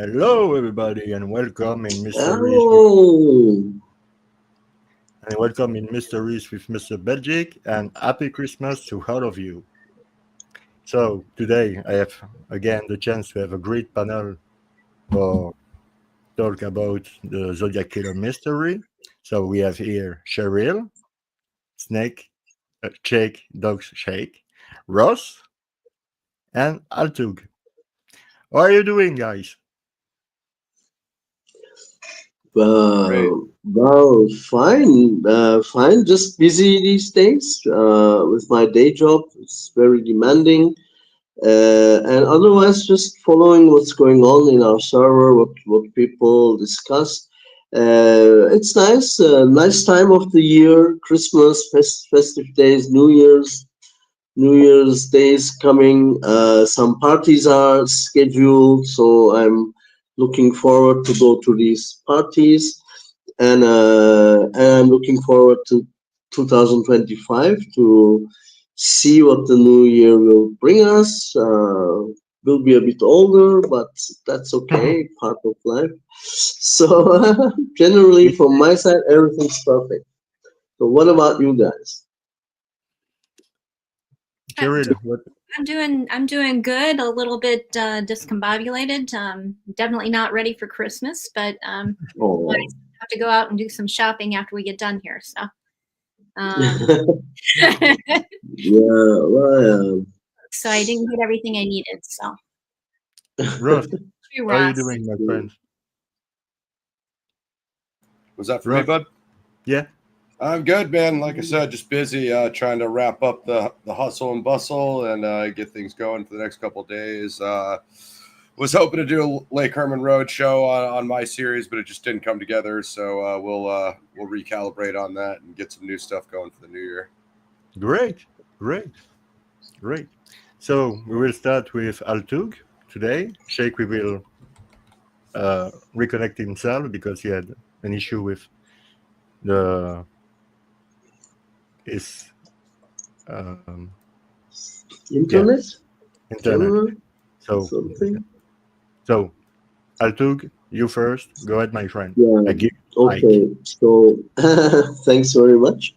Hello, everybody, and welcome in Mysteries with, Oh, and welcome in Mysteries with Mr. Belgic, and happy Christmas to all of you. So today I have again the chance to have a great panel for talk about the Zodiac Killer mystery. So we have here Cheryl, Snake, Shake, Dogs Shake, Ross, and Altug. How are you doing, guys? Great. well, fine, fine. Just busy these days with my day job. It's very demanding, and otherwise, just following what's going on in our server, what people discuss. It's nice, nice time of the year. Christmas, festive days, New Year's days coming. Some parties are scheduled, so I'm looking forward to go to these parties, and I'm looking forward to 2025 to see what the new year will bring us. We'll be a bit older, but that's okay, part of life. So generally, from my side, everything's perfect. So what about you guys? Cheryl, what? I'm doing good. A little bit discombobulated. Definitely not ready for Christmas, but Oh. I have to go out and do some shopping after we get done here. So, um, Yeah, well, so I didn't get everything I needed. So, Ross, true, how are you Ross. doing, my friend? Was that for me, Ross? bud? Yeah. I'm good, man. Like I said, just busy trying to wrap up the hustle and bustle and get things going for the next couple of days. Was hoping to do a Lake Herman Road show on my series, but it just didn't come together. So we'll recalibrate on that and get some new stuff going for the new year. Great, great, great. So we will start with Altug today. Shake we will reconnect himself because he had an issue with the his um, internet, internet. So something. so Altug, you first. Go ahead, my friend. Yeah. I give you the mic. Okay. So thanks very much.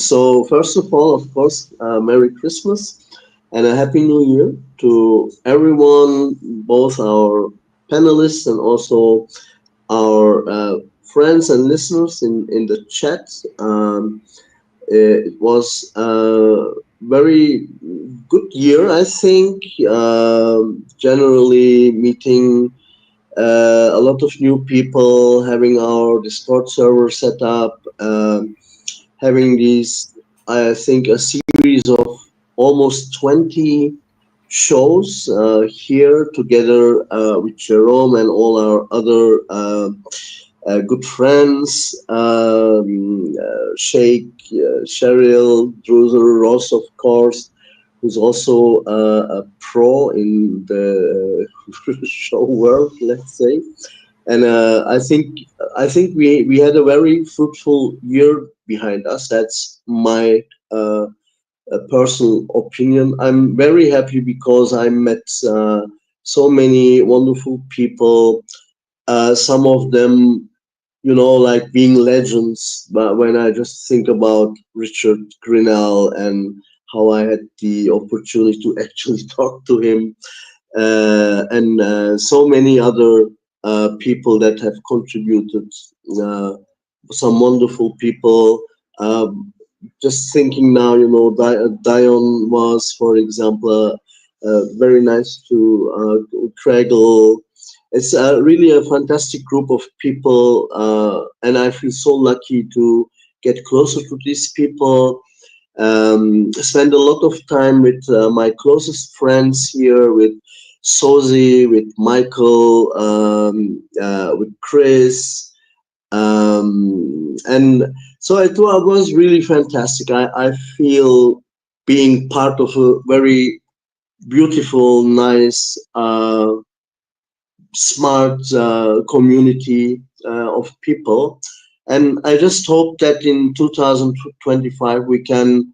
So first of all, of course, Merry Christmas and a Happy New Year to everyone, both our panelists and also our friends and listeners in the chat. It was a very good year, I think. Generally meeting a lot of new people, having our Discord server set up, having these, I think, a series of almost 20 shows here together with Jerome and all our other good friends, Shake, Cheryl, Druzer, Ross, of course, who's also a pro in the show world, let's say. And I think we had a very fruitful year behind us. That's my personal opinion. I'm very happy because I met so many wonderful people. Some of them, like being legends. But when I just think about Richard Grinnell and how I had the opportunity to actually talk to him, and so many other people that have contributed, uh, some wonderful people. Just thinking now, Dion was, for example, very nice to Craigle. It's really a fantastic group of people, and I feel so lucky to get closer to these people. Spend a lot of time with my closest friends here, with Sozi, with Michael, with Chris, and so it was really fantastic. I feel being part of a very beautiful, nice, smart community of people. And I just hope that in 2025 we can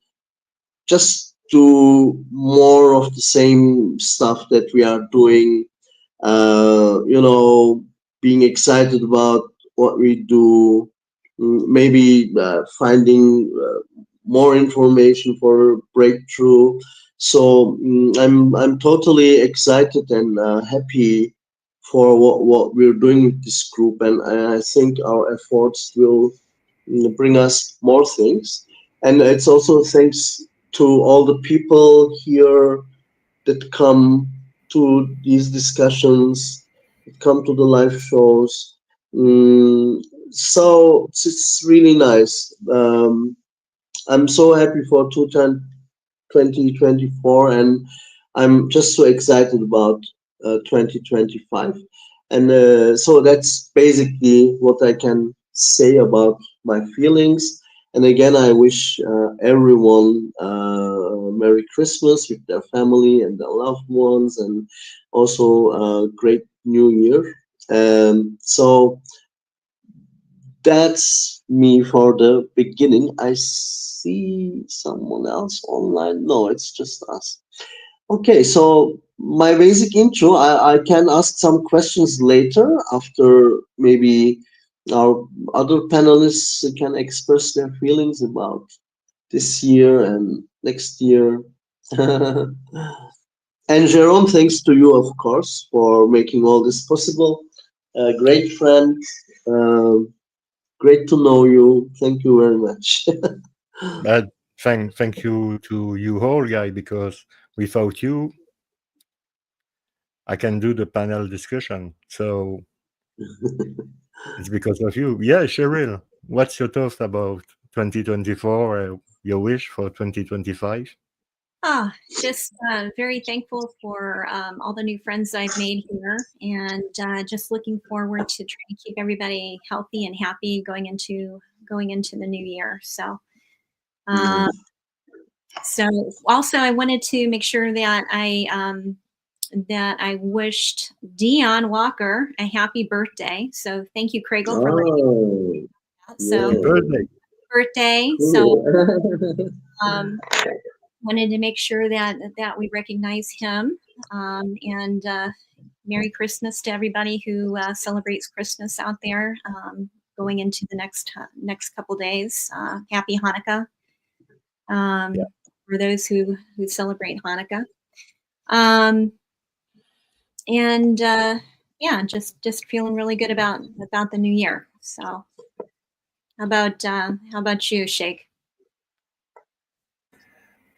just do more of the same stuff that we are doing, being excited about what we do, maybe finding more information for breakthrough. So I'm totally excited and happy for what we're doing with this group, and I think our efforts will bring us more things. And it's also thanks to all the people here that come to these discussions, that come to the live shows. So it's really nice. I'm so happy for 2024, and I'm just so excited about 2025. And so that's basically what I can say about my feelings. And again, I wish everyone Merry Christmas with their family and their loved ones, and also a great New Year. So that's me for the beginning. I see someone else online. No, it's just us. Okay, so my basic intro, I can ask some questions later after maybe our other panelists can express their feelings about this year and next year. And Jerome, thanks to you, of course, for making all this possible. Great friend. Um Great to know you. Thank you very much. But thank you to you all, guy, because without you, I can do the panel discussion. So it's because of you. Yeah, Cheryl, what's your thoughts about 2024? Your wish for 2025? Just very thankful for all the new friends I've made here, and just looking forward to trying to keep everybody healthy and happy going into the new year. So, also I wanted to make sure that I wished Dehan Walker a happy birthday. So thank you, Craigle, for letting me know that. So Happy birthday. birthday. Cool. So wanted to make sure that we recognize him, and Merry Christmas to everybody who celebrates Christmas out there, going into the next couple days. Happy Hanukkah, for those who celebrate Hanukkah, and yeah, just feeling really good about the new year. So how about you, Shake?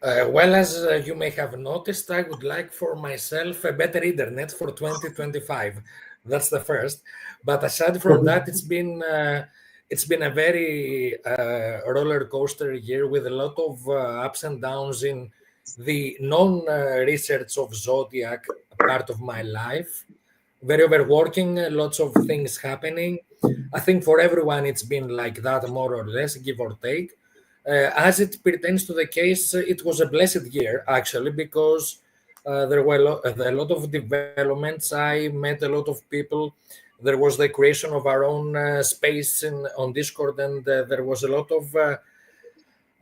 Well, as you may have noticed, I would like for myself a better internet for 2025. That's the first. But aside from that, it's been a very roller coaster year with a lot of ups and downs in the non-research of Zodiac part of my life. Very overworking, lots of things happening. I think for everyone it's been like that, more or less, give or take. As it pertains to the case, it was a blessed year actually, because there were a lot of developments. I met a lot of people. There was the creation of our own space on Discord, and there was a lot of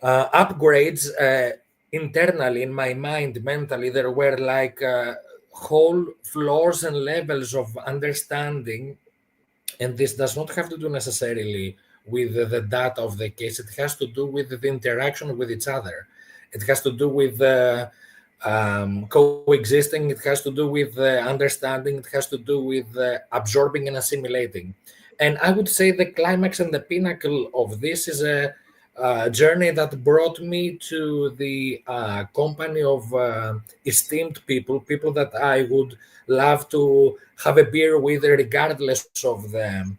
upgrades internally in my mind, mentally. There were like whole floors and levels of understanding, and this does not have to do necessarily with the data of the case. It has to do with the interaction with each other. It has to do with coexisting. It has to do with understanding. It has to do with absorbing and assimilating. And I would say the climax and the pinnacle of this is a journey that brought me to the company of esteemed people that I would love to have a beer with, regardless of the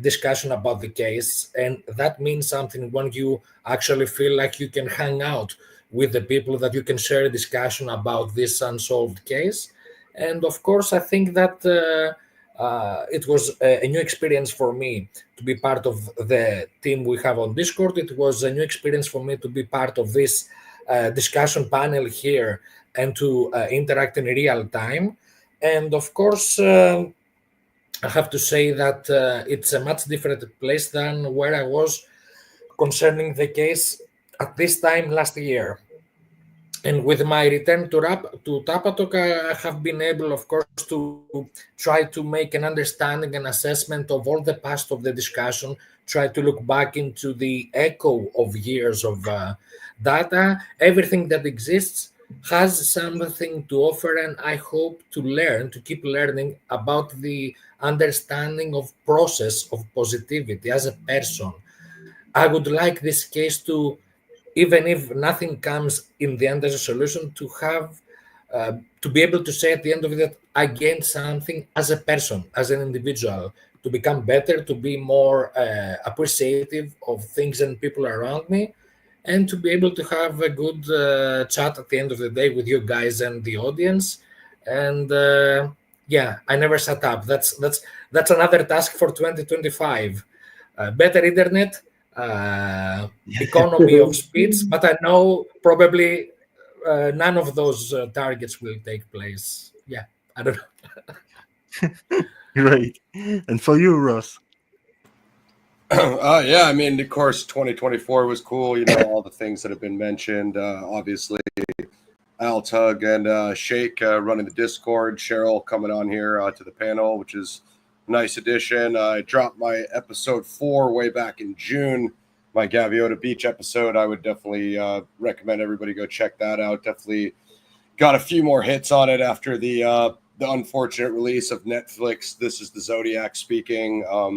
discussion about the case. And that means something when you actually feel like you can hang out with the people that you can share a discussion about this unsolved case. And of course, I think that it was a new experience for me to be part of the team we have on Discord. It was a new experience for me to be part of this discussion panel here and to interact in real time. And of course, I have to say that it's a much different place than where I was concerning the case at this time last year. And with my return to Tapatok, I have been able, of course, to try to make an understanding and assessment of all the past of the discussion, try to look back into the echo of years of data. Everything that exists has something to offer, and I hope to learn, to keep learning about the understanding of process of positivity as a person. I would like this case to, even if nothing comes in the end as a solution, to have to be able to say at the end of it that I gained something as a person, as an individual, to become better, to be more appreciative of things and people around me, and to be able to have a good chat at the end of the day with you guys and the audience. And yeah, I never shut up. That's another task for 2025. Better internet, economy of speech, but I know probably none of those targets will take place. Yeah, I don't know. Great. And for you, Ross? Yeah, I mean, of course, 2024 was cool. You know, all the things that have been mentioned. Obviously, Altug and Shake running the Discord. Cheryl coming on here to the panel, which is a nice addition. I dropped my episode 4 way back in June. My Gaviota Beach episode. I would definitely recommend everybody go check that out. Definitely got a few more hits on it after the unfortunate release of Netflix. This is the Zodiac speaking. I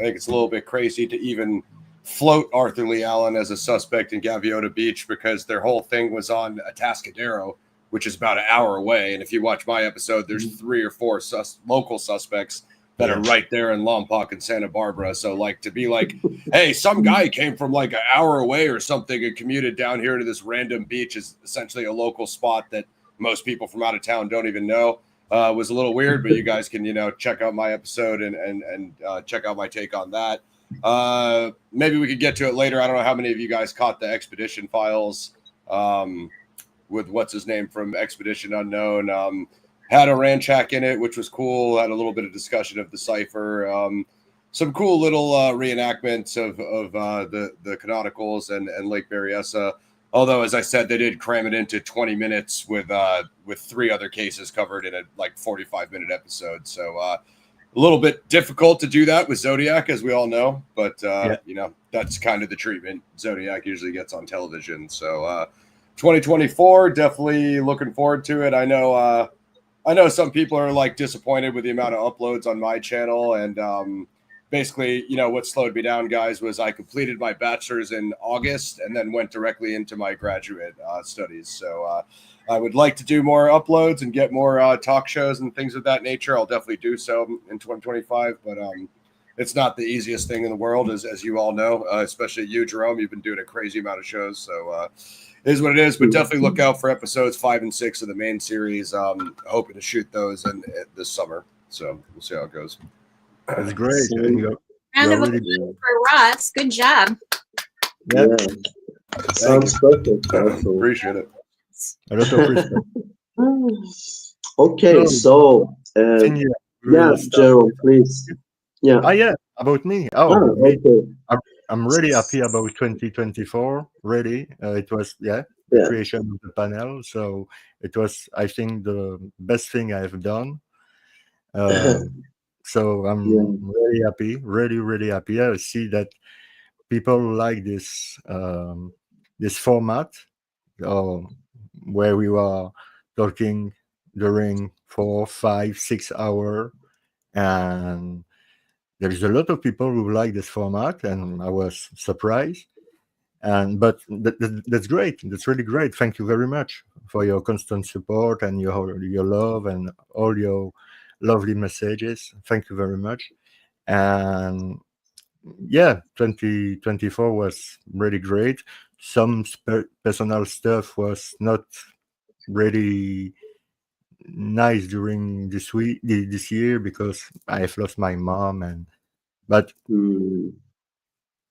think it's a little bit crazy to even float Arthur Lee Allen as a suspect in Gaviota Beach because their whole thing was on Atascadero, which is about an hour away. And if you watch my episode, there's 3 or 4 local suspects that are right there in Lompoc and Santa Barbara. So like to be like, hey, some guy came from like an hour away or something and commuted down here to this random beach is essentially a local spot that most people from out of town don't even know. Was a little weird, but you guys can, you know, check out my episode and check out my take on that. Maybe we could get to it later. I don't know how many of you guys caught the Expedition Files with what's his name from Expedition Unknown. Had a Ranchak in it, which was cool. Had a little bit of discussion of the cipher. Some cool little reenactments of the canonicals and Lake Berryessa. Although, as I said, they did cram it into 20 minutes with 3 other cases covered in a like 45-minute episode. So a little bit difficult to do that with Zodiac, as we all know. But you know, that's kind of the treatment Zodiac usually gets on television. So 2024, definitely looking forward to it. I know some people are like disappointed with the amount of uploads on my channel, and basically, you know, what slowed me down, guys, was I completed my bachelor's in August and then went directly into my graduate studies. So I would like to do more uploads and get more talk shows and things of that nature. I'll definitely do so in 2025, but it's not the easiest thing in the world, as you all know, especially you, Jerome. You've been doing a crazy amount of shows, so it is what it is. But definitely look out for episodes 5 and 6 of the main series. Hoping to shoot those in this summer, so we'll see how it goes. That's great. Round of applause for Ross. Good job. Yeah. Sounds perfect. Also. Appreciate it. A lot of respect. Okay, so Cheryl, please. Yeah. Yeah, about me. Okay. I'm really happy about 2024. Really, it was the creation of the panel. So it was, I think, the best thing I've done. So I'm really happy, really happy. I see that people like this this format, where we were talking during 4, 5, 6 hours, and there's a lot of people who like this format, and I was surprised. But that's great. That's really great. Thank you very much for your constant support and your love and all your lovely messages. Thank you very much. And 2024 was really great. Some personal stuff was not really nice during this year because I've lost my mom, but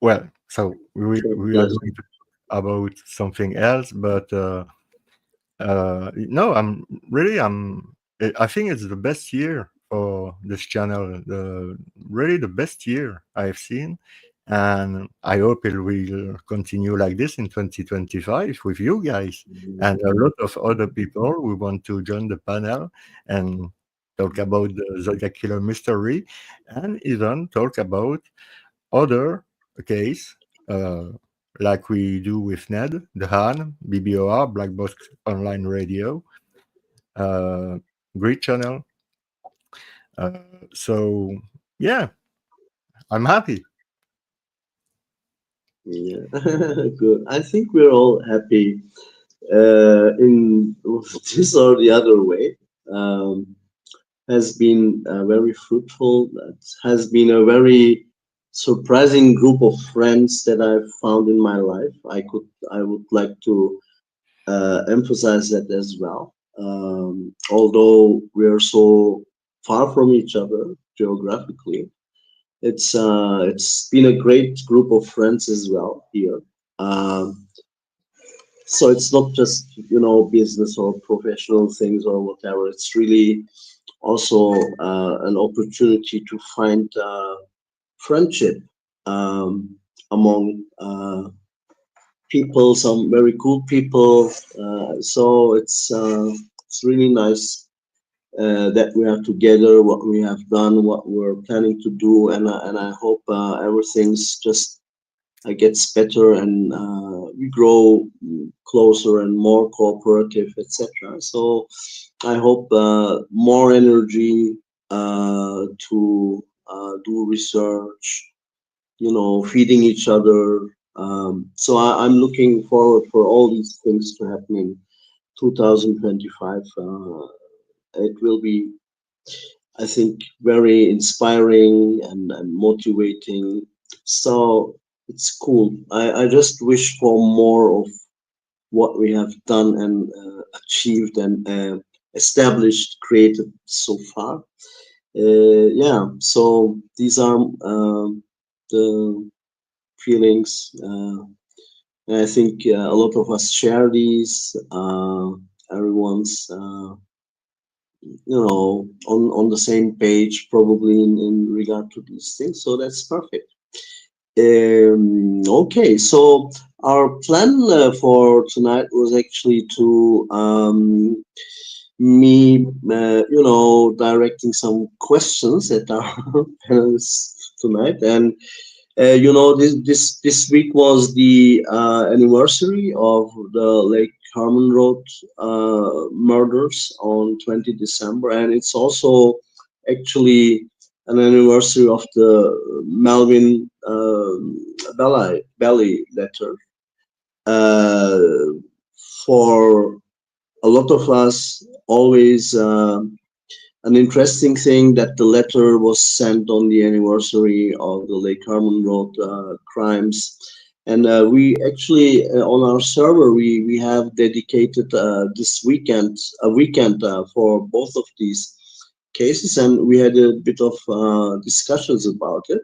well, so we are going to talk about something else. But no, I think it's the best year for this channel. Really the best year I've seen, And I hope it will continue like this in 2025 with you guys and a lot of other people who want to join the panel and talk about the Zodiac Killer mystery and even talk about other case like we do with Ned, Dehan, BBOR, Black Box Online Radio, great channel. So yeah, I'm happy. Yeah, good. I think we're all happy in this or the other way. Has been very fruitful. It has been a very surprising group of friends that I've found in my life. I would like to emphasize that as well. Although we're so far from each other geographically, it's been a great group of friends as well here. Um, so it's not just business or professional things or whatever. It's really also an opportunity to find friendship among people, some very cool people. So it's really nice that we are together, what we have done, what we're planning to do, and I hope everything's just gets better and we grow closer and more cooperative, etc. So I hope more energy to do research, feeding each other. So I'm looking forward for all these things to happen in 2025. It will be, I think, very inspiring and motivating. So it's cool. I just wish for more of what we have done and achieved and established, created so far. Yeah, so these are the feelings. And I think a lot of us share these. Everyone's, on the same page, probably in regard to these things. So that's perfect. Okay, so our plan for tonight was actually to me, directing some questions at our panelists tonight, and this week was the anniversary of the Lake Herman Road murders on 20 December, and it's also actually an anniversary of the Melvin Belly letter. For a lot of us, always an interesting thing that the letter was sent on the anniversary of the Lake Herman Road crimes. And we actually, on our server, we have dedicated this weekend, a weekend for both of these cases, and we had a bit of discussions about it.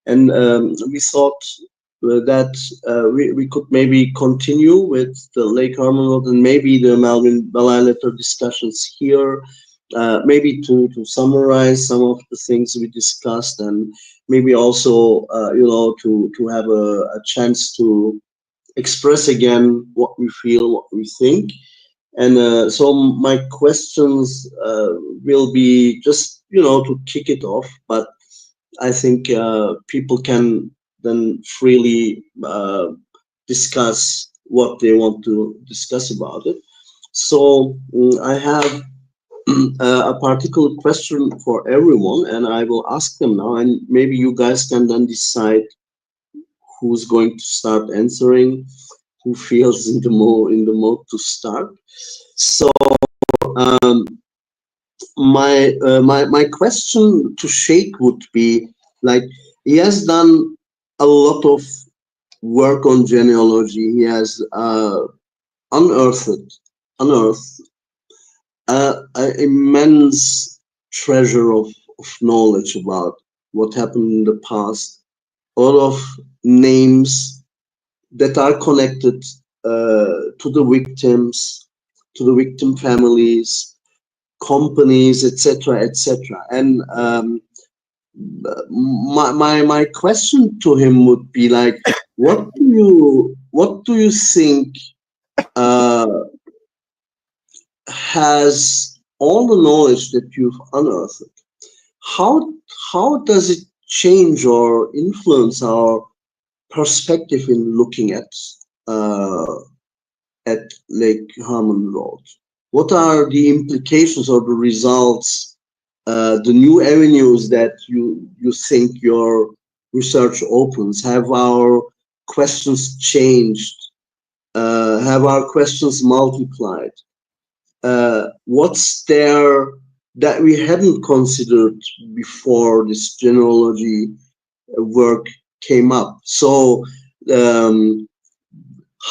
And we thought that we could maybe continue with the Lake Herman Road and maybe the Melvin Belli letter discussions here, maybe to summarize some of the things we discussed, and maybe also to have a chance to express again what we feel, what we think. And so my questions will be just to kick it off, but I think people can then freely discuss what they want to discuss about it. So I have a particular question for everyone, and I will ask them now, and maybe you guys can then decide who's going to start answering, who feels in the mode to start. So my question to Shake would be, like, he has done a lot of work on genealogy. He has unearthed an immense treasure of knowledge about what happened in the past. A lot of names that are connected to the victims, to the victim families, companies, etc., etc. And my question to him would be like, what do you think has all the knowledge that you've unearthed? How does it change or influence our perspective in looking at Lake Herman Road? What are the implications or the results, the new avenues that you think your research opens? Have our questions changed? Have our questions multiplied? What's there that we hadn't considered before this genealogy work came up? So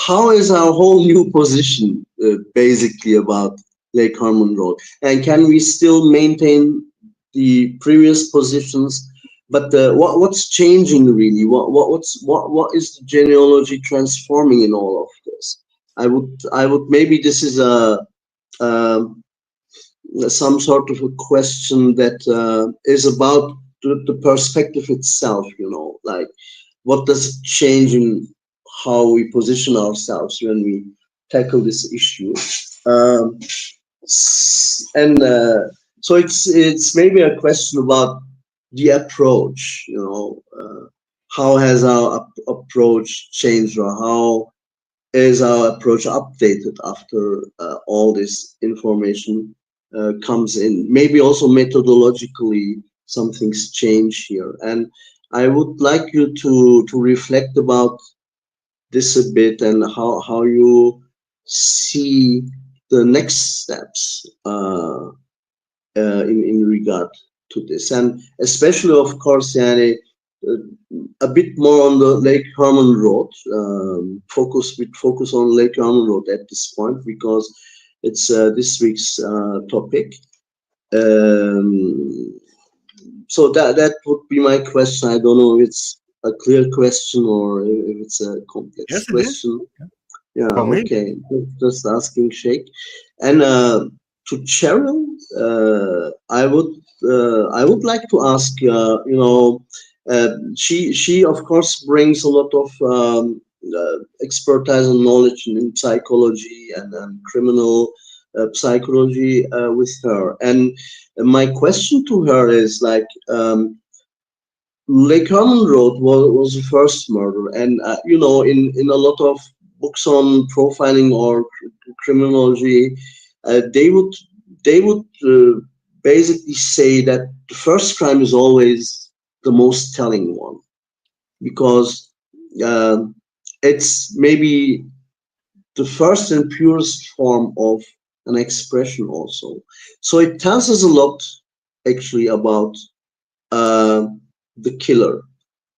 how is our whole new position basically about Lake Herman Road? And can we still maintain the previous positions? But what's changing really? What is the genealogy transforming in all of this? I would maybe this is some sort of a question that is about the perspective itself, you know, like what does it change in how we position ourselves when we tackle this issue? So it's maybe a question about the approach, you know, how has our approach changed, or how is our approach updated after all this information comes in? Maybe also methodologically something's changed here, and I would like you to reflect about this a bit and how you see the next steps in regard to this, and especially of course a bit more on the Lake Herman Road, focus on Lake Herman Road at this point, because it's this week's topic. So that would be my question. I don't know if it's a clear question or if it's a complex Yes, it question. is. Yeah, For me. okay. Just asking Shake. And to Cheryl, I would like to ask, you know, she of course brings a lot of expertise and knowledge in psychology and criminal psychology with her. And my question to her is like, Lake Herman Road was the first murder, and you know, in a lot of books on profiling or criminology, they would basically say that the first crime is always the most telling one, because it's maybe the first and purest form of an expression also. So it tells us a lot actually about the killer,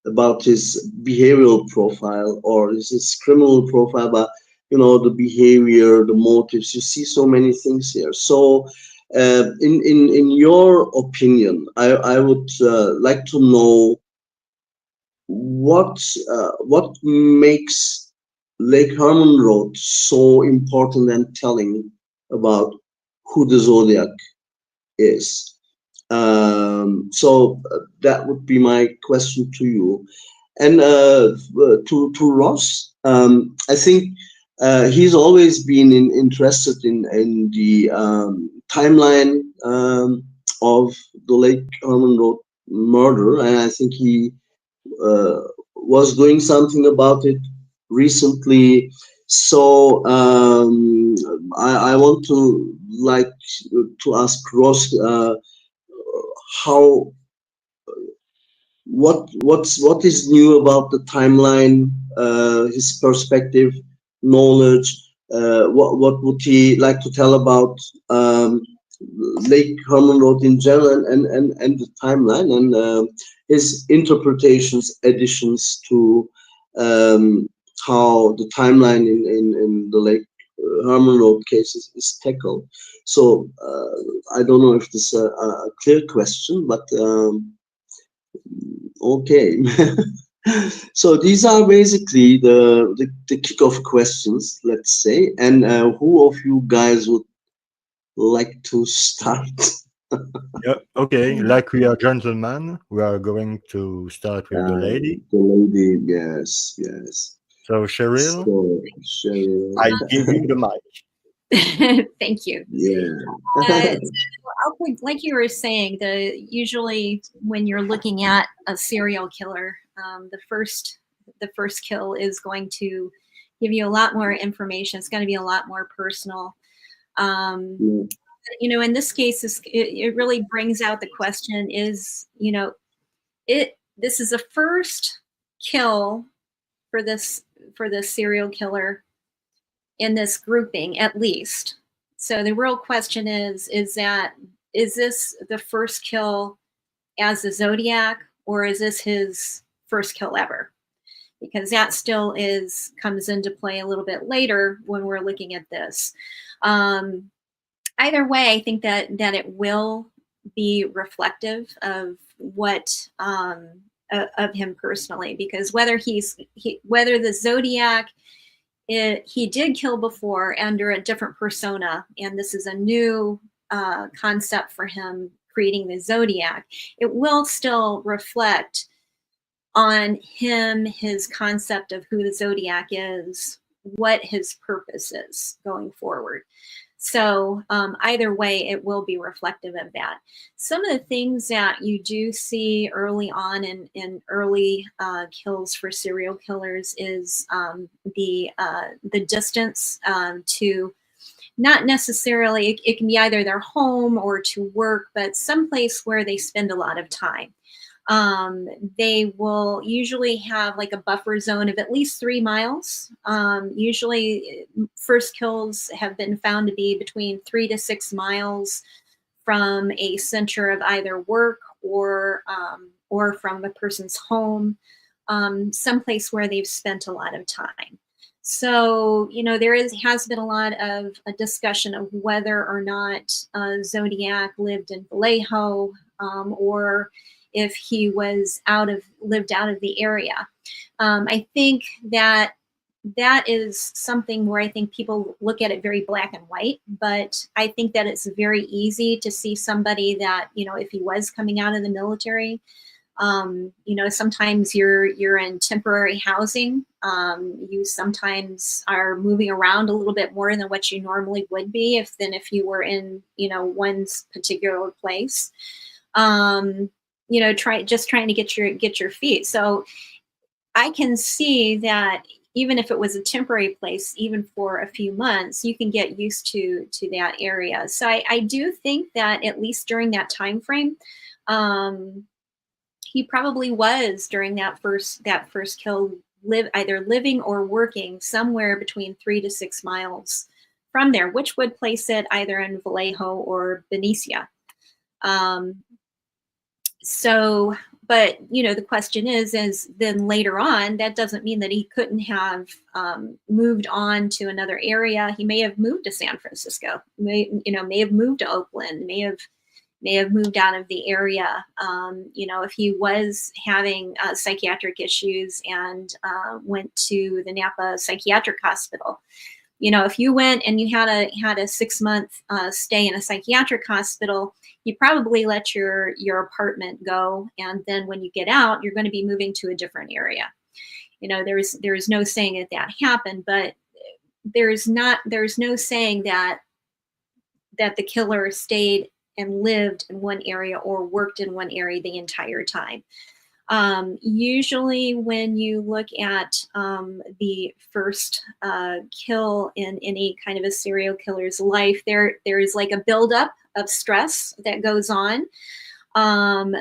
about his behavioral profile or his criminal profile, but you know, the behavior, the motives. You see so many things here. So in your opinion, I would like to know what makes Lake Herman Road so important and telling about who the Zodiac is. So that would be my question to you. And to Ross, I think he's always been interested in the timeline of the Lake Herman Road murder, and I think he was doing something about it recently. So I want to ask Ross how what is new about the timeline, his perspective, knowledge. What would he like to tell about Lake Herman Road in general and the timeline, and his interpretations, additions to how the timeline in the Lake Herman Road case is tackled. So I don't know if this is a clear question, but okay. So these are basically the kickoff questions, let's say. And who of you guys would like to start? Yeah, okay, like we are gentlemen, we are going to start with the lady. The lady, yes, yes. So, Cheryl, So, Cheryl, I give you the mic. Thank you. yeah. Like you were saying, usually when you're looking at a serial killer, the first kill is going to give you a lot more information. It's going to be a lot more personal. Yeah. In this case, it really brings out the question: is this is the first kill for this serial killer in this grouping, at least. So the real question is this the first kill as the Zodiac, or is this his first kill ever? Because that still comes into play a little bit later when we're looking at this. Either way, I think that it will be reflective of what of him personally, because whether the Zodiac, he did kill before under a different persona, and this is a new concept for him creating the Zodiac, it will still reflect on him, his concept of who the Zodiac is, what his purpose is going forward. So either way, it will be reflective of that. Some of the things that you do see early on in early kills for serial killers is the distance to, not necessarily, it can be either their home or to work, but someplace where they spend a lot of time. They will usually have like a buffer zone of at least 3 miles. Usually first kills have been found to be between 3 to 6 miles from a center of either work or from a person's home, someplace where they've spent a lot of time. So, there has been a lot of a discussion of whether or not Zodiac lived in Vallejo, or if he was lived out of the area. I think that is something where I think people look at it very black and white, but I think that it's very easy to see somebody that, if he was coming out of the military, sometimes you're in temporary housing. You sometimes are moving around a little bit more than what you normally would be if you were in, one particular place. Trying to get your feet. So I can see that even if it was a temporary place, even for a few months, you can get used to that area. So I do think that at least during that time frame, he probably was, during that first kill, either living or working somewhere between 3 to 6 miles from there, which would place it either in Vallejo or Benicia. So, but the question is then later on, that doesn't mean that he couldn't have moved on to another area. He may have moved to San Francisco, may have moved to Oakland, may have moved out of the area. If he was having psychiatric issues and went to the Napa Psychiatric Hospital. If you went and you had a 6-month stay in a psychiatric hospital, you probably let your apartment go, and then when you get out, you're going to be moving to a different area. There's no saying that happened, but there's no saying that the killer stayed and lived in one area or worked in one area the entire time. Usually when you look at the first kill in any kind of a serial killer's life, there is like a buildup of stress that goes on.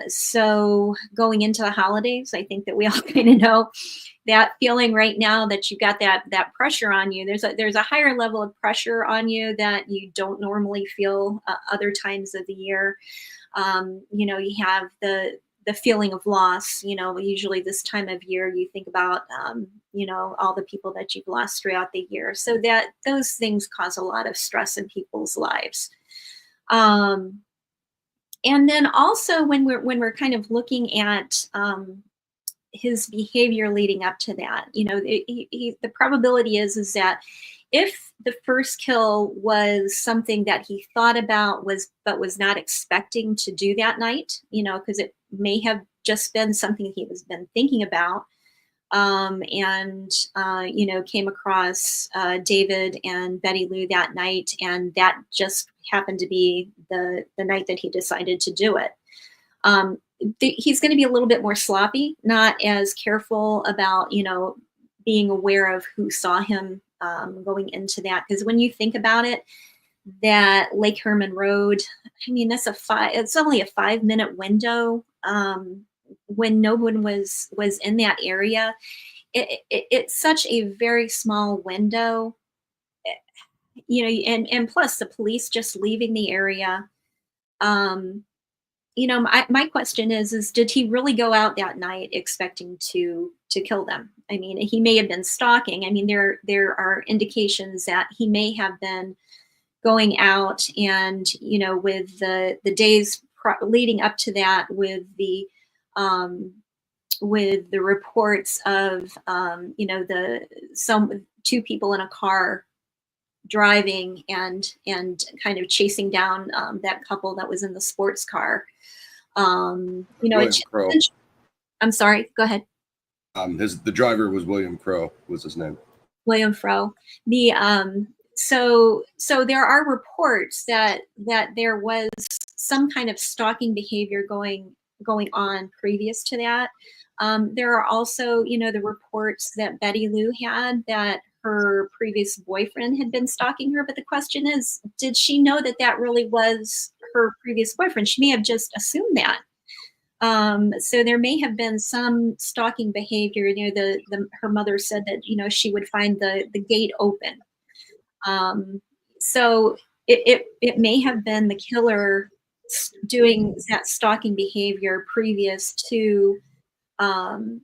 So going into the holidays, I think that we all kind of know that feeling right now that you've got that pressure on you. There's a higher level of pressure on you that you don't normally feel other times of the year. You have the feeling of loss. Usually this time of year you think about all the people that you've lost throughout the year, so that those things cause a lot of stress in people's lives. And then also when we're kind of looking at his behavior leading up to that, the probability is that if the first kill was something that he thought about but was not expecting to do that night, you know, because it may have just been something he was been thinking about, and you know, came across David and Betty Lou that night, and that just happened to be the night that he decided to do it. He's going to be a little bit more sloppy, not as careful about, you know, being aware of who saw him going into that. Because when you think about it, that Lake Herman Road, I mean, it's only a 5-minute window. When no one was in that area, it's such a very small window, you know, and plus the police just leaving the area. You know, my question is did he really go out that night expecting to kill them? I mean, he may have been stalking. I mean, there are indications that he may have been going out, and, you know, with the days leading up to that, with the reports of you know, two people in a car driving and kind of chasing down that couple that was in the sports car. You know, I'm sorry, go ahead. The driver was William Crow, was his name. William Crow. The so there are reports that there was some kind of stalking behavior going on previous to that. There are also, you know, the reports that Betty Lou had that her previous boyfriend had been stalking her. But the question is, did she know that really was her previous boyfriend? She may have just assumed that. So there may have been some stalking behavior. You know, her mother said that, you know, she would find the gate open. So it may have been the killer doing that stalking behavior previous to the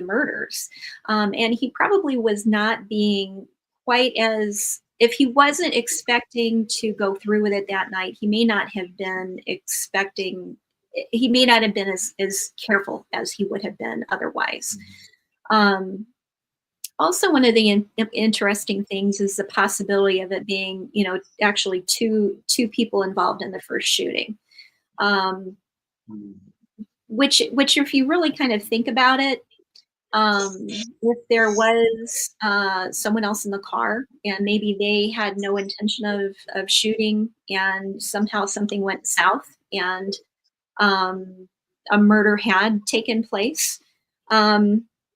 murders, and he probably was not being quite as, if he wasn't expecting to go through with it that night, he may not have been expecting, he may not have been as careful as he would have been otherwise. Also, one of the interesting things is the possibility of it being, you know, actually two people involved in the first shooting. Which if you really kind of think about it, if there was someone else in the car and maybe they had no intention of shooting, and somehow something went south and a murder had taken place,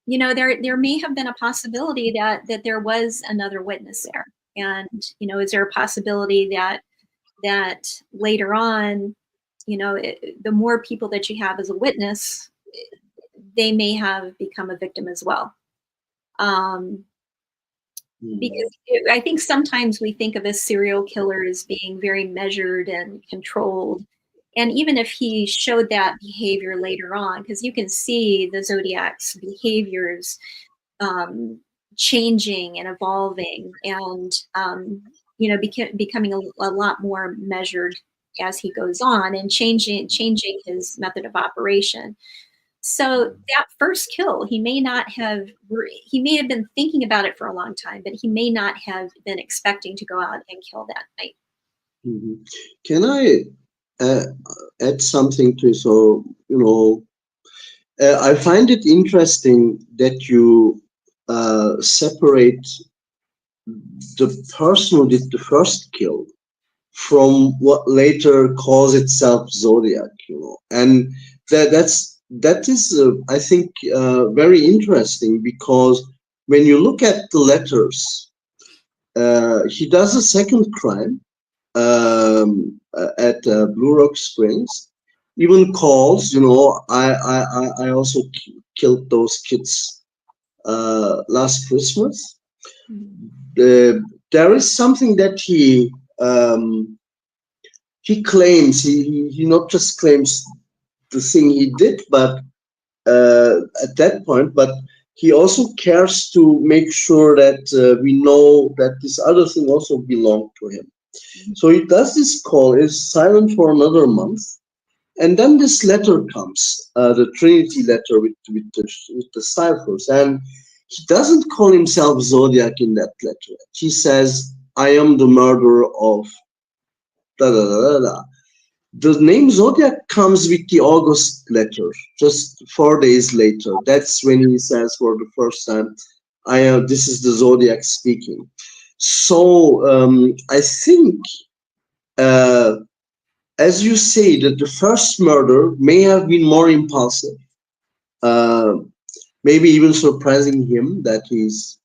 you know, there may have been a possibility that there was another witness there. And, you know, is there a possibility that later on, you know, the more people that you have as a witness, they may have become a victim as well. Because I think sometimes we think of a serial killer as being very measured and controlled. And even if he showed that behavior later on, because you can see the Zodiac's behaviors changing and evolving, and you know, becoming a lot more measured as he goes on, and changing his method of operation. So that first kill, he may have been thinking about it for a long time, but he may not have been expecting to go out and kill that night. Can I add something to? So, you know, I find it interesting that you separate the person who did the first kill from what later calls itself Zodiac, you know, and that is I think very interesting, because when you look at the letters, he does a second crime at Blue Rock Springs, even calls, you know, I also killed those kids last Christmas. There is something that he claims. He not just claims the thing he did, but at that point, but he also cares to make sure that we know that this other thing also belonged to him. So he does this call, is silent for another month, and then this letter comes, the Trinity letter with the ciphers, and he doesn't call himself Zodiac in that letter. He says, I am the murderer of da da da da da. The name Zodiac comes with the August letter, just 4 days later. That's when he says for the first time, this is the Zodiac speaking. So I think, as you say, that the first murder may have been more impulsive, maybe even surprising him that he's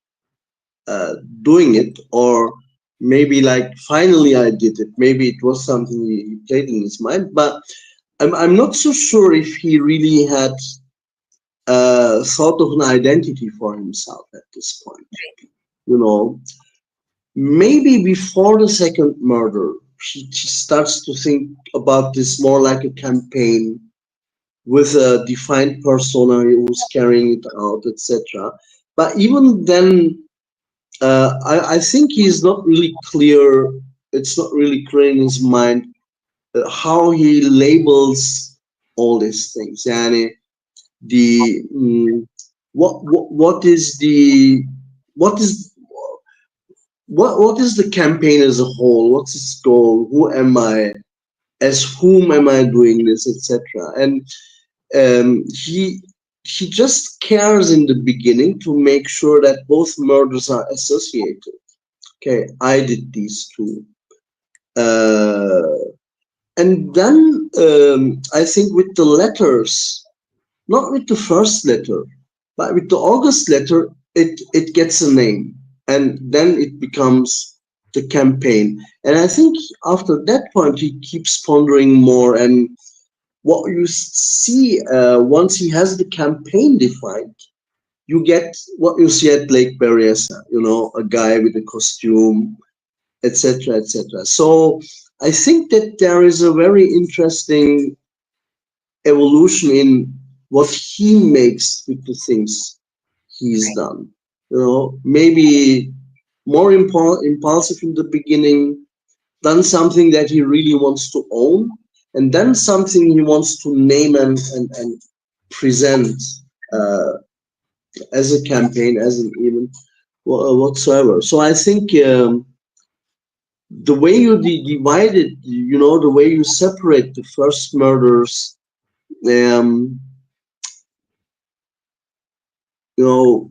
doing it, or maybe like, finally I did it. Maybe it was something he played in his mind, but I'm not so sure if he really had thought of an identity for himself at this point. You know, maybe before the second murder, he starts to think about this more like a campaign with a defined persona who's carrying it out, etc. But even then, I think he's not really clear. It's not really clear in his mind how he labels all these things. And the what is the what is the campaign as a whole? What's its goal? Who am I? As whom am I doing this, etc. And he just cares in the beginning to make sure that both murders are associated. Okay, I did these two. And then I think with the letters, not with the first letter, but with the August letter, it gets a name. And then it becomes the campaign. And I think after that point, he keeps pondering more. And what you see once he has the campaign defined, you get what you see at Lake Berryessa, you know, a guy with a costume, etc., etc. So I think that there is a very interesting evolution in what he makes with the things he's done. You know, maybe more impulsive in the beginning, done something that he really wants to own, and then something he wants to name and present as a campaign, as an event, whatsoever. So I think the way you divide it, you know, the way you separate the first murders, you know,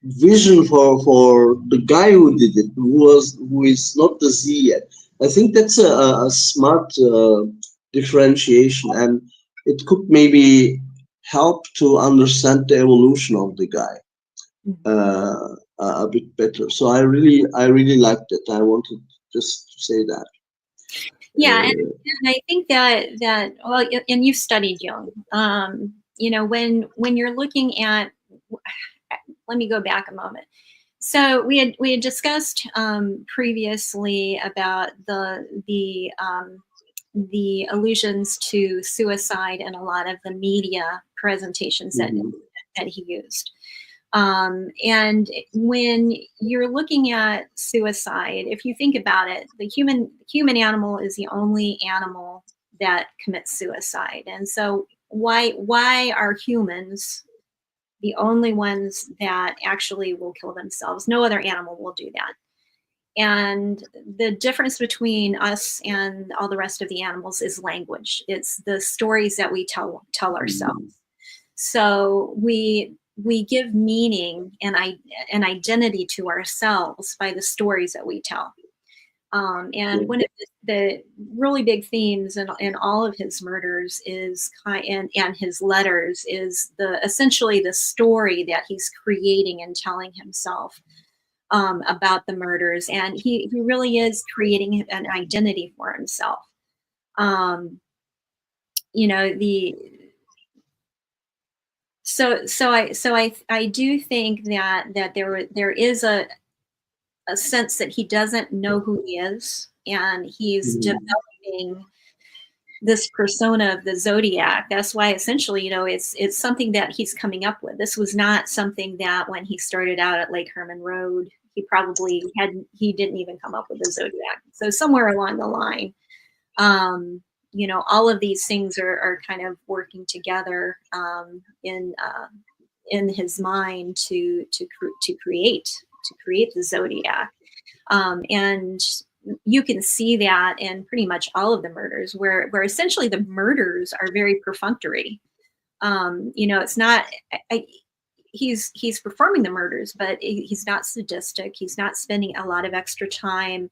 vision for the guy who did it, who is not the Z yet. I think that's a smart differentiation, and it could maybe help to understand the evolution of the guy a bit better. So I really liked it. I wanted just to say that. Yeah, and I think that well, and you've studied Jung. You know, when you're looking at, let me go back a moment. So we had discussed previously about the allusions to suicide and a lot of the media presentations that he used. And when you're looking at suicide, if you think about it, the human animal is the only animal that commits suicide. And so why are humans the only ones that actually will kill themselves? No other animal will do that. And the difference between us and all the rest of the animals is language. It's the stories that we tell ourselves. So we give meaning and identity to ourselves by the stories that we tell. And one of the really big themes in all of his murders is, and his letters, is essentially the story that he's creating and telling himself about the murders. And he really is creating an identity for himself. You know, So I do think that there is a sense that he doesn't know who he is, and he's developing this persona of the Zodiac. That's why essentially, you know, it's something that he's coming up with. This was not something that when he started out at Lake Herman Road, he didn't even come up with the Zodiac. So somewhere along the line, you know, all of these things are kind of working together in in his mind to create the Zodiac, and you can see that in pretty much all of the murders, where essentially the murders are very perfunctory. It's not. He's performing the murders, but he's not sadistic. He's not spending a lot of extra time.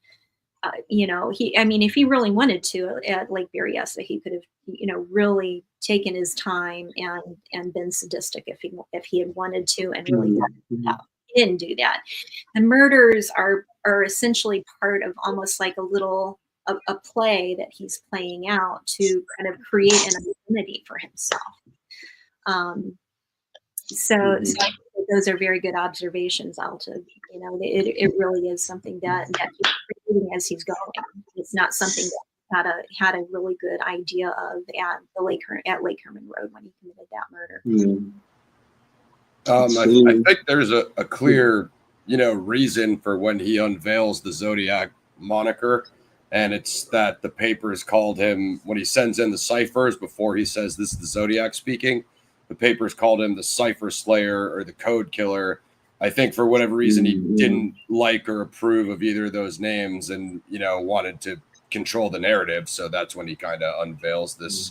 If he really wanted to at Lake Berryessa, he could have, really taken his time and been sadistic if he had wanted to, and really he didn't do that. The murders are essentially part of almost like a play that he's playing out to kind of create an identity for himself. So I think those are very good observations, Altug. It really is something that he's creating as he's going. It's not something that had a really good idea of at Lake Herman Road when he committed that murder. I think there's a clear, reason for when he unveils the Zodiac moniker, and it's that the papers called him, when he sends in the ciphers before he says this is the Zodiac speaking, the papers called him the Cipher Slayer or the Code Killer. I think for whatever reason he didn't like or approve of either of those names, and wanted to control the narrative. So that's when he kind of unveils this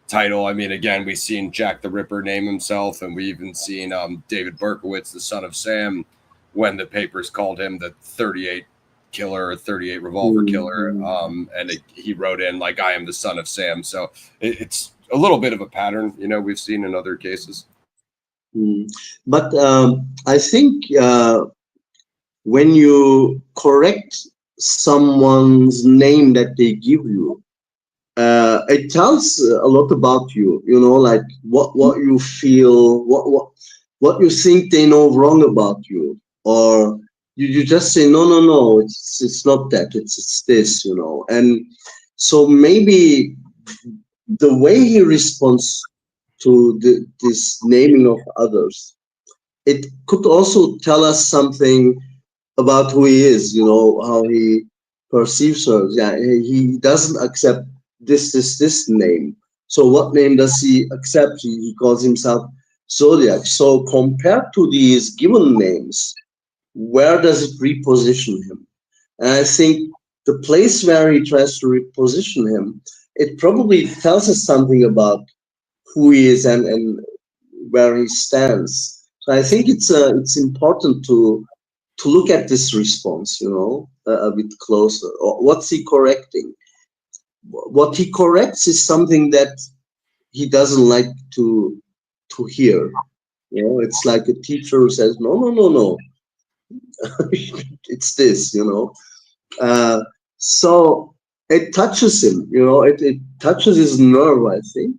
title. I mean, again, we've seen Jack the Ripper name himself, and we even seen David Berkowitz, the son of Sam, when the papers called him the 38 killer or 38 revolver killer, and he wrote in like, I am the son of Sam. So it's a little bit of a pattern, we've seen in other cases. But I think when you correct someone's name that they give you, it tells a lot about you, like what you feel, what you think they know wrong about you, or you just say no, it's not that, it's this, and so maybe the way he responds to this naming of others, it could also tell us something about who he is, how he perceives her. Yeah, he doesn't accept this name. So what name does he accept? He calls himself Zodiac. So compared to these given names, where does it reposition him? And I think the place where he tries to reposition him, it probably tells us something about who he is and where he stands. So I think it's important to look at this response, a bit closer. Or what's he correcting? What he corrects is something that he doesn't like to hear. It's like a teacher who says, no. It's this, so it touches him, it touches his nerve, I think.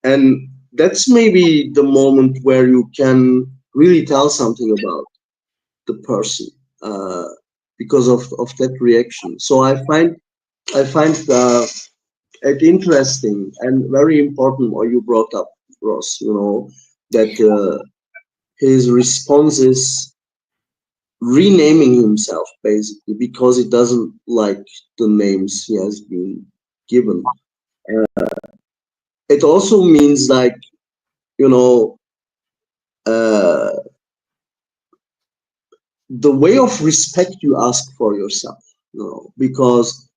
And that's maybe the moment where you can really tell something about the person because of that reaction. So I find it interesting and very important what you brought up, Ross, that his response is renaming himself basically because he doesn't like the names he has been given. It also means like, the way of respect you ask for yourself, because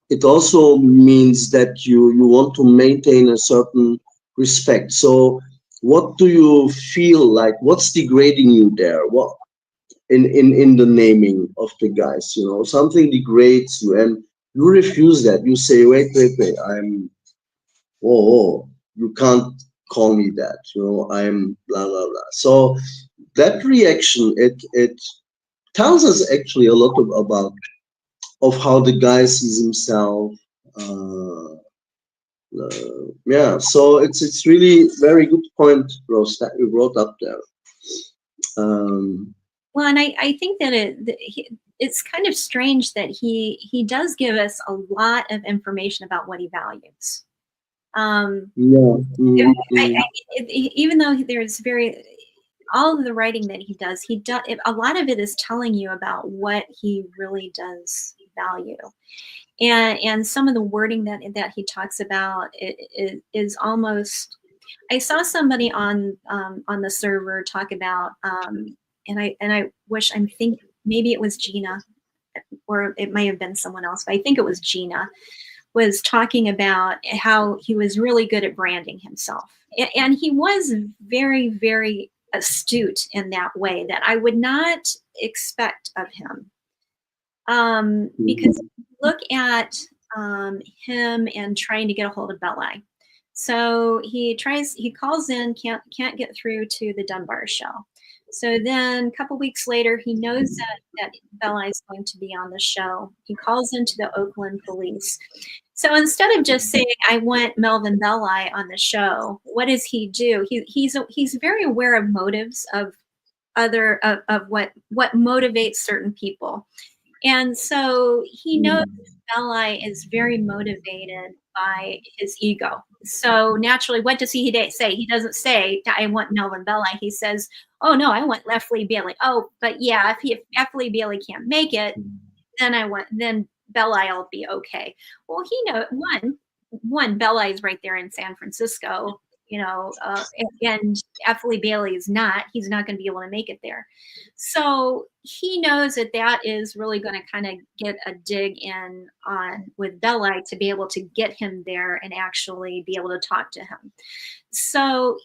it also means that you want to maintain a certain respect. So what do you feel like? What's degrading you there? What in the naming of the guys, something degrades you and you refuse that. You say, wait, I'm, you can't call me that, I'm blah, blah, blah. So that reaction, it tells us actually a lot of how the guy sees himself. So it's really very good point, Rose, that you brought up there. Well, and I think that it's kind of strange that he does give us a lot of information about what he values. Even though there's all of the writing that he does, a lot of it is telling you about what he really does value. And some of the wording that he talks about is almost I saw somebody on the server talk about, and I wish I'm thinking maybe it was Gina, or it may have been someone else, but I think it was Gina, was talking about how he was really good at branding himself, and he was very, very astute in that way that I would not expect of him. Because look at him and trying to get a hold of Belli. So he calls in, can't get through to the Dunbar show. So then a couple weeks later, he knows that Belli is going to be on the show. He calls into the Oakland police. So instead of just saying, I want Melvin Belli on the show, what does he do? He's very aware of motives of what motivates certain people. And so he knows Belli is very motivated by his ego. So naturally, what does he say? He doesn't say, I want Melvin Belli. He says, oh, no, I want Leffley Bailey. Oh, but yeah, if Leffley Bailey can't make it, then Belli will be okay. Well, he knows, one, Belli is right there in San Francisco, and Leffley Bailey is not. He's not going to be able to make it there. So he knows that is really going to kind of get a dig in on with Belli to be able to get him there and actually be able to talk to him. So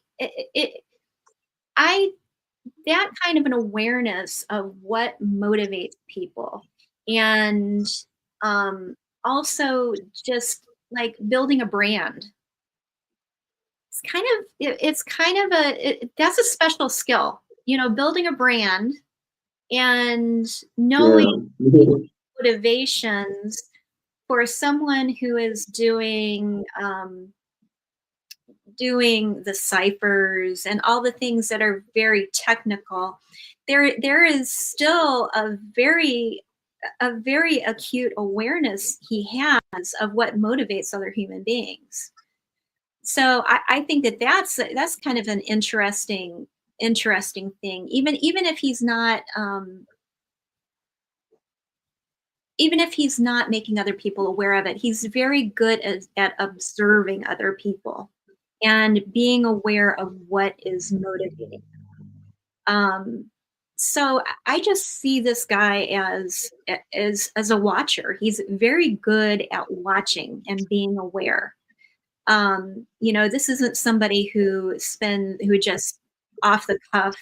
that kind of an awareness of what motivates people, and also just like building a brand. That's a special skill, building a brand and knowing motivations for someone who is doing the ciphers and all the things that are very technical. There is still a very acute awareness he has of what motivates other human beings. So I think that's kind of an interesting thing. Even if he's not making other people aware of it, he's very good at observing other people and being aware of what is motivating them. So I just see this guy as a watcher. He's very good at watching and being aware. This isn't somebody who just off the cuff.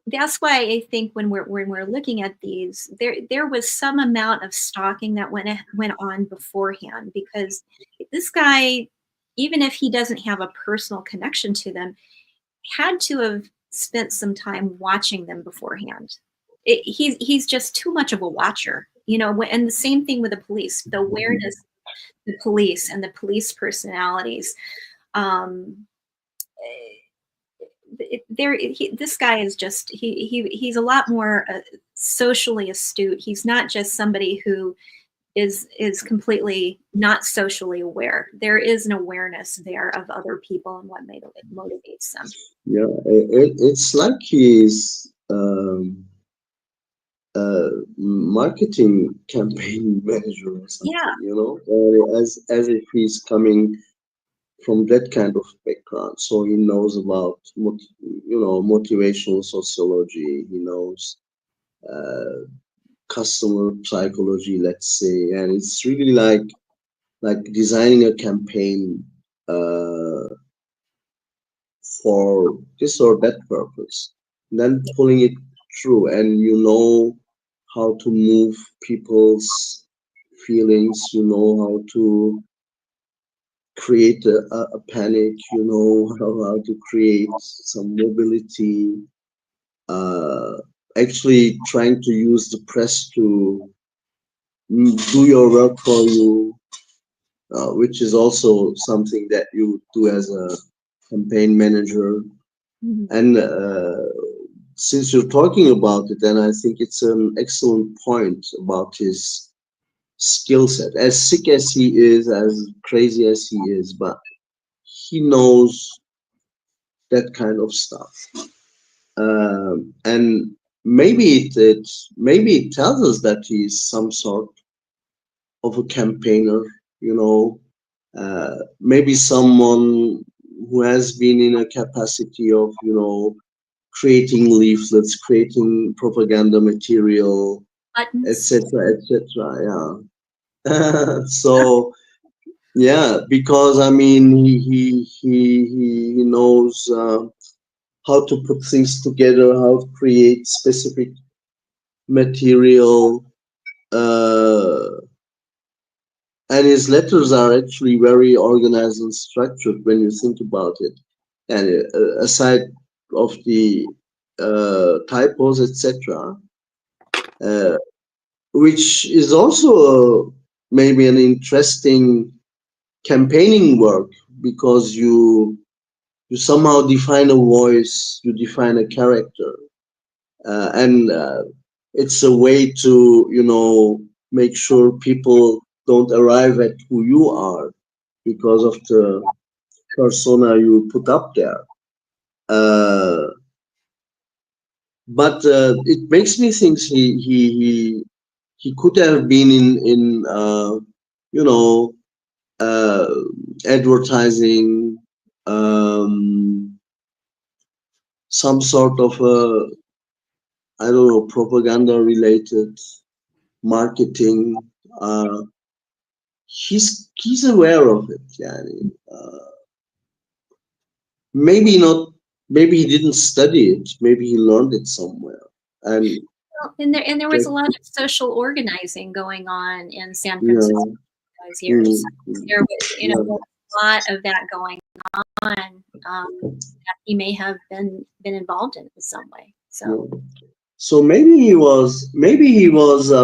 That's why I think when we're looking at these, there was some amount of stalking that went on beforehand, because this guy, even if he doesn't have a personal connection to them, had to have spent some time watching them beforehand. He's just too much of a watcher, and the same thing with the police, the awareness of the police and the police personalities. This guy is just he's a lot more socially astute. He's not just somebody who is completely not socially aware. There is an awareness there of other people and what motivates them. Yeah, it's like he's marketing campaign manager or something. Yeah. As if he's coming from that kind of background, so he knows about motivational sociology. He knows customer psychology, let's say, and it's really like designing a campaign for this or that purpose, then pulling it through, and how to move people's feelings, how to create a panic, how to create some mobility, actually trying to use the press to do your work for you, which is also something that you do as a campaign manager. Mm-hmm. And since you're talking about it, then I think it's an excellent point about his skill set. As sick as he is, as crazy as he is, but he knows that kind of stuff. And maybe it tells us that he's some sort of a campaigner, maybe someone who has been in a capacity of, creating leaflets, creating propaganda material, Buttons. etc., etc. Yeah. So yeah, because I mean, he knows how to put things together, how to create specific material, and his letters are actually very organized and structured when you think about it. And aside of the typos, etc., which is also maybe an interesting campaigning work, because you somehow define a voice, you define a character, and it's a way to make sure people don't arrive at who you are because of the persona you put up there. But it makes me think he could have been in you know uh, advertising, some sort of I don't know, propaganda related marketing. Uh, he's aware of it. Yeah, maybe not. Maybe he didn't study it. Maybe he learned it somewhere. And Well, and there was a lot of social organizing going on in San yeah, Francisco those years. There was, yeah. a lot of that going on, that he may have been involved in some way. So So maybe he was,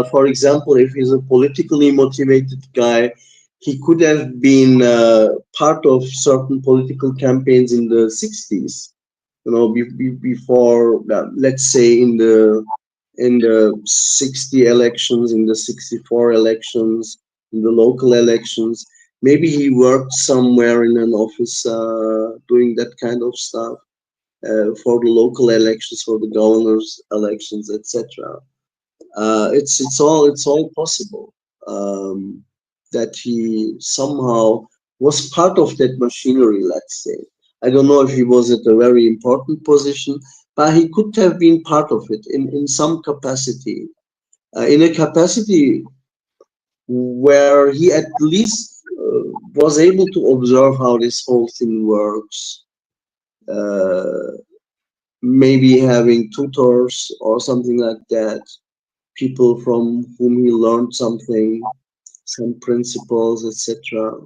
for example, if he's a politically motivated guy, he could have been part of certain political campaigns in the 60s, before, let's say in the 60 elections, in the 64 elections, in the local elections. Maybe he worked somewhere in an office doing that kind of stuff. For the local elections, for the governor's elections, etc. It's all possible, that he somehow was part of that machinery. Let's say, I don't know if he was at a very important position, but he could have been part of it in some capacity, in a capacity where he at least was able to observe how this whole thing works. Uh, Maybe having tutors or something like that, people from whom he learned something, some principles, etc.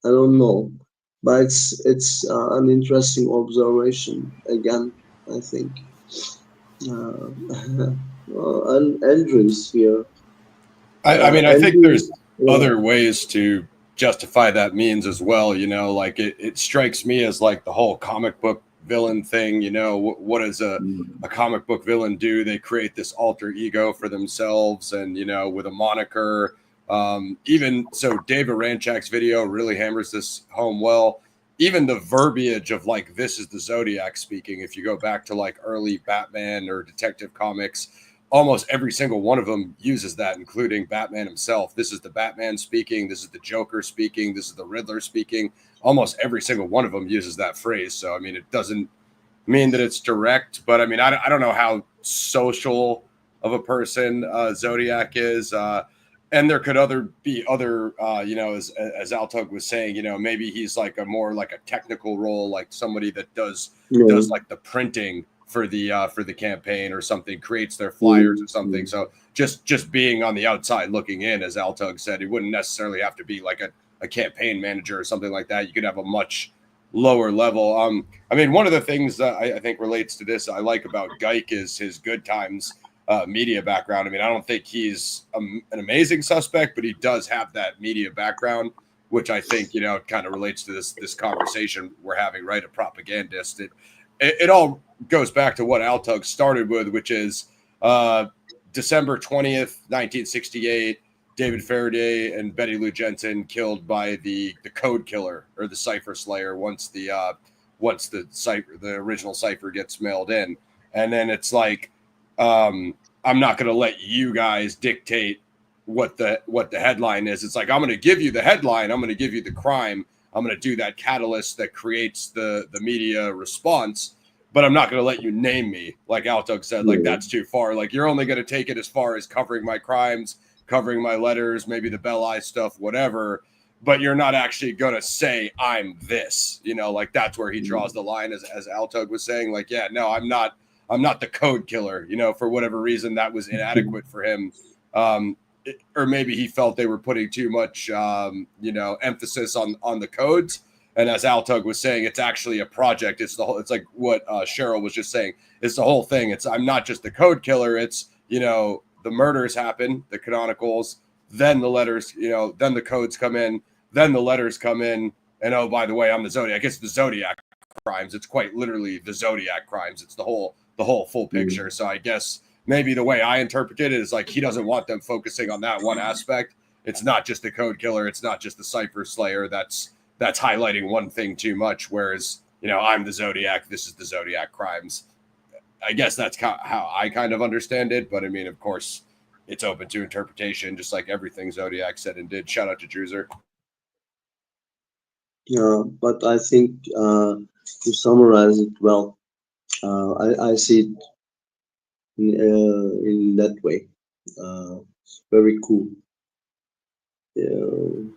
I don't know, but it's an interesting observation again, I think. And Andrew's here. I mean, I think Andrew, there's yeah. other ways to justify that means as well. Like it strikes me as like the whole comic book villain thing. What does a comic book villain do? They create this alter ego for themselves, and with a moniker. Even so, David Ranchak's video really hammers this home well. Even the verbiage of like, this is the Zodiac speaking. If you go back to like early Batman or Detective Comics, almost every single one of them uses that, including Batman himself. This is the Batman speaking. This is the Joker speaking. This is the Riddler speaking. Almost every single one of them uses that phrase. So, I mean, it doesn't mean that it's direct, but I mean, I don't know how social of a person Zodiac is. And there could be other, as Altug was saying, maybe he's like a more like a technical role, like somebody that does like the printing for the campaign or something, creates their flyers or something. So just being on the outside looking in, as Altug said, it wouldn't necessarily have to be like a campaign manager or something like that. You could have a much lower level. I mean, one of the things that I think relates to this I like about Geik is his Good Times media background. I mean, I don't think he's an amazing suspect, but he does have that media background, which I think, kind of relates to this conversation we're having, right? A propagandist. It all goes back to what Altug started with, which is December 20th, 1968, David Faraday and Betty Lou Jensen killed by the code killer or the cipher slayer once the original cipher gets mailed in. And then it's like, I'm not going to let you guys dictate what the headline is. It's like, I'm going to give you the headline. I'm going to give you the crime. I'm going to do that catalyst that creates the media response, but I'm not going to let you name me. Like Altug said, like that's too far. Like you're only going to take it as far as covering my crimes, covering my letters, maybe the Bell Eye stuff, whatever. But you're not actually going to say I'm this, you know, like that's where he draws the line, as Altug was saying, like, yeah, no, I'm not the code killer, you know, for whatever reason that was inadequate for him. Or maybe he felt they were putting too much, you know, emphasis on the codes. And as Altug was saying, it's actually a project. It's the whole, it's like what Cheryl was just saying. It's the whole thing. I'm not just the code killer. It's, you know, the murders happen, the canonicals, then the letters, you know, then the codes come in, then the letters come in. And oh, by the way, I'm the Zodiac. It's the Zodiac crimes. It's quite literally the Zodiac crimes. It's the whole full picture. So I guess maybe the way I interpret it is like he doesn't want them focusing on that one aspect. It's not just the code killer. It's not just the Cipher Slayer. That's highlighting one thing too much. Whereas, you know, I'm the Zodiac. This is the Zodiac crimes. I guess that's how I kind of understand it. But I mean, of course, it's open to interpretation, just like everything Zodiac said and did. Shout out to Druzer. Yeah, but I think to summarize it well, I see it in that way. Very cool. Yeah.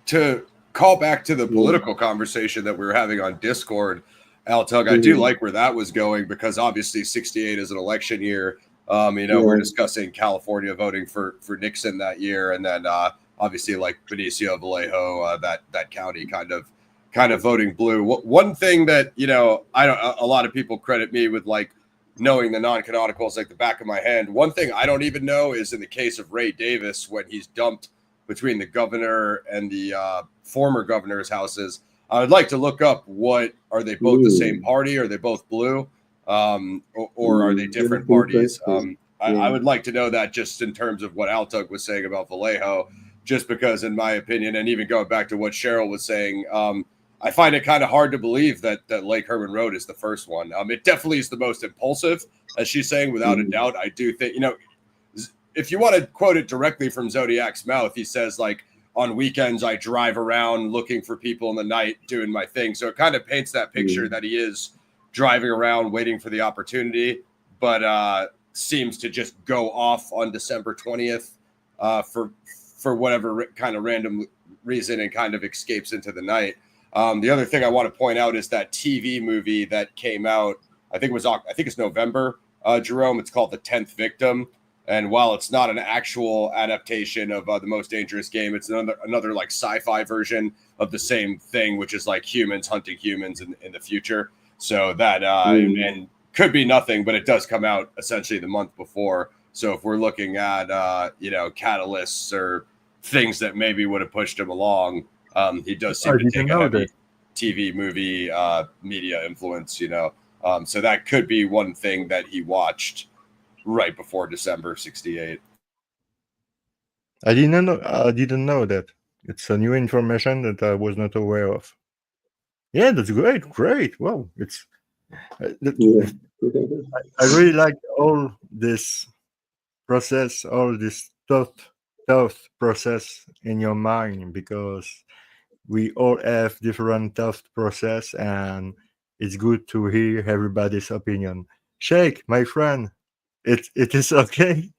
To call back to the political conversation that we were having on Discord, Altug, I do like where that was going, because obviously 68 is an election year. You know, we're discussing California voting for Nixon that year, and then obviously like Benicio Vallejo, that county kind of voting blue. One thing that, you know, a lot of people credit me with like knowing the non-canonicals like the back of my hand. One thing I don't even know is in the case of Ray Davis, when he's dumped between the governor and the former governor's houses. I would like to look up, what are they both the same party? Are they both blue? Or are they different parties? I would like to know that, just in terms of what Altug was saying about Vallejo, just because in my opinion, and even going back to what Cheryl was saying, I find it kind of hard to believe that Lake Herman Road is the first one. It definitely is the most impulsive, as she's saying, without a doubt. I do think, you know, if you want to quote it directly from Zodiac's mouth, he says, like, on weekends, I drive around looking for people in the night doing my thing. So it kind of paints that picture that he is driving around waiting for the opportunity, but seems to just go off on December 20th for whatever kind of random reason, and kind of escapes into the night. The other thing I want to point out is that TV movie that came out, I think it's November, Jerome. It's called The 10th Victim. And while it's not an actual adaptation of The Most Dangerous Game, it's another like sci-fi version of the same thing, which is like humans hunting humans in the future. So that and could be nothing, but it does come out essentially the month before. So if we're looking at you know, catalysts or things that maybe would have pushed him along, he does seem to take a heavy TV movie media influence, you know. So that could be one thing that he watched right before December 68. I didn't know that. It's a new information that I was not aware of. Yeah, that's great. Well, it's I really like all this process, all this thought process in your mind, because we all have different thought process, and it's good to hear everybody's opinion. Shake, my friend, it is okay.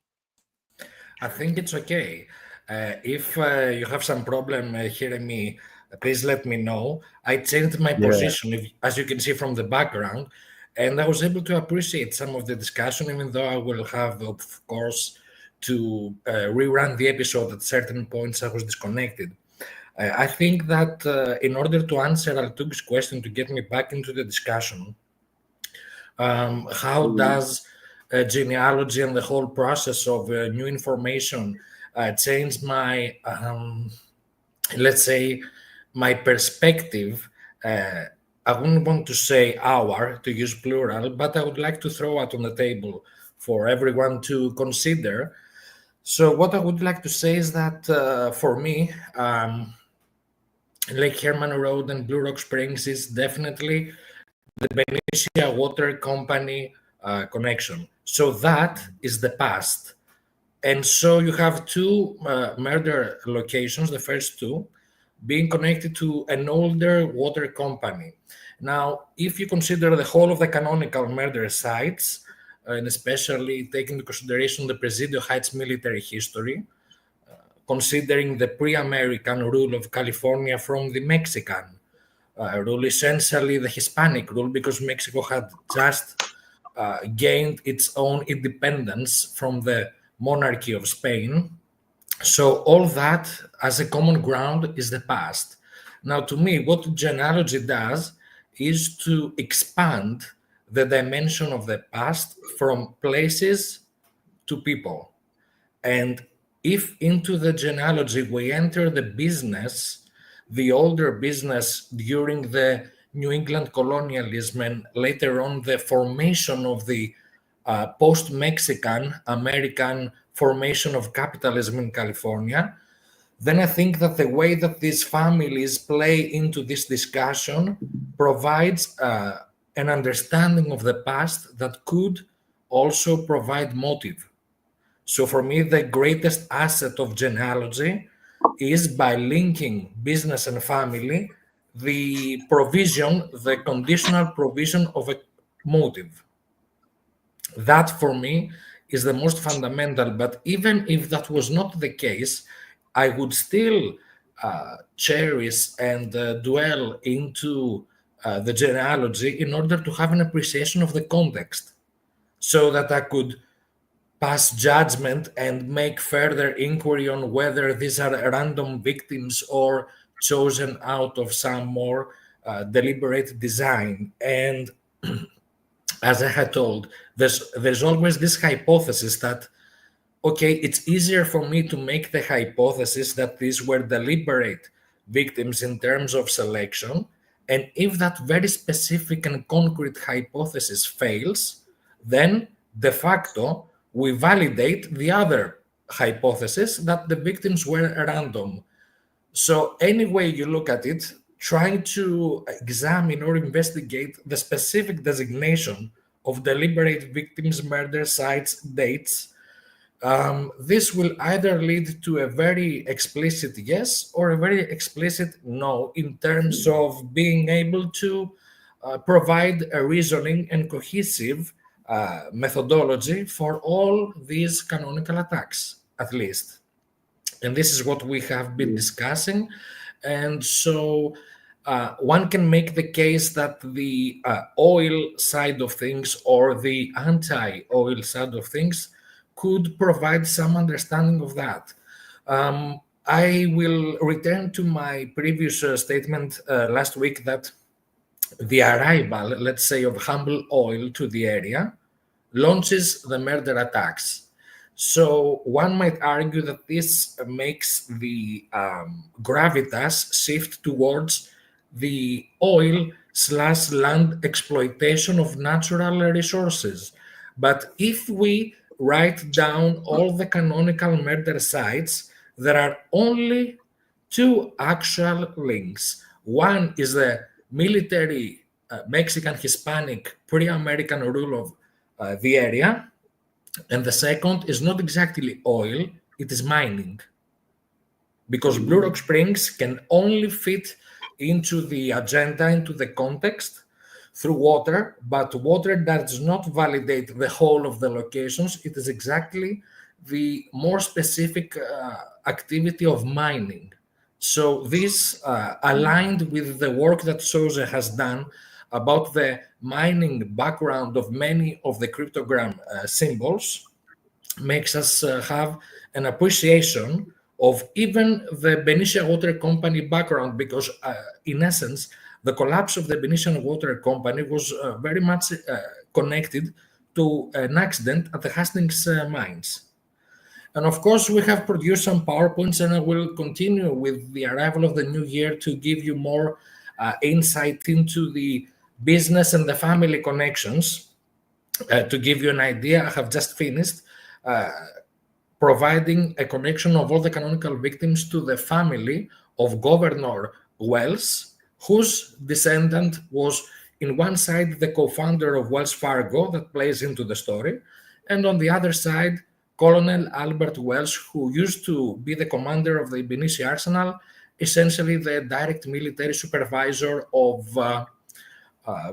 I think it's okay. If you have some problem hearing me, please let me know. I changed my position, as you can see from the background, and I was able to appreciate some of the discussion, even though I will have, of course, to rerun the episode at certain points I was disconnected. I think that in order to answer Altug's question, to get me back into the discussion, how does genealogy and the whole process of new information change my, let's say, my perspective? I wouldn't want to say our, to use plural, but I would like to throw it on the table for everyone to consider. So what I would like to say is that for me, Lake Herman Road and Blue Rock Springs is definitely the Benicia Water Company connection. So that is the past. And so you have two murder locations, the first two, being connected to an older water company. Now, if you consider the whole of the canonical murder sites, and especially taking into consideration the Presidio Heights military history, considering the pre-American rule of California from the Mexican rule, essentially the Hispanic rule, because Mexico had just gained its own independence from the monarchy of Spain. So all that as a common ground is the past. Now, to me, what genealogy does is to expand the dimension of the past from places to people. And if into the genealogy we enter the business, the older business during the New England colonialism and later on the formation of the post-Mexican American formation of capitalism in California, then I think that the way that these families play into this discussion provides an understanding of the past that could also provide motive. So for me, the greatest asset of genealogy is by linking business and family, the provision, the conditional provision of a motive. That for me is the most fundamental. But even if that was not the case, I would still cherish and dwell into the genealogy in order to have an appreciation of the context, so that I could pass judgment and make further inquiry on whether these are random victims or chosen out of some more deliberate design. And as I had told, there's always this hypothesis that, okay, it's easier for me to make the hypothesis that these were deliberate victims in terms of selection. And if that very specific and concrete hypothesis fails, then de facto, we validate the other hypothesis that the victims were random. So any way you look at it, trying to examine or investigate the specific designation of deliberate victims, murder sites, dates, this will either lead to a very explicit yes or a very explicit no in terms of being able to provide a reasoning and cohesive methodology for all these canonical attacks, at least. And this is what we have been discussing. And so one can make the case that the oil side of things or the anti-oil side of things could provide some understanding of that. I will return to my previous statement last week that the arrival, let's say, of Humble Oil to the area launches the murder attacks. So one might argue that this makes the gravitas shift towards the oil/land exploitation of natural resources. But if we write down all the canonical murder sites, there are only two actual links. One is the military Mexican Hispanic pre-American rule of the area, and the second is not exactly oil, it is mining. Because Blue Rock Springs can only fit into the agenda, into the context, through water, but water does not validate the whole of the locations. It is exactly the more specific activity of mining. So this aligned with the work that Souza has done about the mining background of many of the cryptogram symbols, makes us have an appreciation of even the Benicia Water Company background, because in essence, the collapse of the Benicia Water Company was very much connected to an accident at the Hastings mines. And of course, we have produced some PowerPoints, and I will continue with the arrival of the new year to give you more insight into the business and the family connections. To give you an idea, I have just finished providing a connection of all the canonical victims to the family of Governor Wells, whose descendant was, in one side, the co-founder of Wells Fargo, that plays into the story, and on the other side, Colonel Albert Wells, who used to be the commander of the Benicia Arsenal essentially the direct military supervisor of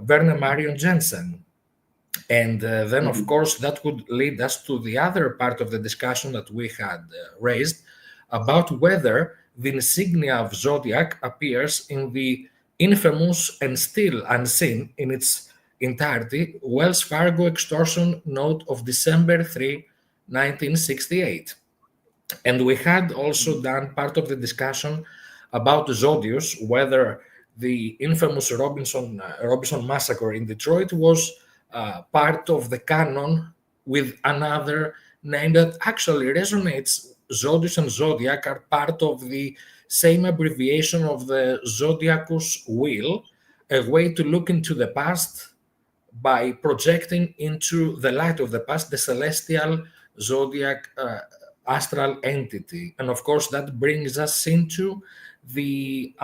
Werner Marion Jensen. And then, of course, that would lead us to the other part of the discussion that we had raised about whether the insignia of Zodiac appears in the infamous and still unseen in its entirety Wells Fargo extortion note of December 3, 1968. And we had also done part of the discussion about Zodius, whether the infamous Robinson massacre in Detroit was part of the canon with another name that actually resonates. Zodius and Zodiac are part of the same abbreviation of the Zodiacus wheel, a way to look into the past by projecting into the light of the past the celestial zodiac astral entity. And of course, that brings us into the,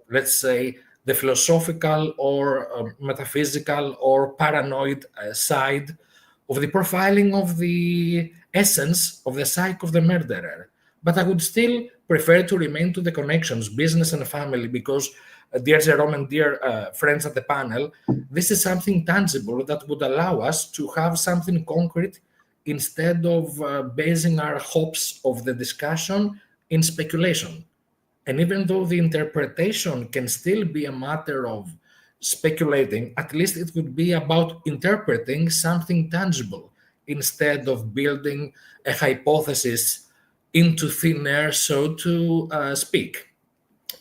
let's say, the philosophical or metaphysical or paranoid side of the profiling of the essence of the psyche of the murderer. But I would still prefer to remain to the connections, business and family, because dear Jerome and dear friends at the panel, this is something tangible that would allow us to have something concrete instead of basing our hopes of the discussion in speculation. And even though the interpretation can still be a matter of speculating, at least it would be about interpreting something tangible instead of building a hypothesis into thin air, so to speak.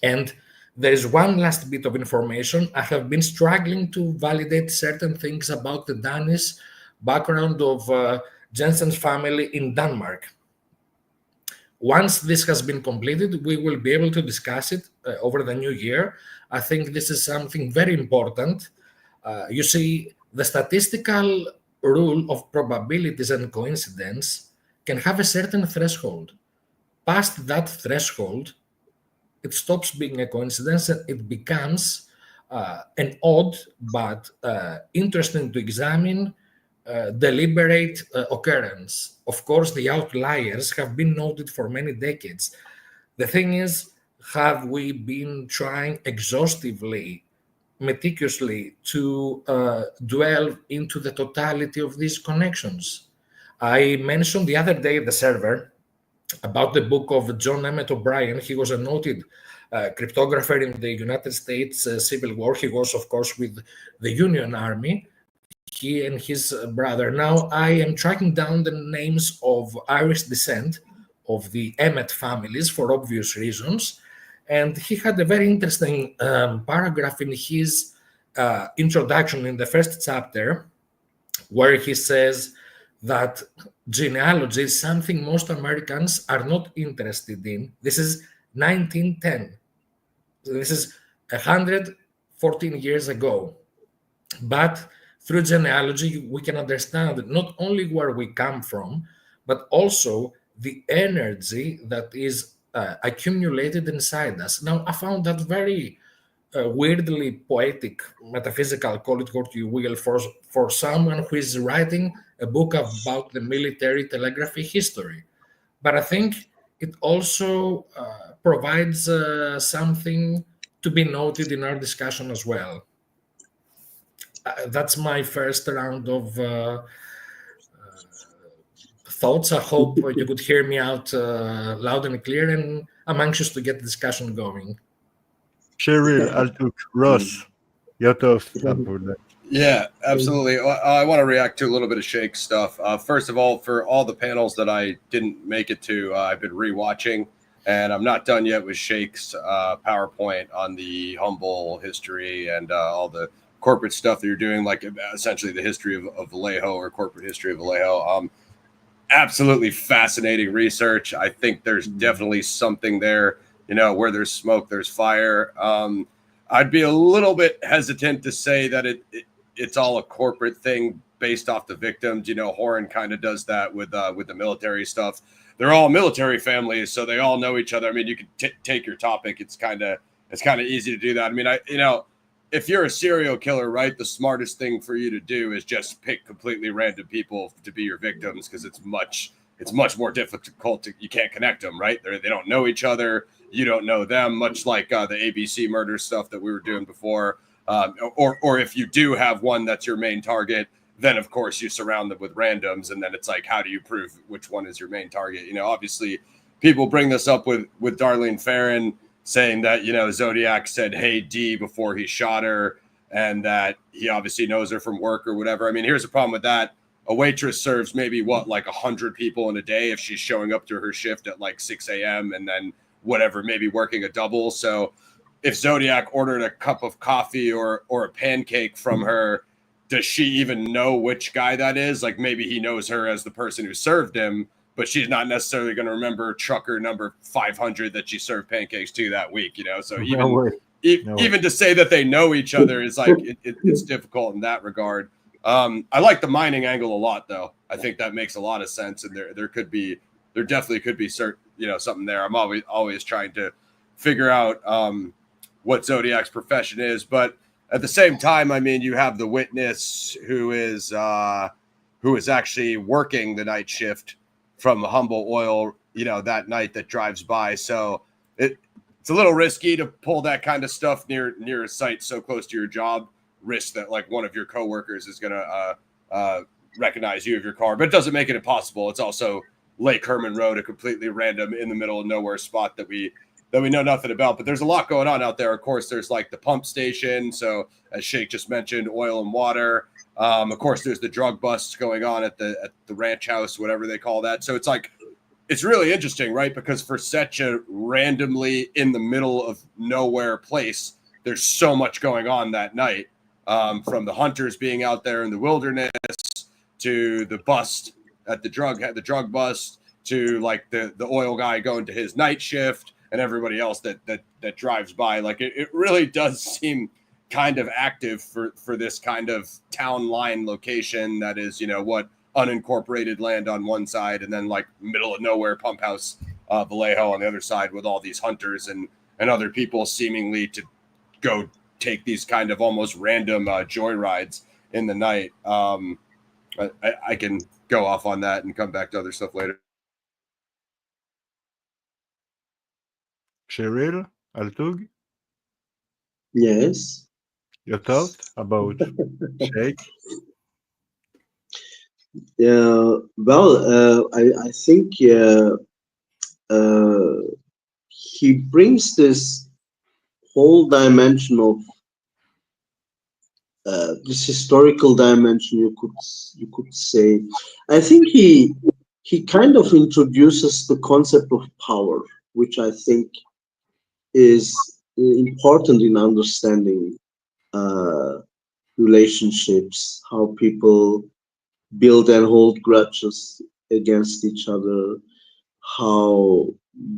And there is one last bit of information. I have been struggling to validate certain things about the Danish background of Jensen's family in Denmark. Once this has been completed, we will be able to discuss it over the new year. I think this is something very important. You see, the statistical rule of probabilities and coincidence can have a certain threshold. Past that threshold, it stops being a coincidence and it becomes an odd but interesting to examine deliberate occurrence. Of course, the outliers have been noted for many decades. The thing is, have we been trying exhaustively, meticulously to delve into the totality of these connections? I mentioned the other day at the server about the book of John Emmett O'Brien. He was a noted cryptographer in the United States Civil War. He was, of course, with the Union Army. He and his brother. Now, I am tracking down the names of Irish descent of the Emmett families for obvious reasons. And he had a very interesting paragraph in his introduction in the first chapter, where he says that genealogy is something most Americans are not interested in. This is 1910. This is 114 years ago. But through genealogy, we can understand not only where we come from, but also the energy that is accumulated inside us. Now, I found that very weirdly poetic, metaphysical, call it what you will, for someone who is writing a book about the military telegraphy history. But I think it also provides something to be noted in our discussion as well. That's my first round of thoughts. I hope you could hear me out loud and clear, and I'm anxious to get the discussion going. Cheryl, Altug, Ross, your thoughts about that? Yeah, absolutely. I want to react to a little bit of Shake stuff. First of all, for all the panels that I didn't make it to, I've been rewatching, and I'm not done yet with Shake's PowerPoint on the Humble history and all the corporate stuff that you're doing, like essentially the history of Vallejo or corporate history of Vallejo. Absolutely fascinating research. I think there's definitely something there, where there's smoke, there's fire. I'd be a little bit hesitant to say that it's all a corporate thing based off the victims. Horan kind of does that with the military stuff. They're all military families, so they all know each other. I mean, you could take your topic. It's kind of easy to do that. I mean, if you're a serial killer, right, the smartest thing for you to do is just pick completely random people to be your victims, because it's much it's much more difficult to, you can't connect them, right? They don't know each other. You don't know them, much like the ABC murder stuff that we were doing before. Or if you do have one that's your main target, then of course you surround them with randoms, and then it's like, how do you prove which one is your main target? You know, obviously people bring this up with Darlene Ferrin saying that, you know, Zodiac said, "Hey, D," before he shot her, and that he obviously knows her from work or whatever. I mean, here's the problem with that. A waitress serves maybe like 100 people in a day if she's showing up to her shift at like 6 a.m. and then whatever, maybe working a double. So if Zodiac ordered a cup of coffee or a pancake from her, does she even know which guy that is? Like, maybe he knows her as the person who served him, but she's not necessarily going to remember trucker number 500 that she served pancakes to that week, you know? So even to say that they know each other is like, it's difficult in that regard. I like the mining angle a lot, though. I think that makes a lot of sense. And there definitely could be certain, you know, something there. I'm always trying to figure out what Zodiac's profession is, but at the same time, I mean, you have the witness who is actually working the night shift from Humble Oil, you know, that night that drives by. So it's a little risky to pull that kind of stuff near a site so close to your job. Risk that like one of your coworkers is going to recognize you of your car, but it doesn't make it impossible. It's also Lake Herman Road, a completely random in the middle of nowhere spot that we know nothing about. But there's a lot going on out there. Of course, there's like the pump station. So as Shake just mentioned, oil and water. Of course, there's the drug busts going on at the ranch house, whatever they call that. So it's like, it's really interesting, right? Because for such a randomly in the middle of nowhere place, there's so much going on that night. From the hunters being out there in the wilderness to the bust at the drug bust to like the oil guy going to his night shift and everybody else that drives by. Like it really does seem kind of active for this kind of town line location that is, you know, what, unincorporated land on one side and then like middle of nowhere pump house Vallejo on the other side with all these hunters and other people seemingly to go take these kind of almost random joyrides in the night. I can go off on that and come back to other stuff later. Cheryl, Altug, Yes. your thought about Shake? Yeah. Well, I think he brings this whole dimension of this historical dimension. You could say. I think he kind of introduces the concept of power, which I think is important in understanding relationships, how people build and hold grudges against each other, how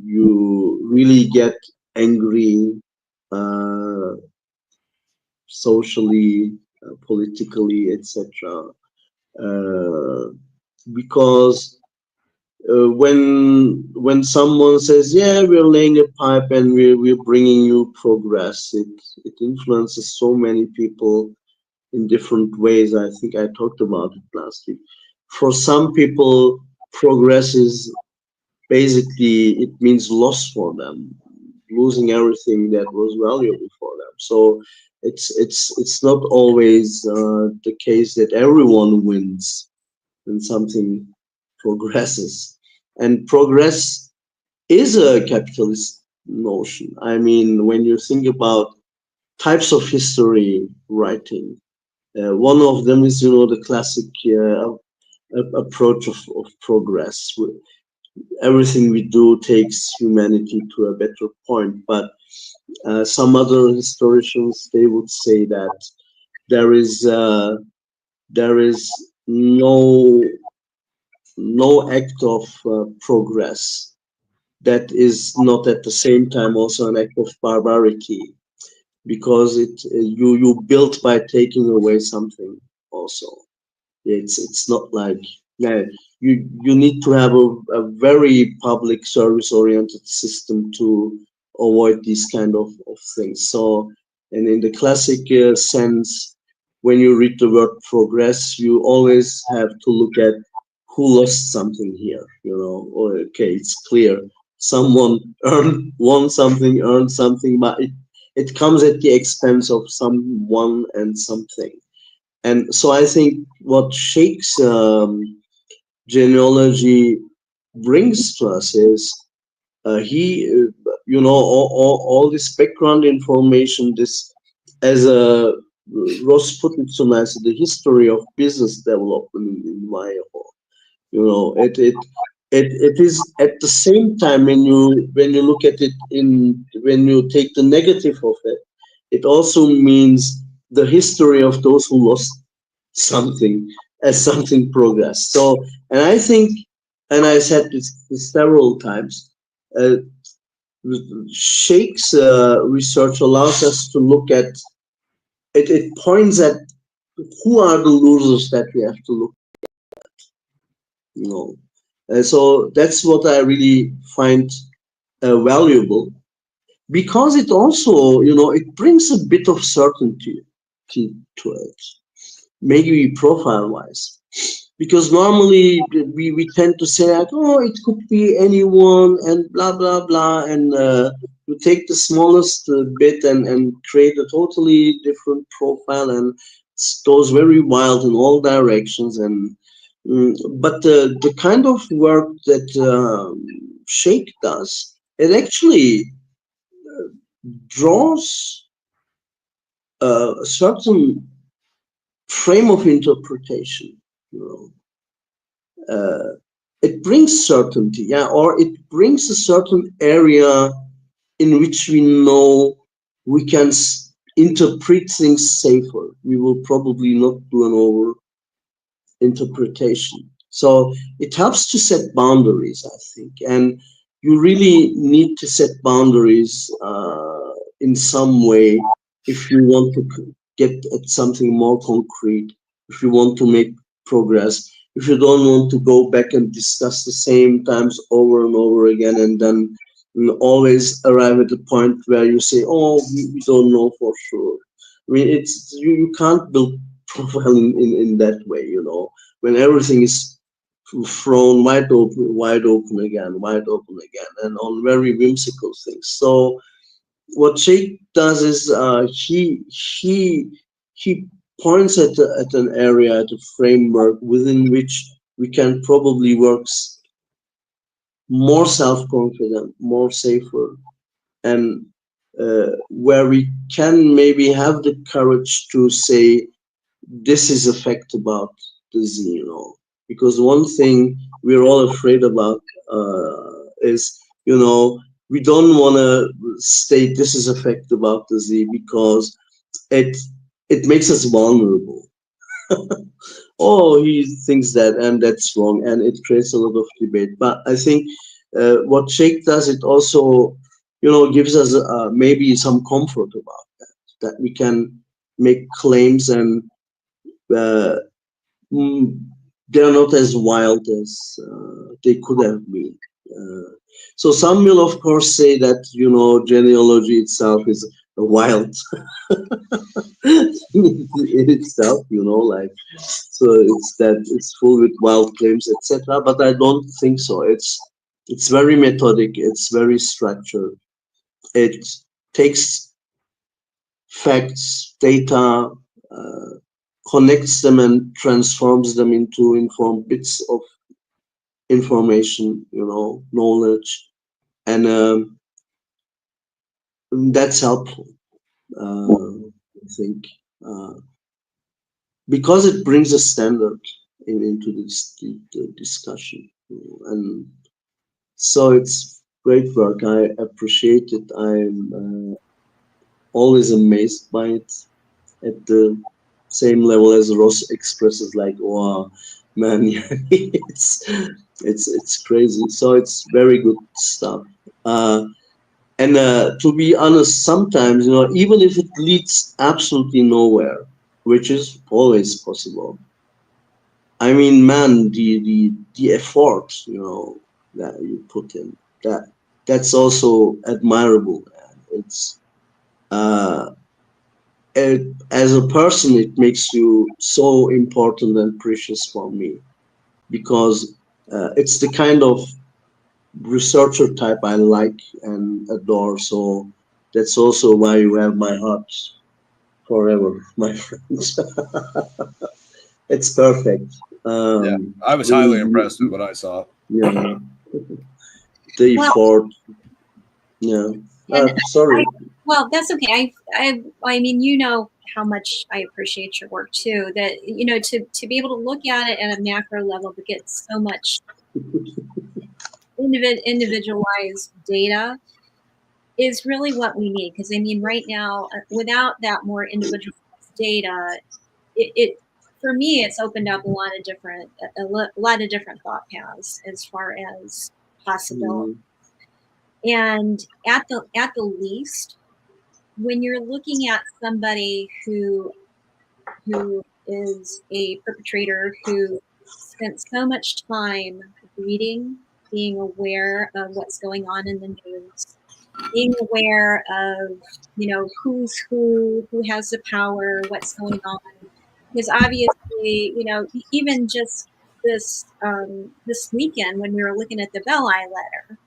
you really get angry socially, politically, etc. Because when someone says, "Yeah, we're laying a pipe and we're bringing you progress," it influences so many people in different ways. I think I talked about it last week. For some people, progress is basically, it means loss for them, losing everything that was valuable for them. So it's not always the case that everyone wins when something progresses. And progress is a capitalist notion. I mean, when you think about types of history writing, one of them is, you know, the classic approach of progress. Everything we do takes humanity to a better point. But some other historians, they would say that there is no act of progress that is not at the same time also an act of barbarity, because you built by taking away something also. It's not like, yeah, you need to have a very public service oriented system to avoid these kind of things. So, and in the classic sense, when you read the word progress, you always have to look at who lost something here, or okay, it's clear someone won something, earned something, but it comes at the expense of someone and something. And so I think what Shake's genealogy brings to us is all this background information, this, as Ross put it so nicely, the history of business development in my it is at the same time, when you look at it when you take the negative of it, it also means the history of those who lost something as something progressed. So, and I think, and I said this several times, Shake's research allows us to look at it. It points at who are the losers that we have to look at. So that's what I really find valuable, because it also, it brings a bit of certainty to it, maybe profile-wise. Because normally we tend to say that, oh, it could be anyone and blah, blah, blah. And you take the smallest bit and create a totally different profile, and it goes very wild in all directions. And but the kind of work that Shake does, it actually draws a certain frame of interpretation, it brings certainty, yeah, or it brings a certain area in which we know we can interpret things safer. We will probably not do an over interpretation. So it helps to set boundaries, I think, and you really need to set boundaries in some way if you want to get at something more concrete, if you want to make progress, if you don't want to go back and discuss the same times over and over again, and then always arrive at the point where you say, oh, we don't know for sure. I mean, it's you can't build profile in that way, when everything is thrown wide open again, and on very whimsical things. So what Jake does is he points at an area, at a framework within which we can probably work more self-confident, more safer, and where we can maybe have the courage to say, this is a fact about the Z, because one thing we're all afraid about is, we don't want to state this is a fact about the Z, because it makes us vulnerable. Oh, he thinks that, and that's wrong, and it creates a lot of debate. But I think what Shake does, it also, gives us maybe some comfort about that we can make claims, and they're not as wild as they could have been. So some will, of course, say that, genealogy itself is a wild in itself, so it's full with wild claims, etc. But I don't think so. It's very methodic. It's very structured. It takes facts, data, connects them and transforms them into informed bits of information, knowledge, and that's helpful, I think, because it brings a standard into this discussion, and so it's great work. I appreciate it. I'm always amazed by it, at the same level as Ross expresses, like, wow, man, it's crazy. So it's very good stuff. And to be honest, sometimes, even if it leads absolutely nowhere, which is always possible. I mean, man, the effort, that you put in, that's also admirable. It's as a person, it makes you so important and precious for me, because it's the kind of researcher type I like and adore. So that's also why you have my heart forever, my friends. It's perfect. Yeah, I was highly impressed with what I saw. Yeah, the Well, effort. Yeah. and Sorry. well, that's okay. I mean, you know how much I appreciate your work too. That you know, to be able to look at it at a macro level, but get so much individualized data is really what we need. Because I mean, right now, without that more individualized data, it for me, it's opened up a lot of different thought paths as far as possibilities. And at the least, when you're looking at somebody who is a perpetrator who spent so much time reading, being aware of what's going on in the news, being aware of, you know, who's who has the power, what's going on, because obviously, you know, even just this weekend when we were looking at the Bell Eye letter.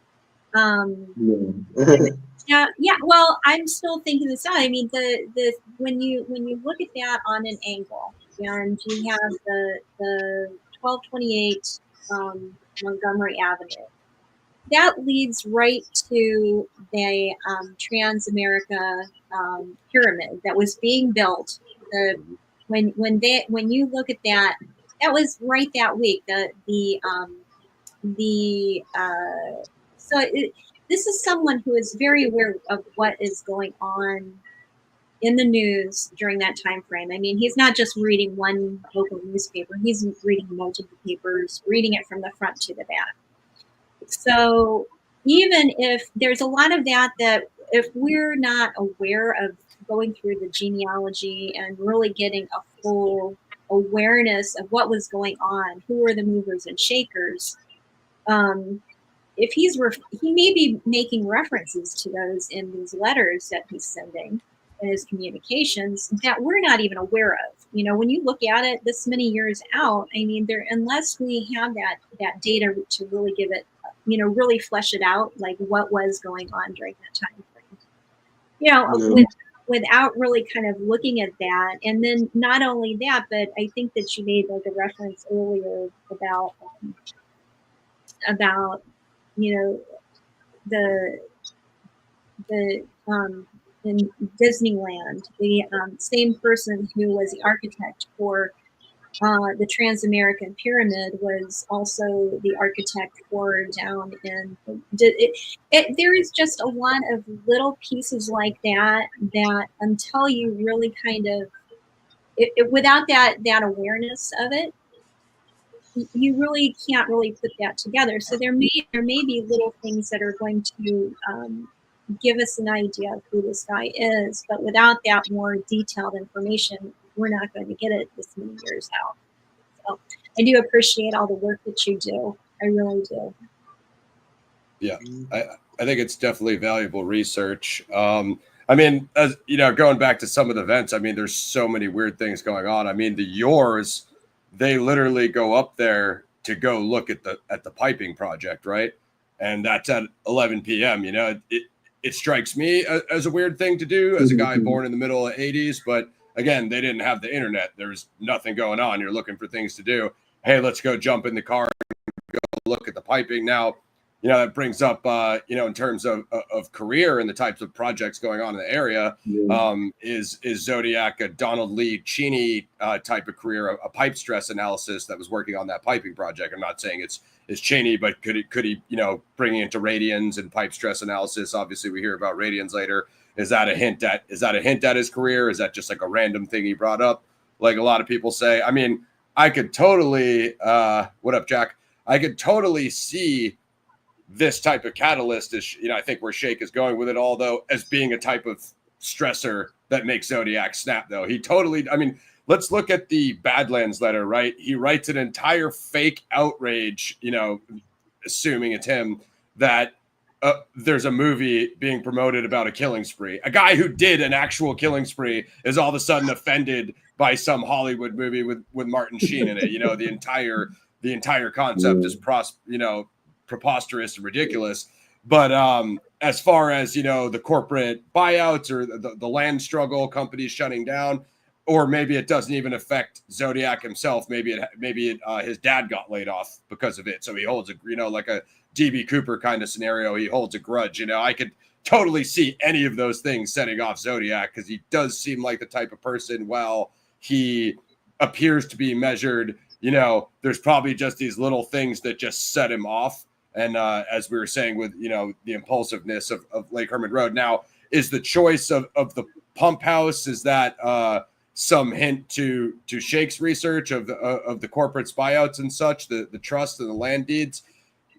Yeah. Well, I'm still thinking this out. I mean, the when you look at that on an angle, and you have the 1228 Montgomery Avenue, that leads right to the Trans-America pyramid that was being built. When you look at that, that was right that week. This is someone who is very aware of what is going on in the news during that time frame. I mean, he's not just reading one local newspaper; he's reading multiple papers, reading it from the front to the back. So even if there's a lot of that if we're not aware of going through the genealogy and really getting a full awareness of what was going on, who were the movers and shakers, if he may be making references to those in these letters that he's sending in his communications that we're not even aware of. You know, when you look at it this many years out, I mean, unless we have that data to really give it, you know, really flesh it out, like what was going on during that time frame. You know, without really kind of looking at that, and then not only that, but I think that you made like a reference earlier about you know the in Disneyland, the same person who was the architect for the Trans-American Pyramid was also the architect for down in there is just a lot of little pieces like that until you really kind of without that awareness of it, you really can't really put that together. So there may be little things that are going to give us an idea of who this guy is, but without that more detailed information, we're not going to get it this many years out. So I do appreciate all the work that you do. I really do. Yeah, I think it's definitely valuable research. I mean, as you know, going back to some of the events, I mean, there's so many weird things going on. I mean, the Yours, they literally go up there to go look at the piping project, right? And that's at 11 p.m. You know, it strikes me as a weird thing to do as a guy born in the middle of the 80s. But again, they didn't have the internet. There was nothing going on. You're looking for things to do. Hey, let's go jump in the car and go look at the piping. Now, you know, that brings up, you know, in terms of career and the types of projects going on in the area, is Zodiac a Donald Lee Cheney type of career, a pipe stress analysis that was working on that piping project? I'm not saying it's Cheney, but could he, you know, bringing into radians and pipe stress analysis? Obviously, we hear about radians later. Is that a hint at his career? Is that just like a random thing he brought up, like a lot of people say? I mean, I could totally, what up, Jack? I could totally see this type of catalyst is, you know, I think where Shake is going with it, although as being a type of stressor that makes Zodiac snap, though. He totally, I mean, let's look at the Badlands letter, right? He writes an entire fake outrage, you know, assuming it's him, that there's a movie being promoted about a killing spree. A guy who did an actual killing spree is all of a sudden offended by some Hollywood movie with Martin Sheen in it. You know, the the entire concept is preposterous and ridiculous. But as far as, the corporate buyouts or the land struggle, companies shutting down, or maybe it doesn't even affect Zodiac himself. Maybe his dad got laid off because of it. So he holds like a DB Cooper kind of scenario. He holds a grudge. I could totally see any of those things setting off Zodiac, because he does seem like the type of person, while he appears to be measured, there's probably just these little things that just set him off. And as we were saying with, the impulsiveness of Lake Herman Road. Now, is the choice of the pump house, is that some hint to Shake's research of the corporate buyouts and such, the trust and the land deeds?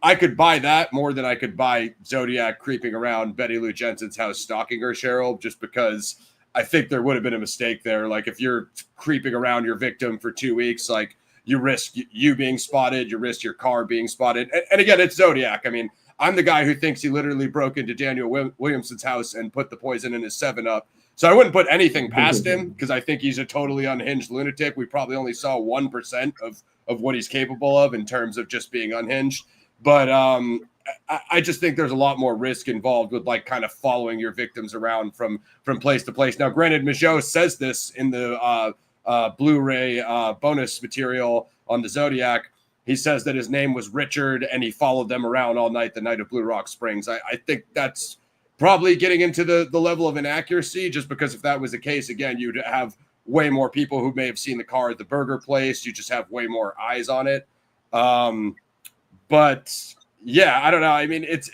I could buy that more than I could buy Zodiac creeping around Betty Lou Jensen's house stalking her, Cheryl, just because I think there would have been a mistake there. Like, if you're creeping around your victim for 2 weeks, like, you risk you being spotted, you risk your car being spotted. And again, it's Zodiac. I mean, I'm the guy who thinks he literally broke into Daniel Williamson's house and put the poison in his 7-Up. So I wouldn't put anything past him, because I think he's a totally unhinged lunatic. We probably only saw 1% of what he's capable of in terms of just being unhinged. But I just think there's a lot more risk involved with, like, kind of following your victims around from place to place. Now, granted, Migeot says this in the Blu-ray bonus material on the Zodiac. He says that his name was Richard and he followed them around all night, the night of Blue Rock Springs. I think that's probably getting into the level of inaccuracy, just because if that was the case, again, you'd have way more people who may have seen the car at the burger place. You just have way more eyes on it. But yeah, I don't know. I mean, it's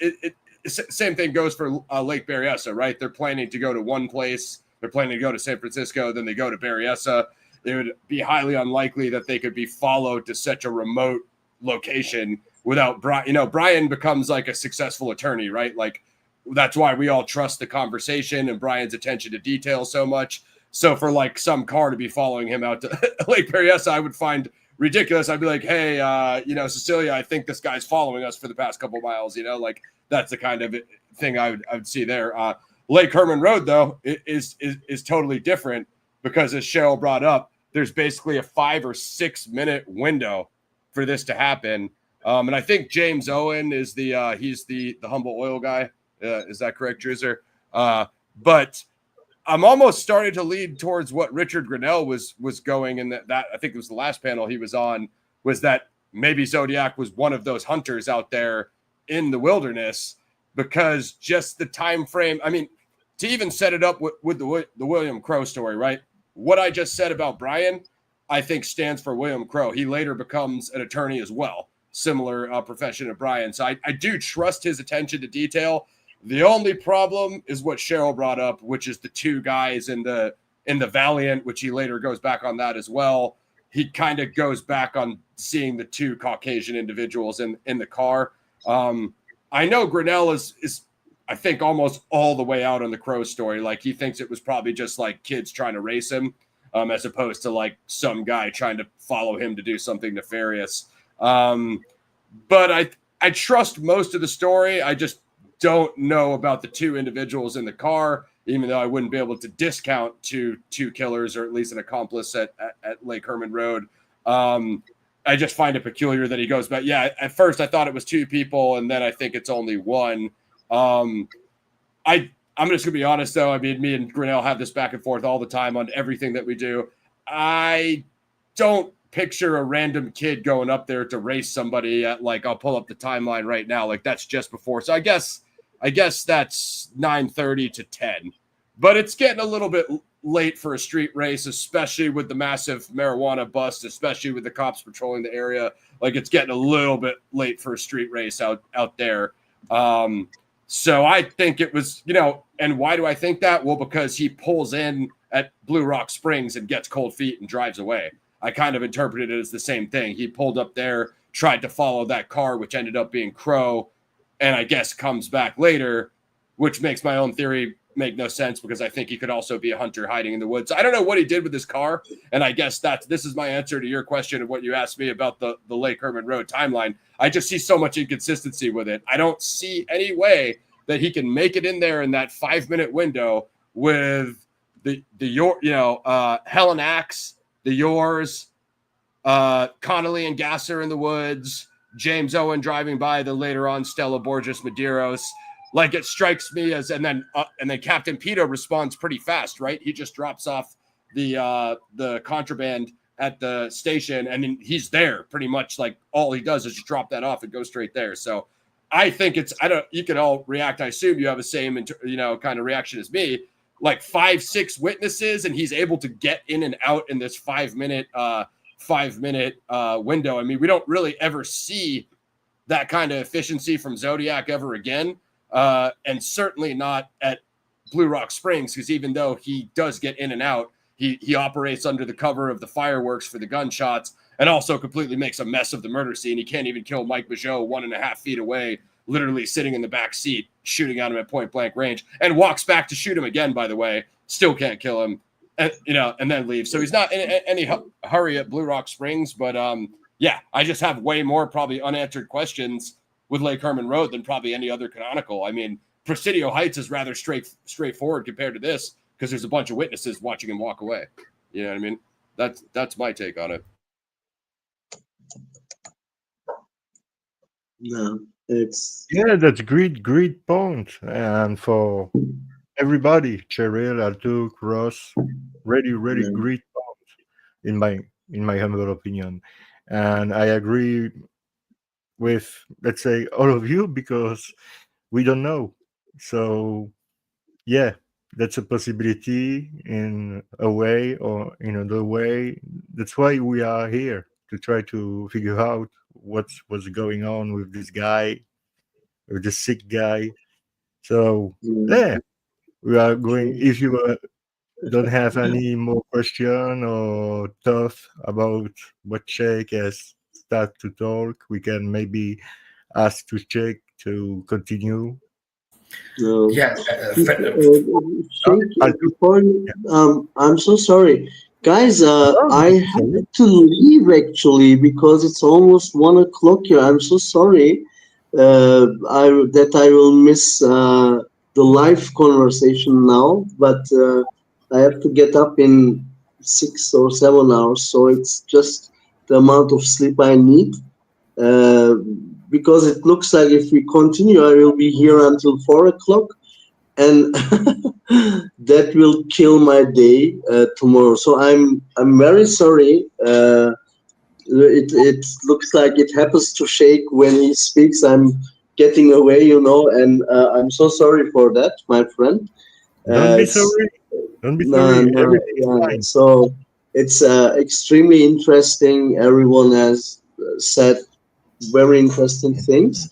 same thing goes for Lake Berryessa, right? They're planning to go to one place. They're planning to go to San Francisco. Then they go to Berryessa. It would be highly unlikely that they could be followed to such a remote location without Brian. Brian becomes like a successful attorney, right? Like, that's why we all trust the conversation and Brian's attention to detail so much. So for like some car to be following him out to Lake Berryessa, I would find ridiculous. I'd be like, hey, Cecilia, I think this guy's following us for the past couple miles. Like, that's the kind of thing I would see there. Lake Herman Road, though, is totally different, because as Cheryl brought up, there's basically a 5 or 6 minute window for this to happen. And I think James Owen is he's the humble oil guy. Is that correct, Druzer? But I'm almost starting to lead towards what Richard Grinnell was going, and that I think it was the last panel he was on, was that maybe Zodiac was one of those hunters out there in the wilderness, because just the time frame. I mean, to even set it up with the William Crow story, right? What I just said about Brian, I think stands for William Crow. He later becomes an attorney as well, similar profession to Brian. So I do trust his attention to detail. The only problem is what Cheryl brought up, which is the 2 guys in the Valiant, which he later goes back on that as well. He kind of goes back on seeing the 2 Caucasian individuals in the car. I know Grinnell is I think almost all the way out on the Crow story. Like, he thinks it was probably just like kids trying to race him, as opposed to like some guy trying to follow him to do something nefarious. But I trust most of the story. I just don't know about the 2 individuals in the car, even though I wouldn't be able to discount two killers, or at least an accomplice at Lake Herman Road. I just find it peculiar that he goes back. Yeah, at first I thought it was 2 people, and then I think it's only 1. I'm just gonna be honest though. I mean, me and Grinnell have this back and forth all the time on everything that we do. I don't picture a random kid going up there to race somebody at, like, I'll pull up the timeline right now. Like, that's just before. So I guess that's 9:30 to 10, but it's getting a little bit late for a street race, especially with the massive marijuana bust, especially with the cops patrolling the area. Like, it's getting a little bit late for a street race out there. So I think it was, and why do I think that? Well, because he pulls in at Blue Rock Springs and gets cold feet and drives away. I kind of interpreted it as the same thing. He pulled up there, tried to follow that car, which ended up being Crow, and I guess comes back later, which makes my own theory make no sense, because I think he could also be a hunter hiding in the woods. I don't know what he did with his car, and I guess this is my answer to your question of what you asked me about the Lake Herman Road timeline. I just see so much inconsistency with it. I don't see any way that he can make it in there in that 5-minute window with Helen Axe, the Yours, Connolly and Gasser in the woods, James Owen driving by, then later on Stella Borges Medeiros. Like, it strikes me as, and then Captain Pito responds pretty fast, right? He just drops off the contraband at the station, and then he's there pretty much. Like, all he does is just drop that off and go straight there. So I think you can all react. I assume you have the same, kind of reaction as me. Like 5-6 witnesses, and he's able to get in and out in this 5 minute window. I mean, we don't really ever see that kind of efficiency from Zodiac ever again. And certainly not at Blue Rock Springs, because even though he does get in and out, he operates under the cover of the fireworks for the gunshots, and also completely makes a mess of the murder scene. He can't even kill Mike Bijot 1.5 feet away, literally sitting in the back seat, shooting at him at point blank range, and walks back to shoot him again, by the way, still can't kill him, and then leaves. So he's not in any hurry at Blue Rock Springs. But yeah, I just have way more probably unanswered questions with Lake Herman Road than probably any other canonical. I mean, Presidio Heights is rather straightforward compared to this, because there's a bunch of witnesses watching him walk away. You know what I mean? That's my take on it. No, it's that's a great point. And for everybody, Cheryl, Altug, Ross, really great point in my humble opinion. And I agree with, let's say, all of you, because we don't know. So yeah, that's a possibility in a way or in another way. That's why we are here, to try to figure out what's going on with this guy, with the sick guy. So yeah, we are going. If you don't have any more question or thought about what Shake has start to talk, we can maybe ask to Shake to continue. Yeah. I'm so sorry, guys. I had to leave actually because it's almost 1 o'clock here. I'm so sorry. I will miss the live conversation now, but I have to get up in 6 or 7 hours, so it's just the amount of sleep I need. Because it looks like if we continue, I will be here until 4 o'clock, and that will kill my day tomorrow. So I'm very sorry. It looks like it happens to Shake when he speaks. I'm getting away, and I'm so sorry for that, my friend. Don't be sorry. Don't be sorry. Everything is fine. So it's extremely interesting. Everyone has said very interesting things.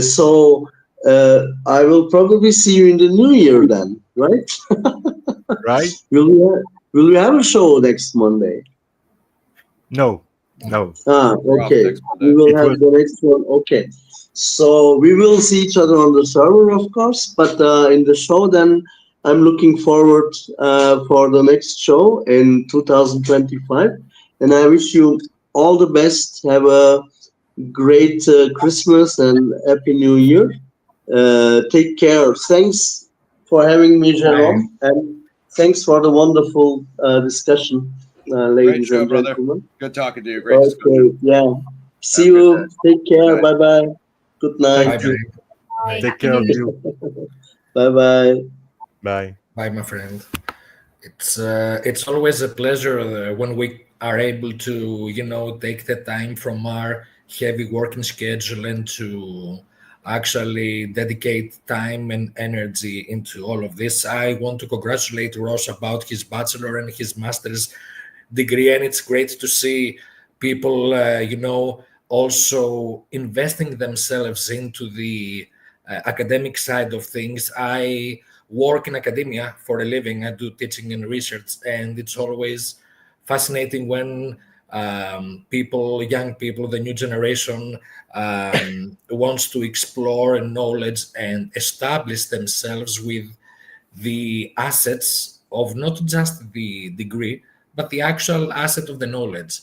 So I will probably see you in the new year then, right? Right? Will we have a show next Monday? No. Okay. We will have the next one. Okay. So we will see each other on the server, of course, but in the show then, I'm looking forward for the next show in 2025. And I wish you all the best. Have a great Christmas and Happy New Year. Take care. Thanks for having me, Jerome, and thanks for the wonderful discussion, ladies show, and brother. gentlemen. Good talking to you. Great discussion. Yeah. See you. Take care. Bye-bye. Good night. Bye. Take care of you. Bye-bye. Bye. Bye, my friend. It's always a pleasure when we are able to, take the time from our heavy working schedule and to actually dedicate time and energy into all of this. I want to congratulate Ross about his bachelor and his master's degree, and it's great to see people, also investing themselves into the academic side of things. I work in academia for a living. I do teaching and research, and it's always fascinating when young people, the new generation, wants to explore knowledge and establish themselves with the assets of not just the degree, but the actual asset of the knowledge.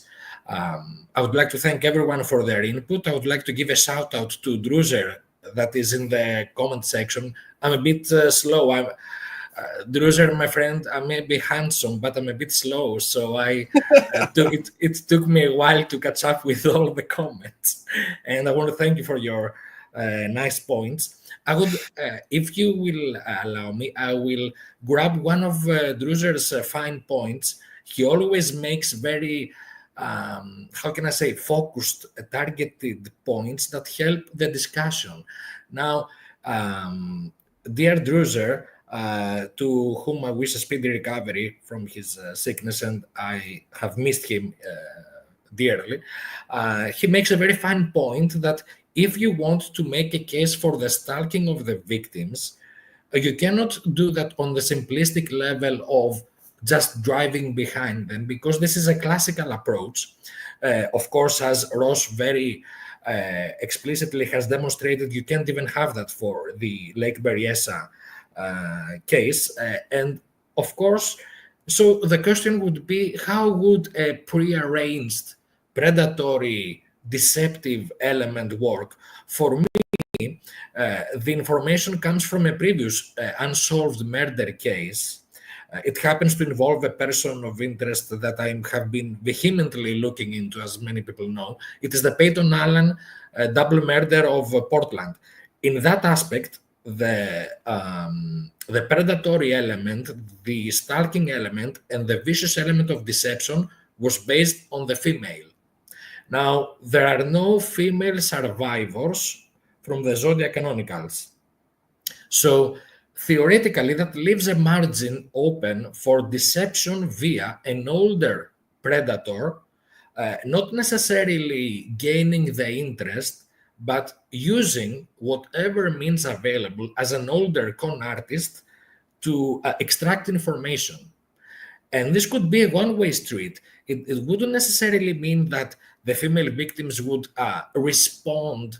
I would like to thank everyone for their input. I would like to give a shout out to Druzer that is in the comment section. I'm a bit slow. Druzer, my friend, I may be handsome, but I'm a bit slow, so I it took me a while to catch up with all the comments. And I want to thank you for your nice points. I would, if you will allow me, I will grab one of Druzer's fine points. He always makes very, how can I say, focused, targeted points that help the discussion. Now, dear Druzer, to whom I wish a speedy recovery from his sickness, and I have missed him dearly, he makes a very fine point that if you want to make a case for the stalking of the victims, you cannot do that on the simplistic level of just driving behind them, because this is a classical approach. Of course, as Ross very explicitly has demonstrated, you can't even have that for the Lake Berryessa case. And of course, so the question would be, how would a prearranged, predatory, deceptive element work? For me, the information comes from a previous unsolved murder case. It happens to involve a person of interest that I have been vehemently looking into, as many people know. It is the Peyton Allen double murder of Portland. In that aspect, the predatory element, the stalking element, and the vicious element of deception was based on the female. Now, there are no female survivors from the Zodiac canonicals. So, theoretically, that leaves a margin open for deception via an older predator, not necessarily gaining the interest, but using whatever means available as an older con artist to extract information. And this could be a one-way street. It wouldn't necessarily mean that the female victims would respond.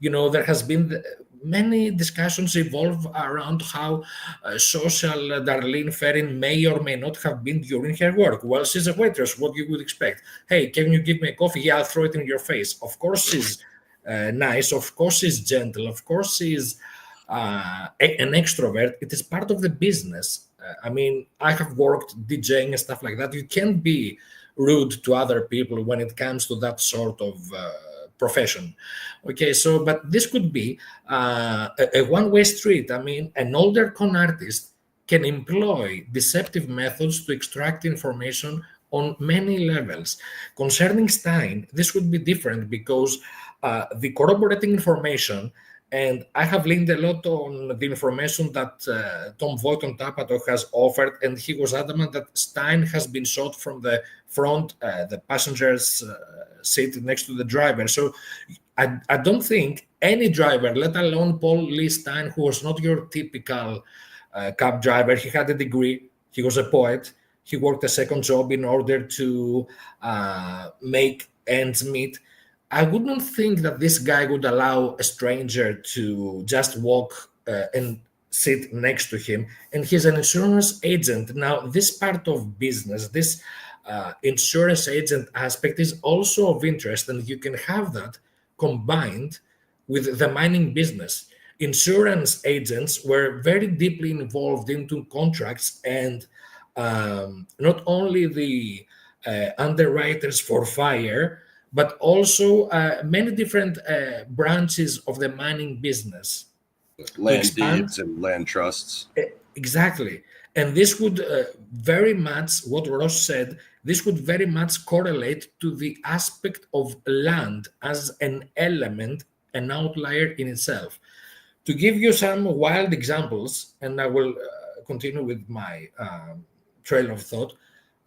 You know, there has been many discussions evolve around how social Darlene Ferrin may or may not have been during her work. Well, she's a waitress, what you would expect. Hey, can you give me a coffee? Yeah, I'll throw it in your face. Of course she's nice. Of course she's gentle. Of course she's an extrovert. It is part of the business. I mean, I have worked DJing and stuff like that. You can't be rude to other people when it comes to that sort of profession. Okay, so, but this could be a one-way street. I mean, an older con artist can employ deceptive methods to extract information on many levels. Concerning Stein, this would be different because the corroborating information, and I have leaned a lot on the information that Tom Voigt on Tapato has offered, and he was adamant that Stein has been shot from the front, the passenger's seat next to the driver. So I don't think any driver, let alone Paul Lee Stein, who was not your typical cab driver, he had a degree, he was a poet, he worked a second job in order to make ends meet. I wouldn't think that this guy would allow a stranger to just walk and sit next to him. And he's an insurance agent. Now, this part of business, this insurance agent aspect is also of interest, and you can have that combined with the mining business. Insurance agents were very deeply involved into contracts, and not only the underwriters for fire, but also many different branches of the mining business. Land deeds and land trusts. Exactly. And this would very much, what Ross said, this would very much correlate to the aspect of land as an element, an outlier in itself. To give you some wild examples, and I will continue with my trail of thought,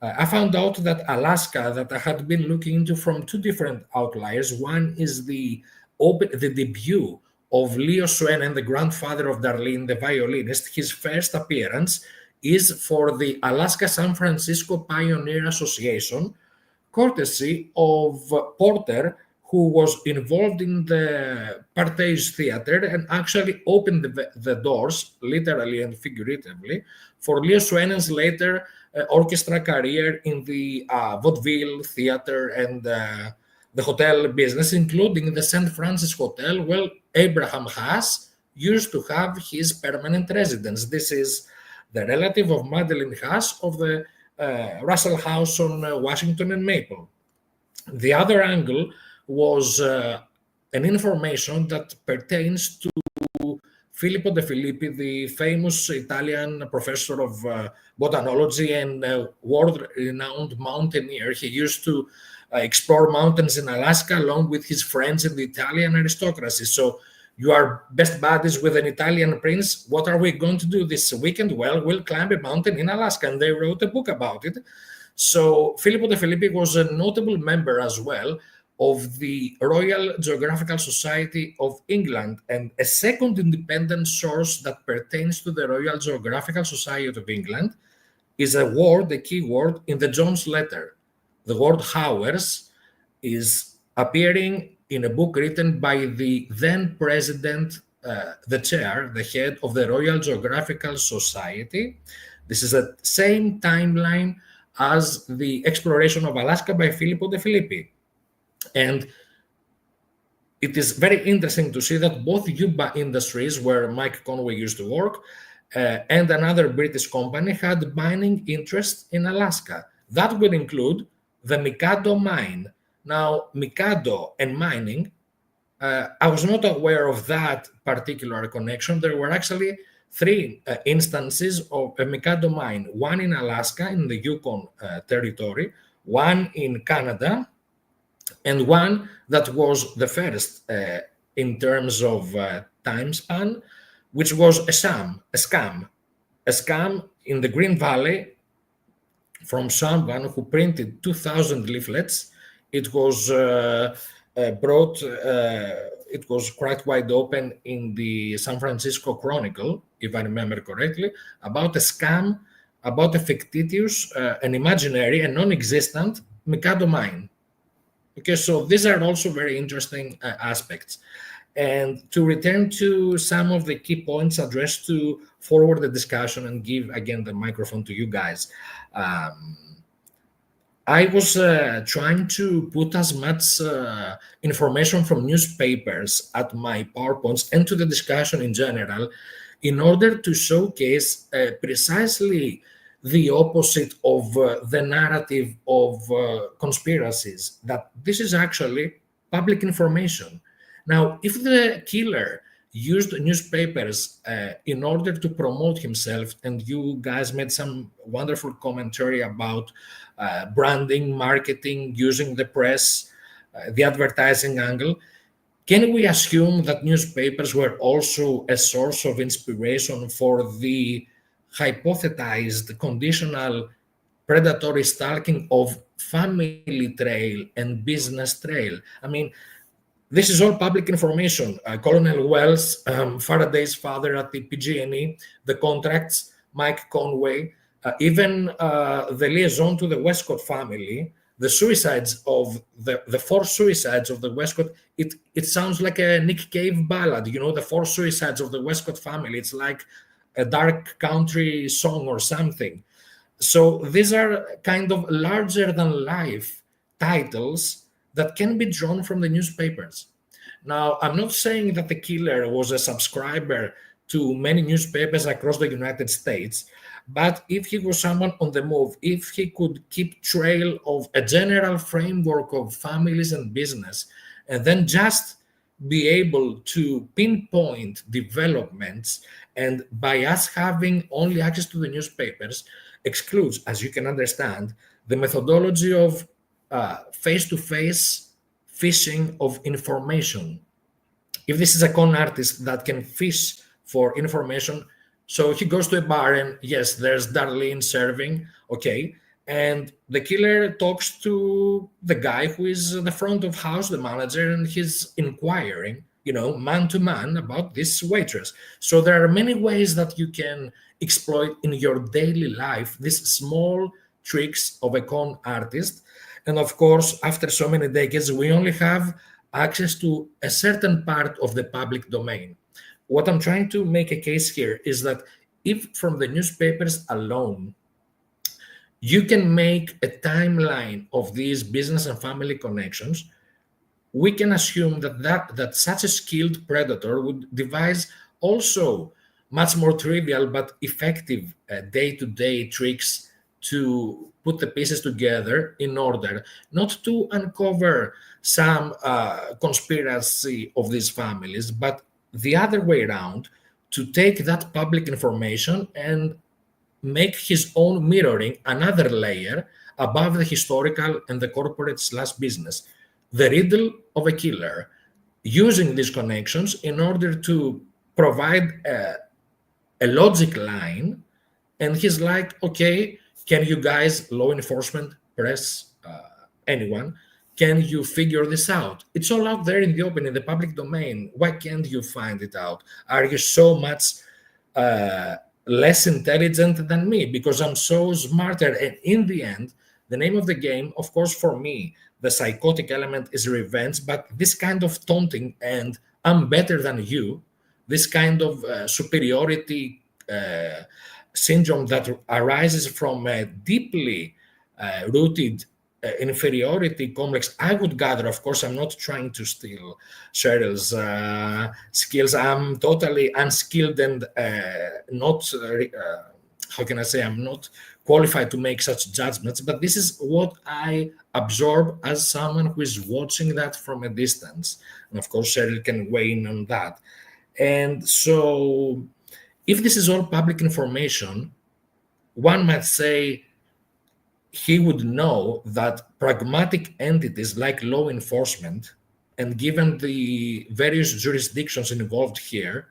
I found out that Alaska, that I had been looking into from two different outliers. One is the debut of Leo Swenen, the grandfather of Darlene, the violinist. His first appearance is for the Alaska San Francisco Pioneer Association, courtesy of Porter, who was involved in the Partage Theater and actually opened the doors, literally and figuratively, for Leo Swinen's later orchestra career in the vaudeville theater and the hotel business, including the St. Francis Hotel, where Abraham Haas used to have his permanent residence. This is the relative of Madeline Haas of the Russell House on Washington and Maple. The other angle was an information that pertains to Filippo De Filippi, the famous Italian professor of botanology and world-renowned mountaineer. He used to explore mountains in Alaska along with his friends in the Italian aristocracy. So you are best buddies with an Italian prince. What are we going to do this weekend? Well, we'll climb a mountain in Alaska. And they wrote a book about it. So Filippo De Filippi was a notable member as well of the Royal Geographical Society of England, and a second independent source that pertains to the Royal Geographical Society of England is a word, a key word in the Jones letter. The word Hoax is appearing in a book written by the then president, the chair, the head of the Royal Geographical Society. This is the same timeline as the exploration of Alaska by Filippo De Filippi. And it is very interesting to see that both Yuba Industries, where Mike Conway used to work, and another British company had mining interest in Alaska. That would include the Mikado mine. Now, Mikado and mining, I was not aware of that particular connection. There were actually three instances of a Mikado mine, one in Alaska in the Yukon territory, one in Canada, and one that was the first in terms of time span, which was a scam in the Green Valley from someone who printed 2,000 leaflets. It was it was quite wide open in the San Francisco Chronicle, if I remember correctly, about a scam, about a fictitious, an imaginary, a non-existent Mikado mine. Okay, so these are also very interesting aspects. And to return to some of the key points addressed to forward the discussion and give again the microphone to you guys. I was trying to put as much information from newspapers at my PowerPoints and to the discussion in general in order to showcase precisely the opposite of the narrative of conspiracies, that this is actually public information. Now, if the killer used newspapers in order to promote himself, and you guys made some wonderful commentary about branding, marketing, using the press, the advertising angle, can we assume that newspapers were also a source of inspiration for the hypothesized conditional predatory stalking of family trail and business trail? I mean, this is all public information. Colonel Wells, Faraday's father at the PG&E, the contracts, Mike Conway, even the liaison to the Westcott family, the suicides of the four suicides of the Westcott, it sounds like a Nick Cave ballad, you know, the four suicides of the Westcott family. It's like a dark country song or something. So these are kind of larger than life titles that can be drawn from the newspapers. Now, I'm not saying that the killer was a subscriber to many newspapers across the United States, but if he was someone on the move, if he could keep trail of a general framework of families and business, and then just be able to pinpoint developments, and by us having only access to the newspapers, excludes, as you can understand, the methodology of face-to-face fishing of information. If this is a con artist that can fish for information, so he goes to a bar and yes, there's Darlene serving, okay, and the killer talks to the guy who is the front of house, the manager, and he's inquiring, you know, man to man about this waitress. So there are many ways that you can exploit in your daily life these small tricks of a con artist. And of course, after so many decades, we only have access to a certain part of the public domain. What I'm trying to make a case here is that if from the newspapers alone, you can make a timeline of these business and family connections, we can assume that such a skilled predator would devise also much more trivial but effective day-to-day tricks to put the pieces together in order not to uncover some conspiracy of these families, but the other way around, to take that public information and make his own mirroring another layer above the historical and the corporate / business. The riddle of a killer, using these connections in order to provide a logic line. And he's like, okay, can you guys, law enforcement, press, anyone, can you figure this out? It's all out there in the open, in the public domain. Why can't you find it out? Are you so much less intelligent than me because I'm so smarter? And in the end, the name of the game, of course, for me, the psychotic element is revenge, but this kind of taunting and I'm better than you, this kind of superiority syndrome that arises from a deeply rooted inferiority complex. I would gather, of course, I'm not trying to steal Cheryl's skills. I'm totally unskilled and not, how can I say, I'm not qualified to make such judgments, but this is what I absorb as someone who is watching that from a distance. And of course, Cheryl can weigh in on that. And so if this is all public information, one might say he would know that pragmatic entities like law enforcement, and given the various jurisdictions involved here,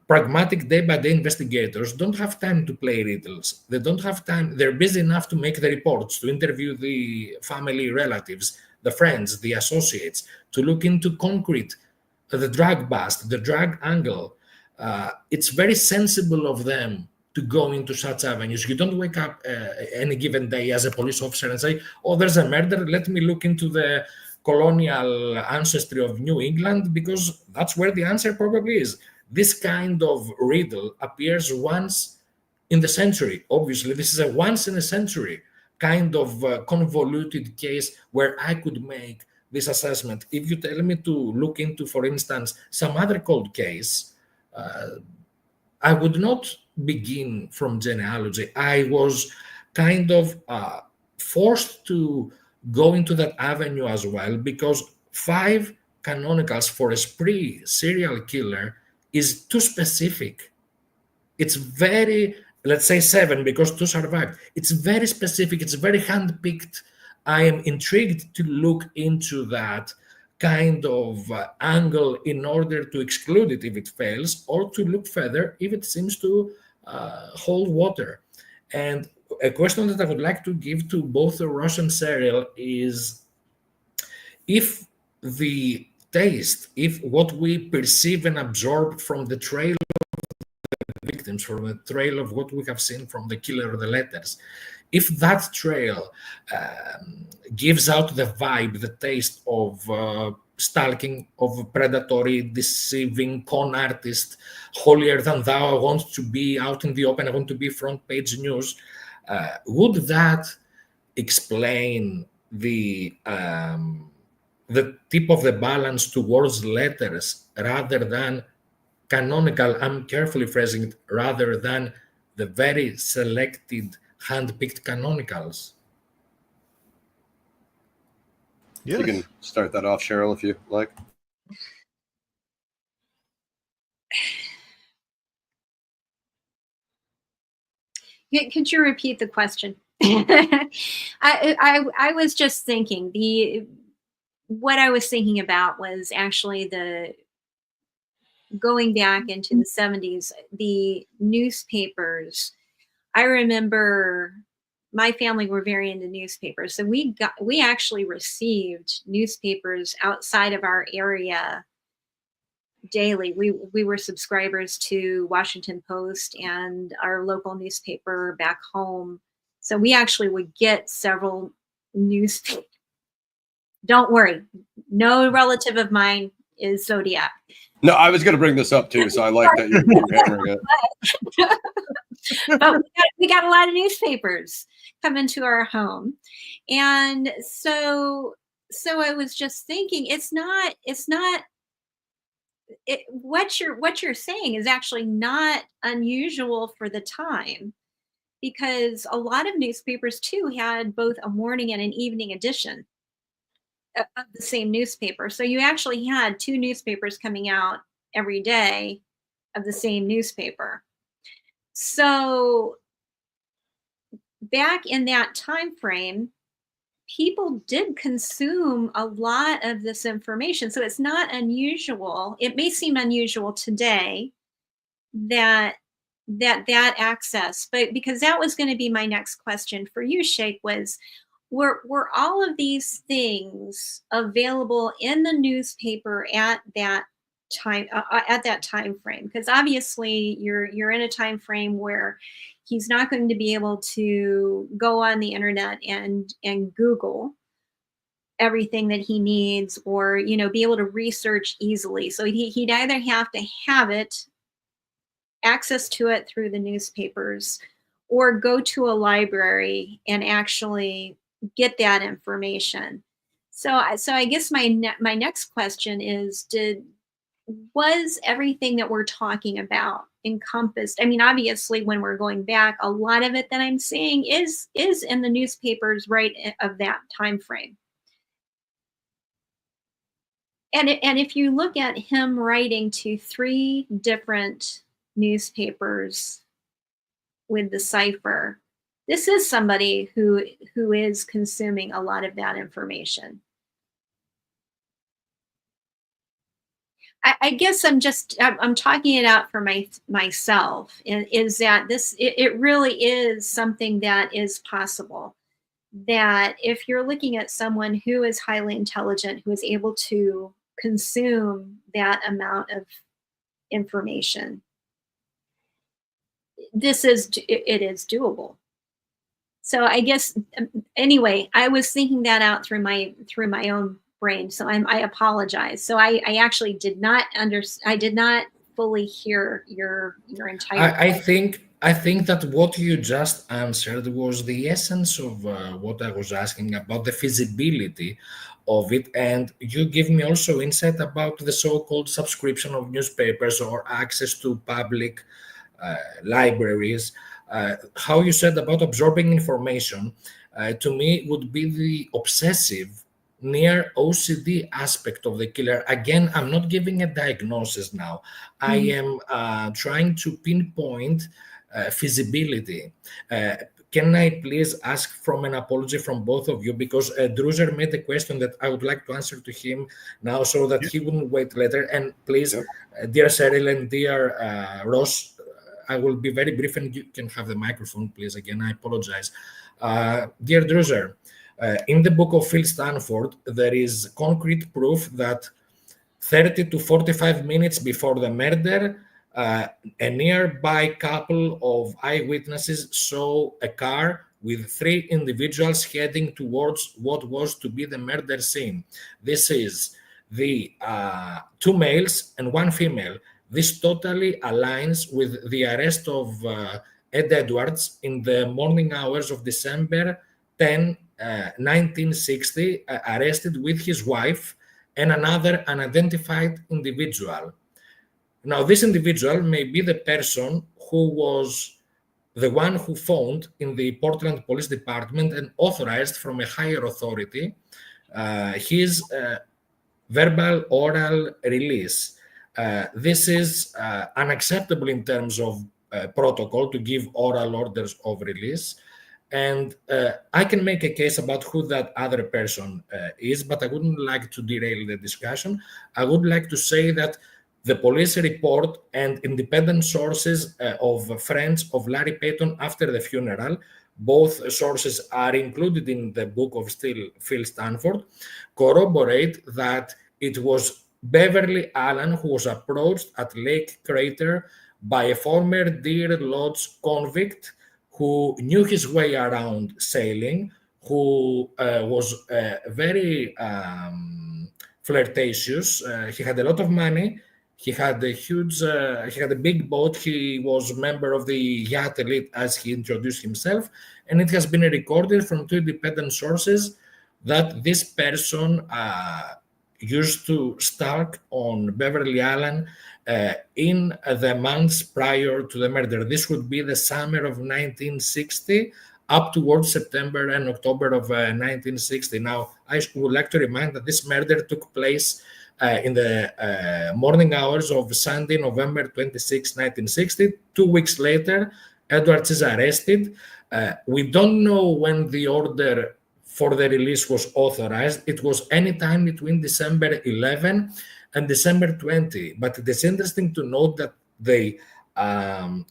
pragmatic day-by-day investigators don't have time to play riddles. They don't have time. They're busy enough to make the reports, to interview the family relatives, the friends, the associates, to look into concrete, the drug bust, the drug angle. It's very sensible of them to go into such avenues. You don't wake up any given day as a police officer and say, oh, there's a murder, let me look into the colonial ancestry of New England, because that's where the answer probably is. This kind of riddle appears once in the century. Obviously, this is a once in a century kind of convoluted case where I could make this assessment. If you tell me to look into, for instance, some other cold case, I would not begin from genealogy. I was kind of forced to go into that avenue as well, because 5 canonicals for a spree serial killer is too specific. It's very, let's say 7 because 2 survived. It's very specific. It's very handpicked. I am intrigued to look into that kind of angle in order to exclude it if it fails, or to look further if it seems to hold water. And a question that I would like to give to both Ross and Cheryl is, if the taste, if what we perceive and absorb from the trail of the victims, from the trail of what we have seen from the killer or the letters, if that trail gives out the vibe, the taste of stalking, of predatory, deceiving, con artist, holier than thou, I want to be out in the open, I want to be front page news, would that explain the tip of the balance towards letters rather than canonical, I'm carefully phrasing it, rather than the very selected, hand-picked canonicals? Yes. You can start that off, Cheryl, if you like. Could you repeat the question? I was just thinking, what I was thinking about was actually going back into the 70s, the newspapers. I remember my family were very into newspapers. So we actually received newspapers outside of our area daily. We were subscribers to Washington Post and our local newspaper back home. So we actually would get several newspapers. Don't worry, no relative of mine is Zodiac. No, I was going to bring this up too, so I like that you're hammering it. But we got a lot of newspapers come into our home, and so I was just thinking, it's not what you're saying is actually not unusual for the time, because a lot of newspapers too had both a morning and an evening edition of the same newspaper. So you actually had two newspapers coming out every day of the same newspaper. So back in that time frame, people did consume a lot of this information. So it's not unusual. It may seem unusual today that access, but because that was going to be my next question for you, Shake, was were all of these things available in the newspaper at that time frame? Because obviously you're in a time frame where he's not going to be able to go on the internet and Google everything that he needs, or be able to research easily. So he'd either have to have access to it through the newspapers, or go to a library and actually get that information. So I guess my next question is, was everything that we're talking about encompassed? I mean, obviously, when we're going back, a lot of it that I'm seeing is in the newspapers right of that time frame. And if you look at him writing to 3 different newspapers with the cipher, this is somebody who is consuming a lot of that information. I guess I'm talking it out for myself, is that it really is something that is possible. That if you're looking at someone who is highly intelligent, who is able to consume that amount of information, it is doable. So I guess, anyway, I was thinking that out through my own brain. So I apologize. So I actually did not fully hear your entire. I think that what you just answered was the essence of what I was asking about, the feasibility of it, and you give me also insight about the so-called subscription of newspapers or access to public libraries. How you said about absorbing information, to me would be the obsessive, near OCD aspect of the killer. Again, I'm not giving a diagnosis now. I am trying to pinpoint feasibility. Can I please ask from an apology from both of you, because Druzer made a question that I would like to answer to him now so that he wouldn't wait later. And please, dear Cheryl and dear Ross, I will be very brief, and you can have the microphone, please. Again, I apologize. Dear Druzer, in the book of Phil Stanford, there is concrete proof that 30 to 45 minutes before the murder, a nearby couple of eyewitnesses saw a car with 3 individuals heading towards what was to be the murder scene. This is the 2 males and 1 female. This totally aligns with the arrest of Ed Edwards in the morning hours of December 10, 1960, arrested with his wife and another unidentified individual. Now, this individual may be the person who was the one who phoned in the Portland Police Department and authorized from a higher authority his verbal oral release. This is unacceptable in terms of protocol to give oral orders of release. And I can make a case about who that other person is, but I wouldn't like to derail the discussion. I would like to say that the police report and independent sources of friends of Larry Payton after the funeral, both sources are included in the book of Phil Stanford, corroborate that it was Beverly Allen who was approached at Lake Crater by a former Deer Lodge convict who knew his way around sailing, who was very flirtatious. He had a lot of money. He had a big boat. He was a member of the yacht elite, as he introduced himself. And it has been recorded from 2 independent sources that this person used to stalk on Beverly Allen in the months prior to the murder. This would be the summer of 1960 up towards September and October of 1960. Now, I would like to remind that this murder took place in the morning hours of Sunday, November 26, 1960. 2 weeks later, Eduard is arrested. We don't know when the order for the release was authorized. It was anytime between December 11 and December 20. But it is interesting to note that the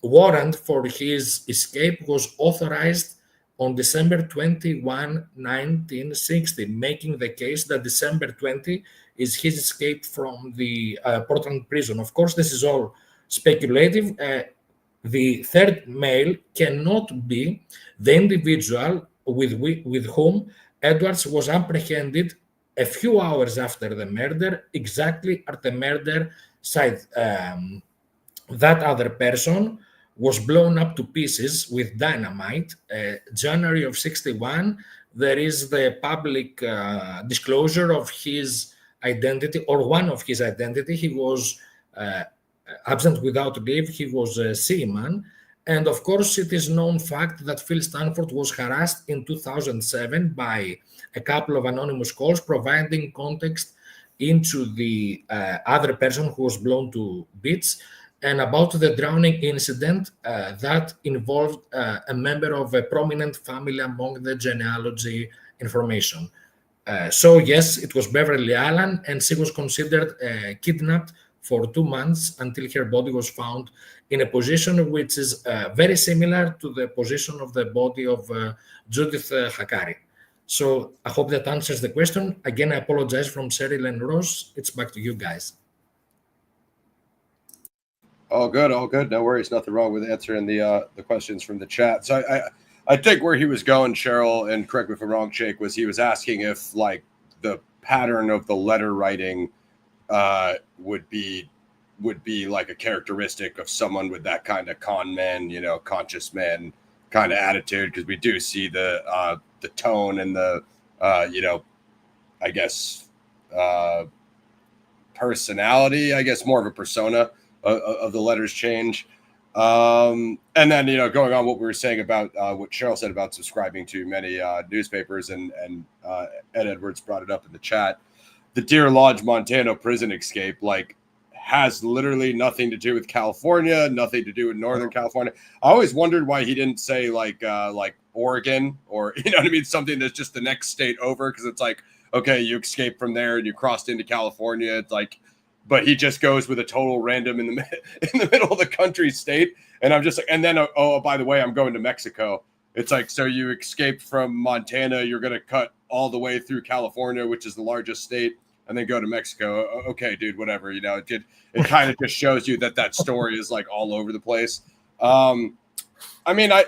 warrant for his escape was authorized on December 21, 1960, making the case that December 20 is his escape from the Portland prison. Of course, this is all speculative. The third male cannot be the individual with whom Edwards was apprehended a few hours after the murder, exactly at the murder site. That other person was blown up to pieces with dynamite. January of 61, there is the public disclosure of his identity, or one of his identity. He was absent without leave. He was a seaman. And of course, it is known fact that Phil Stanford was harassed in 2007 by a couple of anonymous calls providing context into the other person who was blown to bits and about the drowning incident that involved a member of a prominent family among the genealogy information. So yes, it was Beverly Allen, and she was considered kidnapped for 2 months until her body was found in a position which is very similar to the position of the body of Judith Hakari. So I hope that answers the question. Again, I apologize from Cheryl and Ross. It's back to you guys. All good, all good. No worries. Nothing wrong with answering the questions from the chat. So I think where he was going, Cheryl, and correct me if I'm wrong, Shake, was he was asking if like the pattern of the letter writing would be like a characteristic of someone with that kind of con man, you know, conscious man kind of attitude, because we do see the tone and the you know, I guess personality, I guess more of a persona of the letters change. And then, you know, going on what we were saying about what Cheryl said about subscribing to many newspapers, and Ed Edwards brought it up in the chat. The Deer Lodge, Montana prison escape, like, has literally nothing to do with California, nothing to do with Northern California. I always wondered why he didn't say like Oregon, or, you know what I mean, something that's just the next state over, because it's like, okay, you escaped from there and you crossed into California. It's like, but he just goes with a total random in the middle of the country state, and I'm just like, and then oh, by the way, I'm going to Mexico. It's like, so you escaped from Montana, you're going to cut all the way through California, which is the largest state, and then go to Mexico. Okay, dude, whatever. You know, it kind of just shows you that story is like all over the place. I mean, I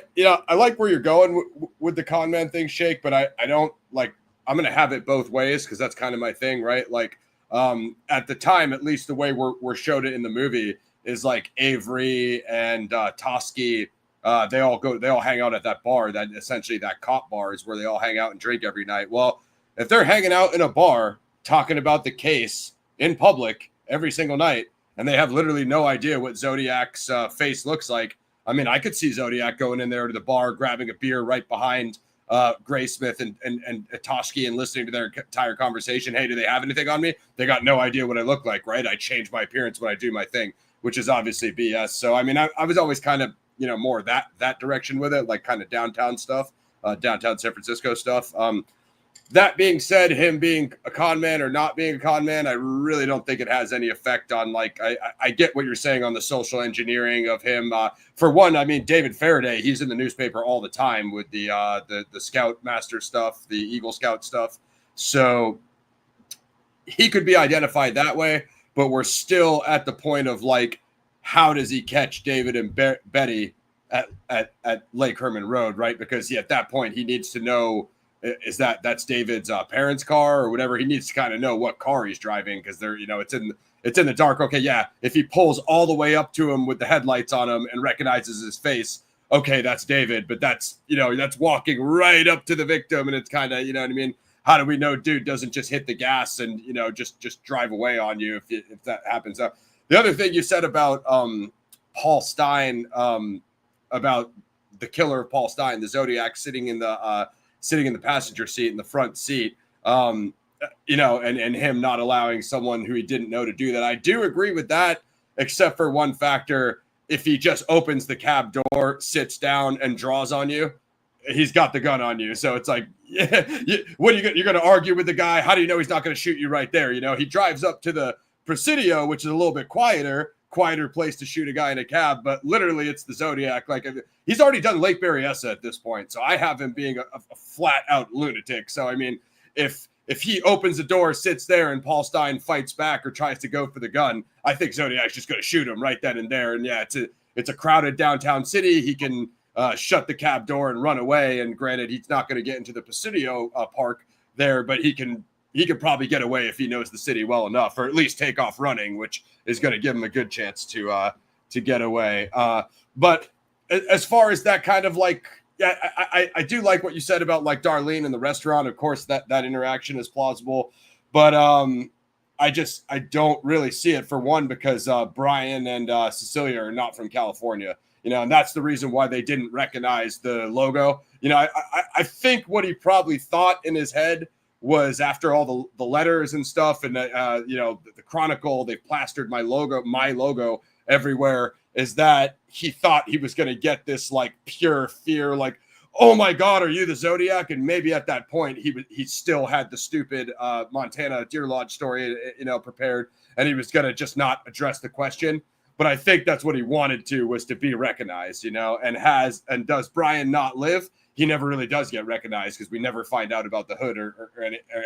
like where you're going with the con man thing, Shake, but I don't like, I'm going to have it both ways, because that's kind of my thing, right? Like, at the time, at least the way we're showed it in the movie is like Avery and Toski, they all hang out at that bar, that essentially that cop bar is where they all hang out and drink every night. Well, if they're hanging out in a bar talking about the case in public every single night, and they have literally no idea what Zodiac's face looks like, I mean, I could see Zodiac going in there to the bar, grabbing a beer right behind Graysmith and Toski, and listening to their entire conversation. Hey, do they have anything on me? They got no idea what I look like, right? I change my appearance when I do my thing, which is obviously BS. So, I mean, I was always kind of, you know, more that direction with it, like kind of downtown stuff, downtown San Francisco stuff. That being said, him being a con man or not being a con man, I really don't think it has any effect on, like, I get what you're saying on the social engineering of him. For one, I mean, David Faraday, he's in the newspaper all the time with the Scout Master stuff, the Eagle Scout stuff. So he could be identified that way, but we're still at the point of, like, how does he catch David and Betty at Lake Herman Road, right? Because at that point, he needs to know, is that's David's parents' car or whatever. He needs to kind of know what car he's driving, because they're, you know, it's in the dark. Okay, yeah, if he pulls all the way up to him with the headlights on him and recognizes his face, okay, that's David. But that's, you know, that's walking right up to the victim, and it's kind of, you know what I mean? how do we know dude doesn't just hit the gas and, you know, just drive away on you if that happens? The other thing you said about Paul Stein, about the killer of Paul Stein, the Zodiac sitting in the passenger seat, in the front seat, you know, and him not allowing someone who he didn't know to do that. I do agree with that, except for one factor. If he just opens the cab door, sits down, and draws on you, he's got the gun on you. So it's like, what are you're going to argue with the guy? How do you know he's not going to shoot you right there? You know, he drives up to the Presidio, which is a little bit quieter place to shoot a guy in a cab, but literally it's the Zodiac. Like, he's already done Lake Berryessa at this point, so I have him being a flat out lunatic. So I mean, if he opens the door, sits there, and Paul Stein fights back or tries to go for the gun, I think Zodiac's just going to shoot him right then and there. And yeah, it's a crowded downtown city. He can shut the cab door and run away. And granted, he's not going to get into the Presidio park there, but he could probably get away if he knows the city well enough, or at least take off running, which is going to give him a good chance to get away. But as far as that kind of like, yeah, I do like what you said about like Darlene in the restaurant. Of course, that interaction is plausible, but I don't really see it, for one, because Brian and Cecilia are not from California, you know, and that's the reason why they didn't recognize the logo. You know, I think what he probably thought in his head was, after all the letters and stuff, and you know, the Chronicle, they plastered my logo everywhere, is that he thought he was going to get this like pure fear, like, oh my God, are you the Zodiac? And maybe at that point he still had the stupid Montana Deer Lodge story, you know, prepared, and he was going to just not address the question. But I think that's what he wanted to, was to be recognized, you know, and does Brian not live? He never really does get recognized, because we never find out about the hood or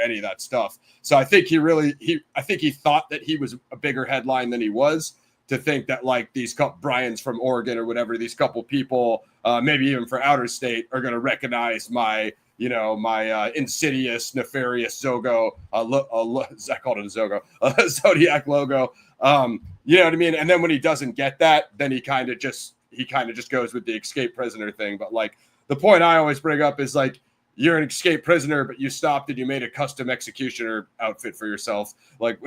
any of that stuff. So I think I think he thought that he was a bigger headline than he was, to think that like these Brian's from Oregon or whatever, these couple people, maybe even for outer state, are going to recognize my, you know, my insidious, nefarious Zogo, I called it a Zogo, Zodiac logo. You know what I mean? And then when he doesn't get that, then he kind of just goes with the escape prisoner thing. But like, the point I always bring up is like, you're an escaped prisoner, but you stopped and you made a custom executioner outfit for yourself. Like,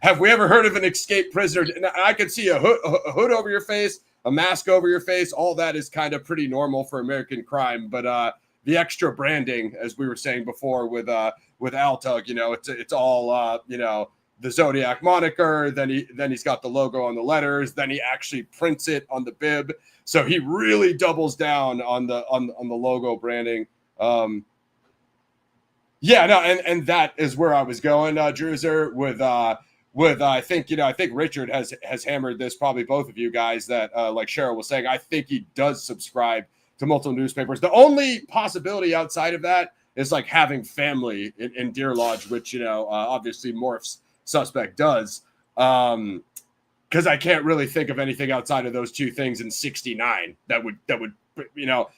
have we ever heard of an escaped prisoner? I could see a hood over your face, a mask over your face. All that is kind of pretty normal for American crime. But the extra branding, as we were saying before with Altug, you know, it's all you know, the Zodiac moniker. Then he's got the logo on the letters. Then he actually prints it on the bib. So he really doubles down on the logo branding. Yeah, no, and that is where I was going, Druzer, with I think, you know, I think Richard has hammered this, probably both of you guys, that like Cheryl was saying, I think he does subscribe to multiple newspapers. The only possibility outside of that is like having family in Deer Lodge, which, you know, obviously Morf's suspect does. Because I can't really think of anything outside of those two things in '69 that would, you know,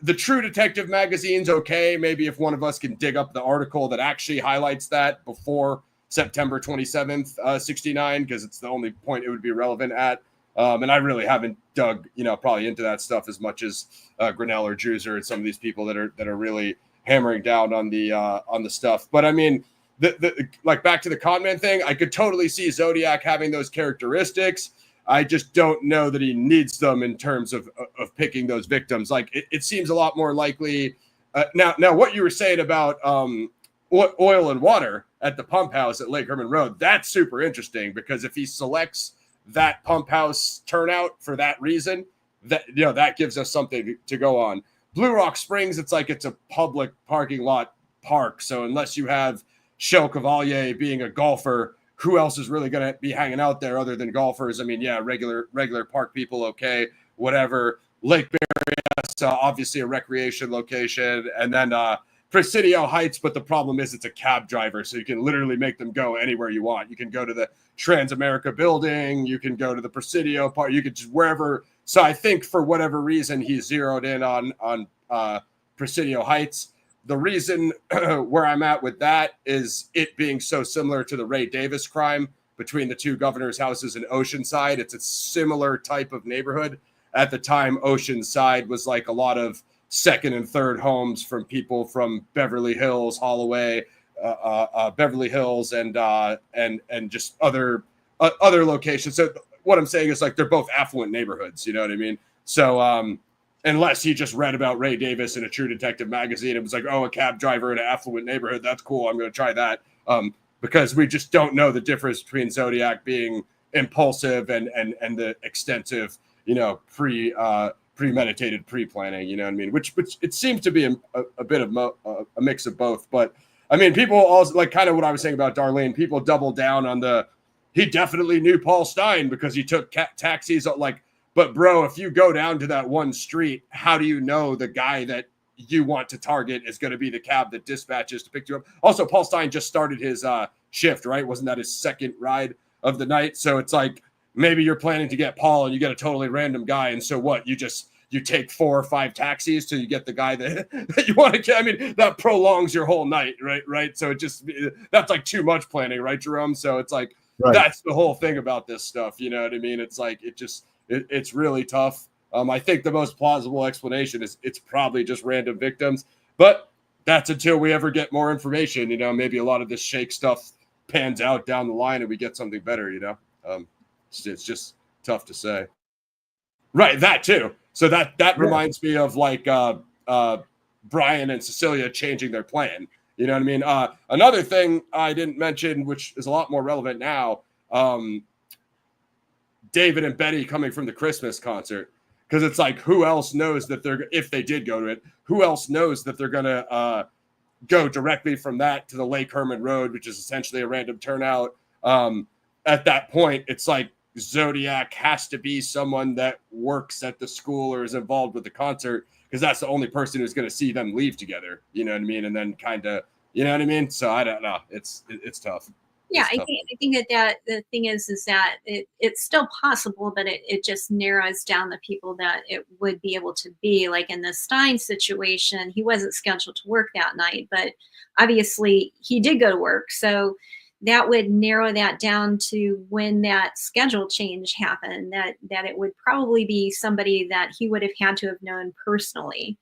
the True Detective magazine's okay. Maybe if one of us can dig up the article that actually highlights that before September 27th, '69, because it's the only point it would be relevant at. And I really haven't dug, you know, probably into that stuff as much as Grinnell or Druzer and some of these people that are really hammering down on the stuff. But I mean, the like, back to the conman thing, I could totally see Zodiac having those characteristics. I just don't know that he needs them in terms of picking those victims. Like, it seems a lot more likely. Now, what you were saying about oil and water at the pump house at Lake Herman Road, that's super interesting, because if he selects that pump house turnout for that reason, that, you know, that gives us something to go on. Blue Rock Springs, it's like it's a public parking lot park. So unless you have Shell Cavalier being a golfer, who else is really going to be hanging out there other than golfers? I mean, yeah, regular park people, okay, whatever. Lake Berryessa, obviously a recreation location, and then Presidio Heights. But the problem is it's a cab driver, so you can literally make them go anywhere you want. You can go to the Transamerica building, you can go to the Presidio park, you could just wherever. So I think for whatever reason he zeroed in on Presidio Heights. The reason where I'm at with that is it being so similar to the Ray Davis crime between the two governors' houses in Oceanside. It's a similar type of neighborhood. At the time, Oceanside was like a lot of second and third homes from people from Beverly Hills, Holloway, Beverly Hills, and just other locations. So what I'm saying is, like, they're both affluent neighborhoods. You know what I mean? So unless he just read about Ray Davis in a True Detective magazine and was like, oh, a cab driver in an affluent neighborhood, that's cool, I'm going to try that. Because we just don't know the difference between Zodiac being impulsive and the extensive, you know, premeditated pre-planning, you know what I mean? Which it seems to be a bit of a mix of both. But I mean, people also, like, kind of what I was saying about Darlene, people double down on he definitely knew Paul Stein because he took taxis. Like, but bro, if you go down to that one street, how do you know the guy that you want to target is going to be the cab that dispatches to pick you up? Also, Paul Stein just started his shift, right? Wasn't that his second ride of the night? So it's like, maybe you're planning to get Paul and you get a totally random guy. And so what? You take 4 or 5 taxis till you get the guy that you want to get. I mean, that prolongs your whole night, right? So that's like too much planning, right, Jerome? So it's like, right. That's the whole thing about this stuff. You know what I mean? It's like, it's really tough. I think the most plausible explanation is it's probably just random victims, but that's until we ever get more information. You know, maybe a lot of this Shake stuff pans out down the line and we get something better, you know? It's just tough to say. Right, that too. So that reminds me of, like, Brian and Cecilia changing their plan. You know what I mean? Another thing I didn't mention, which is a lot more relevant now, David and Betty coming from the Christmas concert. Because it's like, who else knows that if they did go to it, who else knows that they're going to go directly from that to the Lake Herman Road, which is essentially a random turnout. At that point, it's like Zodiac has to be someone that works at the school or is involved with the concert, because that's the only person who's going to see them leave together. You know what I mean? And then kind of, you know what I mean? So I don't know. It's tough. Yeah, I think that the thing is that it's still possible, but it just narrows down the people that it would be able to be. Like in the Stein situation, he wasn't scheduled to work that night, but obviously he did go to work. So that would narrow that down to when that schedule change happened, that it would probably be somebody that he would have had to have known personally.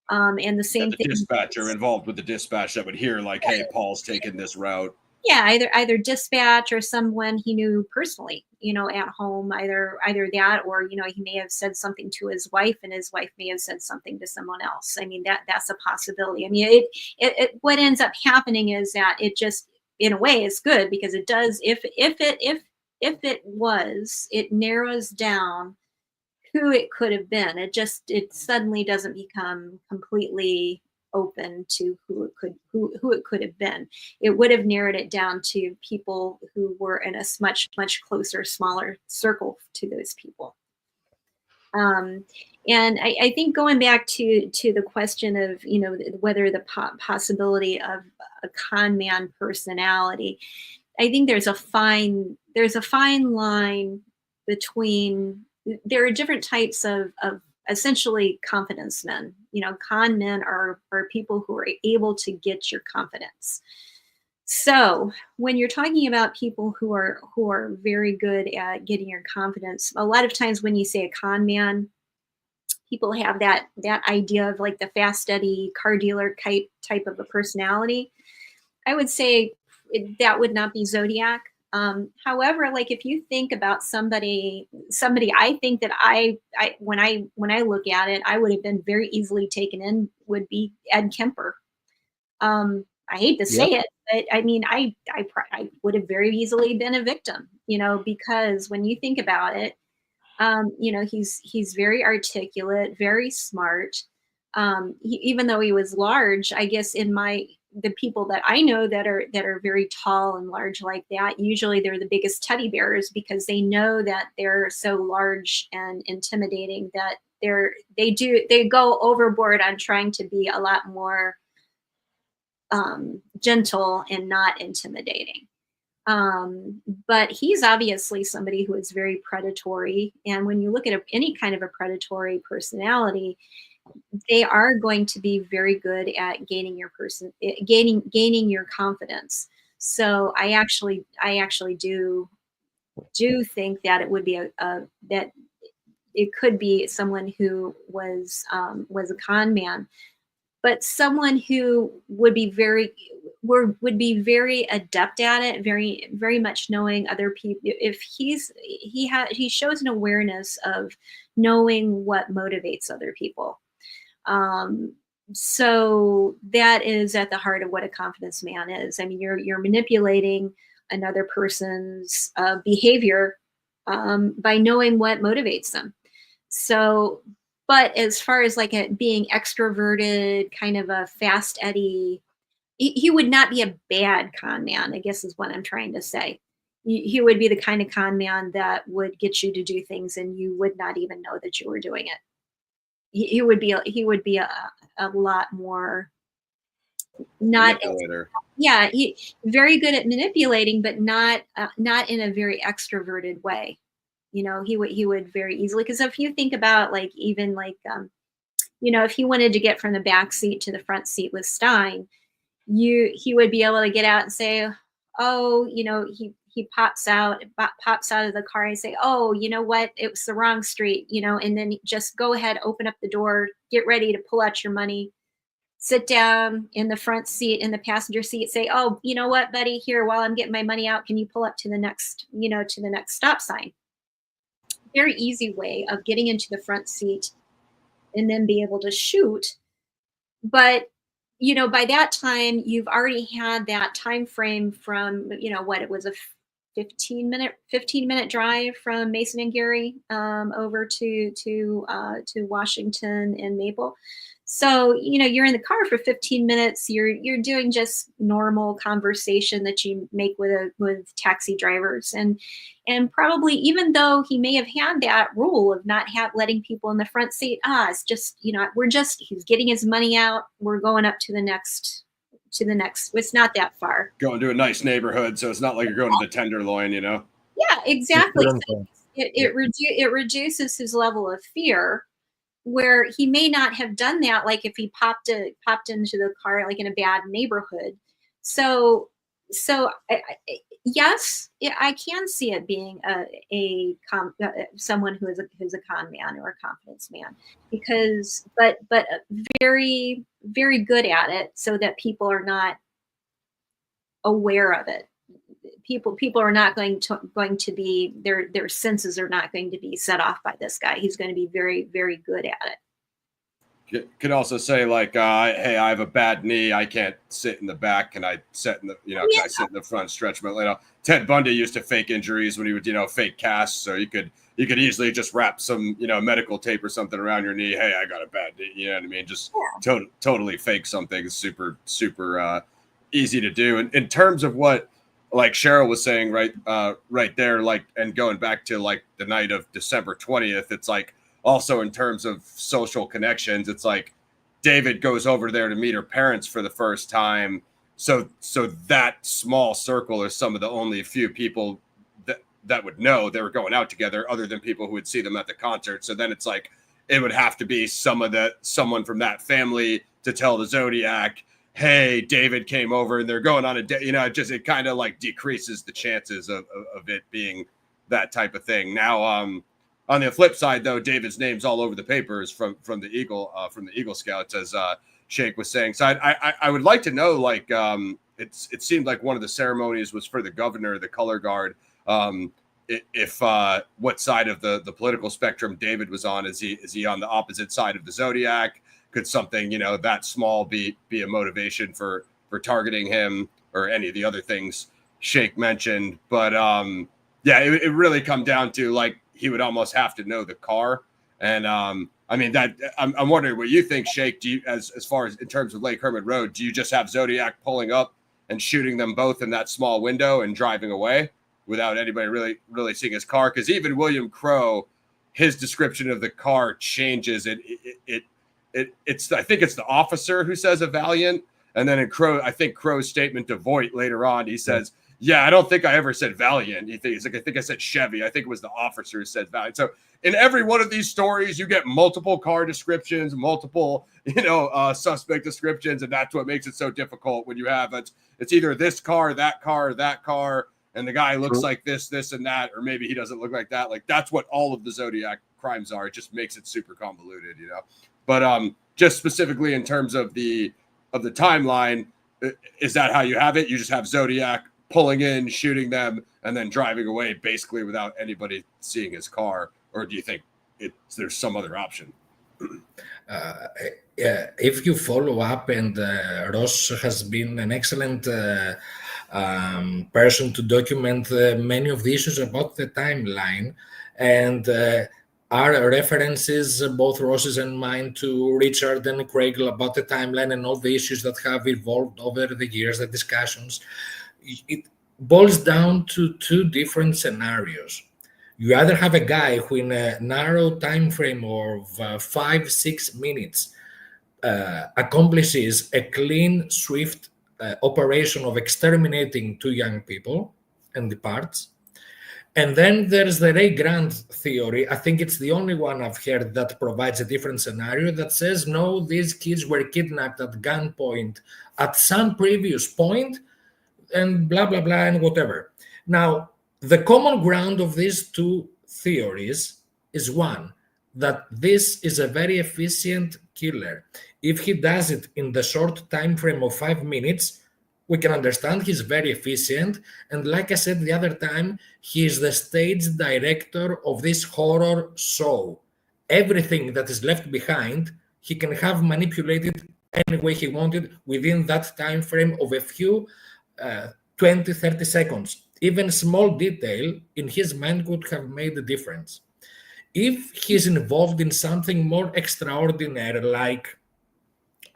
And the same thing. Dispatcher involved with the dispatch that would hear, like, hey, Paul's taking this route. Yeah, either dispatch or someone he knew personally, you know, at home, either that, or, you know, he may have said something to his wife and his wife may have said something to someone else. I mean, that's a possibility. I mean, what ends up happening is that it just, in a way, is good, because it does, if it narrows down who it could have been. It suddenly doesn't become completely open to who it could have been. It would have narrowed it down to people who were in a much closer, smaller circle to those people. And I think going back to the question of, you know, whether the possibility of a con man personality, I think there's a fine line between, there are different types of essentially confidence men. You know, con men are people who are able to get your confidence. So when you're talking about people who are very good at getting your confidence, a lot of times when you say a con man, people have that idea of like the fast, steady car dealer type of a personality. I would say that would not be Zodiac. However, like if you think about somebody, I think that I when I look at it, I would have been very easily taken in, would be Ed Kemper. I hate to say it, but I mean, I would have very easily been a victim, you know, because when you think about it, you know, he's very articulate, very smart. Even though he was large, I guess the people that I know that are very tall and large like that, usually they're the biggest teddy bears, because they know that they're so large and intimidating that they go overboard on trying to be a lot more gentle and not intimidating. But he's obviously somebody who is very predatory. And when you look at any kind of a predatory personality, they are going to be very good at gaining your confidence. So I actually do think that it would be that it could be someone who was a con man, but someone who would be very adept at it, very much knowing other people. If he shows an awareness of knowing what motivates other people. So that is at the heart of what a confidence man is. I mean, you're manipulating another person's behavior by knowing what motivates them. So, but as far as like being extroverted, kind of a fast Eddie, he would not be a bad con man, I guess is what I'm trying to say. He would be the kind of con man that would get you to do things and you would not even know that you were doing it. He would be a lot more not very good at manipulating, but not in a very extroverted way. You know, he would very easily, because if you think about like even like if he wanted to get from the back seat to the front seat with Stein, he would be able to get out and say, oh, he pops out of the car and say, oh, you know what, it was the wrong street, and then just go ahead, open up the door, get ready to pull out your money, sit down in the front seat, in the passenger seat, say, oh, you know what, buddy, here, while I'm getting my money out, can you pull up to the next stop sign? Very easy way of getting into the front seat and then be able to shoot. But by that time you've already had that time frame from what it was, a 15 minute drive from Mason and Gary over to Washington and Maple. So you're in the car for 15 minutes. You're doing just normal conversation that you make with taxi drivers, and probably, even though he may have had that rule of not letting people in the front seat, it's just he's getting his money out. We're going up to the next. It's not that far. Going to a nice neighborhood, so it's not like you're going to the Tenderloin, Yeah, exactly. So it reduces his level of fear, where he may not have done that, like if he popped into the car like in a bad neighborhood. So yes, I can see it being someone who's a con man or a confidence man, because but very, very good at it, so that people are not aware of it. People are not going to be, their senses are not going to be set off by this guy. He's going to be very, very good at it. Could also say like, hey, I have a bad knee. I can't sit in the back. Can I sit in the, can I sit in the front, stretch my leg? Ted Bundy used to fake injuries when he would, fake casts. So you could easily just wrap some, medical tape or something around your knee. Hey, I got a bad knee. You know what I mean? Just totally fake something. Super, super easy to do. And in terms of what, like Cheryl was saying right there, like, and going back to like the night of December 20th, it's like, also in terms of social connections, it's like David goes over there to meet her parents for the first time. So that small circle is some of the only few people that would know they were going out together, other than people who would see them at the concert. So then it's like, it would have to be someone from that family to tell the Zodiac, hey, David came over and they're going on a date. It kind of like decreases the chances of it being that type of thing. Now, on the flip side, though, David's name's all over the papers from the Eagle Scouts, as Shake was saying. So I would like to know, like, it seemed like one of the ceremonies was for the governor, the color guard. If what side of the political spectrum David was on? Is he on the opposite side of the Zodiac? Could something that small be a motivation for targeting him, or any of the other things Shake mentioned? But it really come down to, like, he would almost have to know the car. And I mean, that I'm wondering what you think, Shake. Do you, as far as in terms of Lake Herman Road, do you just have Zodiac pulling up and shooting them both in that small window and driving away without anybody really seeing his car? Because even William Crowe, his description of the car changes. It's I think it's the officer who says a Valiant, and then in Crowe's statement to Voight later on, he says, yeah, I don't think I ever said Valiant. He's like, I think I said Chevy. I think it was the officer who said Valiant. So in every one of these stories, you get multiple car descriptions, multiple, suspect descriptions. And that's what makes it so difficult when you have it's either this car, that car, and the guy looks like this, and that, or maybe he doesn't look like that. Like, that's what all of the Zodiac crimes are. It just makes it super convoluted, you know. But just specifically in terms of the timeline, is that how you have it? You just have Zodiac pulling in, shooting them, and then driving away basically without anybody seeing his car? Or do you think there's some other option? If you follow up, and Ross has been an excellent person to document many of the issues about the timeline, and our references, both Ross's and mine, to Richard and Craig about the timeline and all the issues that have evolved over the years, the discussions, it boils down to two different scenarios. You either have a guy who, in a narrow time frame of 5-6 minutes, accomplishes a clean, swift operation of exterminating 2 young people and departs. And then there's the Ray Grant theory. I think it's the only one I've heard that provides a different scenario that says, no, these kids were kidnapped at gunpoint at some previous point, and blah, blah, blah, and whatever. Now, the common ground of these two theories is one, that this is a very efficient killer. If he does it in the short time frame of 5 minutes, we can understand he's very efficient. And like I said the other time, he is the stage director of this horror show. Everything that is left behind, he can have manipulated any way he wanted within that time frame of a few 20-30 seconds. Even small detail in his mind could have made a difference. If he's involved in something more extraordinary, like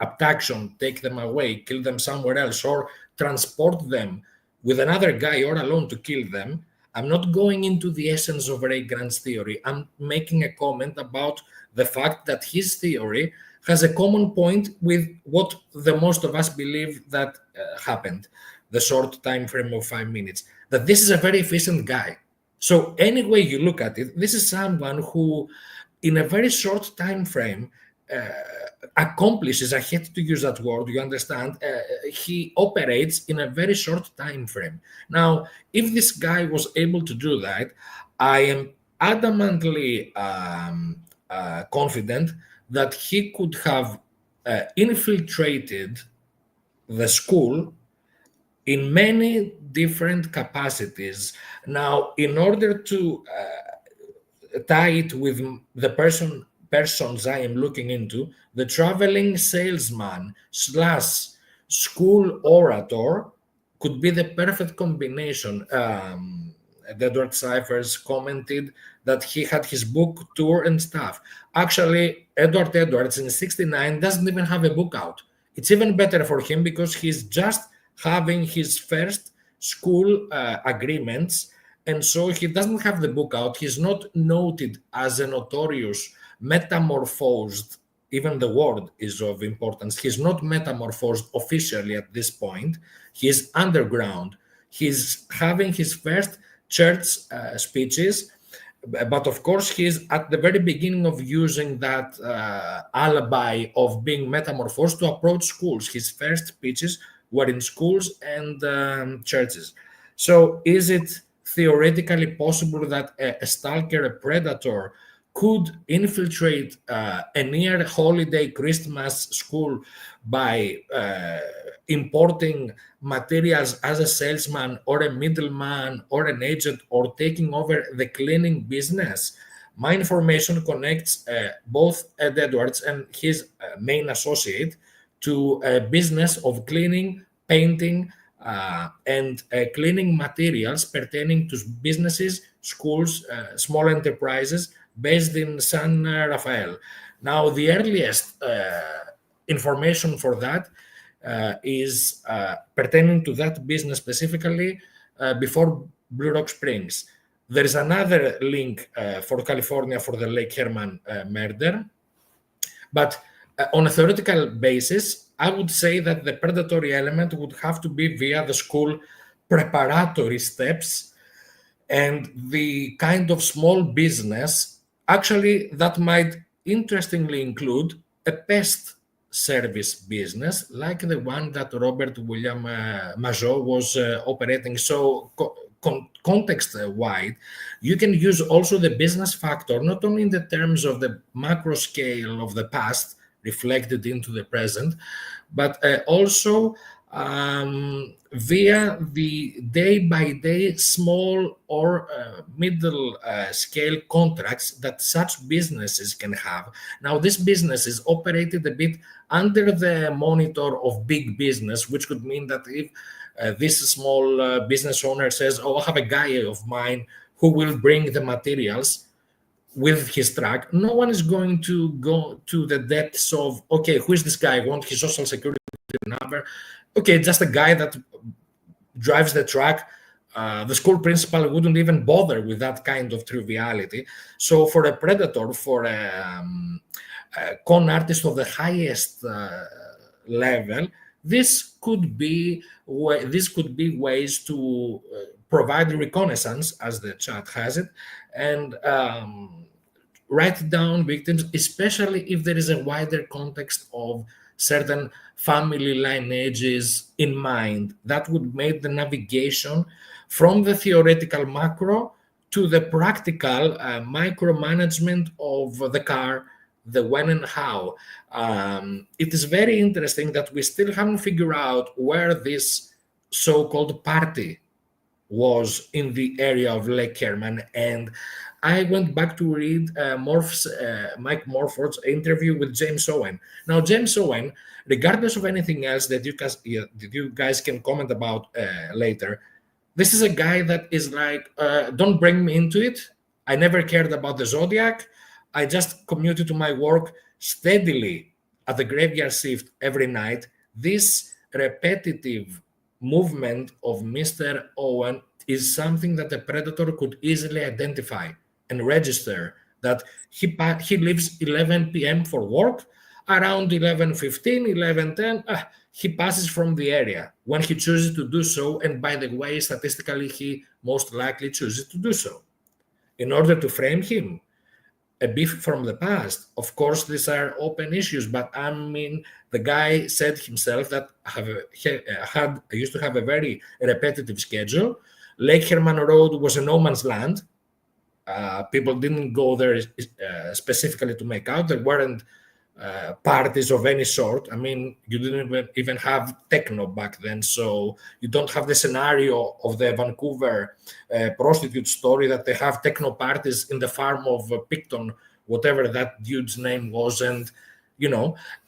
abduction, take them away, kill them somewhere else, or transport them with another guy or alone to kill them, I'm not going into the essence of Ray Grant's theory. I'm making a comment about the fact that his theory has a common point with what the most of us believe that happened, the short time frame of 5 minutes, that this is a very efficient guy. So any way you look at it, this is someone who, in a very short time frame, accomplishes, I hate to use that word, you understand, he operates in a very short time frame. Now, if this guy was able to do that, I am adamantly confident that he could have infiltrated the school in many different capacities. Now, in order to tie it with the persons I am looking into, the traveling salesman / school orator could be the perfect combination. Eduard Cyphers commented that he had his book tour and stuff. Actually, Eduard since '69 doesn't even have a book out. It's even better for him because he's just having his first school agreements, and so he doesn't have the book out. He's not noted as a notorious metamorphosed, even the word is of importance. He's not metamorphosed officially at this point. He's underground. He's having his first church speeches, but of course he's at the very beginning of using that alibi of being metamorphosed to approach schools. His first speeches were in schools and churches. So is it theoretically possible that a stalker, a predator, could infiltrate a near holiday Christmas school by importing materials as a salesman or a middleman or an agent, or taking over the cleaning business? My information connects both Ed Edwards and his main associate to a business of cleaning, painting, and cleaning materials pertaining to businesses, schools, small enterprises based in San Rafael. Now, the earliest information for that is pertaining to that business specifically before Blue Rock Springs. There is another link for California for the Lake Herman murder. But on a theoretical basis, I would say that the predatory element would have to be via the school preparatory steps and the kind of small business. Actually, that might interestingly include a pest service business like the one that Robert William Majot was operating so context wide, you can use also the business factor, not only in the terms of the macro scale of the past reflected into the present, but also via the day-by-day small or middle scale contracts that such businesses can have. Now, this business is operated a bit under the monitor of big business, which could mean that if this small business owner says, oh, I have a guy of mine who will bring the materials with his truck, no one is going to go to the depths of, okay, who is this guy? I want his social security number. Okay, just a guy that drives the truck. The school principal wouldn't even bother with that kind of triviality. So for a predator, for a con artist of the highest level, this could be ways to provide reconnaissance, as the chat has it, and write down victims, especially if there is a wider context of certain family lineages in mind. That would make the navigation from the theoretical macro to the practical micromanagement of the car, the when and how. It is very interesting that we still haven't figured out where this so-called party was in the area of Lake Herman, and I went back to read Mike Morford's interview with James Owen. Now, James Owen, regardless of anything else that you guys can comment about later, this is a guy that is like, don't bring me into it. I never cared about the Zodiac. I just commuted to my work steadily at the graveyard shift every night. This repetitive movement of Mr. Owen is something that the predator could easily identify and register, that he leaves 11 p.m. for work. Around 11:15, 11:10, he passes from the area when he chooses to do so. And by the way, statistically, he most likely chooses to do so. In order to frame him, a beef from the past, of course, these are open issues, but I mean, the guy said himself that I used to have a very repetitive schedule. Lake Herman Road was a no man's land. People didn't go there specifically to make out. There weren't parties of any sort. I mean, you didn't even have techno back then, so you don't have the scenario of the Vancouver prostitute story that they have techno parties in the farm of Picton, whatever that dude's name was, and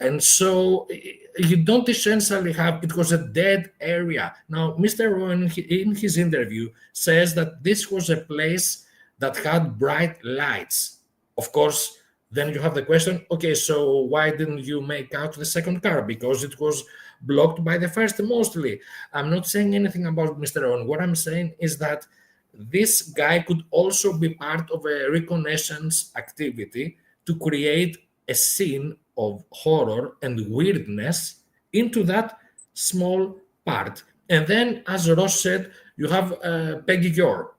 and so you don't essentially have, it was a dead area. Now, Mr. Rowan, in his interview, says that this was a place that had bright lights. Of course, then you have the question, okay, so why didn't you make out the second car? Because it was blocked by the first mostly. I'm not saying anything about Mr. Owen. What I'm saying is that this guy could also be part of a reconnaissance activity to create a scene of horror and weirdness into that small part. And then, as Ross said, you have Peggy Yor.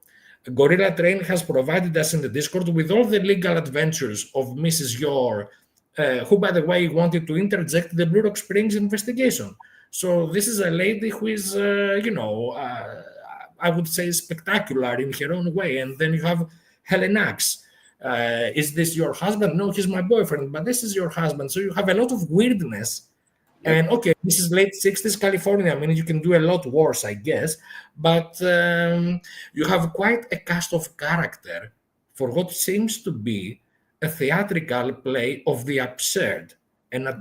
Gorilla Train has provided us in the Discord with all the legal adventures of Mrs. Yor, who, by the way, wanted to interject the Blue Rock Springs investigation. So this is a lady who is, I would say, spectacular in her own way. And then you have Helen Axe. Is this your husband? No, he's my boyfriend, but this is your husband. So you have a lot of weirdness. And okay, this is late 60s California. I mean, you can do a lot worse, I guess. But you have quite a cast of character for what seems to be a theatrical play of the absurd. And at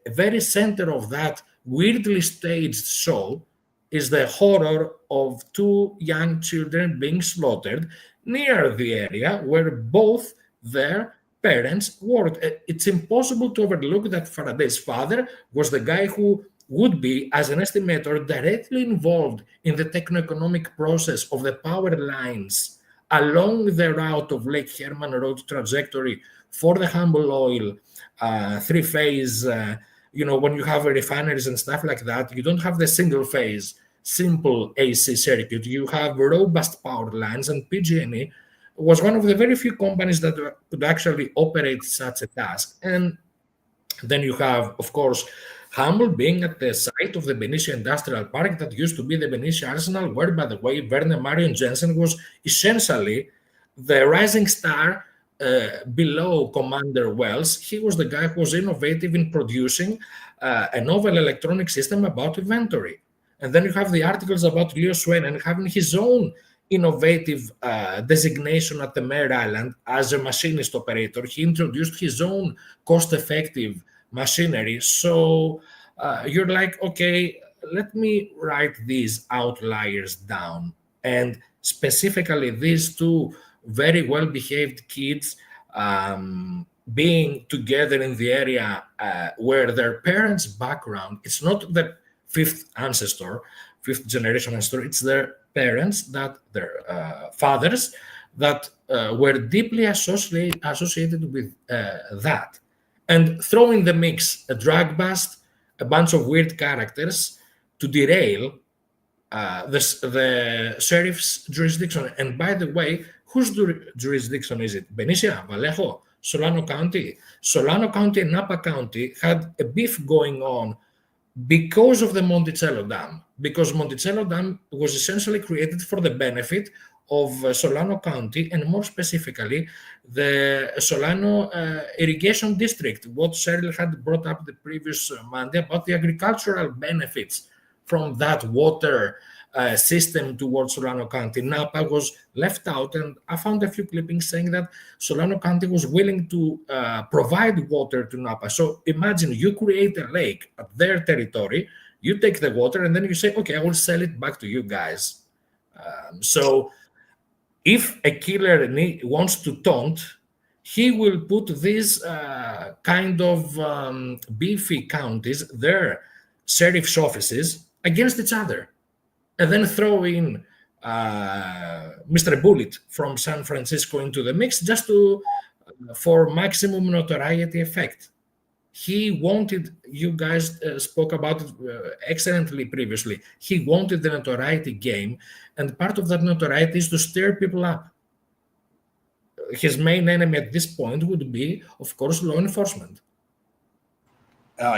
the very center of that weirdly staged show is the horror of two young children being slaughtered near the area where both their parents worked. It's impossible to overlook that Faraday's father was the guy who would be, as an estimator, directly involved in the techno-economic process of the power lines along the route of Lake Herman Road trajectory for the Humble Oil three-phase. When you have refineries and stuff like that, you don't have the single-phase, simple AC circuit. You have robust power lines, and PG&E was one of the very few companies that could actually operate such a task. And then you have, of course, Humble being at the site of the Benicia Industrial Park that used to be the Benicia Arsenal, where, by the way, Werner Marion Jensen was essentially the rising star below Commander Wells. He was the guy who was innovative in producing a novel electronic system about inventory. And then you have the articles about Leo Swain and having his own innovative designation at the Mare Island as a machinist operator. He introduced his own cost-effective machinery. So you're like, okay, let me write these outliers down. And specifically these two very well-behaved kids being together in the area where their parents' background, it's not the fifth generation ancestor, it's their parents, that their fathers that were deeply associated with that. And throw in the mix a drag bust, a bunch of weird characters to derail the sheriff's jurisdiction. And by the way, whose jurisdiction is it? Benicia, Vallejo, Solano County? Solano County and Napa County had a beef going on because of the Monticello Dam, because Monticello Dam was essentially created for the benefit of Solano County, and more specifically, the Solano Irrigation District, what Cheryl had brought up the previous Monday about the agricultural benefits from that water system towards Solano County. Napa was left out, and I found a few clippings saying that Solano County was willing to provide water to Napa. So imagine you create a lake at their territory, you take the water, and then you say, okay, I will sell it back to you guys. So if a killer wants to taunt, he will put these kind of beefy counties, their sheriff's offices, against each other, and then throw in Mr. Bullet from San Francisco into the mix just for maximum notoriety effect. He wanted, you guys spoke about it excellently previously, he wanted the notoriety game, and part of that notoriety is to stir people up. His main enemy at this point would be, of course, law enforcement.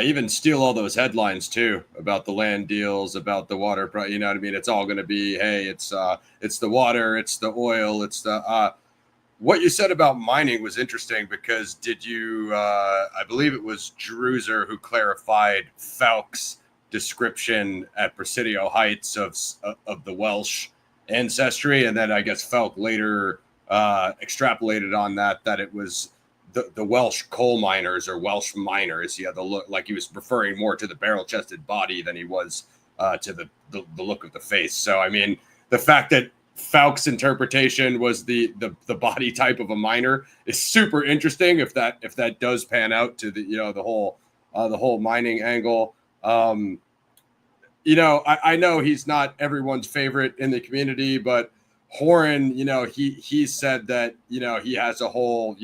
Even steal all those headlines too about the land deals, about the water. You know what I mean? It's all going to be, hey, it's the water, it's the oil, it's the. What you said about mining was interesting because did you? I believe it was Druzer who clarified Falk's description at Presidio Heights of the Welsh ancestry, and then I guess Falk later extrapolated on that it was the Welsh coal miners or Welsh miners. Yeah, the look, like he was referring more to the barrel-chested body than he was to the look of the face. So I mean, the fact that Falk's interpretation was the body type of a miner is super interesting. If that does pan out to the whole mining angle. I know he's not everyone's favorite in the community, but Horan, he said that he has a whole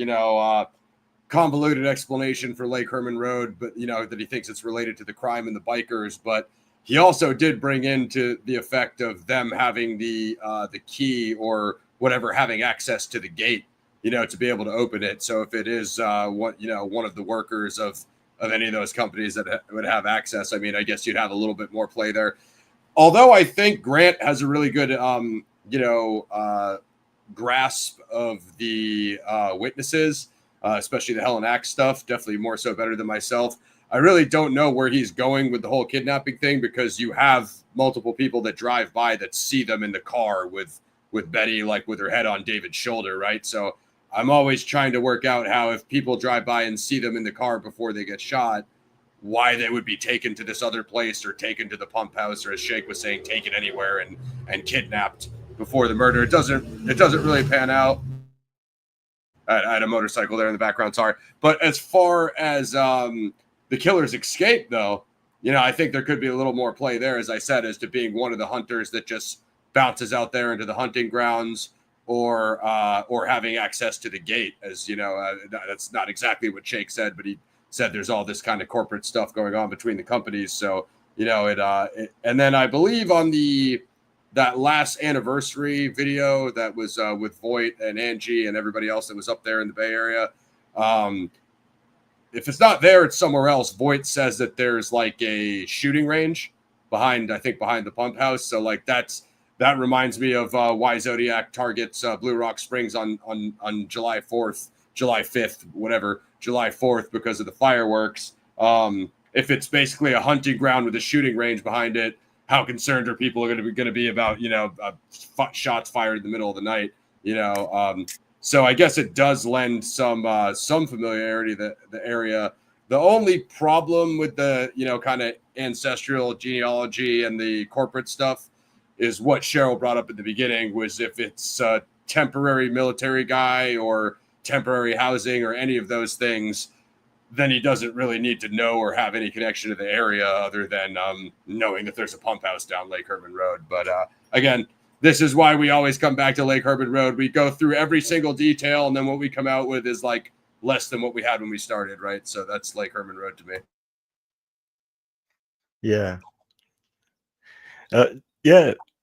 convoluted explanation for Lake Herman Road, but that he thinks it's related to the crime and the bikers. But he also did bring into the effect of them having the key or whatever, having access to the gate, to be able to open it. So if it is one of the workers of any of those companies that would have access, I mean, I guess you'd have a little bit more play there. Although I think Grant has a really good grasp of the witnesses, especially the Helen Axe stuff, definitely more so better than myself. I really don't know where he's going with the whole kidnapping thing, because you have multiple people that drive by that see them in the car with Betty, like with her head on David's shoulder, right? So I'm always trying to work out how, if people drive by and see them in the car before they get shot, why they would be taken to this other place or taken to the pump house, or as Shake was saying, taken anywhere and kidnapped before the murder. It doesn't really pan out. I had a motorcycle there in the background, sorry. But as far as the killer's escape, though, I think there could be a little more play there, as I said, as to being one of the hunters that just bounces out there into the hunting grounds, or having access to the gate. As that's not exactly what Shake said, but he said there's all this kind of corporate stuff going on between the companies. So and then I believe on that last anniversary video that was with Voight and Angie and everybody else that was up there in the Bay Area, if it's not there, it's somewhere else. Voight says that there's like a shooting range behind the pump house. So like that reminds me of why Zodiac targets Blue Rock Springs on July 4th, July 5th, whatever, July 4th, because of the fireworks. If it's basically a hunting ground with a shooting range behind it, how concerned are people going to be about, shots fired in the middle of the night, So I guess it does lend some familiarity to the area. The only problem with the, kind of ancestral genealogy and the corporate stuff is what Cheryl brought up at the beginning, was if it's a temporary military guy or temporary housing or any of those things, then he doesn't really need to know or have any connection to the area other than knowing that there's a pump house down Lake Herman Road. But again, this is why we always come back to Lake Herman Road. We go through every single detail, and then what we come out with is like less than what we had when we started, right? So that's Lake Herman Road to me. Yeah.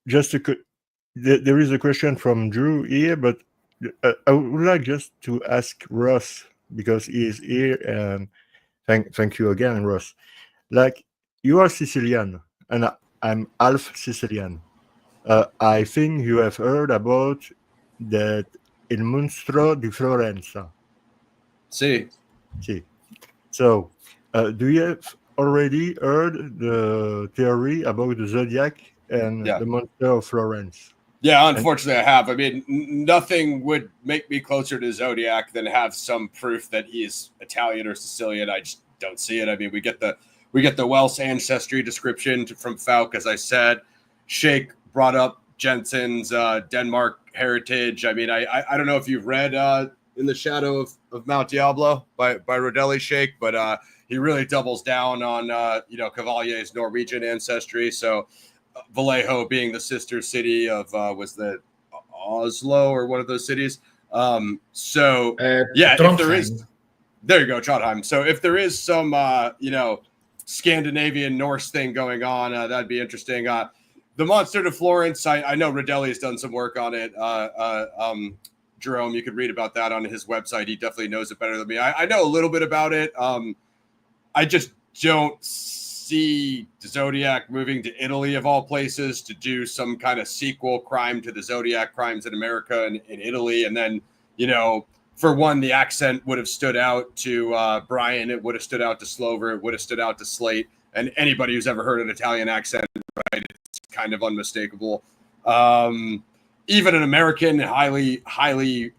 Just there is a question from Drew here, but I would like just to ask Ross, because he is here, and thank you again, Ross. Like, you are Sicilian, and I'm half Sicilian. I think you have heard about that Il Monstro di Florenza. See. So, do you have already heard the theory about the Zodiac and the Monster of Florence? Yeah, unfortunately, I have. I mean, nothing would make me closer to Zodiac than have some proof that he's Italian or Sicilian. I just don't see it. I mean, we get the Welsh ancestry description from Falk, as I said. Shake brought up Jensen's Denmark heritage. I mean, I don't know if you've read In the Shadow of Mount Diablo by Rodelli Shake, but he really doubles down on Cavalier's Norwegian ancestry. So Vallejo being the sister city of was the Oslo or one of those cities. If there is, there you go, Trondheim. So if there is some Scandinavian Norse thing going on, that'd be interesting. The Monster de Florence, I know Rodelli has done some work on it. Jerome, you could read about that on his website. He definitely knows it better than me. I know a little bit about it. I just don't see Zodiac moving to Italy, of all places, to do some kind of sequel crime to the Zodiac crimes in America and in Italy. And then, for one, the accent would have stood out to Brian. It would have stood out to Slover. It would have stood out to Slate. And anybody who's ever heard an Italian accent, right, it's kind of unmistakable. Even an American, highly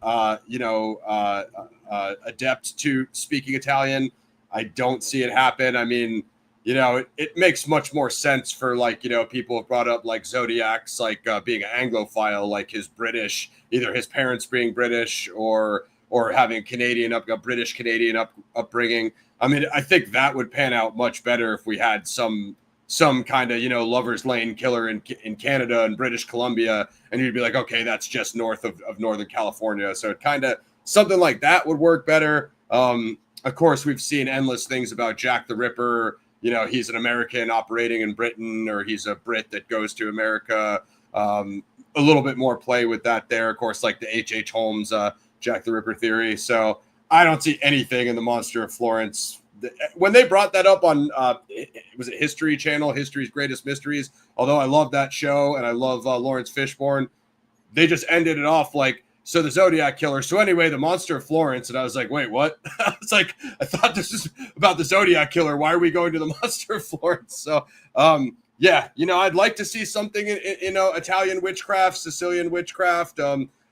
adept to speaking Italian, I don't see it happen. I mean, it makes much more sense for people have brought up like Zodiac's being an Anglophile, like his British, either his parents being British or having British Canadian upbringing. I mean, I think that would pan out much better if we had some kind of Lover's Lane killer in Canada and British Columbia, and you'd be like, okay, that's just north of Northern California. So it kind of something like that would work better. Of course, we've seen endless things about Jack the Ripper. He's an American operating in Britain, or he's a Brit that goes to America. A little bit more play with that there. Of course, like the H.H. Holmes Jack the Ripper theory. So I don't see anything in the Monster of Florence. When they brought that up on, was it History Channel, History's Greatest Mysteries? Although I love that show and I love Lawrence Fishburne, they just ended it off like, so the Zodiac Killer. So anyway, the Monster of Florence. And I was like, wait, what? I was like, I thought this was about the Zodiac Killer. Why are we going to the Monster of Florence? So, I'd like to see something in Italian witchcraft, Sicilian witchcraft,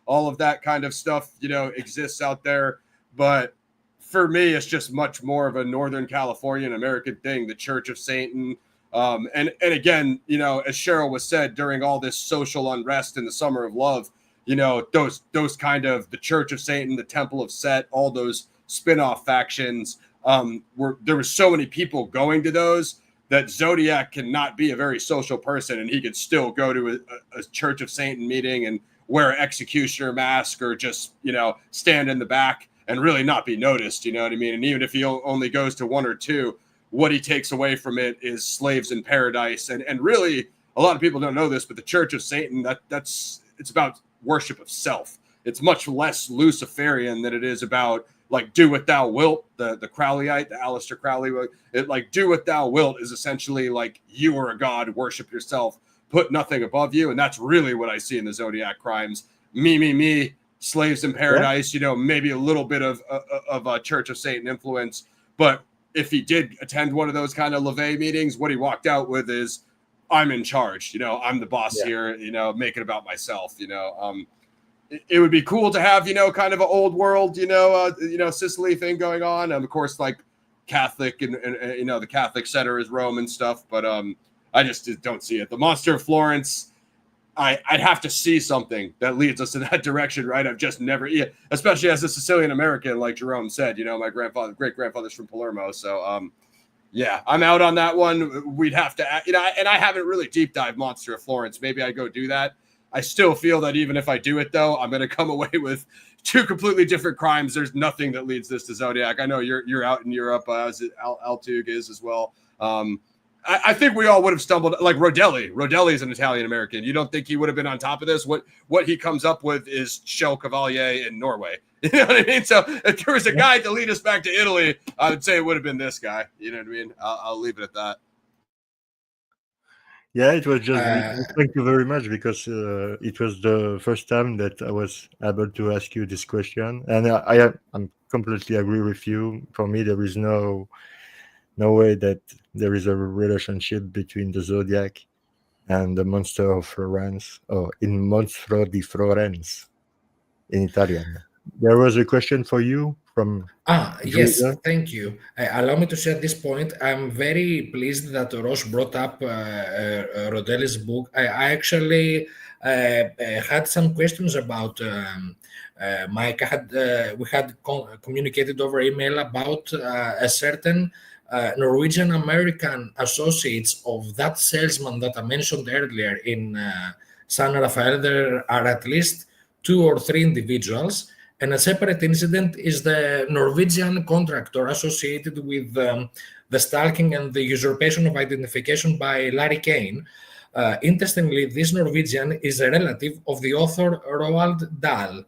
all of that kind of stuff, exists out there. But for me, it's just much more of a Northern Californian American thing, the Church of Satan. And again, as Cheryl was said, during all this social unrest in the Summer of Love, those kind of the Church of Satan, the Temple of Set, all those spin-off factions, there were so many people going to those that Zodiac cannot be a very social person, and he could still go to a Church of Satan meeting and wear an executioner mask or just, stand in the back and really not be noticed, you know what I mean? And even if he only goes to one or two, what he takes away from it is slaves in paradise. And really, a lot of people don't know this, but the Church of Satan, it's about worship of self. It's much less Luciferian than it is about like do what thou wilt, the Crowleyite, the Aleister Crowley, it like do what thou wilt is essentially like you are a god, worship yourself, put nothing above you. And that's really what I see in the Zodiac crimes. Me, slaves in paradise, maybe a little bit of a Church of Satan influence. But if he did attend one of those kind of LaVey meetings, what he walked out with is, I'm in charge, I'm the boss here, make it about myself, It would be cool to have, kind of an old world, Sicily thing going on. Of course, like Catholic and the Catholic center is Rome and stuff. But I just don't see it. The Monster of Florence, I'd have to see something that leads us in that direction, right? I've just never, especially as a Sicilian American, like Jerome said, my great grandfather's from Palermo. So, I'm out on that one. We'd have to, and I haven't really deep dive Monster of Florence. Maybe I go do that. I still feel that even if I do it, though, I'm going to come away with two completely different crimes. There's nothing that leads this to Zodiac. I know you're out in Europe, as Altug is as well. I think we all would have stumbled, like Rodelli. Rodelli is an Italian American. You don't think he would have been on top of this? What he comes up with is Shell Cavalier in Norway. You know what I mean? So if there was a guy to lead us back to Italy, I would say it would have been this guy. You know what I mean? I'll leave it at that. Yeah, it was just thank you very much, because it was the first time that I was able to ask you this question, and I'm completely agree with you. For me, there is no way that there is a relationship between the Zodiac and the Monster of Florence, or in Monstro di Florence in Italian. There was a question for you from yes, Druzer. thank you. Allow me to say at this point, I'm very pleased that Ross brought up Rodelli's book. I actually had some questions about Mike. We had communicated over email about a certain Norwegian American associates of that salesman that I mentioned earlier in San Rafael. There are at least 2 or 3 individuals. And a separate incident is the Norwegian contractor associated with the stalking and the usurpation of identification by Larry Kane. Interestingly, this Norwegian is a relative of the author Roald Dahl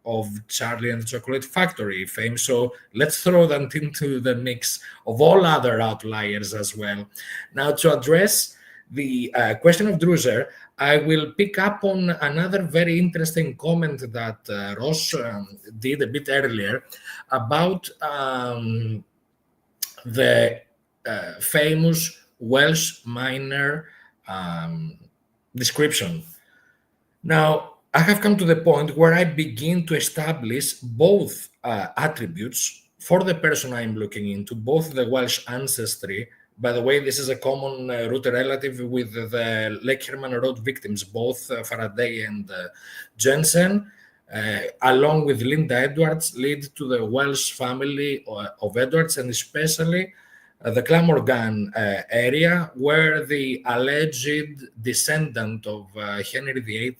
of Charlie and the Chocolate Factory fame. So let's throw that into the mix of all other outliers as well. Now, to address the question of Druzer, I will pick up on another very interesting comment that Ross did a bit earlier about the famous Welsh miner description. Now, I have come to the point where I begin to establish both attributes for the person I'm looking into, both the Welsh ancestry. By the way, this is a common root relative with the Lake Herman Road victims, both Faraday and Jensen, along with Linda Edwards, lead to the Welsh family of Edwards, and especially the Glamorgan area, where the alleged descendant of Henry VIII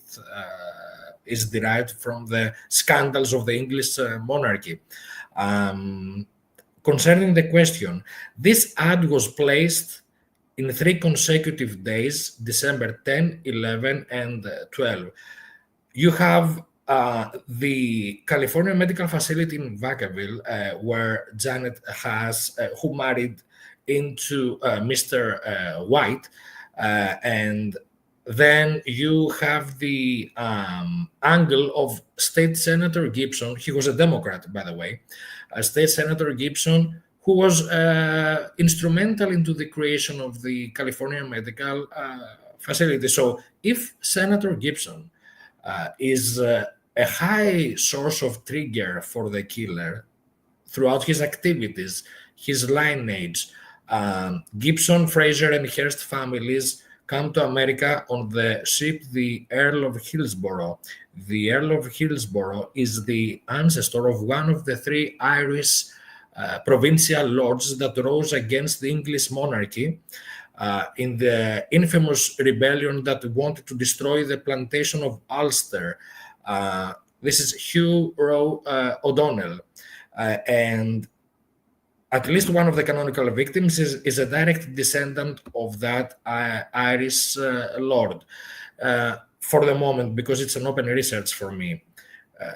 is derived from the scandals of the English monarchy. Concerning the question, this ad was placed in 3 consecutive days, December 10, 11, and 12. You have the California Medical Facility in Vacaville, where Janet has, who married into Mr. White, and then you have the angle of State Senator Gibson. He was a Democrat, by the way. State Senator Gibson, who was instrumental into the creation of the California Medical Facility. So if Senator Gibson is a high source of trigger for the killer throughout his activities, his lineage, Gibson, Fraser, and Hearst families come to America on the ship the Earl of Hillsborough. The Earl of Hillsborough is the ancestor of one of the 3 Irish provincial lords that rose against the English monarchy in the infamous rebellion that wanted to destroy the plantation of Ulster. This is Hugh Roe O'Donnell. And at least one of the canonical victims is a direct descendant of that Irish lord. For the moment, because it's an open research for me.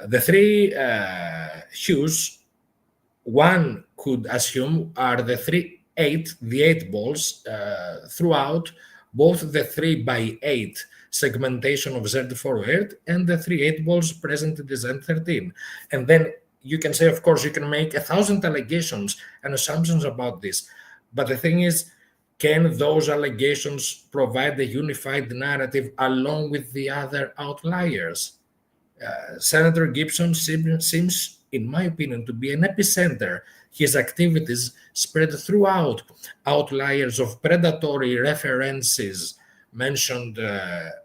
The 3 Hughes one could assume are the the 8 balls throughout both the 3x8 segmentation of Z forward and the 3 8 balls present in the Z13. And then you can say, of course, you can make 1,000 allegations and assumptions about this. But the thing is, can those allegations provide a unified narrative along with the other outliers? Senator Gibson seems, in my opinion, to be an epicenter. His activities spread throughout outliers of predatory references mentioned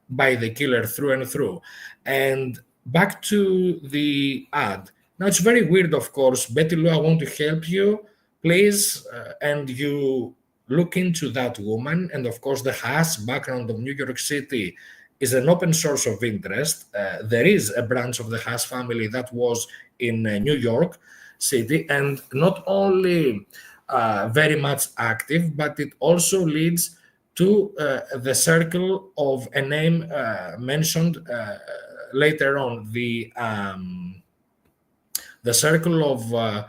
by the killer through and through. And back to the ad. Now, it's very weird, of course. Betty Lou, I want to help you, please. And you look into that woman. And of course, the Haas background of New York City is an open source of interest. There is a branch of the Haas family that was in New York City, and not only very much active, but it also leads to the circle of a name mentioned later on, the circle of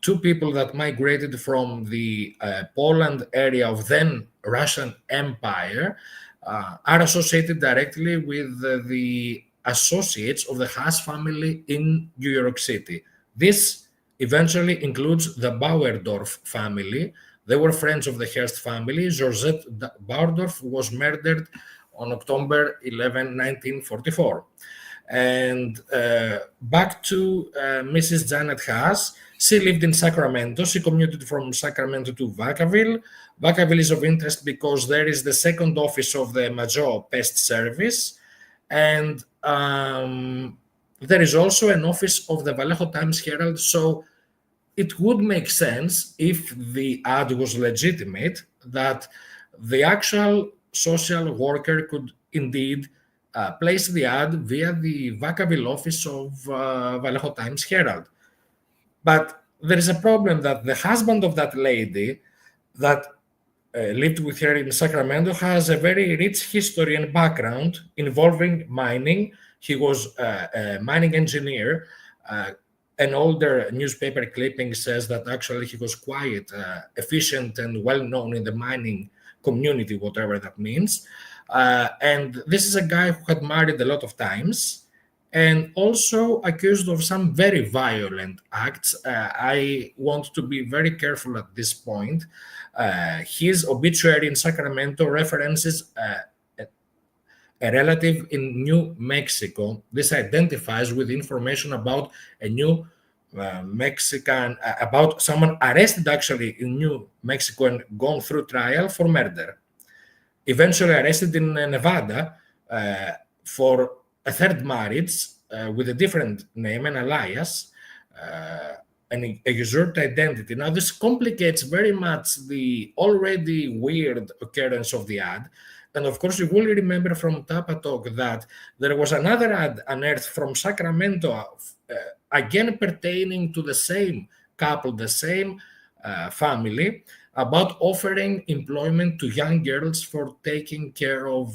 two people that migrated from the Poland area of then Russian Empire, are associated directly with the associates of the Haas family in New York City. This eventually includes the Bauerdorf family. They were friends of the Hearst family. Georgette Bauerdorf was murdered on October 11, 1944. And back to Mrs. Janet Haas. She lived in Sacramento. She commuted from Sacramento to Vacaville. Vacaville is of interest because there is the second office of the Major Pest Service. And there is also an office of the Vallejo Times Herald. So it would make sense, if the ad was legitimate, that the actual social worker could indeed place the ad via the Vacaville office of Vallejo Times Herald. But there is a problem that the husband of that lady that lived with her in Sacramento has a very rich history and background involving mining. He was a mining engineer. An older newspaper clipping says that actually he was quite efficient and well known in the mining community, whatever that means. And this is a guy who had married a lot of times and also accused of some very violent acts. I want to be very careful at this point. His obituary in Sacramento references a relative in New Mexico. This identifies with information about a new Mexican, about someone arrested actually in New Mexico and gone through trial for murder. Eventually arrested in Nevada for a third marriage with a different name, an alias, and a usurped identity. Now, this complicates very much the already weird occurrence of the ad. And of course, you will remember from Tapa Talk that there was another ad unearthed from Sacramento, again pertaining to the same couple, the same family, about offering employment to young girls for taking care of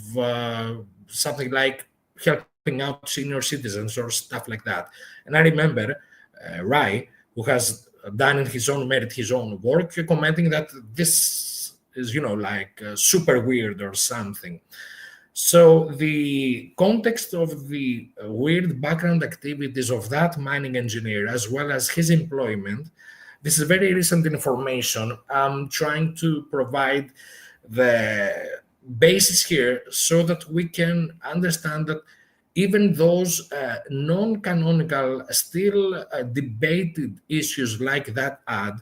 something like helping out senior citizens or stuff like that. And I remember Rai, who has done in his own merit his own work, commenting that this is, like super weird or something. So the context of the weird background activities of that mining engineer, as well as his employment, this is very recent information. I'm trying to provide the basis here so that we can understand that even those non-canonical, still debated issues like that ad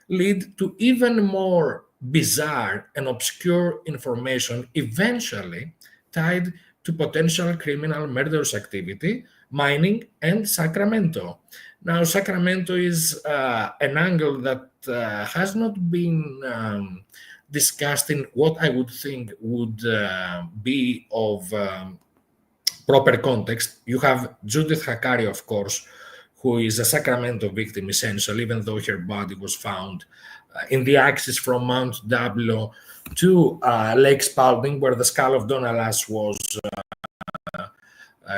lead to even more bizarre and obscure information eventually tied to potential criminal murderous activity, mining, and Sacramento. Now, Sacramento is an angle that has not been discussed in what I would think would be of proper context. You have Judith Hakari, of course, who is a Sacramento victim, essentially, even though her body was found in the axis from Mount Diablo to Lake Spalding, where the skull of Donna Lass was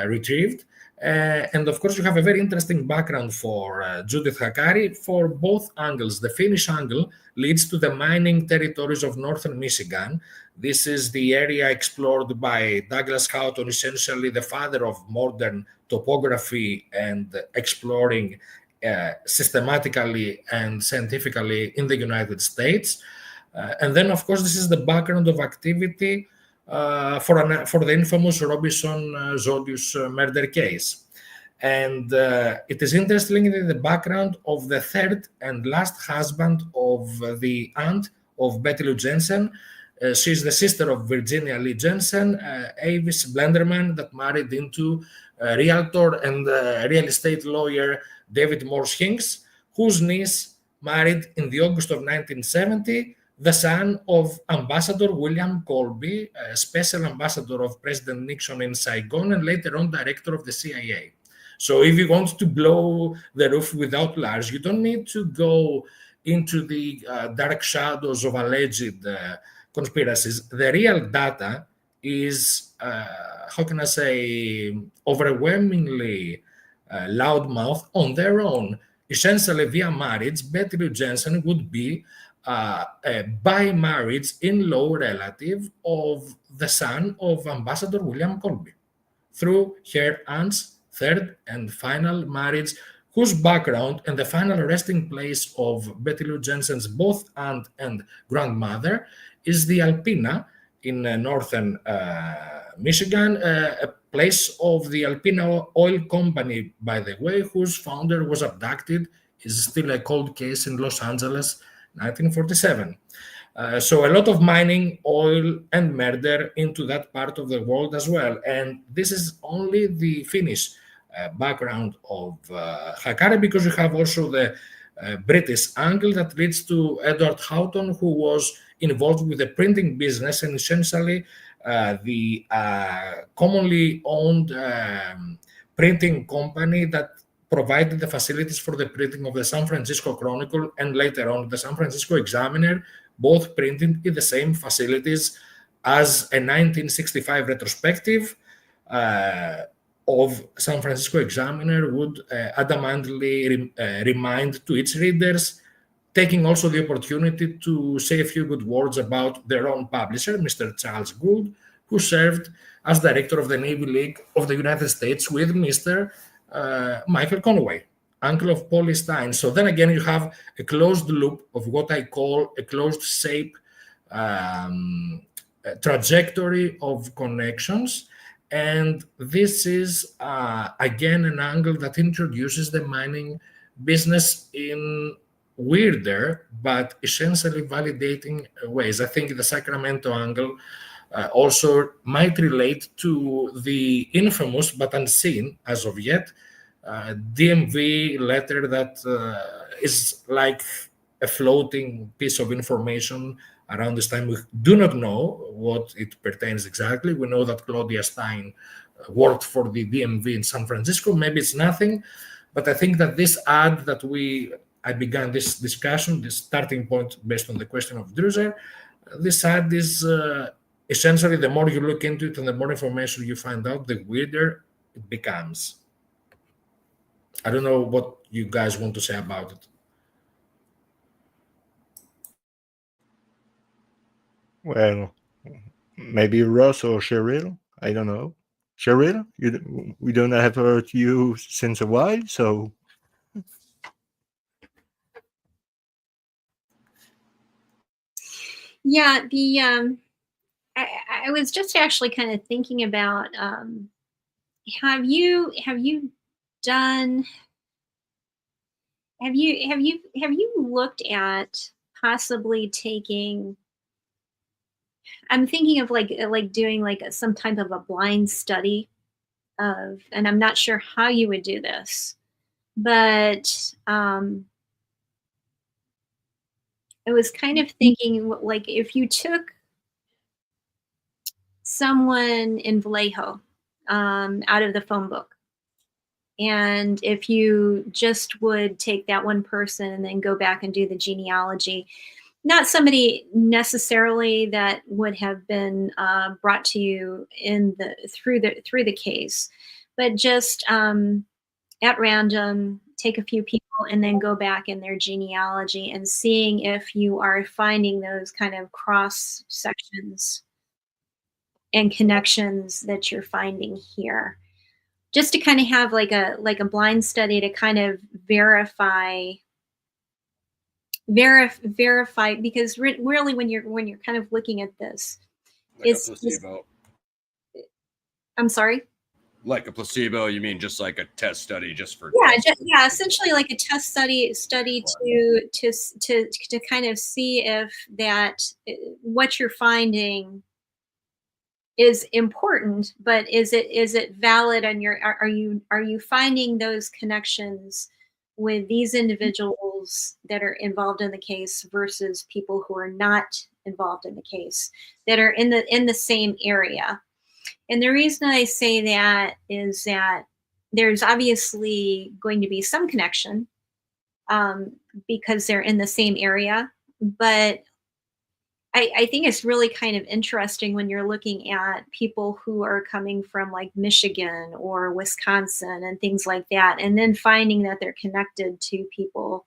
retrieved. And of course, you have a very interesting background for Judith Hakari for both angles. The Finnish angle leads to the mining territories of northern Michigan. This is the area explored by Douglas Houghton, essentially the father of modern topography and exploring systematically and scientifically in the United States. And then, of course, this is the background of activity for the infamous Robinson Zodius murder case. And it is interesting in the background of the third and last husband of the aunt of Betty Lou Jensen. She's the sister of Virginia Lee Jensen, Avis Blenderman, that married into realtor and real estate lawyer David Morse Hinks, whose niece married in the August of 1970 the son of Ambassador William Colby, special ambassador of President Nixon in Saigon, and later on director of the CIA. So if you want to blow the roof without Lars, you don't need to go into the dark shadows of alleged conspiracies. The real data is, how can I say, overwhelmingly loudmouth on their own. Essentially, via marriage, Betty Lou Jensen would be by marriage in-law relative of the son of Ambassador William Colby through her aunt's third and final marriage, whose background and the final resting place of Betty Lou Jensen's both aunt and grandmother is the Alpena in northern Michigan, a place of the Alpena Oil Company, by the way, whose founder was abducted, is still a cold case in Los Angeles, 1947. So a lot of mining, oil, and murder into that part of the world as well. And this is only the Finnish background of Hakari, because you have also the British angle that leads to Eduard Houghton, who was involved with the printing business and essentially the commonly owned printing company that provided the facilities for the printing of the San Francisco Chronicle and later on the San Francisco Examiner, both printed in the same facilities as a 1965 retrospective of San Francisco Examiner would adamantly remind to its readers, taking also the opportunity to say a few good words about their own publisher, Mr. Charles Gould, who served as director of the Navy League of the United States with Mr. Michael Conway, uncle of Paulie Stein. So then again, you have a closed loop of what I call a closed shape trajectory of connections. And this is, again, an angle that introduces the mining business in weirder, but essentially validating ways. I think the Sacramento angle also might relate to the infamous, but unseen as of yet, DMV letter that is like a floating piece of information around this time. We do not know what it pertains exactly. We know that Claudia Stein worked for the DMV in San Francisco. Maybe it's nothing, but I think that this ad that I began this discussion, this starting point based on the question of Druzer, this ad is essentially the more you look into it and the more information you find out, the weirder it becomes. I don't know what you guys want to say about it. Well, maybe Ross or Cheryl. I don't know. Cheryl, we don't have heard you since a while, so. Yeah, I was just actually kind of thinking about have you looked at possibly taking, I'm thinking of like doing like some type of a blind study of, and I'm not sure how you would do this, but I was kind of thinking like if you took someone in Vallejo out of the phone book, and if you just would take that one person and then go back and do the genealogy, not somebody necessarily that would have been brought to you through the case, but just at random, take a few people and then go back in their genealogy and seeing if you are finding those kind of cross sections and connections that you're finding here. Just to kind of have like a blind study to kind of verify, because really when you're kind of looking at this, like a placebo. I'm sorry. Like a placebo, you mean just like a test study, just for essentially like a test study to kind of see if that what you're finding is important, but is it valid, and are you finding those connections with these individuals that are involved in the case versus people who are not involved in the case, that are in the same area. And the reason I say that is that there's obviously going to be some connection because they're in the same area. But I think it's really kind of interesting when you're looking at people who are coming from like Michigan or Wisconsin and things like that, and then finding that they're connected to people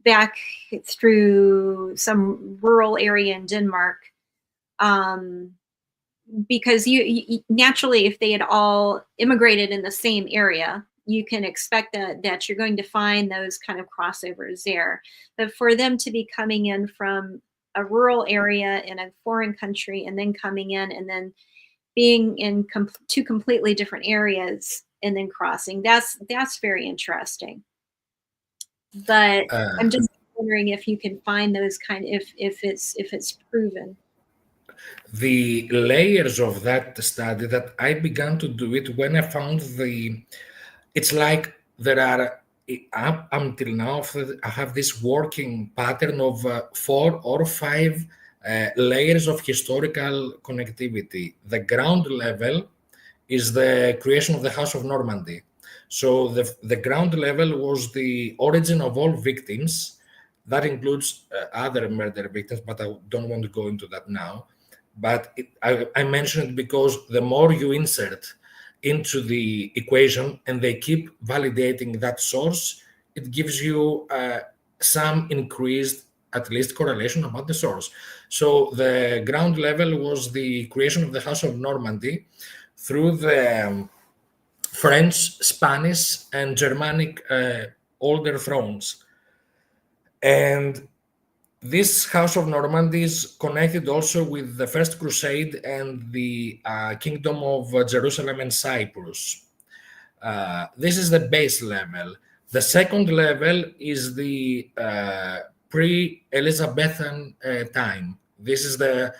back through some rural area in Denmark. Because you naturally, if they had all immigrated in the same area, you can expect that you're going to find those kind of crossovers there. But for them to be coming in from a rural area in a foreign country and then coming in and then being in two completely different areas and then crossing, that's very interesting. But I'm just wondering if you can find those kind of, if it's proven. The layers of that study that I began to do it when I found it's like there are, up until now, I have this working pattern of 4 or 5 layers of historical connectivity. The ground level is the creation of the House of Normandy. So the ground level was the origin of all victims. That includes other murder victims, but I don't want to go into that now. But I mention it because the more you insert into the equation and they keep validating that source, it gives you some increased, at least, correlation about the source. So the ground level was the creation of the House of Normandy through the French, Spanish, and Germanic older thrones. And this House of Normandy is connected also with the First Crusade and the Kingdom of Jerusalem and Cyprus. This is the base level. The second level is the pre-Elizabethan time. This is the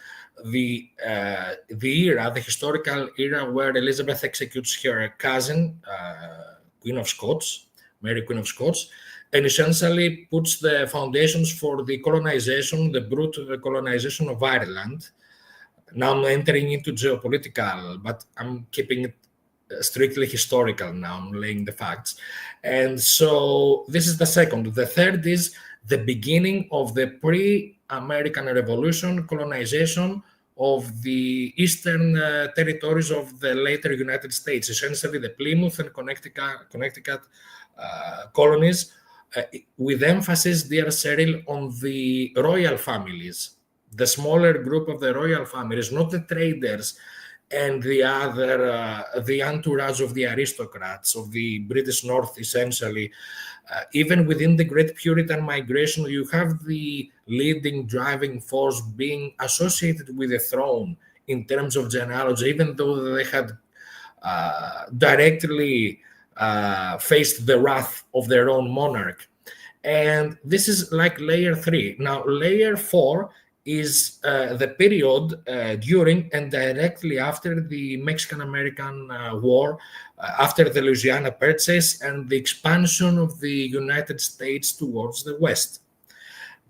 era, the historical era where Elizabeth executes her cousin, Queen of Scots, Mary Queen of Scots, and essentially puts the foundations for the colonization, the brutal colonization of Ireland. Now I'm entering into geopolitical, but I'm keeping it strictly historical now. I'm laying the facts. And so this is the second. The third is the beginning of the pre-American Revolution colonization of the eastern territories of the later United States, essentially the Plymouth and Connecticut colonies, with emphasis, dear Cheryl, on the royal families, the smaller group of the royal families, not the traders and the other, the entourage of the aristocrats of the British North, essentially. Even within the Great Puritan migration, you have the leading driving force being associated with the throne in terms of genealogy, even though they had directly faced the wrath of their own monarch. And this is like layer 3. Now, layer 4 is the period during and directly after the Mexican-American War, after the Louisiana Purchase and the expansion of the United States towards the West.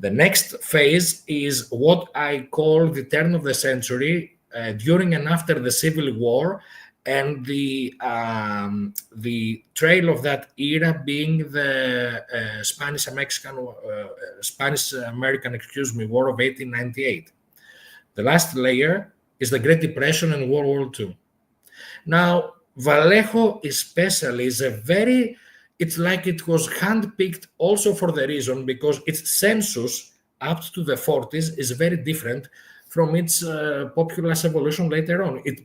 The next phase is what I call the turn of the century, during and after the Civil War, and the trail of that era being the Spanish-American War of 1898. The last layer is the Great Depression and World War II. Now, Vallejo especially is it's like it was handpicked also for the reason because its census up to the 40s is very different from its populous evolution later on. It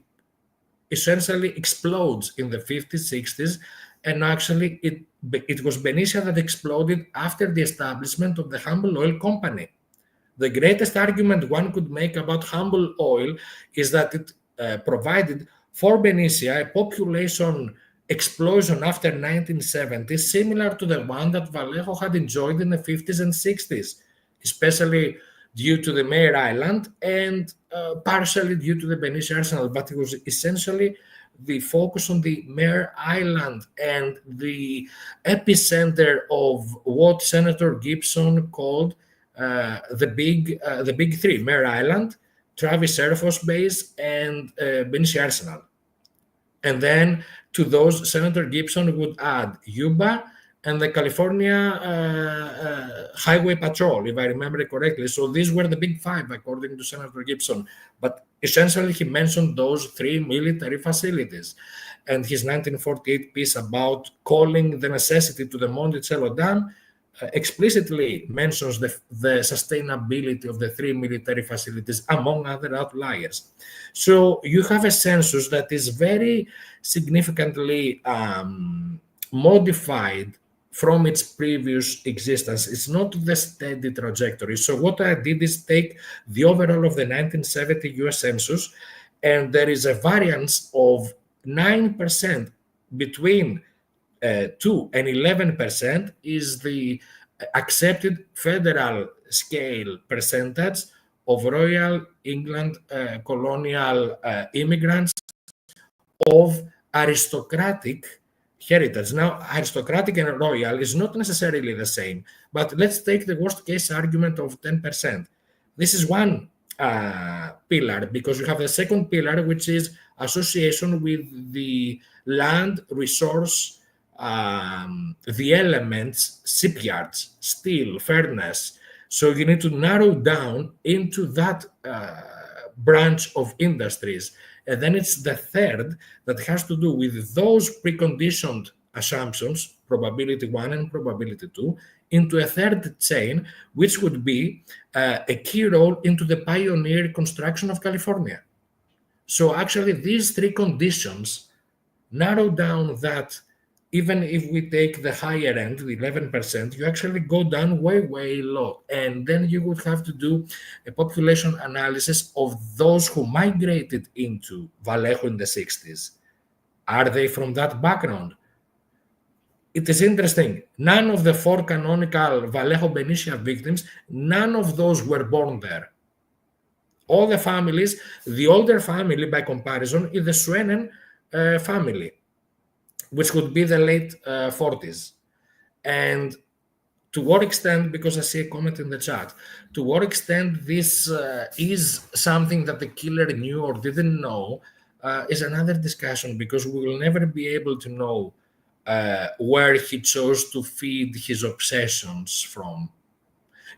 essentially explodes in the 50s, 60s, and actually it was Benicia that exploded after the establishment of the Humble Oil Company. The greatest argument one could make about Humble Oil is that it provided for Benicia a population explosion after 1970, similar to the one that Vallejo had enjoyed in the 50s and 60s, especially due to the Mare Island and partially due to the Benicia Arsenal, but it was essentially the focus on the Mare Island and the epicenter of what Senator Gibson called the big three: Mare Island, Travis Air Force Base, and Benicia Arsenal. And then to those, Senator Gibson would add Yuba and the California Highway Patrol, if I remember it correctly. So these were the big five, according to Senator Gibson. But essentially, he mentioned those three military facilities. And his 1948 piece about calling the necessity to the Monticello Dam explicitly mentions the sustainability of the three military facilities, among other outliers. So you have a census that is very significantly modified from its previous existence. It's not the steady trajectory. So what I did is take the overall of the 1970 US Census, and there is a variance of 9% between 2 and 11% is the accepted federal scale percentage of Royal England colonial immigrants of aristocratic heritage. Now, aristocratic and royal is not necessarily the same, but let's take the worst case argument of 10%. This is one pillar, because you have the second pillar, which is association with the land resource, the elements, shipyards, steel, furnace. So you need to narrow down into that branch of industries. And then it's the third that has to do with those preconditioned assumptions, probability 1 and probability 2, into a third chain, which would be a key role into the pioneer construction of California. So actually these three conditions narrow down that even if we take the higher end, the 11%, you actually go down way, way low. And then you would have to do a population analysis of those who migrated into Vallejo in the 60s. Are they from that background? It is interesting. None of the 4 canonical Vallejo Benicia victims, none of those were born there. All the families, the older family by comparison is the Suenen family, which would be the late 40s. And to what extent, because I see a comment in the chat, to what extent this is something that the killer knew or didn't know is another discussion, because we will never be able to know where he chose to feed his obsessions from.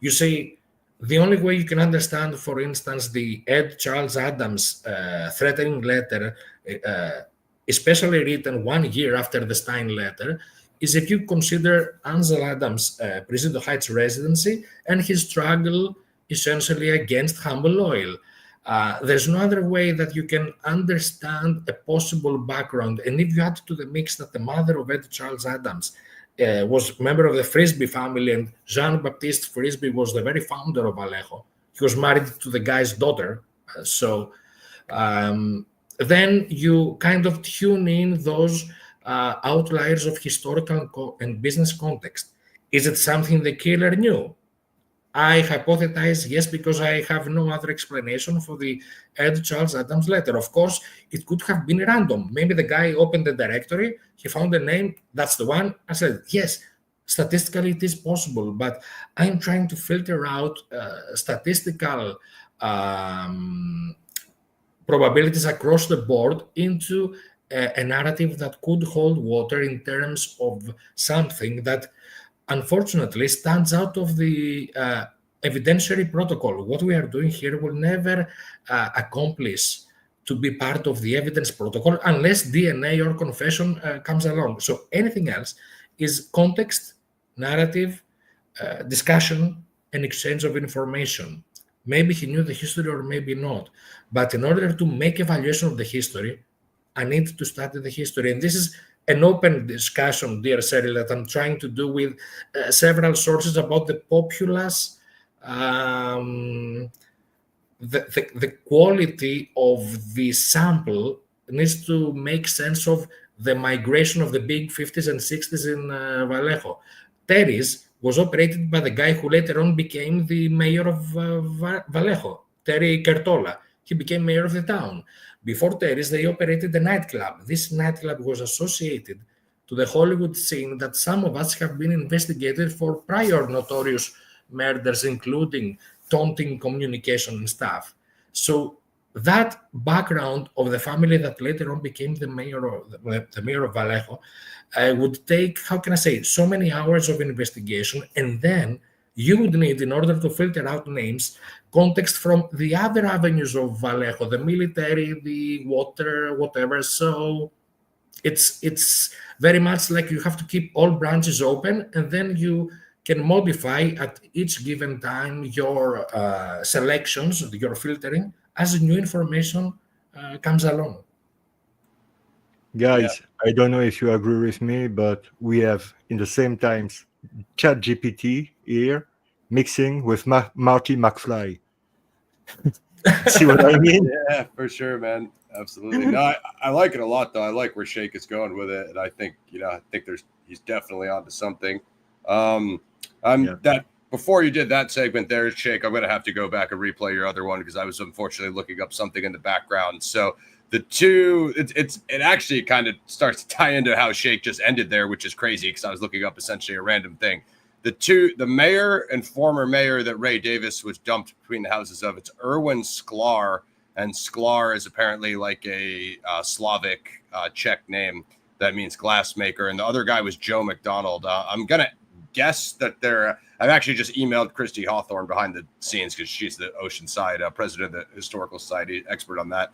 You see, the only way you can understand, for instance, the Ed Charles Adams threatening letter, especially written 1 year after the Stein letter, is if you consider Ansel Adams' Presidio Heights residency and his struggle essentially against Humble Oil. There's no other way that you can understand a possible background. And if you add to the mix that the mother of Ed Charles Adams was a member of the Frisbee family, and Jean-Baptiste Frisbee was the very founder of Vallejo. He was married to the guy's daughter. Then you kind of tune in those outliers of historical and business context. Is it something the killer knew? I hypothesize yes, because I have no other explanation for the Ed Charles Adams letter. Of course, it could have been random. Maybe the guy opened the directory, he found the name, that's the one. I said, yes, statistically it is possible, but I'm trying to filter out statistical probabilities across the board into a narrative that could hold water in terms of something that unfortunately stands out of the evidentiary protocol. What we are doing here will never accomplish to be part of the evidence protocol unless DNA or confession comes along. So anything else is context, narrative, discussion, and exchange of information. Maybe he knew the history or maybe not. But in order to make evaluation of the history, I need to study the history. And this is an open discussion, dear Cheryl, that I'm trying to do with several sources about the populace, the quality of the sample needs to make sense of the migration of the big 50s and 60s in Vallejo. Terry's was operated by the guy who later on became the mayor of Vallejo, Terry Kertola. He became mayor of the town. Before Terry's, they operated a nightclub. This nightclub was associated to the Hollywood scene that some of us have been investigated for prior notorious murders, including taunting communication and stuff. So that background of the family that later on became the mayor of Vallejo would take, how can I say, so many hours of investigation, and then you would need, in order to filter out names, context from the other avenues of Vallejo, the military, the water, whatever. So it's very much like you have to keep all branches open, and then you can modify at each given time your selections, your filtering, as new information comes along. Guys, I don't know if you agree with me, but we have in the same times ChatGPT here mixing with Marty McFly. See what I mean? Yeah, for sure, man. Absolutely. No, I like it a lot, though. I like where Shake is going with it, and I think he's definitely onto something. That before you did that segment there, Shake, I'm gonna have to go back and replay your other one because I was unfortunately looking up something in the background. So the two, it actually kind of starts to tie into how Shake just ended there, which is crazy because I was looking up essentially a random thing. The mayor and former mayor that Ray Davis was dumped between the houses of, it's Erwin Sklar, and Sklar is apparently like a Slavic Czech name that means glassmaker, and the other guy was Joe McDonald. I'm gonna guess that I've actually just emailed Christy Hawthorne behind the scenes because she's the Oceanside president of the Historical Society, expert on that,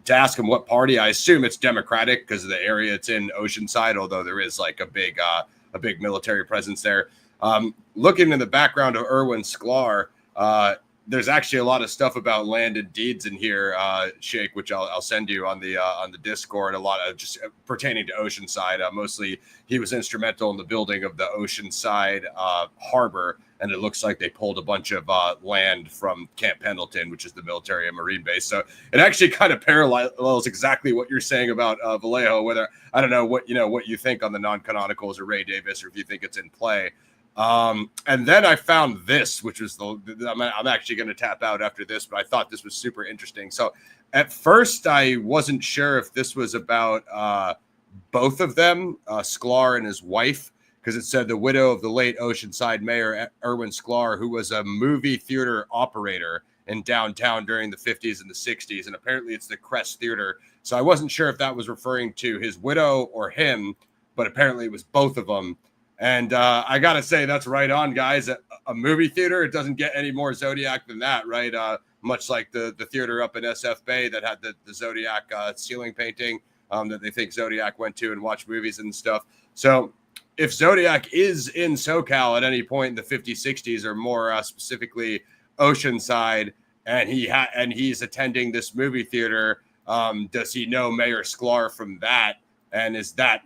to ask him what party. I assume it's Democratic because of the area it's in, Oceanside, although there is like a big military presence there. Looking in the background of Erwin Sklar, there's actually a lot of stuff about land and deeds in here, Shake, which I'll send you on the Discord. A lot of just pertaining to Oceanside. Mostly, he was instrumental in the building of the Oceanside harbor, and it looks like they pulled a bunch of land from Camp Pendleton, which is the military and marine base. So it actually kind of parallels exactly what you're saying about Vallejo. Whether I don't know what you think on the non-canonicals or Ray Davis, or if you think it's in play. And then I found this, which was I'm actually going to tap out after this, but I thought this was super interesting. So at first I wasn't sure if this was about both of them, Sklar and his wife, because it said the widow of the late Oceanside mayor, Erwin Sklar, who was a movie theater operator in downtown during the 50s and the 60s. And apparently it's the Crest Theater. So I wasn't sure if that was referring to his widow or him, but apparently it was both of them. And I got to say, that's right on, guys. A movie theater, it doesn't get any more Zodiac than that, right? Much like the theater up in SF Bay that had the Zodiac ceiling painting that they think Zodiac went to and watched movies and stuff. So if Zodiac is in SoCal at any point in the 50s, 60s, or more specifically Oceanside, and he's attending this movie theater, does he know Mayor Sklar from that? And is that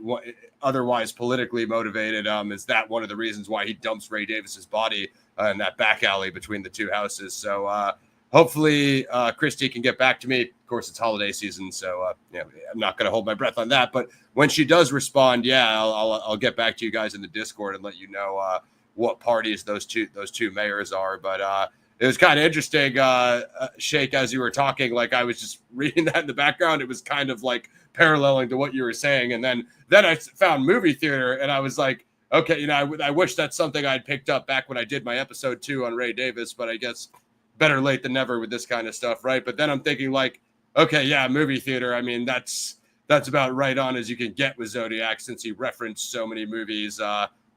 otherwise politically motivated? Is that one of the reasons why he dumps Ray Davis's body in that back alley between the two houses? So hopefully Christy can get back to me. Of course, it's holiday season, so I'm not going to hold my breath on that. But when she does respond, I'll get back to you guys in the Discord and let you know what parties those two mayors are. But it was kind of interesting, Shake, as you were talking. Like I was just reading that in the background. It was kind of like paralleling to what you were saying. And then I found movie theater, and I was like, okay, I wish that's something I'd picked up back when I did my episode 2 on Ray Davis, but I guess better late than never with this kind of stuff, right? But then I'm thinking like, okay, yeah, movie theater. I mean, that's about right on as you can get with Zodiac, since he referenced so many movies,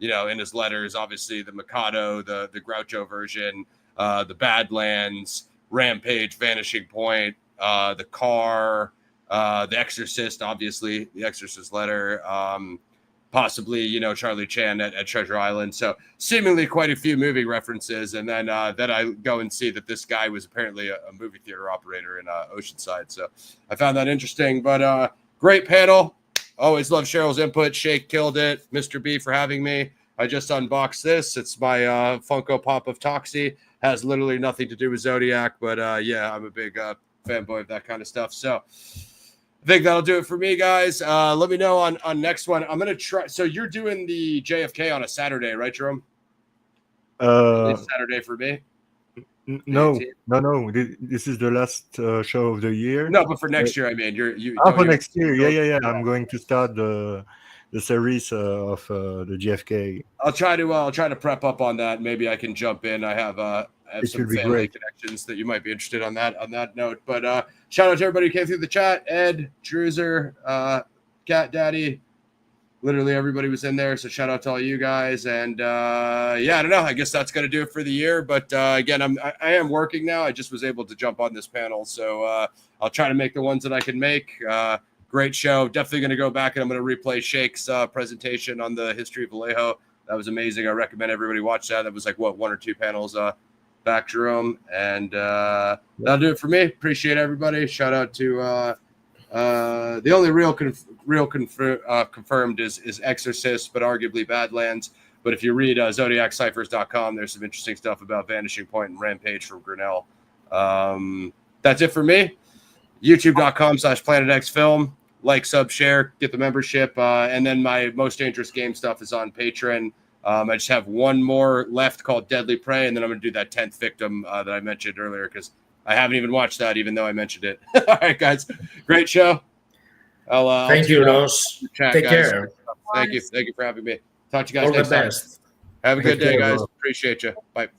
in his letters. Obviously, the Mikado, the Groucho version, the Badlands, Rampage, Vanishing Point, The Car, The Exorcist, obviously, The Exorcist Letter, possibly, Charlie Chan at Treasure Island. So seemingly quite a few movie references. And then I go and see that this guy was apparently a movie theater operator in Oceanside. So I found that interesting. But great panel. Always love Cheryl's input. Shake killed it. Mr. B for having me. I just unboxed this. It's my Funko Pop of Toxie. Has literally nothing to do with Zodiac, but yeah, I'm a big fanboy of that kind of stuff. So I think that'll do it for me, guys. Let me know on next one. I'm gonna try. So you're doing the JFK on a Saturday, right, Jerome? Saturday for me. No. This is the last show of the year. No, but for next year, I mean, you. For next year, yeah. I'm going to start the series of the JFK. I'll try to prep up on that. Maybe I can jump in. I have some family connections that you might be interested on that note. But shout out to everybody who came through the chat. Ed, Druzer, Cat Daddy. Literally everybody was in there. So shout out to all you guys. And yeah, I don't know. I guess that's going to do it for the year. But again, I am working now. I just was able to jump on this panel. So I'll try to make the ones that I can make. Great show. Definitely going to go back and I'm going to replay Shake's presentation on the history of Vallejo. That was amazing. I recommend everybody watch that. That was like, one or two panels back, Jerome. And that'll do it for me. Appreciate everybody. Shout out to the only real confirmed is Exorcist, but arguably Badlands. But if you read ZodiacCyphers.com, there's some interesting stuff about Vanishing Point and Rampage from Grinnell. That's it for me. YouTube.com/PlanetXFilm. Like, sub, share, get the membership. And then my Most Dangerous Game stuff is on Patreon. I just have one more left called Deadly Prey, and then I'm going to do that 10th victim that I mentioned earlier because I haven't even watched that, even though I mentioned it. All right, guys. Great show. Thank you, Ross. Take care. Thank you. Thank you for having me. Talk to you guys All next the time. best. Have a good day, guys. Appreciate you. Bye.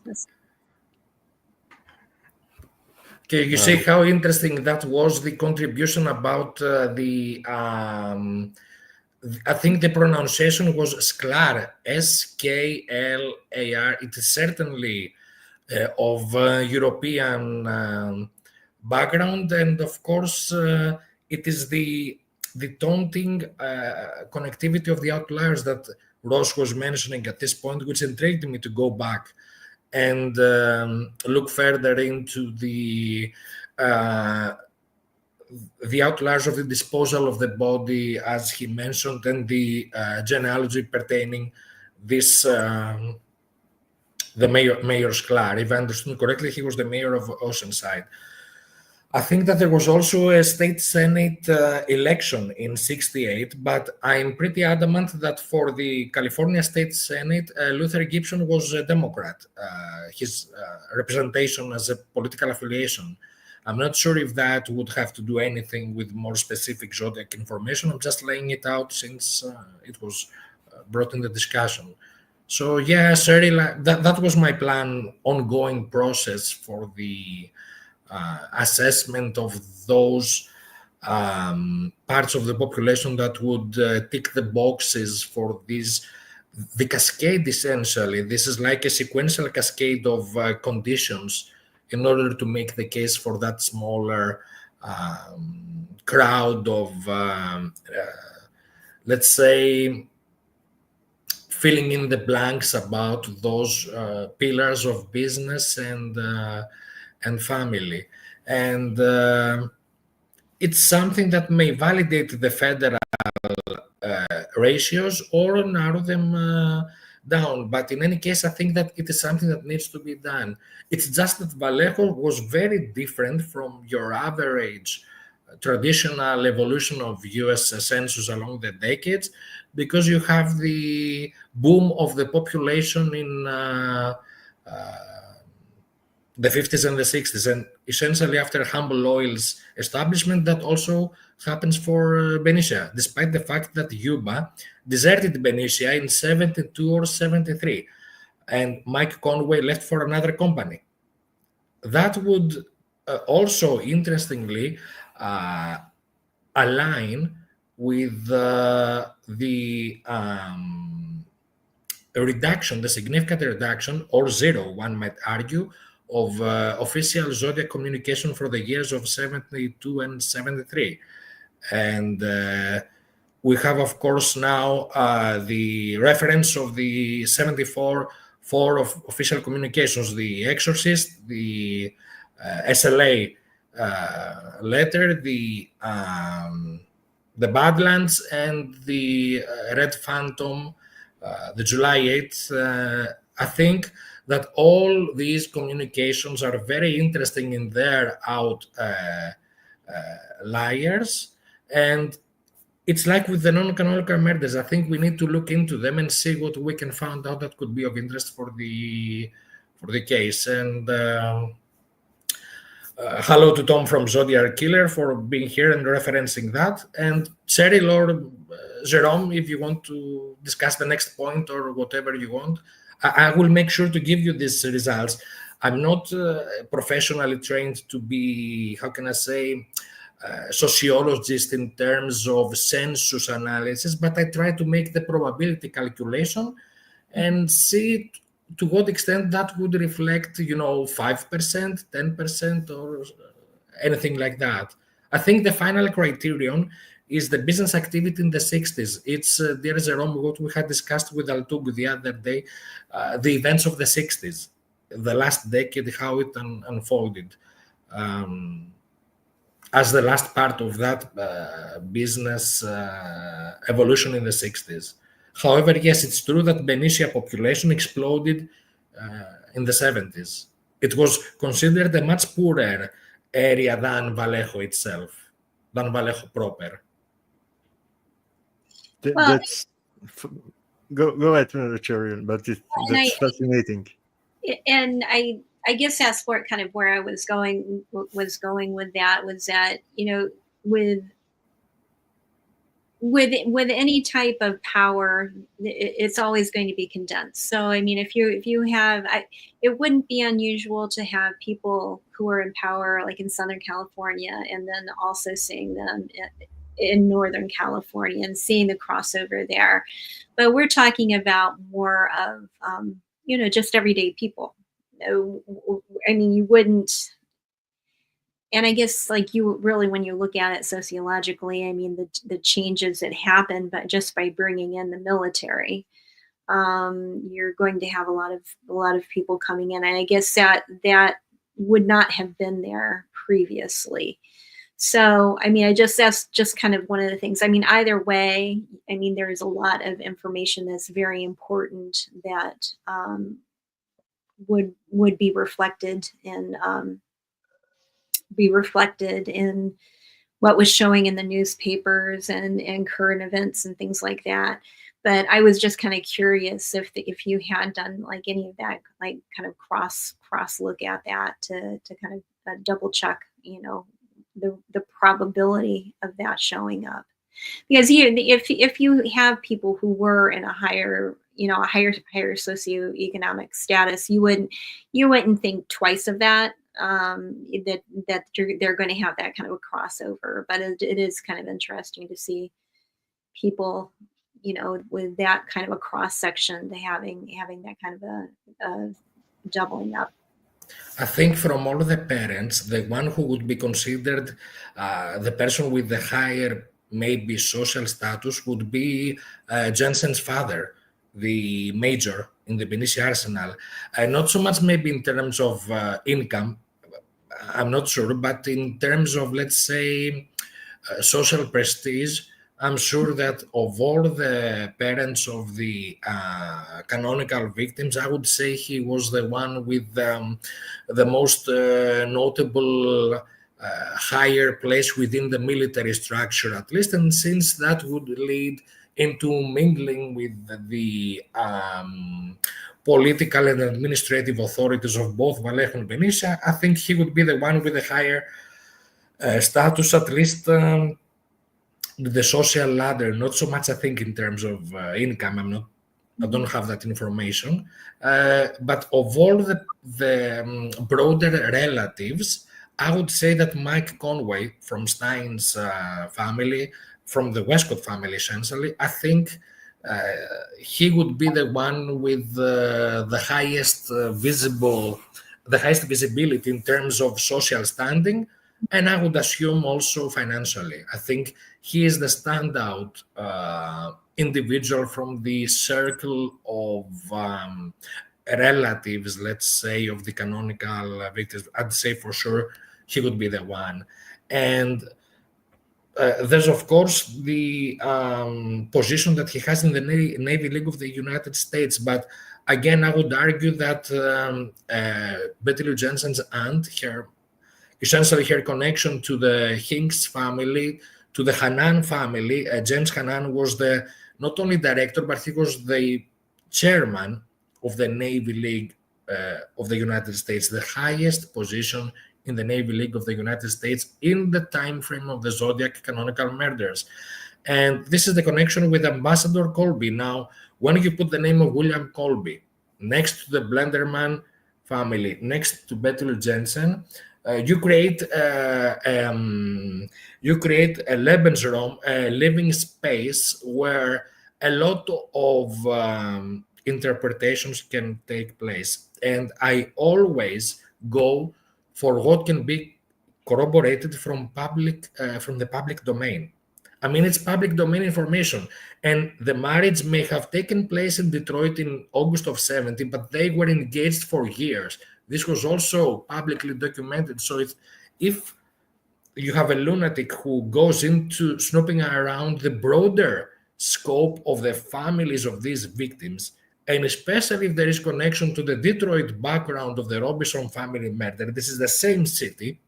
Okay, you see how interesting that was, the contribution about I think the pronunciation was Sklar, Sklar. It is certainly of European background, and of course it is the taunting connectivity of the outliers that Ross was mentioning at this point, which intrigued me to go back and look further into the outliers of the disposal of the body, as he mentioned, and the genealogy pertaining this the Mayor Sklar. If I understood correctly, he was the mayor of Oceanside. I think that there was also a state senate election in '68, but I'm pretty adamant that for the California state senate, Luther Gibson was a Democrat. His representation as a political affiliation. I'm not sure if that would have to do anything with more specific Zodiac information. I'm just laying it out since it was brought in the discussion. So yeah, Cheryl, that was my plan, ongoing process for the assessment of those parts of the population that would tick the boxes for the cascade, essentially. This is like a sequential cascade of conditions in order to make the case for that smaller crowd of, let's say, filling in the blanks about those pillars of business and family. And it's something that may validate the federal ratios or narrow them down. But in any case, I think that it is something that needs to be done. It's just that Vallejo was very different from your average traditional evolution of US census along the decades, because you have the boom of the population in the 50s and the 60s, and essentially after Humble Oil's establishment, that also happens for Benicia, despite the fact that Yuba deserted Benicia in 72 or 73, and Mike Conway left for another company. That would also, interestingly, align with the reduction, the significant reduction, or zero, one might argue, of official Zodiac communication for the years of 72 and 73. And we have, of course, now the reference of the 74 of official communications, the Exorcist, the SLA letter, the Badlands, and the Red Phantom, the July 8th. I think that all these communications are very interesting in their outliers, and it's like with the non-canonical murders. I think we need to look into them and see what we can find out that could be of interest for the case. And hello to Tom from Zodiac Killer for being here and referencing that. And Cheryl or Jerome, if you want to discuss the next point or whatever you want, I will make sure to give you these results. I'm not professionally trained to be, how can I say, sociologist in terms of census analysis, but I try to make the probability calculation and see to what extent that would reflect, 5%, 10%, or anything like that. I think the final criterion is the business activity in the 60s. It's, dear Jerome, what we had discussed with Altug the other day, the events of the 60s, the last decade, how it unfolded. As the last part of that business evolution in the 60s. However, yes, it's true that Benicia population exploded in the 70s. It was considered a much poorer area than Vallejo itself, than Vallejo proper. That's go ahead, Cheryl, but that's fascinating. And I guess that's where I was going with that, was that, with any type of power, it's always going to be condensed. So, I mean, if you have, it wouldn't be unusual to have people who are in power, like in Southern California, and then also seeing them in Northern California and seeing the crossover there. But we're talking about more of, just everyday people. I mean, you wouldn't, and I guess like you really, when you look at it sociologically, I mean, the changes that happen, but just by bringing in the military, you're going to have a lot of people coming in, and I guess that would not have been there previously. So, I mean, that's just kind of one of the things. I mean, either way, I mean, there's a lot of information that's very important that would be reflected in what was showing in the newspapers and current events and things like that. But I was just kind of curious if you had done like any of that, like kind of cross look at that to kind of double check, the probability of that showing up. Because if you have people who were in a higher socioeconomic status, you wouldn't think twice of that. That they're going to have that kind of a crossover. But it is kind of interesting to see people, with that kind of a cross section, to having that kind of a doubling up. I think from all the parents, the one who would be considered the person with the higher maybe social status would be Jensen's father, the major in the Benicia arsenal. Not so much maybe in terms of income, I'm not sure, but in terms of, let's say, social prestige, I'm sure that of all the parents of the canonical victims, I would say he was the one with the most notable higher place within the military structure, at least. And since that would lead into mingling with the political and administrative authorities of both Vallejo and Benicia, I think he would be the one with the higher status, at least the social ladder. Not so much, I think, in terms of income. I don't have that information. But of all the broader relatives, I would say that Mike Conway from Stein's family, from the Westcott family, essentially, I think he would be the one with the highest visible the highest visibility in terms of social standing, and I would assume also financially. I think he is the standout individual from the circle of relatives, let's say, of the canonical victims. I'd say for sure he would be the one. And there's, of course, the position that he has in the Navy League of the United States. But again, I would argue that Betty Lou Jensen's aunt, essentially her connection to the Hinks family, to the Hanan family. James Hanan was the not only director, but he was the chairman of the Navy League of the United States, the highest position in the Navy League of the United States in the time frame of the Zodiac canonical murders. And this is the connection with Ambassador Colby. Now, when you put the name of William Colby next to the Blenderman family, next to Betty Lou Jensen, you create a Lebensraum, a living space where a lot of interpretations can take place. And I always go for what can be corroborated from the public domain. I mean, it's public domain information. And the marriage may have taken place in Detroit in August of 70, but they were engaged for years. This was also publicly documented. So if you have a lunatic who goes into snooping around the broader scope of the families of these victims, and especially if there is connection to the Detroit background of the Robinson family murder, this is the same city,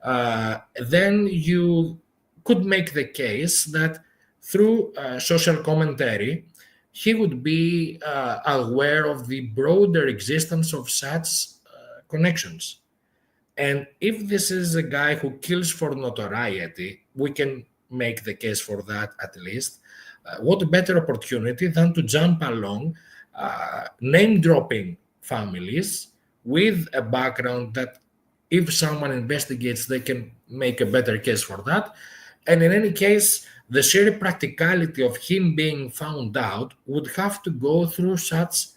then you could make the case that through social commentary, he would be aware of the broader existence of such connections. And if this is a guy who kills for notoriety, we can make the case for that at least. What better opportunity than to jump along name-dropping families with a background that if someone investigates, they can make a better case for that. And in any case, the sheer practicality of him being found out would have to go through such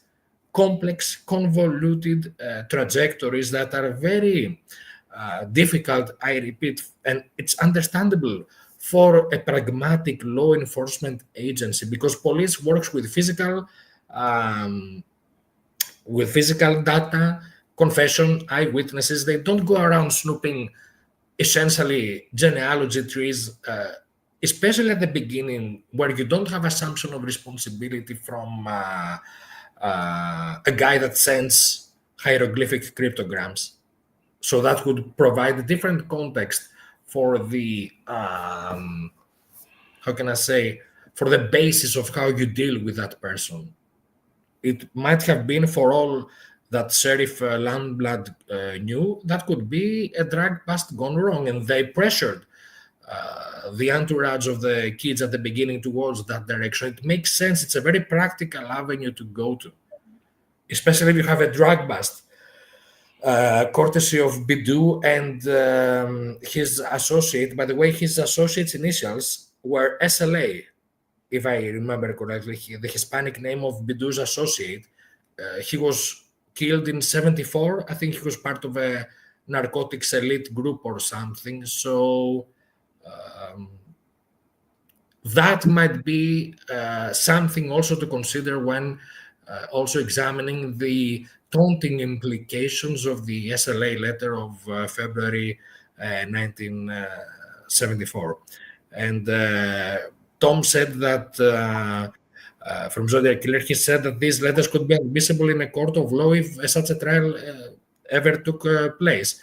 complex, convoluted trajectories that are very difficult, I repeat, and it's understandable for a pragmatic law enforcement agency because police works with physical data, confession, eyewitnesses. They don't go around snooping essentially genealogy trees, especially at the beginning where you don't have assumption of responsibility from a guy that sends hieroglyphic cryptograms. So that would provide a different context for the, for the basis of how you deal with that person. It might have been for all that Sheriff Landblad knew, that could be a drug bust gone wrong, and they pressured the entourage of the kids at the beginning towards that direction. It makes sense. It's a very practical avenue to go to, especially if you have a drug bust. Courtesy of Bidou and his associate. By the way, his associate's initials were SLA, if I remember correctly, the Hispanic name of Bidou's associate. He was killed in 74. I think he was part of a narcotics elite group or something. So that might be something also to consider when also examining the taunting implications of the SLA letter of February 1974. And Tom said that from Zodiac Killer, he said that these letters could be admissible in a court of law if such a trial ever took place.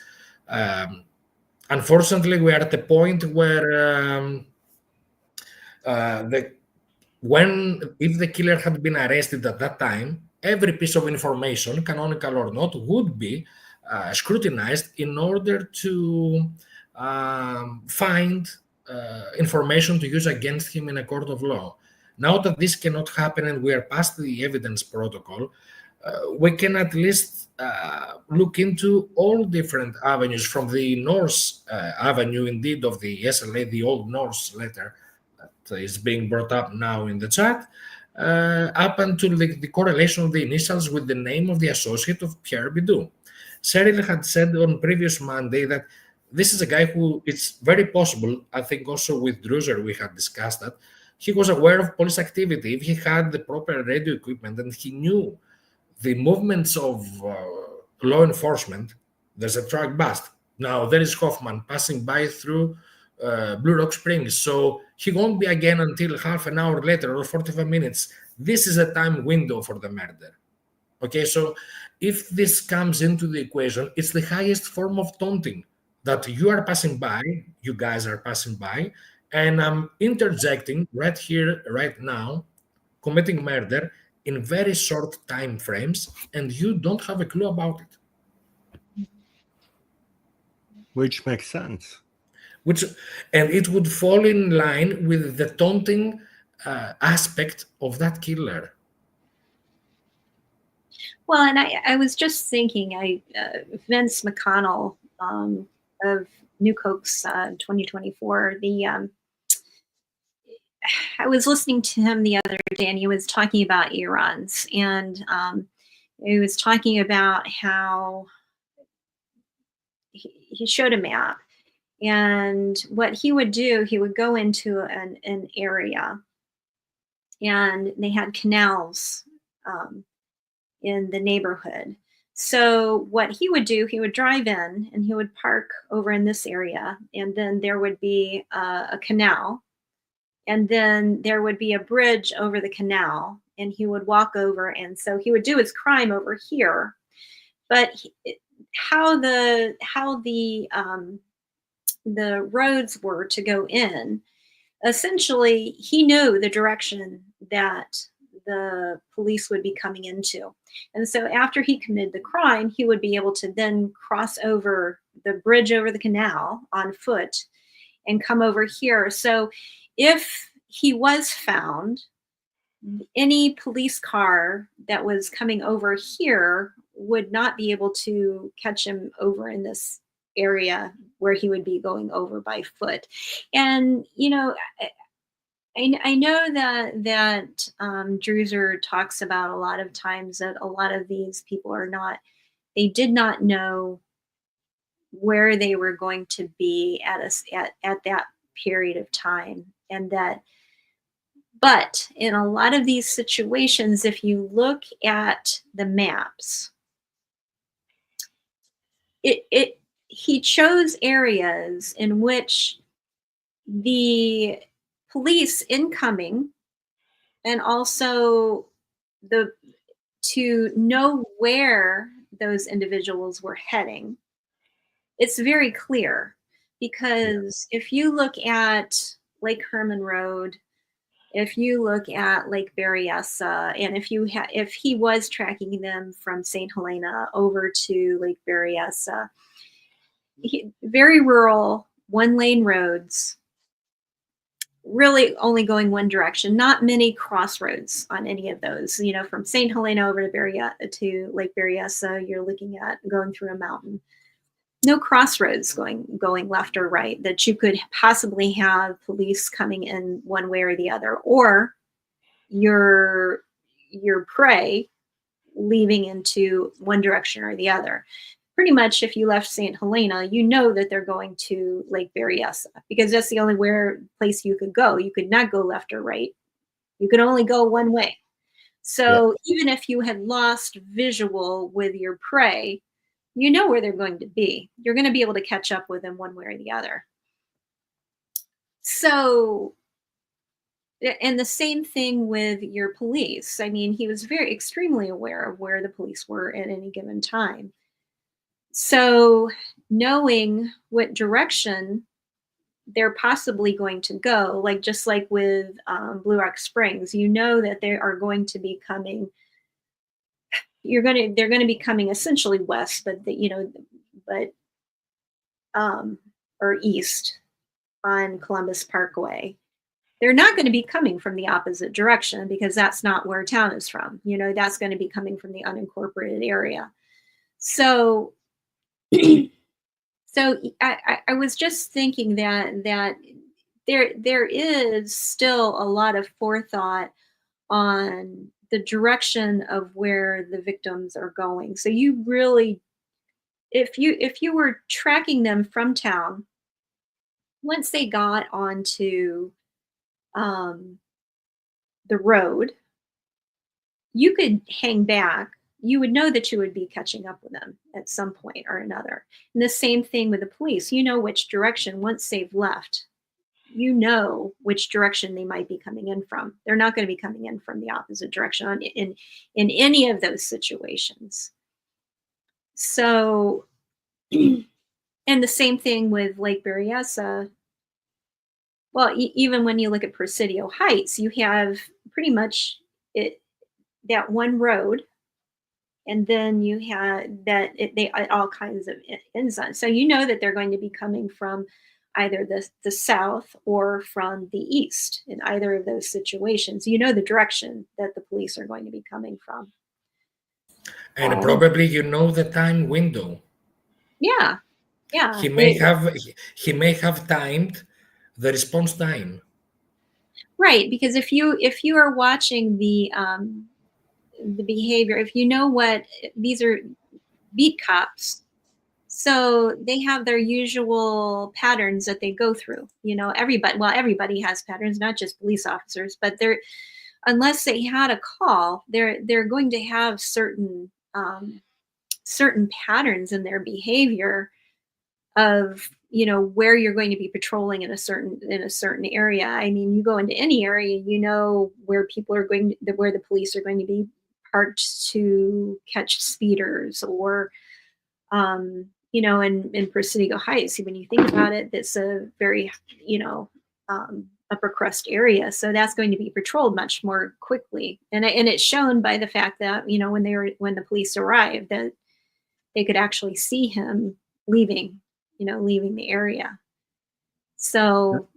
Unfortunately, we are at the point where if the killer had been arrested at that time, every piece of information, canonical or not, would be scrutinized in order to find information to use against him in a court of law. Now that this cannot happen and we are past the evidence protocol, we can at least look into all different avenues from the Norse avenue, indeed, of the SLA, the old Norse letter that is being brought up now in the chat, up until the correlation of the initials with the name of the associate of Pierre Bidou. Cheryl had said on previous Monday that this is a guy who, it's very possible, I think also with Druzer we had discussed that, he was aware of police activity. If he had the proper radio equipment and he knew the movements of law enforcement, there's a truck bust. Now there is Hoffman passing by through Blue Rock Springs, so he won't be again until half an hour later or 45 minutes. This is a time window for the murder. Okay, so if this comes into the equation, it's the highest form of taunting, that you are passing by, you guys are passing by, and I'm interjecting right here, right now, committing murder in very short time frames, and you don't have a clue about it. Which makes sense. And it would fall in line with the taunting aspect of that killer. Well, and I was just thinking, Vince McConnell of Nuke Hoax 2024, I was listening to him the other day, and he was talking about Irans, and he was talking about how he showed a map, and what he would do, he would go into an area, and they had canals in the neighborhood. So what he would do, he would drive in and he would park over in this area, and then there would be a canal, and then there would be a bridge over the canal, and he would walk over, and so he would do his crime over here. But how the roads were to go in, essentially he knew the direction that the police would be coming into. And so after he committed the crime, he would be able to then cross over the bridge over the canal on foot and come over here. So if he was found, any police car that was coming over here would not be able to catch him over in this area where he would be going over by foot. And, you know, I know that Druzer talks about a lot of times that a lot of these people they did not know where they were going to be at that period of time, and but in a lot of these situations, if you look at the maps, he chose areas in which the police incoming, and also to know where those individuals were heading. It's very clear, because if you look at Lake Herman Road, if you look at Lake Berryessa, and if he was tracking them from St. Helena over to Lake Berryessa, very rural, one-lane roads, really only going one direction, not many crossroads on any of those. You know, from St. Helena over to Lake Berryessa, you're looking at going through a mountain. No crossroads going left or right that you could possibly have police coming in one way or the other, or your prey leaving into one direction or the other. Pretty much, if you left St. Helena, you know that they're going to Lake Berryessa, because that's the only place you could go. You could not go left or right. You could only go one way. So even if you had lost visual with your prey, you know where they're going to be. You're going to be able to catch up with them one way or the other. So, and the same thing with your police. I mean, he was extremely aware of where the police were at any given time. So knowing what direction they're possibly going to go, just like with Blue Rock Springs, you know that they are going to be coming. They're going to be coming essentially west, or east on Columbus Parkway. They're not going to be coming from the opposite direction, because that's not where town is from. You know, that's going to be coming from the unincorporated area. So I was just thinking that there is still a lot of forethought on the direction of where the victims are going. So you really if you were tracking them from town, once they got onto the road, you could hang back. You would know that you would be catching up with them at some point or another. And the same thing with the police. You know which direction, once they've left, you know which direction they might be coming in from. They're not going to be coming in from the opposite direction in any of those situations. So, and the same thing with Lake Berryessa. Well, even when you look at Presidio Heights, you have pretty much that one road, and then you have that they all kinds of ends on. So you know that they're going to be coming from either the south or from the east in either of those situations. You know the direction that the police are going to be coming from. And probably you know the time window. Yeah. He may have timed the response time. Right, because if you are watching the behavior, if you know what these are, beat cops, so they have their usual patterns that they go through. You know, everybody has patterns, not just police officers, but unless they had a call, they're going to have certain patterns in their behavior of, you know, where you're going to be patrolling in a certain area. I mean, you go into any area, you know where where the police are going to be parked to catch speeders, or you know, in Presidio Heights, when you think about it, that's a very, you know, upper crust area, so that's going to be patrolled much more quickly, and it's shown by the fact that, you know, when the police arrived, that they could actually see him leaving the area. So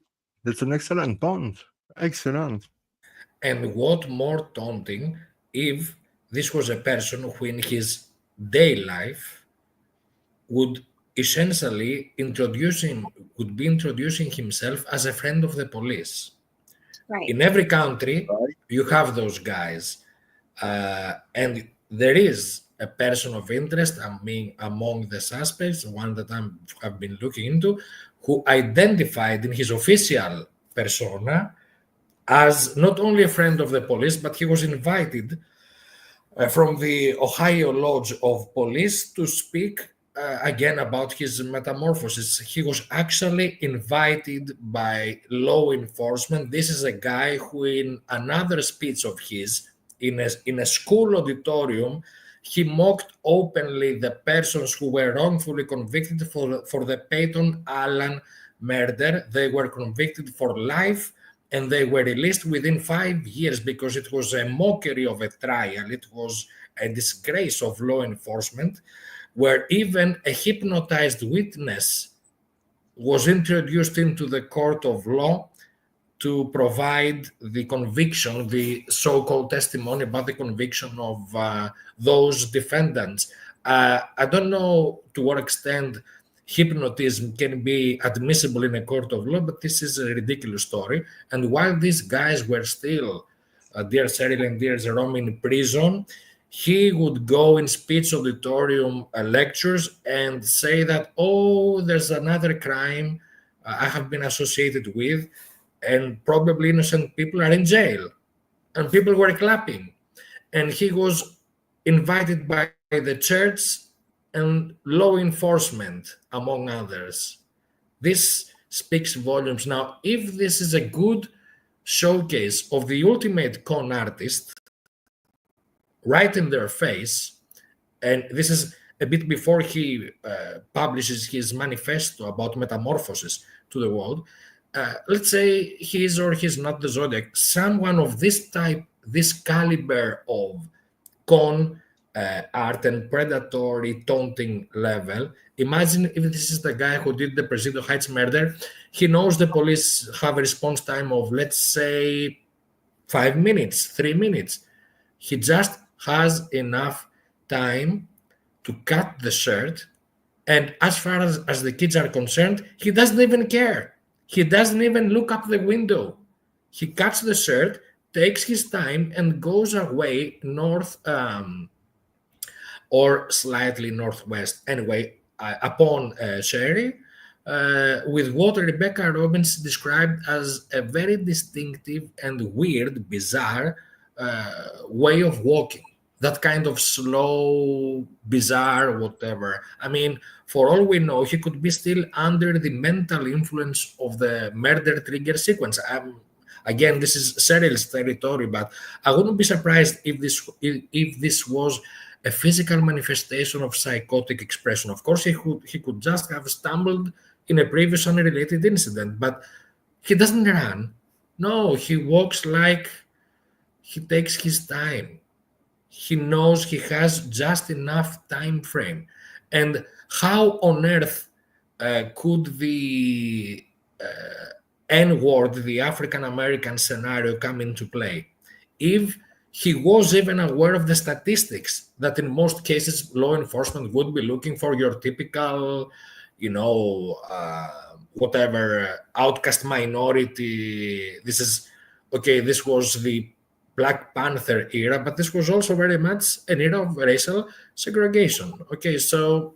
that's an excellent point. Excellent. And what more taunting if this was a person who in his day life would essentially be introducing himself as a friend of the police. right. In every country, you have those guys. And there is a person of interest among the suspects, one that I've been looking into, who identified in his official persona as not only a friend of the police, but he was invited from the Ohio Lodge of Police to speak again about his metamorphosis. He was actually invited by law enforcement. This is a guy who, in another speech of his, in a school auditorium, he mocked openly the persons who were wrongfully convicted for the Peyton Allen murder. They were convicted for life, and they were released within 5 years because it was a mockery of a trial. It was a disgrace of law enforcement, where even a hypnotized witness was introduced into the court of law to provide the conviction, the so-called testimony about the conviction of those defendants. I don't know to what extent hypnotism can be admissible in a court of law, but this is a ridiculous story. And while these guys were still, dear Cheryl and dear Jerome, in prison, he would go in speech auditorium lectures and say that, oh, there's another crime I have been associated with, and probably innocent people are in jail. And people were clapping. And he was invited by the church and law enforcement, among others. This speaks volumes. Now, if this is a good showcase of the ultimate con artist, right in their face, and this is a bit before he publishes his manifesto about metamorphosis to the world, let's say he is or he's not the Zodiac, someone of this type, this caliber of con art and predatory taunting level. Imagine if this is the guy who did the Presidio Heights murder. He knows the police have a response time of, let's say, 5 minutes, 3 minutes. He just has enough time to cut the shirt. And as far as the kids are concerned, he doesn't even care. He doesn't even look up the window. He cuts the shirt, takes his time, and goes away north or slightly northwest. Anyway, upon Sherry, with what Rebecca Robbins described as a very distinctive and weird, bizarre way of walking. That kind of slow, bizarre, whatever. I mean, for all we know, he could be still under the mental influence of the murder trigger sequence. Again, this is Cheryl's territory, but I wouldn't be surprised if this was a physical manifestation of psychotic expression. Of course, he could just have stumbled in a previous unrelated incident, but he doesn't run. No, he walks like he takes his time. He knows he has just enough time frame. And how on earth could the N-word, the African-American scenario, come into play? If he was even aware of the statistics that in most cases law enforcement would be looking for your typical, whatever, outcast minority. This was the Black Panther era, but this was also very much an era of racial segregation. Okay, so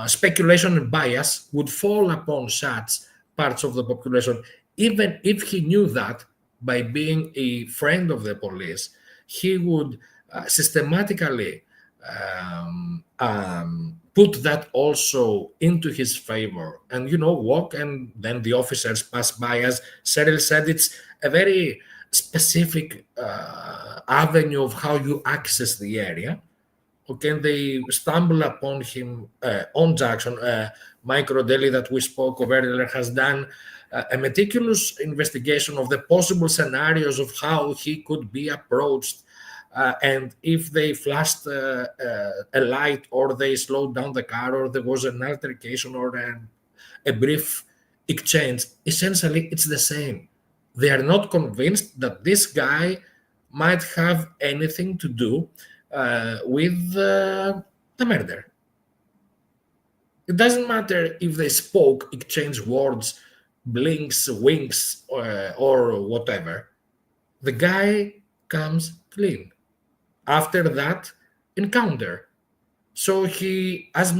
speculation and bias would fall upon such parts of the population. Even if he knew that, by being a friend of the police, he would systematically put that also into his favor and, walk, and then the officers pass by. As Cheryl said, it's a very specific avenue of how you access the area. Okay, and they stumble upon him on Jackson. Mike Rodelli, that we spoke of earlier, has done a meticulous investigation of the possible scenarios of how he could be approached, and if they flashed a light, or they slowed down the car, or there was an altercation, or a brief exchange. Essentially, it's the same. They are not convinced that this guy might have anything to do with the murder. It doesn't matter if they spoke, exchanged words, blinks, winks, or whatever. The guy comes clean after that encounter. So he, as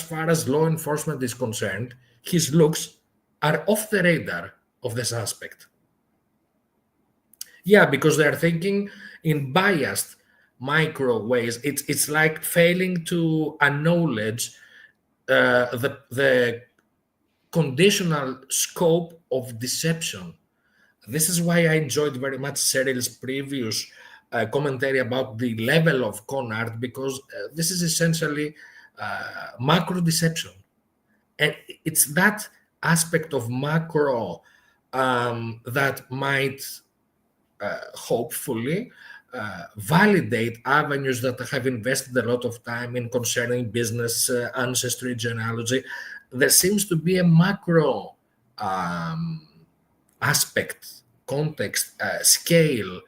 far as law enforcement is concerned, his looks are off the radar of the suspect. Yeah, because they're thinking in biased micro ways. It's like failing to acknowledge the conditional scope of deception. This is why I enjoyed very much Cheryl's previous commentary about the level of con art, because this is essentially macro deception. And it's that aspect of macro that might hopefully validate avenues that have invested a lot of time in concerning business, ancestry, genealogy. There seems to be a macro aspect, context, scale.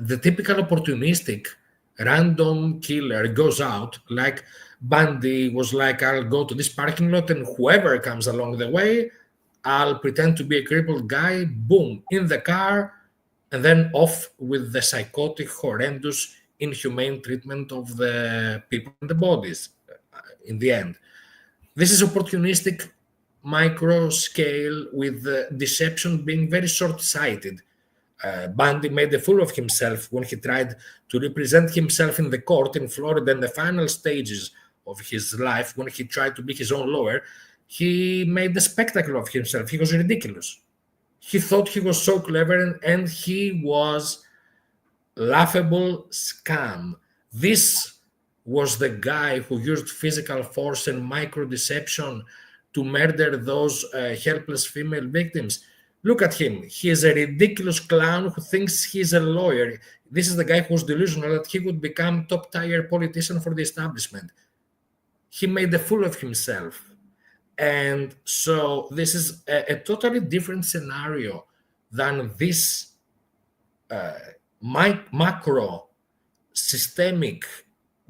The typical opportunistic random killer goes out, like Bundy was like, I'll go to this parking lot, and whoever comes along the way, I'll pretend to be a crippled guy, boom, in the car, and then off with the psychotic, horrendous, inhumane treatment of the people and the bodies in the end. This is opportunistic micro scale, with deception being very short-sighted. Bundy made a fool of himself when he tried to represent himself in the court in Florida in the final stages of his life. When he tried to be his own lawyer, he made a spectacle of himself. He was ridiculous. He thought he was so clever, and he was laughable scam. This was the guy who used physical force and micro deception to murder those helpless female victims. Look at him. He is a ridiculous clown who thinks he's a lawyer. This is the guy who's delusional that he would become top-tier politician for the establishment. He made a fool of himself. And so this is a totally different scenario than this macro, systemic,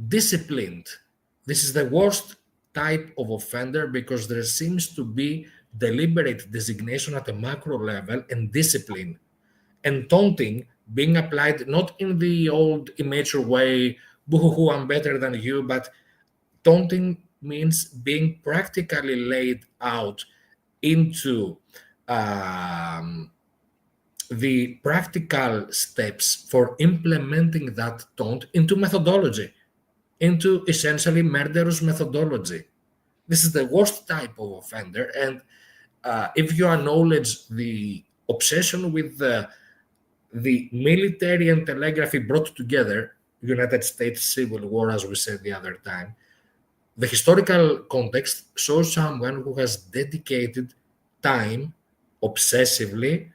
disciplined. This is the worst type of offender, because there seems to be deliberate designation at a macro level and discipline, and taunting being applied not in the old immature way, boo-hoo-hoo, I'm better than you, but taunting means being practically laid out into the practical steps for implementing that taunt into methodology, into essentially murderous methodology. This is the worst type of offender. And if you acknowledge the obsession with the military and telegraphy brought together, United States Civil War, as we said the other time, the historical context shows someone who has dedicated time obsessively,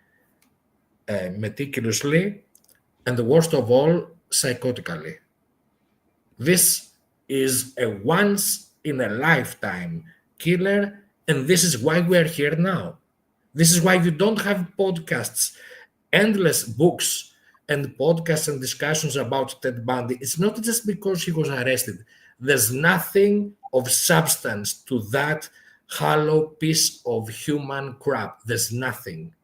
meticulously, and the worst of all, psychotically. This is a once in a lifetime killer, and this is why we are here now. This is why you don't have podcasts, endless books, and podcasts and discussions about Ted Bundy. It's not just because he was arrested. There's nothing of substance to that hollow piece of human crap. There's nothing.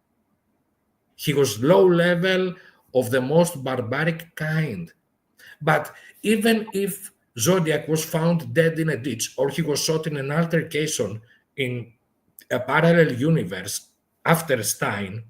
He was low level of the most barbaric kind. But even if Zodiac was found dead in a ditch or he was shot in an altercation in a parallel universe after Stein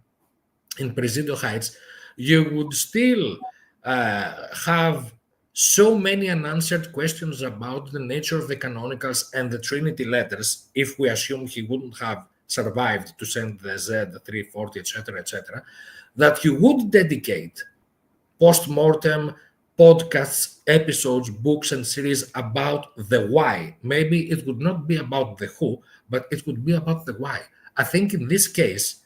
in Presidio Heights, you would still have so many unanswered questions about the nature of the canonicals and the Trinity letters, if we assume he wouldn't have survived to send the Z340, etc., that you would dedicate post-mortem podcasts, episodes, books, and series about the why. Maybe it would not be about the who, but it would be about the why. I think in this case,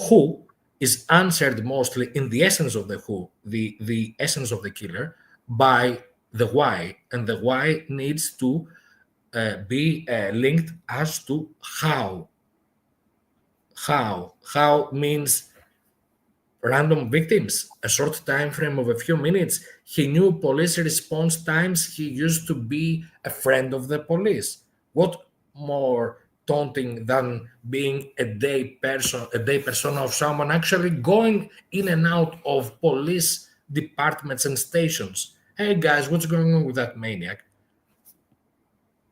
who is answered mostly in the essence of the who, the essence of the killer, by the why. And the why needs to be linked as to how. How means random victims, a short time frame of a few minutes. He knew police response times. He used to be a friend of the police. What more taunting than being a day person of someone actually going in and out of police departments and stations? Hey guys, what's going on with that maniac?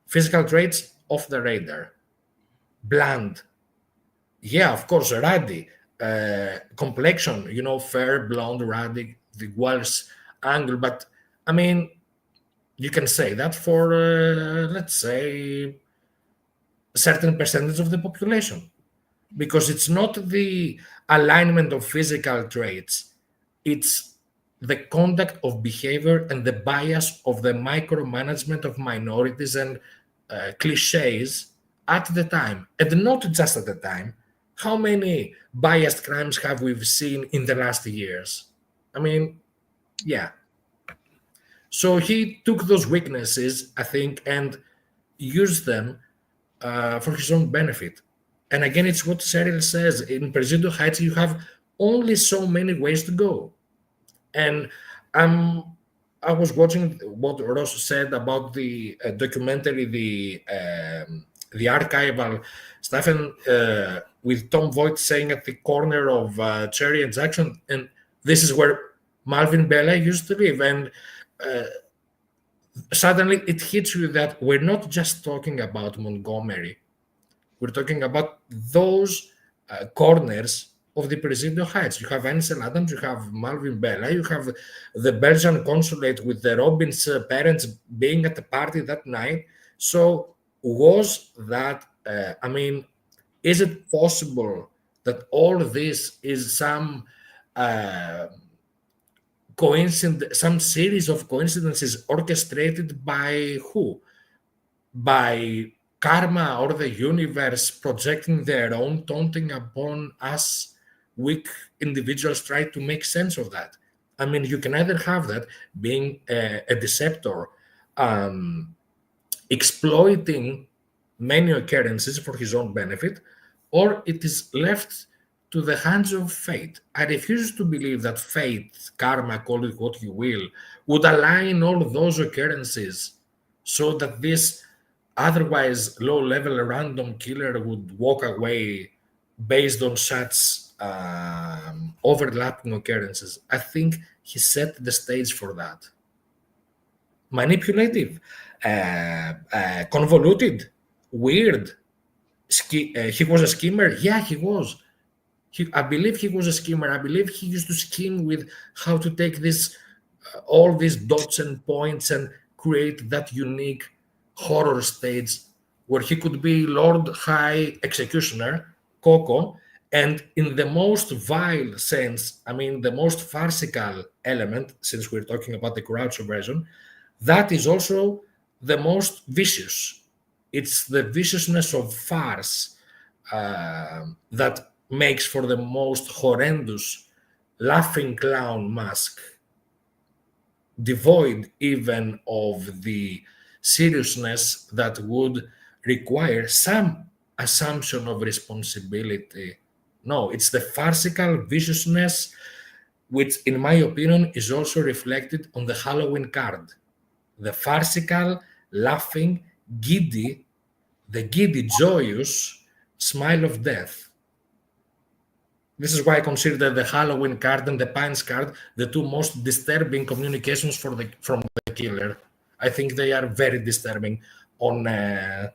Physical traits off the radar. Bland. Yeah, of course, ruddy. Complexion, fair, blonde, ruddy, the Welsh angle. But, I mean, you can say that for, let's say, a certain percentage of the population. Because it's not the alignment of physical traits. It's the conduct of behavior and the bias of the micromanagement of minorities and cliches at the time. And not just at the time. How many biased crimes have we seen in the last years? I mean, yeah. So he took those weaknesses, I think, and used them for his own benefit. And again, it's what Cheryl says. In Presidio Heights, you have only so many ways to go. And I was watching what Ross said about the documentary, the archival stuff, and with Tom Voight saying at the corner of Cherry and Jackson, and this is where Malvin Bella used to live. And suddenly it hits you that we're not just talking about Montgomery. We're talking about those corners of the Presidio Heights. You have Ansel Adams, you have Malvin Bella, you have the Belgian consulate with the Robbins parents being at the party that night. So was that, is it possible that all this is some coincidence, some series of coincidences orchestrated by who? By karma or the universe projecting their own taunting upon us weak individuals try to make sense of that. I mean, you can either have that being a deceptor, exploiting many occurrences for his own benefit, or it is left to the hands of fate. I refuse to believe that fate, karma, call it what you will, would align all those occurrences so that this otherwise low-level random killer would walk away based on such overlapping occurrences. I think he set the stage for that. manipulative, convoluted, weird. He was a schemer. Yeah, he was. I believe he was a schemer. I believe he used to scheme with how to take this, all these dots and points and create that unique horror stage where he could be Lord High Executioner, Coco, and in the most vile sense, I mean, the most farcical element, since we're talking about the Geraci version, that is also the most vicious. It's the viciousness of farce that makes for the most horrendous laughing clown mask, devoid even of the seriousness that would require some assumption of responsibility. No, it's the farcical viciousness, which, in my opinion, is also reflected on the Halloween card. The farcical, laughing, giddy, the giddy, joyous smile of death. This is why I consider the Halloween card and the Pines card the two most disturbing communications from the killer. I think they are very disturbing on a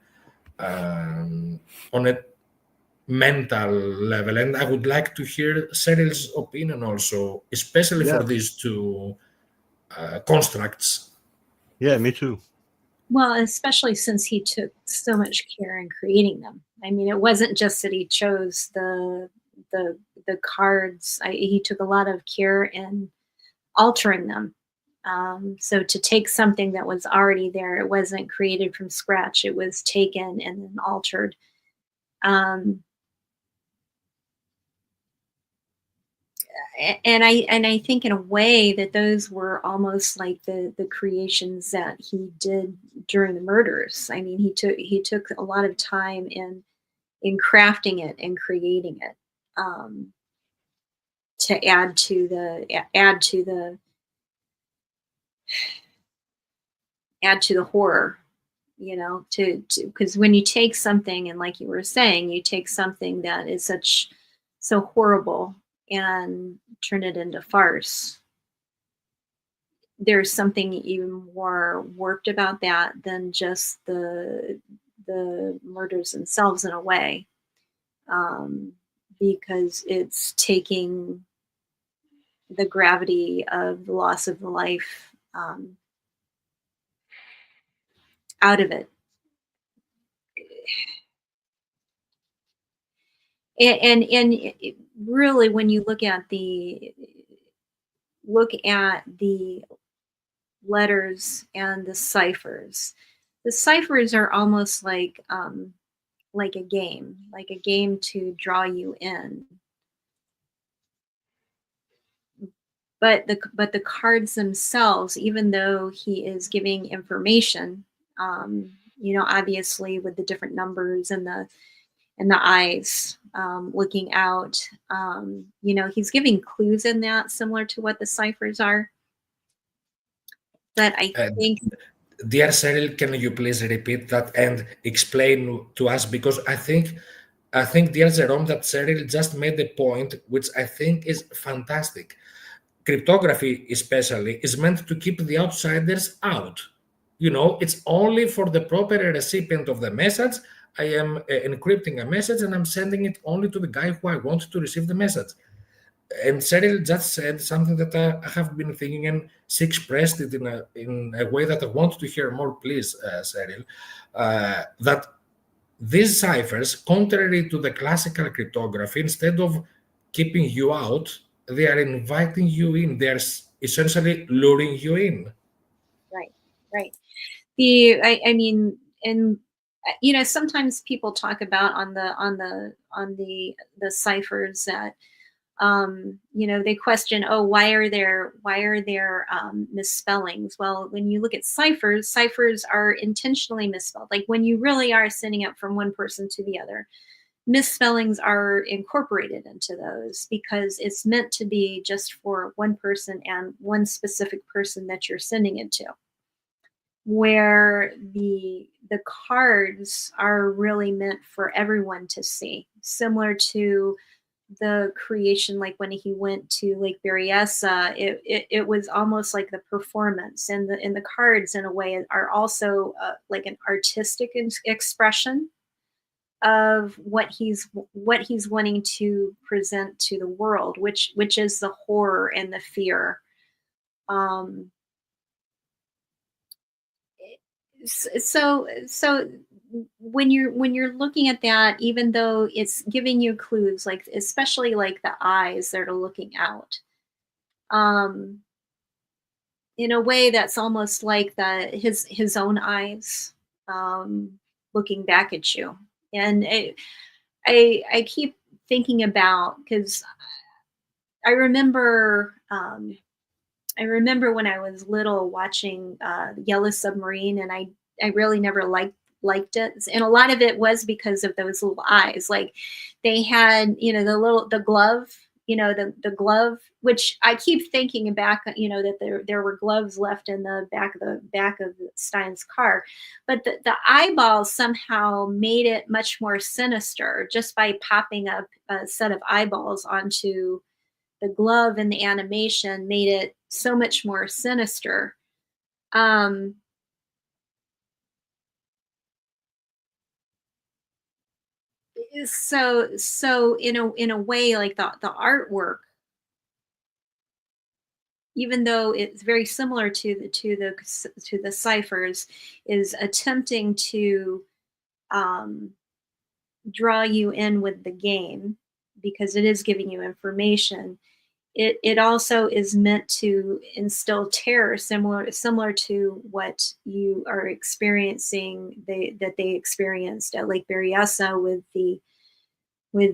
mental level, and I would like to hear Cheryl's opinion also, especially for these two constructs. Yeah, me too. Well, especially since he took so much care in creating them. I mean, it wasn't just that he chose the cards. He took a lot of care in altering them. So to take something that was already there, it wasn't created from scratch. It was taken and then altered. And I think in a way that those were almost like the creations that he did during the murders. I mean, he took a lot of time in crafting it and creating it, to add to the horror, you know, because when you take something, and like you were saying, you take something that is so horrible and turn it into farce, there's something even more warped about that than just the murders themselves in a way, because it's taking the gravity of the loss of the life out of it. And really, when you look at the letters and the ciphers are almost like a game to draw you in. But the cards themselves, even though he is giving information, you know, obviously with the different numbers and the eyes looking out, you know, he's giving clues in that, similar to what the ciphers are. But I think, dear Cheryl, can you please repeat that and explain to us? Because I think, dear Jerome, that Cheryl just made a point which I think is fantastic. Cryptography, especially, is meant to keep the outsiders out. You know, it's only for the proper recipient of the message. I am encrypting a message and I'm sending it only to the guy who I want to receive the message. And Cheryl just said something that I have been thinking, and she expressed it in a way that I want to hear more, please, Cheryl, that these ciphers, contrary to the classical cryptography, instead of keeping you out, they are inviting you in. They're essentially luring you in. Right. I mean, and you know, sometimes people talk about on the ciphers that, you know, they question, oh, why are there misspellings? Well, when you look at ciphers are intentionally misspelled. Like when you really are sending it from one person to the other, misspellings are incorporated into those because it's meant to be just for one person and one specific person that you're sending it to. Where the cards are really meant for everyone to see, similar to the creation, like when he went to Lake Berryessa, it was almost like the performance, and the cards in a way are also like an artistic expression of what he's wanting to present to the world, which is the horror and the fear. So when you're looking at that, even though it's giving you clues, like especially like the eyes that are looking out, in a way that's almost like his own eyes looking back at you. And I keep thinking about, because I remember when I was little watching Yellow Submarine, and I really never liked it, and a lot of it was because of those little eyes. Like they had, the glove, the glove, which I keep thinking back, that there were gloves left in the back of Stein's car, but the eyeballs somehow made it much more sinister just by popping up a set of eyeballs onto the glove, and the animation made it so much more sinister. So in a way, like the artwork, even though it's very similar to the ciphers, is attempting to draw you in with the game, because it is giving you information. It also is meant to instill terror, similar to what you are experiencing, that they experienced at Lake Berryessa with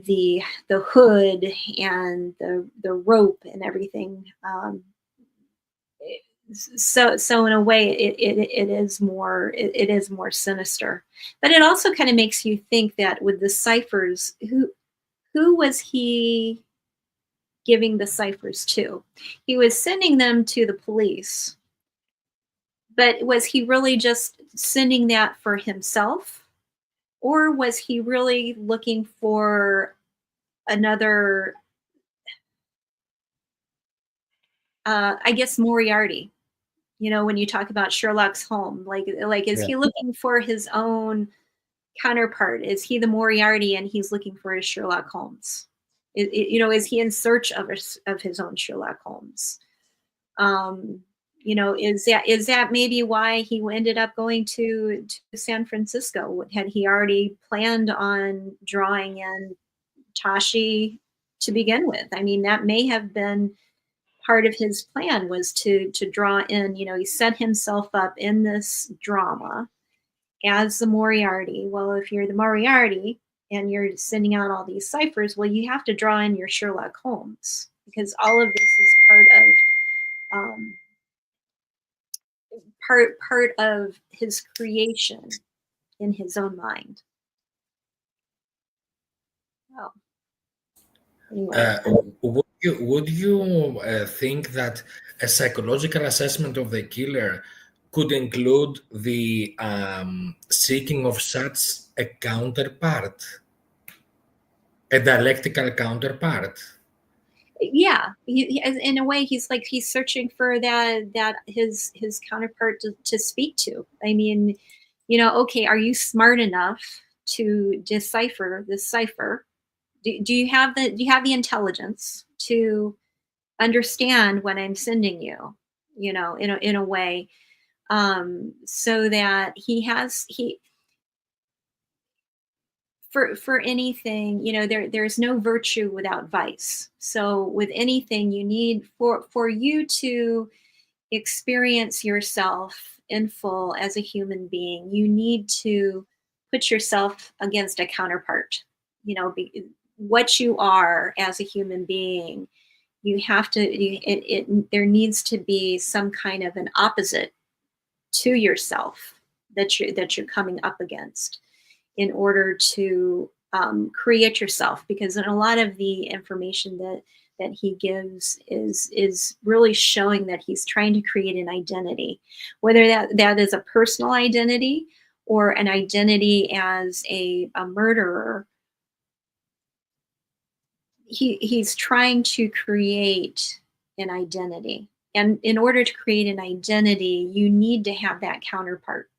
the hood and the rope and everything. So in a way, it is more sinister, but it also kind of makes you think that with the ciphers, who was he giving the ciphers to? He was sending them to the police, but was he really just sending that for himself, or was he really looking for another, I guess, Moriarty? When you talk about Sherlock's Holmes, like is he looking for his own counterpart? Is he the Moriarty and he's looking for his Sherlock Holmes? Is he in search of his own Sherlock Holmes? Is that maybe why he ended up going to San Francisco? Had he already planned on drawing in Tashi to begin with? I mean, that may have been part of his plan, was to draw in, he set himself up in this drama as the Moriarty. Well, if you're the Moriarty and you're sending out all these ciphers, well, you have to draw in your Sherlock Holmes, because all of this is part of his creation in his own mind. Oh. Anyway. Would you think that a psychological assessment of the killer could include the seeking of such a counterpart, a dialectical counterpart? Yeah, in a way, he's searching for that his counterpart to speak to. I mean, okay, are you smart enough to decipher this cipher? Do you have the intelligence to understand what I'm sending you? In a way, so that for anything, there's no virtue without vice. So with anything, you need for you to experience yourself in full as a human being, you need to put yourself against a counterpart. What you are as a human being, you have to, there needs to be some kind of an opposite to yourself that you're coming up against in order to create yourself. Because in a lot of the information that he gives is really showing that he's trying to create an identity, whether that is a personal identity or an identity as a murderer. he's trying to create an identity. And in order to create an identity, you need to have that counterpart.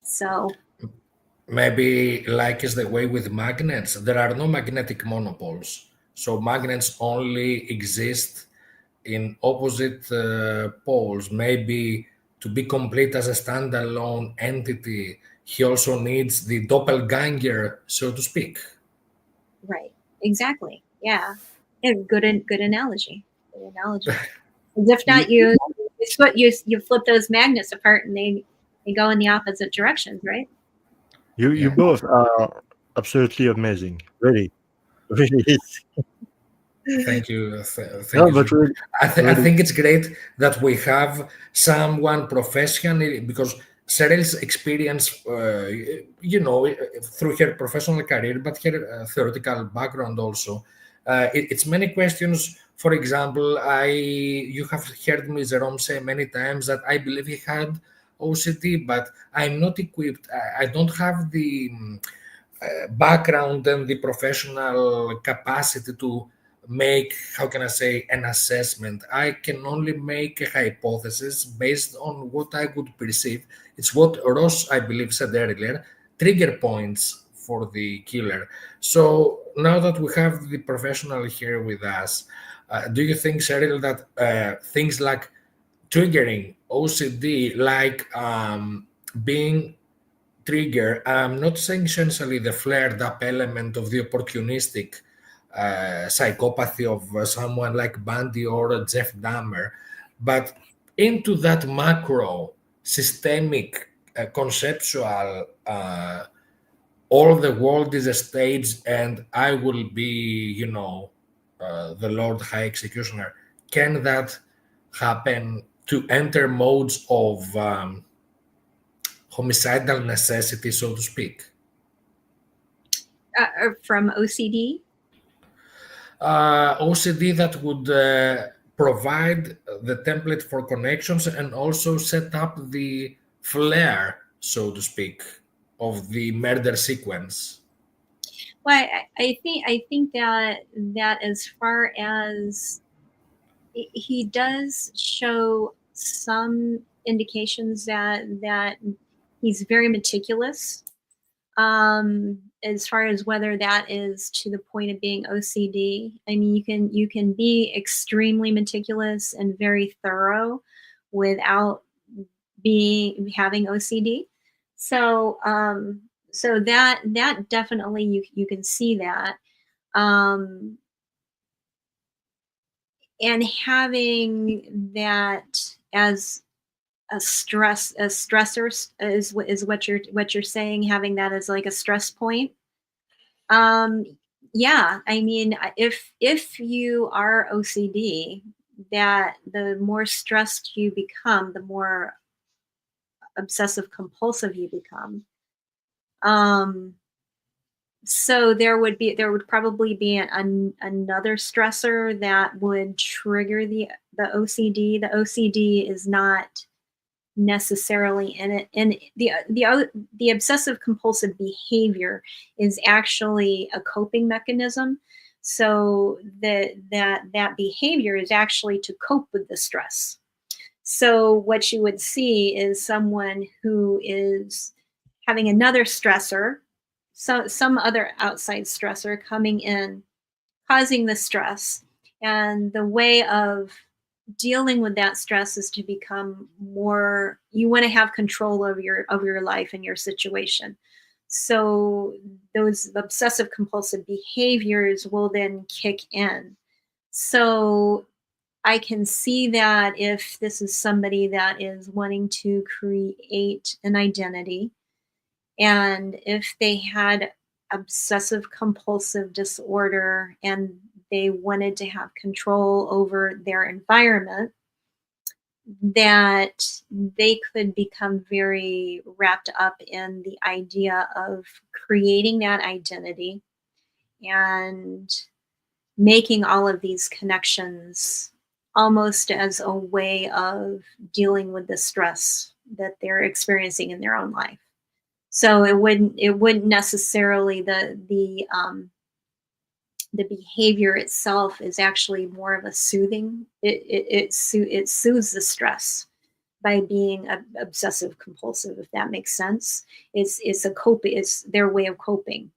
So maybe like is the way with magnets, there are no magnetic monopoles. So magnets only exist in opposite poles. Maybe to be complete as a standalone entity, he also needs the doppelganger, so to speak. right, exactly, yeah. Good analogy. Good analogy. As if not, you flip those magnets apart and they go in the opposite directions, right? You Yeah. both are absolutely amazing. Really, really is. Thank you. Thank No, you. but really, I really, think it's great that we have someone professional, because Cheryl's experience, through her professional career, but her theoretical background also, it's many questions. For example, you have heard me, Jerome, say many times that I believe he had OCD, but I'm not equipped. I don't have the background and the professional capacity to make, how can I say, an assessment. I can only make a hypothesis based on what I would perceive. It's what Ross, I believe, said earlier, trigger points for the killer. So now that we have the professional here with us, do you think, Cheryl, that things like triggering OCD, like being trigger, I'm not saying essentially the flared up element of the opportunistic psychopathy of someone like Bundy or Jeff Dahmer, but into that macro systemic conceptual all the world is a stage and I will be, the Lord High Executioner. Can that happen to enter modes of homicidal necessity, so to speak? From OCD? OCD that would provide the template for connections and also set up the flair, so to speak, of the murder sequence. Well, I think that as far as he does show some indications that he's very meticulous. As far as whether that is to the point of being OCD, I mean, you can be extremely meticulous and very thorough without having OCD. So so that definitely you can see that. And having that as a stressor is what you're saying, having that as like a stress point. Yeah, I mean, if you are OCD, that the more stressed you become, the more obsessive compulsive you become. So there would probably be another stressor that would trigger the OCD. The OCD is not necessarily in it, and the obsessive compulsive behavior is actually a coping mechanism. So that behavior is actually to cope with the stress. So what you would see is someone who is having another stressor, some other outside stressor coming in, causing the stress, and the way of dealing with that stress is to become more, you want to have control of your life and your situation. So those obsessive compulsive behaviors will then kick in. So I can see that if this is somebody that is wanting to create an identity, and if they had obsessive compulsive disorder and they wanted to have control over their environment, that they could become very wrapped up in the idea of creating that identity and making all of these connections almost as a way of dealing with the stress that they're experiencing in their own life. So it wouldn't necessarily, the behavior itself is actually more of a soothing. It soothes the stress by being obsessive compulsive, if that makes sense. It's a coping. It's their way of coping.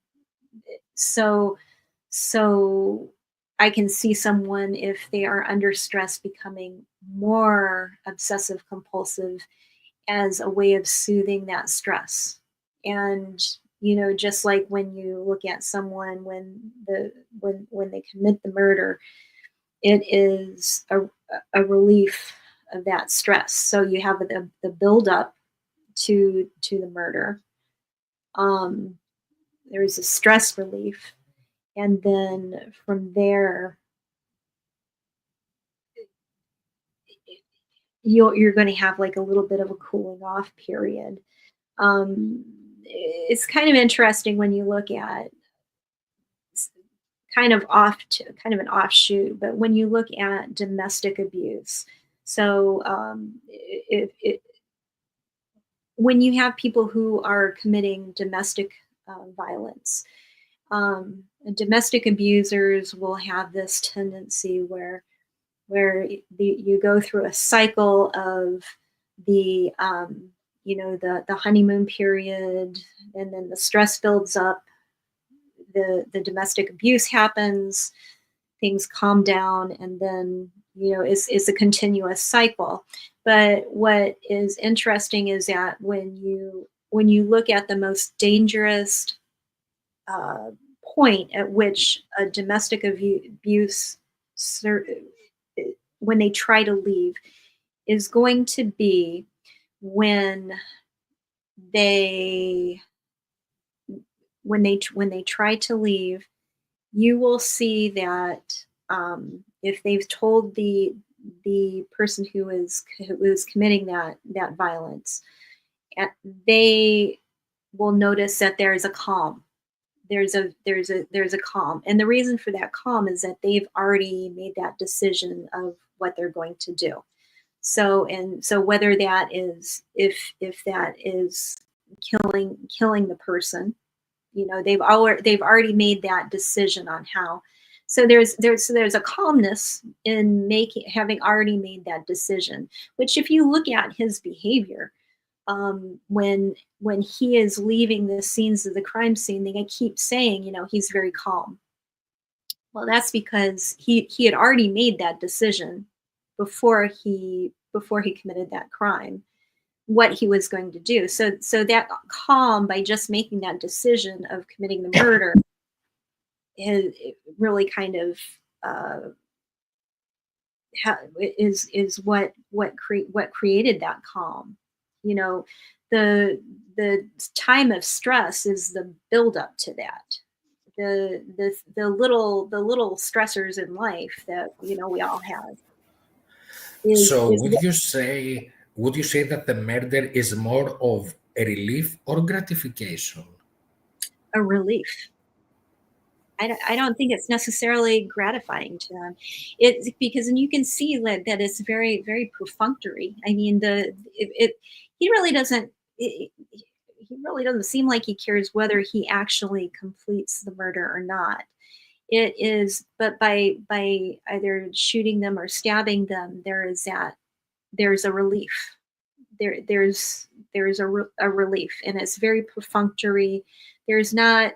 So I can see someone, if they are under stress, becoming more obsessive compulsive as a way of soothing that stress. And just like when you look at someone when they commit the murder, it is a relief of that stress. So you have the build up to the murder. There's a stress relief, and then from there, you're going to have like a little bit of a cooling off period. It's kind of interesting when you look at kind of an offshoot, but when you look at domestic abuse, so when you have people who are committing domestic violence, domestic abusers will have this tendency where you go through a cycle of the the honeymoon period, and then the stress builds up, the domestic abuse happens, things calm down, and then it's a continuous cycle. But what is interesting is that when you look at the most dangerous point at which a domestic abuse, when they try to leave, is going to be when they try to leave. You will see that if they've told the person who is committing that violence, they will notice that there's a calm. There's a calm, and the reason for that calm is that they've already made that decision of what they're going to do. So whether that is if that is killing the person, they've already made that decision on how. So there's a calmness in having already made that decision, which if you look at his behavior, when he is leaving the scenes of the crime scene, they keep saying, he's very calm. Well, that's because he had already made that decision before he committed that crime, what he was going to do. So that calm, by just making that decision of committing the murder, it really kind of is what created that calm. The time of stress is the build up to that. The little stressors in life that we all have. Would you say that the murder is more of a relief or gratification? A relief. I don't think it's necessarily gratifying to them. It's because, and you can see that it's very, very perfunctory. I mean, he really doesn't seem like he cares whether he actually completes the murder or not. It is, but by either shooting them or stabbing them, there's a relief. There's a relief, and it's very perfunctory. There's not.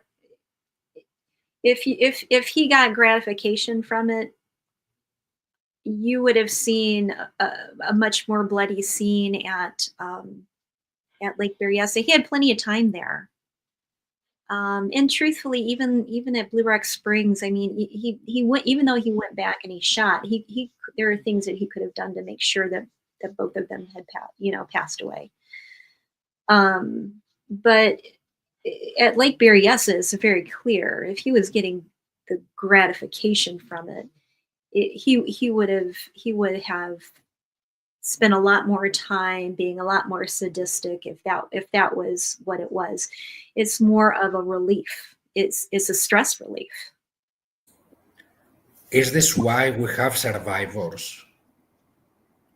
If he got gratification from it, you would have seen a much more bloody scene at Lake Berryessa. He had plenty of time there, and truthfully, even at Blue Rock Springs, I mean, he went, even though he went back and he shot. There are things that he could have done to make sure that both of them had passed away. But at Lake Berryessa, it's very clear if he was getting the gratification from it, he would have spent a lot more time being a lot more sadistic if that was what it was. It's more of a relief. It's a stress relief. Is this why we have survivors?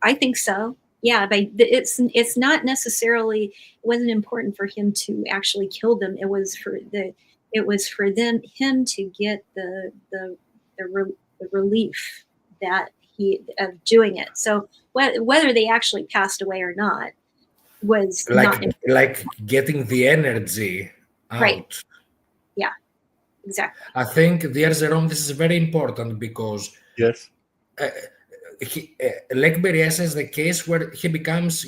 I think so. Yeah, but it wasn't important for him to actually kill them. It was for it was for him to get the relief that of doing it. So whether they actually passed away or not was not important. Like getting the energy out. Right. Yeah, exactly. I think, dear Jerome, this is very important because Yes. Lake Berryessa is the case where he becomes,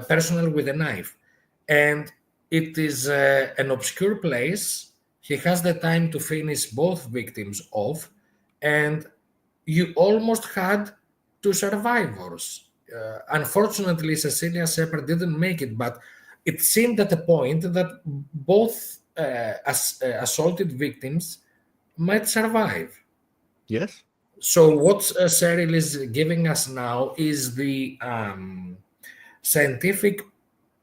personal with a knife, and it is an obscure place. He has the time to finish both victims off, and you almost had two survivors. Unfortunately, Cecilia Sepehr didn't make it, but it seemed at a point that both assaulted victims might survive. Yes. So what Cheryl is giving us now is the scientific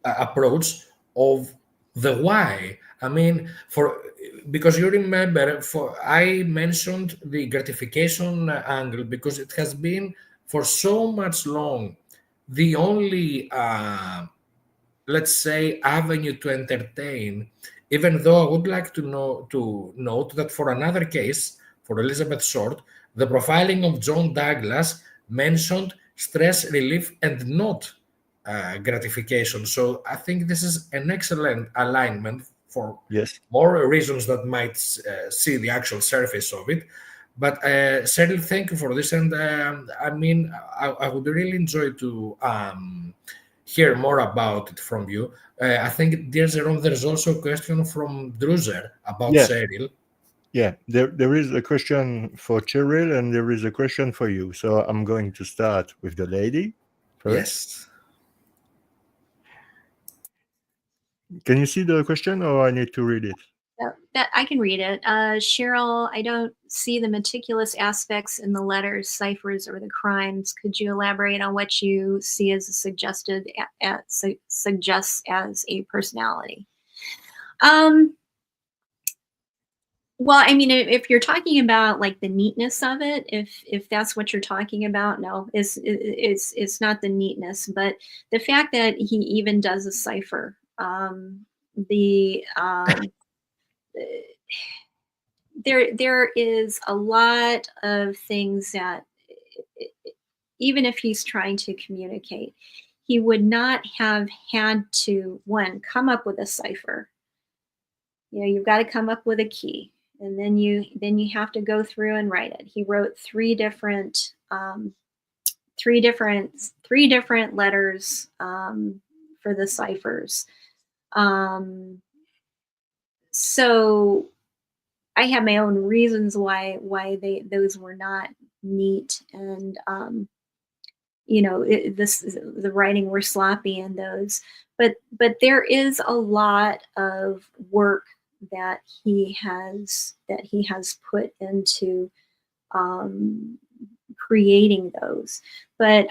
approach of the why. I mean, because you remember, I mentioned the gratification angle because it has been for so much long the only, let's say, avenue to entertain. Even though I would like to note that for another case, for Elizabeth Short, the profiling of John Douglas mentioned stress relief and not gratification. So I think this is an excellent alignment for more reasons that might see the actual surface of it. But Cheryl, thank you for this. And I mean, I would really enjoy to hear more about it from you. I think, dear Jerome, there's also a question from Druzer about Cheryl. Yeah, there is a question for Cheryl and there is a question for you. So I'm going to start with the lady first. Yes. Can you see the question or I need to read it? That I can read it. Cheryl, I don't see the meticulous aspects in the letters, ciphers, or the crimes. Could you elaborate on what you see as suggests as a personality? Well, I mean, if you're talking about like the neatness of it, if that's what you're talking about, no, it's not the neatness, but the fact that he even does a cipher. There is a lot of things that even if he's trying to communicate, he would not have had to, one, come up with a cipher. You've got to come up with a key, and then you have to go through and write it. He wrote three different letters for the ciphers. So I have my own reasons why those were not neat, and the writing were sloppy in those. But there is a lot of work that he has put into creating those. But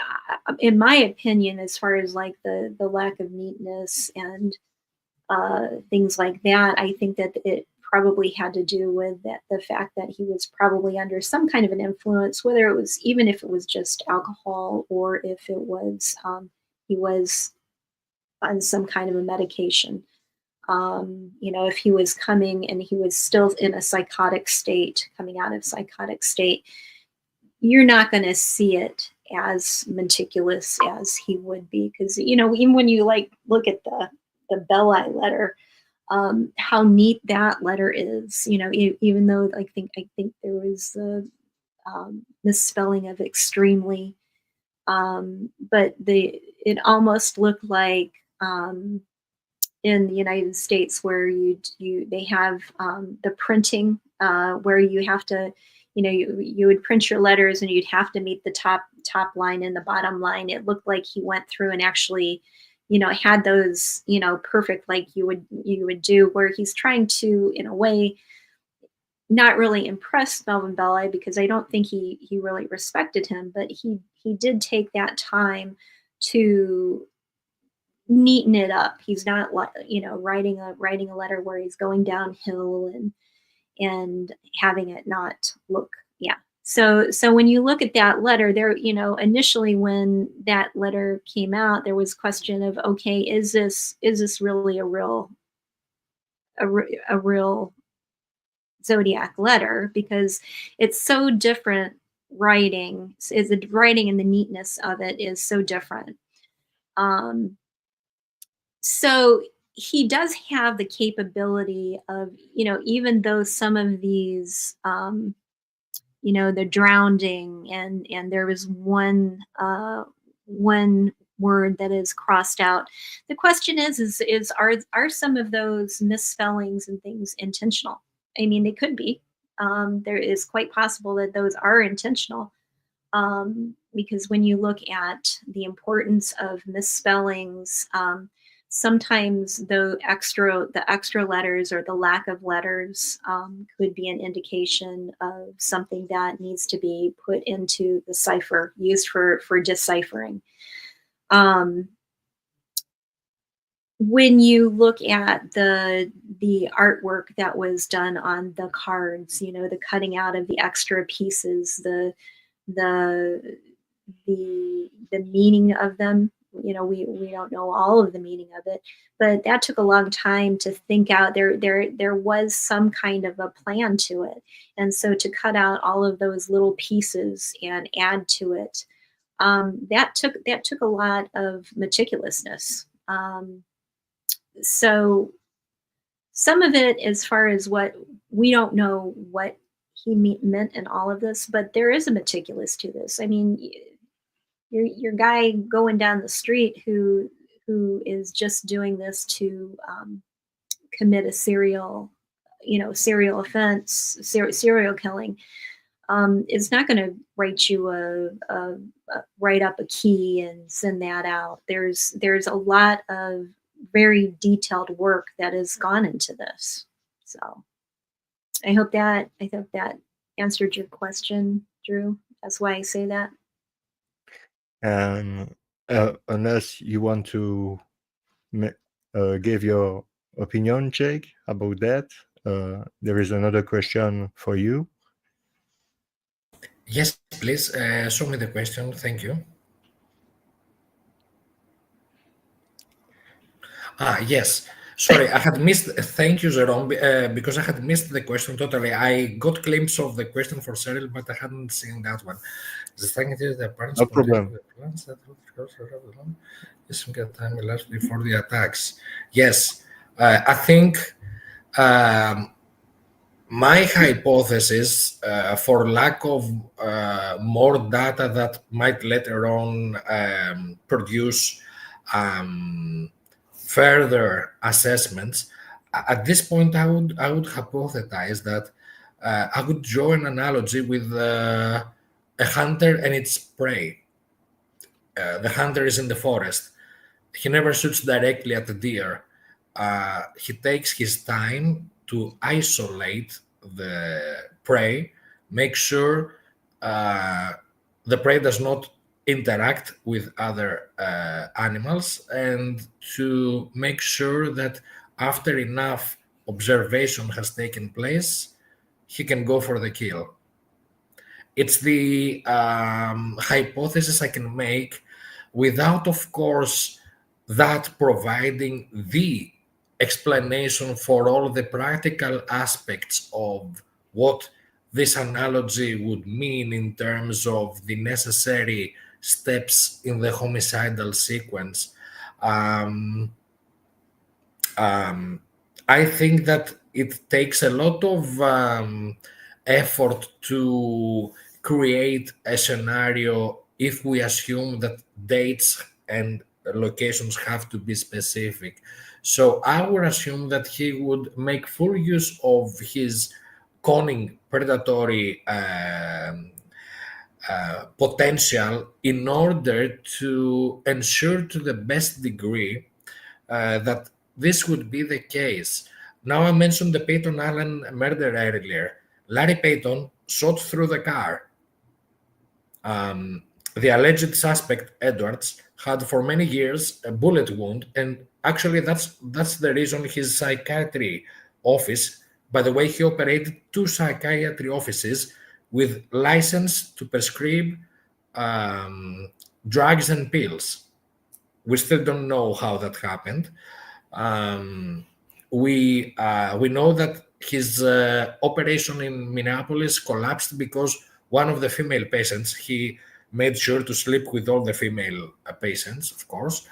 in my opinion, as far as like the lack of neatness and things like that, I think that it probably had to do with the fact that he was probably under some kind of an influence, whether it was, even if it was just alcohol or if it was he was on some kind of a medication. If he was coming and he was still in a psychotic state, coming out of psychotic state, you're not going to see it as meticulous as he would be, because even when you like look at the Belli letter, how neat that letter is, even though I think there was a misspelling of extremely, but it almost looked like in the United States where they have the printing where you have to, you would print your letters and you'd have to meet the top line and the bottom line. It looked like he went through and actually had those, perfect, like you would do, where he's trying to, in a way, not really impress Melvin Belli, because I don't think he really respected him, but he did take that time to neaten it up. He's not writing a letter where he's going downhill and having it not look, yeah. So when you look at that letter there, initially when that letter came out, there was question of, okay, is this really a real Zodiac letter, because it's so different writing. Is the writing and the neatness of it is so different. So he does have the capability of, even though some of these, the drowning and there was one word that is crossed out. The question is are some of those misspellings and things intentional? I mean, they could be. There is quite possible that those are intentional. Because when you look at the importance of misspellings, sometimes the extra letters or the lack of letters could be an indication of something that needs to be put into the cipher, used for deciphering. When you look at the artwork that was done on the cards, the cutting out of the extra pieces, the meaning of them, we don't know all of the meaning of it, but that took a long time to think out. There was some kind of a plan to it, and so to cut out all of those little pieces and add to it, that took a lot of meticulousness. So some of it, as far as what we don't know what he meant in all of this, but there is a meticulous to this. I mean, your guy going down the street who is just doing this to commit a serial offense, serial killing, is not going to write you write up a key and send that out. There's a lot of very detailed work that has gone into this. So I hope that answered your question, Drew. That's why I say that. And unless you want to give your opinion, Jake, about that, there is another question for you. Yes, please show me the question. Thank you. Yes. Sorry, I had missed. Thank you, Jerome, because I had missed the question totally. I got a glimpse of the question for Cheryl, but I hadn't seen that one. The parents No problem. Time elapsed before the attacks. Yes, I think my hypothesis, for lack of more data that might later on produce further assessments, at this point I would hypothesize that I would draw an analogy with a hunter and its prey. The hunter is in the forest. He never shoots directly at the deer. He takes his time to isolate the prey, make sure the prey does not interact with other animals, and to make sure that after enough observation has taken place, he can go for the kill. It's the hypothesis I can make without, of course, that providing the explanation for all the practical aspects of what this analogy would mean in terms of the necessary steps in the homicidal sequence. I think that it takes a lot of effort to create a scenario if we assume that dates and locations have to be specific. So I would assume that he would make full use of his conning predatory potential in order to ensure to the best degree that this would be the case. Now, I mentioned the Peyton Allen murder earlier. Larry Peyton shot through the car. The alleged suspect, Eduards, had for many years a bullet wound, and actually that's the reason his psychiatry office, by the way, he operated 2 psychiatry offices with license to prescribe drugs and pills. We still don't know how that happened. We know that his operation in Minneapolis collapsed because one of the female patients, he made sure to sleep with all the female patients, of course,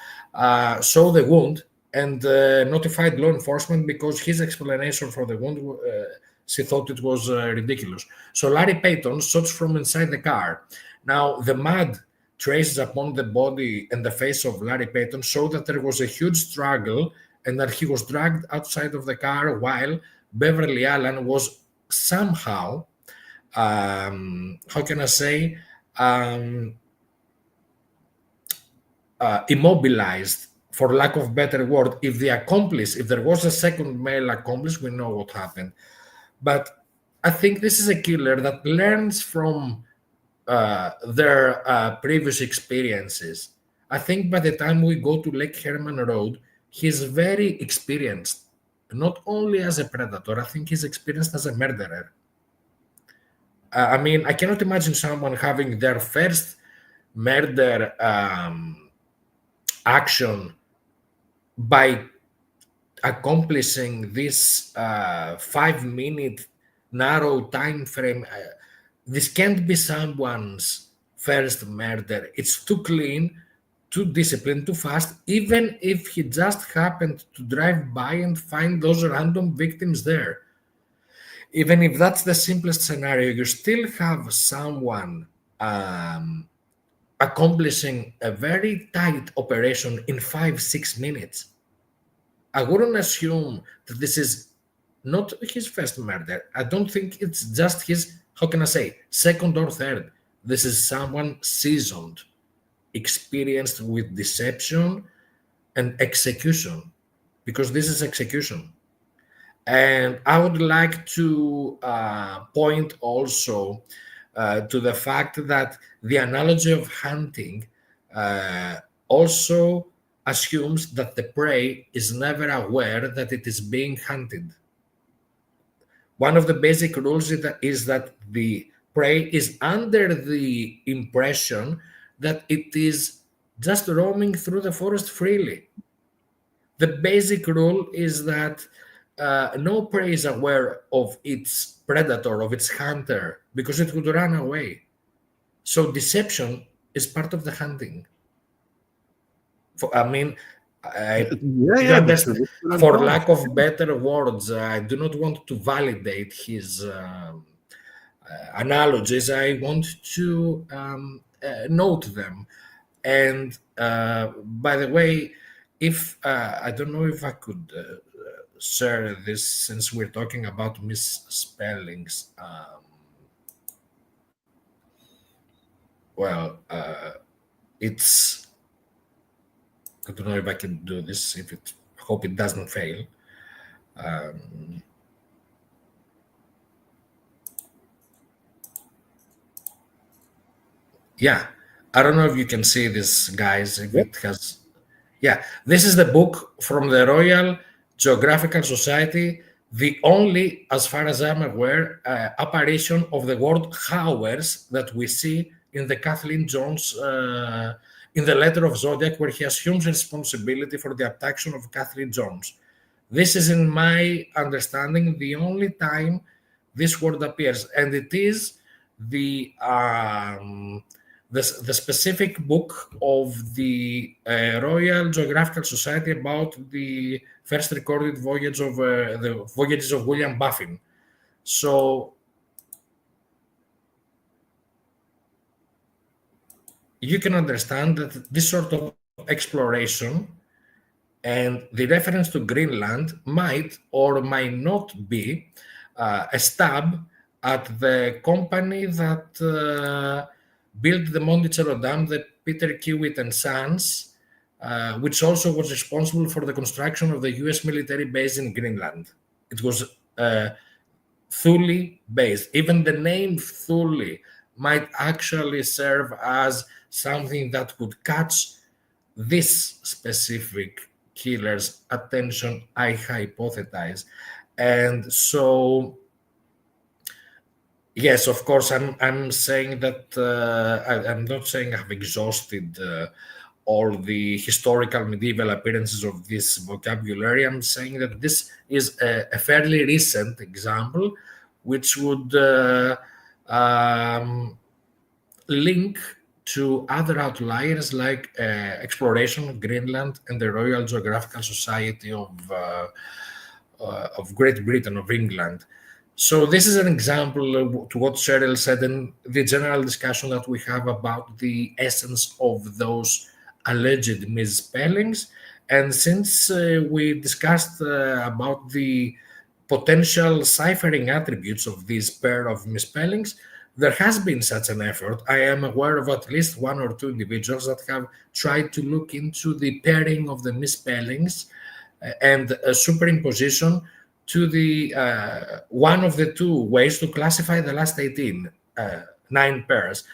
saw the wound and notified law enforcement because his explanation for the wound, she thought it was ridiculous. So Larry Payton shot from inside the car. Now, the mud traces upon the body and the face of Larry Payton show that there was a huge struggle and that he was dragged outside of the car while Beverly Allen was somehow, how can I say, immobilized, for lack of better word. If the accomplice, if there was a second male accomplice, we know what happened. But I think this is a killer that learns from their previous experiences. I think by the time we go to Lake Herman Road, he's very experienced, not only as a predator, I think he's experienced as a murderer. I mean, I cannot imagine someone having their first murder action by accomplishing this 5-minute narrow time frame. This can't be someone's first murder. It's too clean, too disciplined, too fast, even if he just happened to drive by and find those random victims there. Even if that's the simplest scenario, you still have someone accomplishing a very tight operation in 5-6 minutes. I wouldn't assume that this is not his first murder. I don't think it's just his, how can I say, second or third. This is someone seasoned, experienced with deception and execution, because this is execution. And I would like to point also to the fact that the analogy of hunting also assumes that the prey is never aware that it is being hunted. One of the basic rules is that the prey is under the impression that it is just roaming through the forest freely. The basic rule is that no prey is aware of its predator, of its hunter, because it would run away. So deception is part of the hunting. For lack of better words, I do not want to validate his analogies. I want to note them. And by the way, if I don't know if I could share this, since we're talking about misspellings. It's, I don't know if I can do this. I hope it doesn't fail. Yeah, I don't know if you can see this, guys. If it has, yeah, this is the book from the Royal Geographical Society, the only, as far as I'm aware, apparition of the word "hours" that we see in the Kathleen Jones, in the letter of Zodiac, where he assumes responsibility for the abduction of Kathleen Jones. This is, in my understanding, the only time this word appears, and it is the specific book of the Royal Geographical Society about the first recorded voyage of the voyages of William Baffin. So you can understand that this sort of exploration and the reference to Greenland might or might not be a stab at the company that built the Monticello Dam, the Peter Kiewit and Sons, which also was responsible for the construction of the US military base in Greenland. It was Thule based. Even the name Thule might actually serve as something that would catch this specific killer's attention, I hypothesize. And so, yes, of course, I'm saying that I'm not saying I've exhausted or the historical medieval appearances of this vocabulary. I'm saying that this is a fairly recent example, which would link to other outliers like exploration of Greenland and the Royal Geographical Society of Great Britain, of England. So this is an example to what Cheryl said in the general discussion that we have about the essence of those alleged misspellings. And since we discussed about the potential ciphering attributes of this pair of misspellings, there has been such an effort. I am aware of at least one or two individuals that have tried to look into the pairing of the misspellings and superimposition to the one of the two ways to classify the last 9 pairs.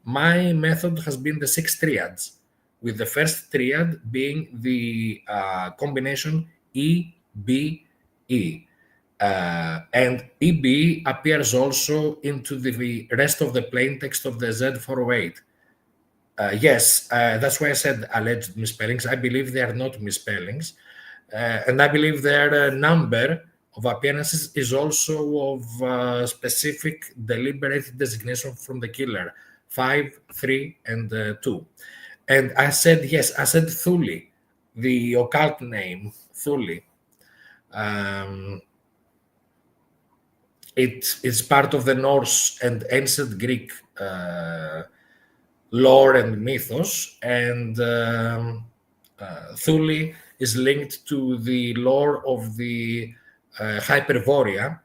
My method has been the 6 triads, with the first triad being the combination E, B, E. And EB appears also into the rest of the plain text of the Z408. Yes, that's why I said alleged misspellings. I believe they are not misspellings. And I believe their number of appearances is also of specific deliberate designation from the killer, 5, 3, and 2. And I said, yes, I said Thule, the occult name, Thule. It is part of the Norse and ancient Greek lore and mythos, and Thule is linked to the lore of the Hyperborea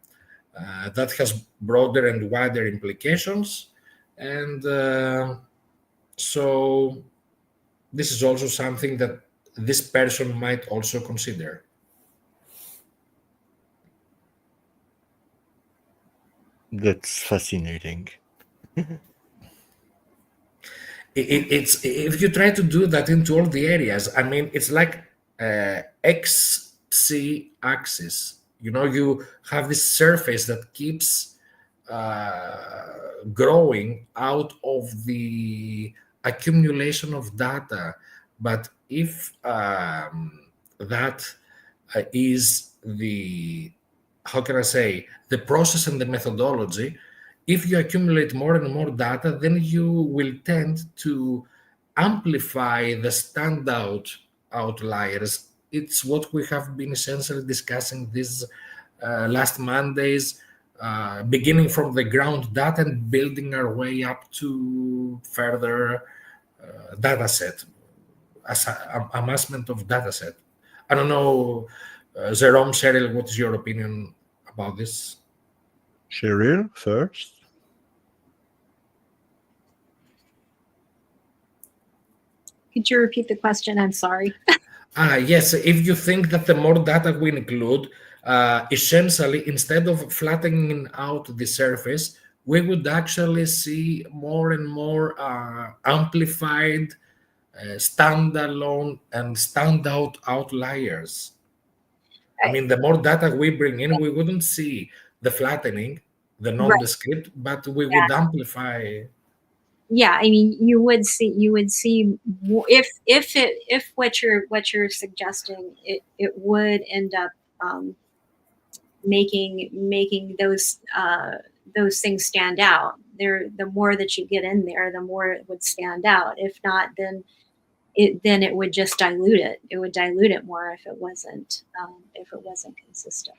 that has broader and wider implications, and so this is also something that this person might also consider. That's fascinating. It's if you try to do that into all the areas, I mean, it's like XC axis. You know, you have this surface that keeps growing out of the accumulation of data. But if that is the, how can I say, the process and the methodology, if you accumulate more and more data, then you will tend to amplify the standout outliers. It's what we have been essentially discussing these last Mondays, beginning from the ground data and building our way up to further data set, amassment of data set. I don't know, Jerome, Cheryl, what is your opinion about this? Cheryl first. Could you repeat the question? I'm sorry. Yes, if you think that the more data we include, essentially, instead of flattening out the surface, we would actually see more and more amplified, standalone, and standout outliers. I mean, the more data we bring in, we wouldn't see the flattening, the nondescript, but we would amplify. Yeah, I mean, you would see if what you're suggesting, it would end up making those things stand out. The more that you get in there, the more it would stand out. If not, then it would just dilute it. It would dilute it more if it wasn't consistent.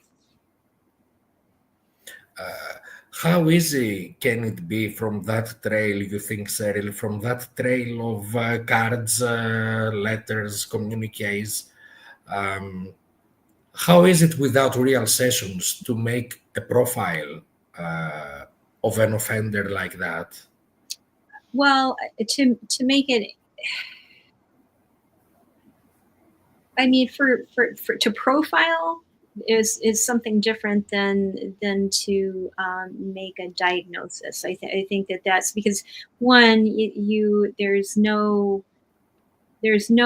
How easy can it be from that trail, you think, Cheryl, from that trail of cards, letters, communiques? How is it without real sessions to make a profile of an offender like that? Well, to make it, I mean, for to profile is something different than to make a diagnosis. I think that's because one, there's no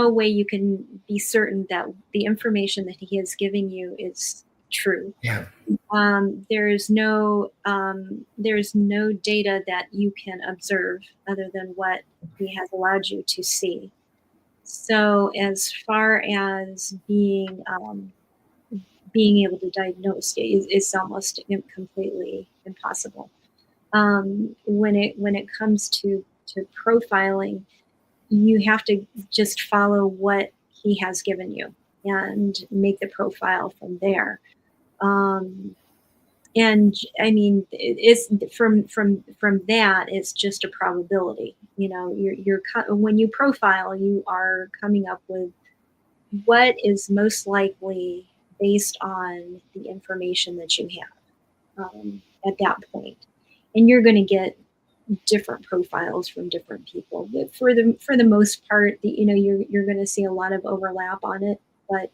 way you can be certain that the information that he is giving you is true. Yeah. There's no data that you can observe other than what he has allowed you to see. So as far as being able to diagnose is almost completely impossible. When it comes to profiling, you have to just follow what he has given you and make the profile from there. And I mean, it's from that, it's just a probability. You know, when you profile, you are coming up with what is most likely based on the information that you have at that point. And you're going to get different profiles from different people. But for the most part, you're going to see a lot of overlap on it, but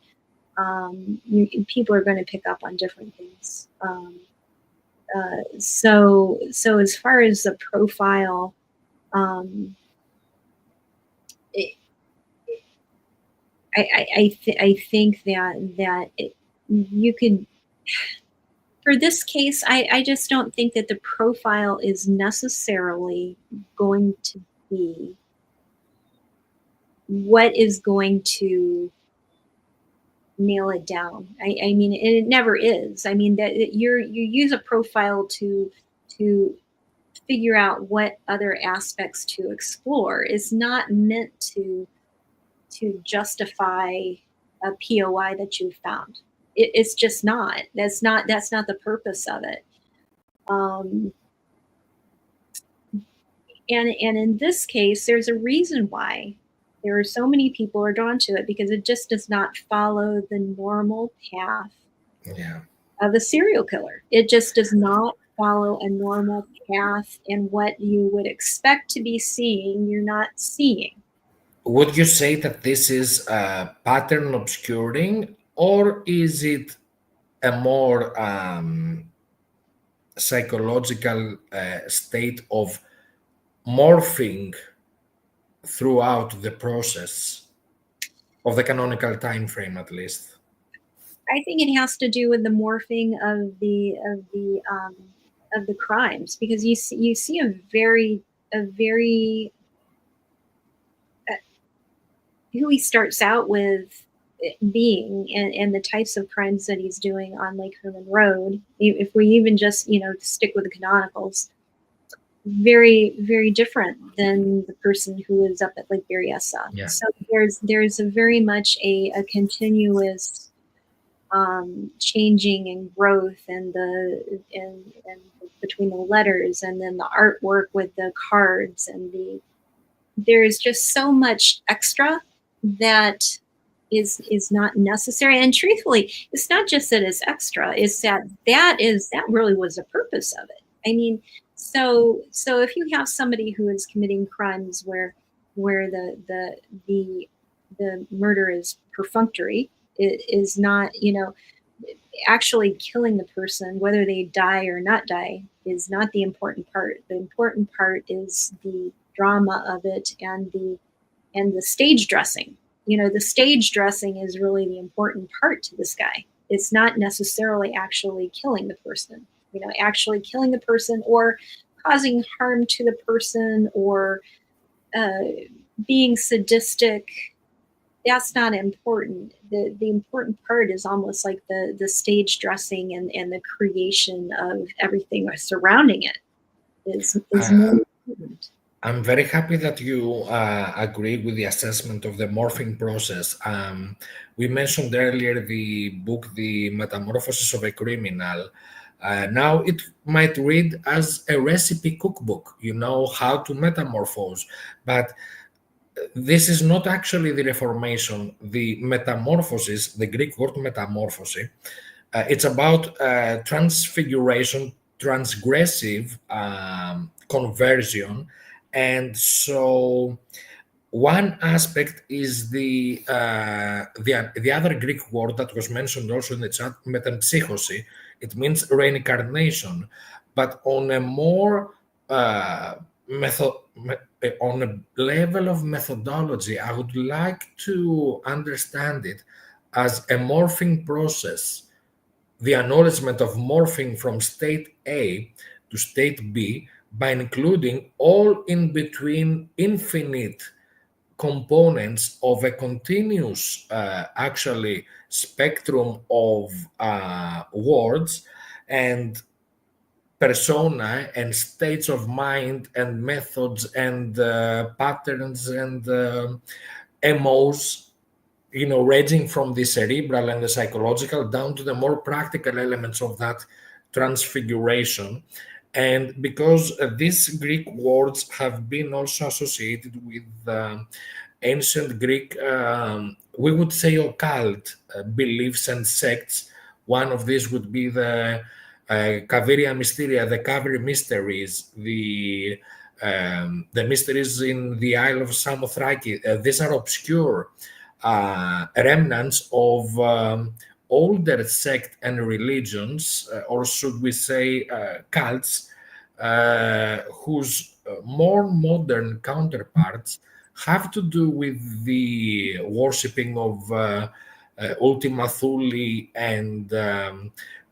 people are going to pick up on different things. So as far as the profile, I think that you could, for this case, I just don't think that the profile is necessarily going to be what is going to nail it down. I mean, it never is. I mean, that you use a profile to figure out what other aspects to explore. It's not meant to justify a POI that you found. It's just not. That's not the purpose of it. And in this case, there's a reason why there are so many people are drawn to it, because it just does not follow the normal path of a serial killer. It just does not follow a normal path, and what you would expect to be seeing, you're not seeing. Would you say that this is pattern obscuring, or is it a more psychological state of morphing throughout the process of the canonical time frame, at least? I think it has to do with the morphing of the crimes, because you see a very who he starts out with being, and the types of crimes that he's doing on Lake Herman Road. If we even just stick with the canonicals, very, very different than the person who is up at Lake Berryessa. Yeah. So there's a very much a continuous changing and growth, and between the letters, and then the artwork with the cards, and there's just so much extra that is not necessary. And truthfully, it's not just that it's extra, it's that really was the purpose of it. I mean, so if you have somebody who is committing crimes where the murder is perfunctory, it is not, actually killing the person, whether they die or not die, is not the important part. The important part is the drama of it, and the stage dressing. The stage dressing is really the important part to this guy. It's not necessarily actually killing the person. Actually killing the person, or causing harm to the person, or being sadistic. That's not important. The important part is almost like the stage dressing and the creation of everything surrounding it is more important. I'm very happy that you agree with the assessment of the morphing process. We mentioned earlier the book, The Metamorphosis of a Criminal. Now it might read as a recipe cookbook, how to metamorphose, but this is not actually the reformation. The metamorphosis, the Greek word metamorphosis, it's about transfiguration, transgressive conversion. And so one aspect is the other Greek word that was mentioned also in the chat, metempsychosis. It means reincarnation, but on a more on a level of methodology, I would like to understand it as a morphing process, the acknowledgement of morphing from state A to state B by including all in between infinite components of a continuous actually spectrum of words and persona and states of mind and methods and patterns and MOs, ranging from the cerebral and the psychological down to the more practical elements of that transfiguration. And because these Greek words have been also associated with ancient Greek, we would say occult beliefs and sects. One of these would be the Caviria Mysteria, the Caviri mysteries, the mysteries in the Isle of Samothraki. These are obscure remnants of older sect and religions, or should we say cults, whose more modern counterparts have to do with the worshipping of Ultima Thule and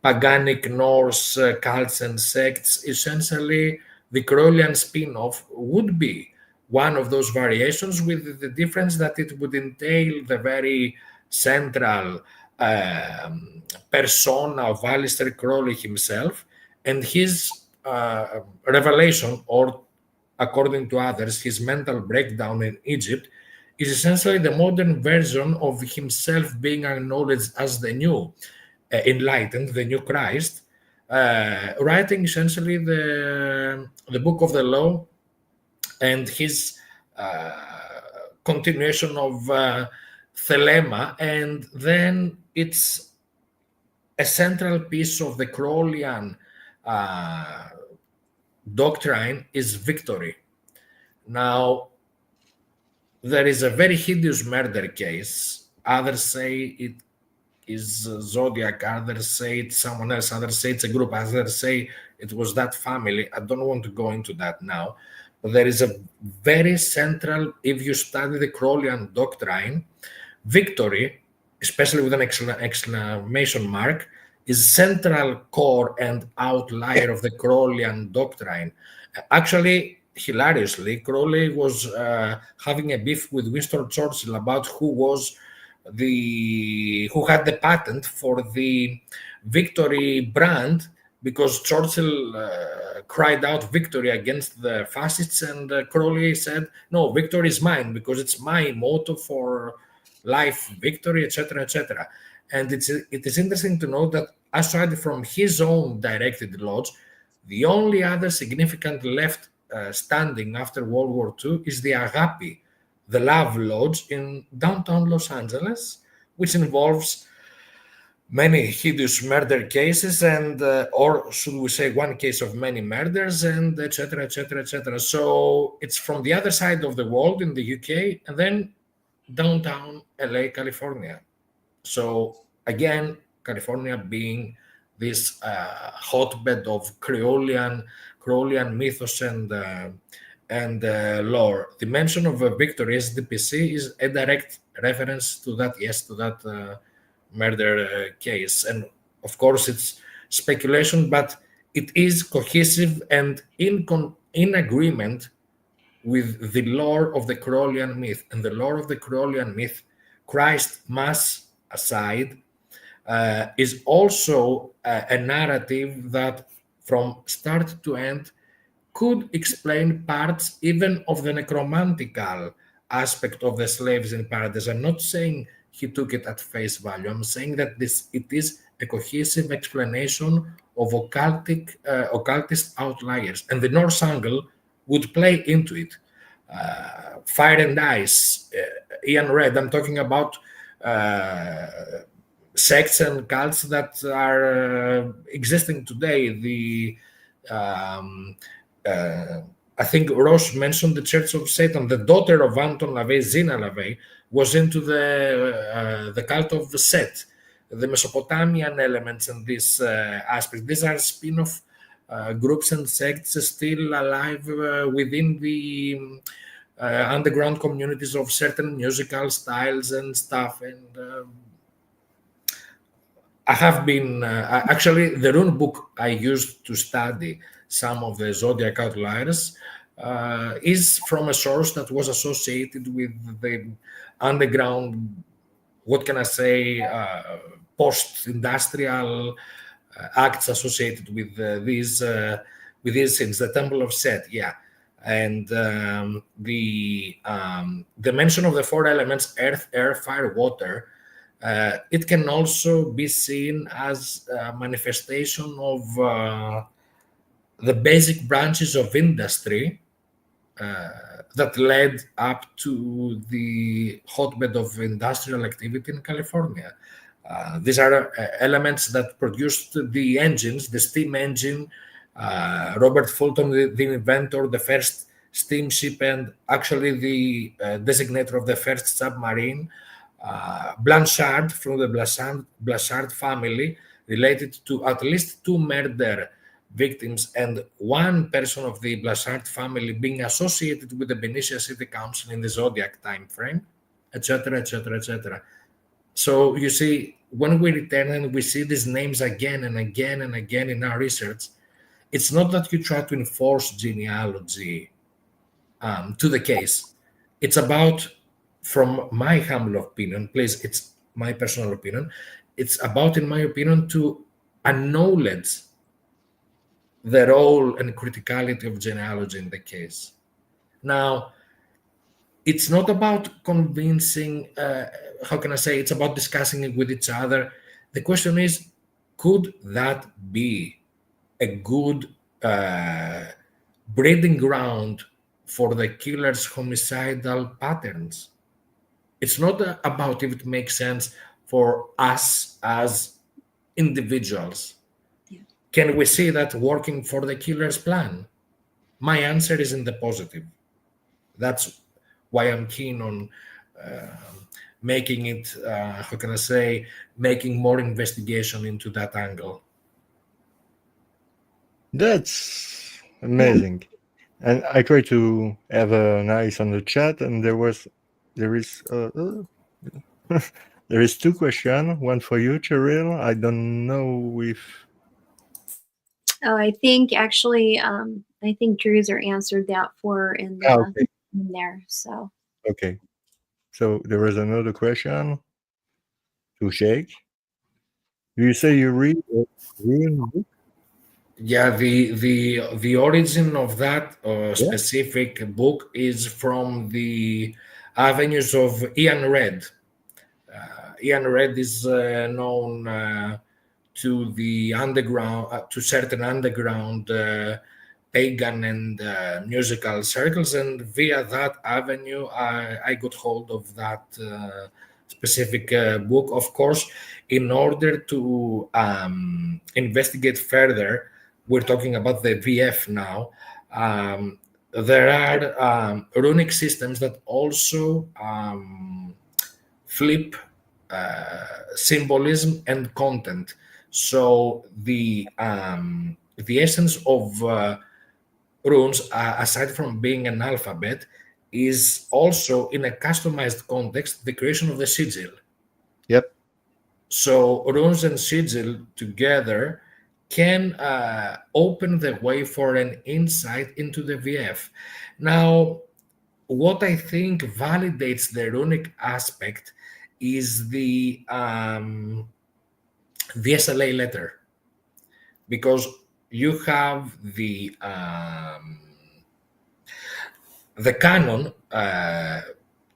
paganic Norse cults and sects. Essentially, the Crowleyan spin-off would be one of those variations, with the difference that it would entail the very central persona of Aleister Crowley himself and his revelation, or according to others, his mental breakdown in Egypt, is essentially the modern version of himself being acknowledged as the new enlightened, the new Christ, writing essentially the book of the law and his continuation of thelema. And then it's a central piece of the Crowleyan doctrine is victory. Now, there is a very hideous murder case. Others say it is Zodiac, others say it's someone else, others say it's a group, others say it was that family. I don't want to go into that now. But there is a very central, if you study the Crowleyan doctrine, victory, especially with an exclamation mark, is central core and outlier of the Crowleyan doctrine. Actually, hilariously, Crowley was having a beef with Winston Churchill about who had the patent for the victory brand, because Churchill cried out victory against the fascists, and Crowley said, no, victory is mine because it's my motto for life, victory, etc., etc. And it is interesting to note that aside from his own directed lodge, the only other significant left standing after World War II is the Agapi, the Love Lodge in downtown Los Angeles, which involves many hideous murder cases, and or should we say one case of many murders, and etc., etc., etc. So it's from the other side of the world in the UK, and then downtown LA, California. So again, California being this hotbed of Crowleyan mythos and lore. The mention of victory as DPC is a direct reference to that. Yes, to that murder case, and of course it's speculation, but it is cohesive and in agreement with the lore of the Crowleyan myth. And the lore of the Crowleyan myth, Christ Mass aside, is also a narrative that from start to end could explain parts even of the necromantical aspect of the slaves in paradise. I'm not saying he took it at face value. I'm saying that it is a cohesive explanation of occultist outliers, and the Norse angle would play into it. Fire and Ice, Ian Red. I'm talking about sects and cults that are existing today. I think Ross mentioned the Church of Satan. The daughter of Anton LaVey, Zina LaVey, was into the cult of the Set, the Mesopotamian elements and this aspect. These are spin-off groups and sects still alive within the underground communities of certain musical styles and stuff. And I have been actually the rune book I used to study some of the Zodiac outliers is from a source that was associated with the underground, what can I say, post-industrial acts associated with these sins, the Temple of Set, yeah. And the mention of the four elements, earth, air, fire, water, it can also be seen as a manifestation of the basic branches of industry that led up to the hotbed of industrial activity in California. These are elements that produced the engines, the steam engine, Robert Fulton, the inventor, the first steamship, and actually the designator of the first submarine, Blanchard from the Blanchard family, related to at least 2 murder victims and 1 person of the Blanchard family being associated with the Benicia City Council in the Zodiac time frame, etc., etc., etc. So you see, when we return and we see these names again and again and again in our research, it's not that you try to enforce genealogy to the case. It's about, from my humble opinion, please, it's my personal opinion, it's about, in my opinion, to acknowledge the role and criticality of genealogy in the case. Now, it's not about convincing, how can I say, it's about discussing it with each other. The question is, could that be a good breeding ground for the killer's homicidal patterns? It's not about if it makes sense for us as individuals. Yeah. Can we see that working for the killer's plan? My answer is in the positive. That's why I'm keen on making it, how can I say, making more investigation into that angle. That's amazing. And I try to have an eyes on the chat, and there is there is 2 questions. One for you, Cheryl. I don't know if. Oh, I think actually, I think Druzer answered that in there. So. Okay. So there is another question to Shake. Do you say you read a real book? Yeah, the origin of that specific book is from the avenues of Ian Red. Ian Red is known to the underground, to certain underground pagan and musical circles, and via that avenue, I got hold of that specific book. Of course, in order to investigate further, we're talking about the VF now. There are runic systems that also flip symbolism and content. So the essence of runes, aside from being an alphabet, is also, in a customized context, the creation of the sigil. Yep. So runes and sigil together can open the way for an insight into the VF. Now, what I think validates the runic aspect is the SLA letter, because you have the canon.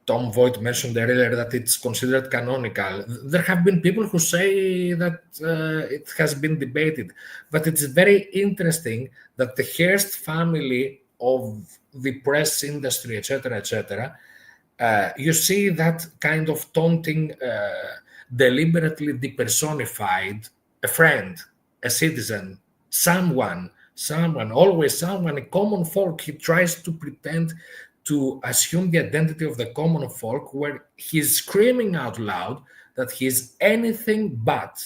Tom Voigt mentioned earlier that it's considered canonical. There have been people who say that it has been debated, but it's very interesting that the Hearst family of the press industry, etc., you see that kind of taunting, deliberately depersonified, a friend, a citizen, someone, always someone, a common folk. He tries to pretend to assume the identity of the common folk, where he's screaming out loud that he's anything but,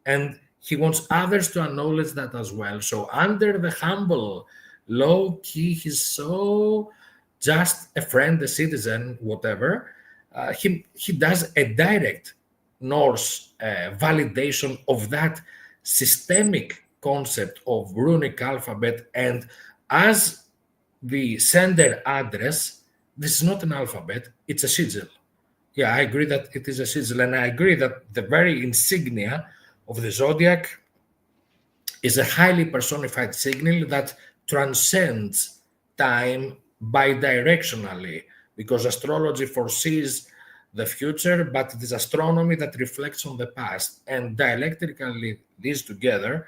and he wants others to acknowledge that as well. So under the humble, low key, he's so just a friend, a citizen, whatever. He does a direct Norse validation of that systemic concept of runic alphabet, and as the sender address, this is not an alphabet, it's a sigil. Yeah, I agree that it is a sigil, and I agree that the very insignia of the zodiac is a highly personified signal that transcends time bidirectionally, because astrology foresees the future, but it is astronomy that reflects on the past. And dialectically, these together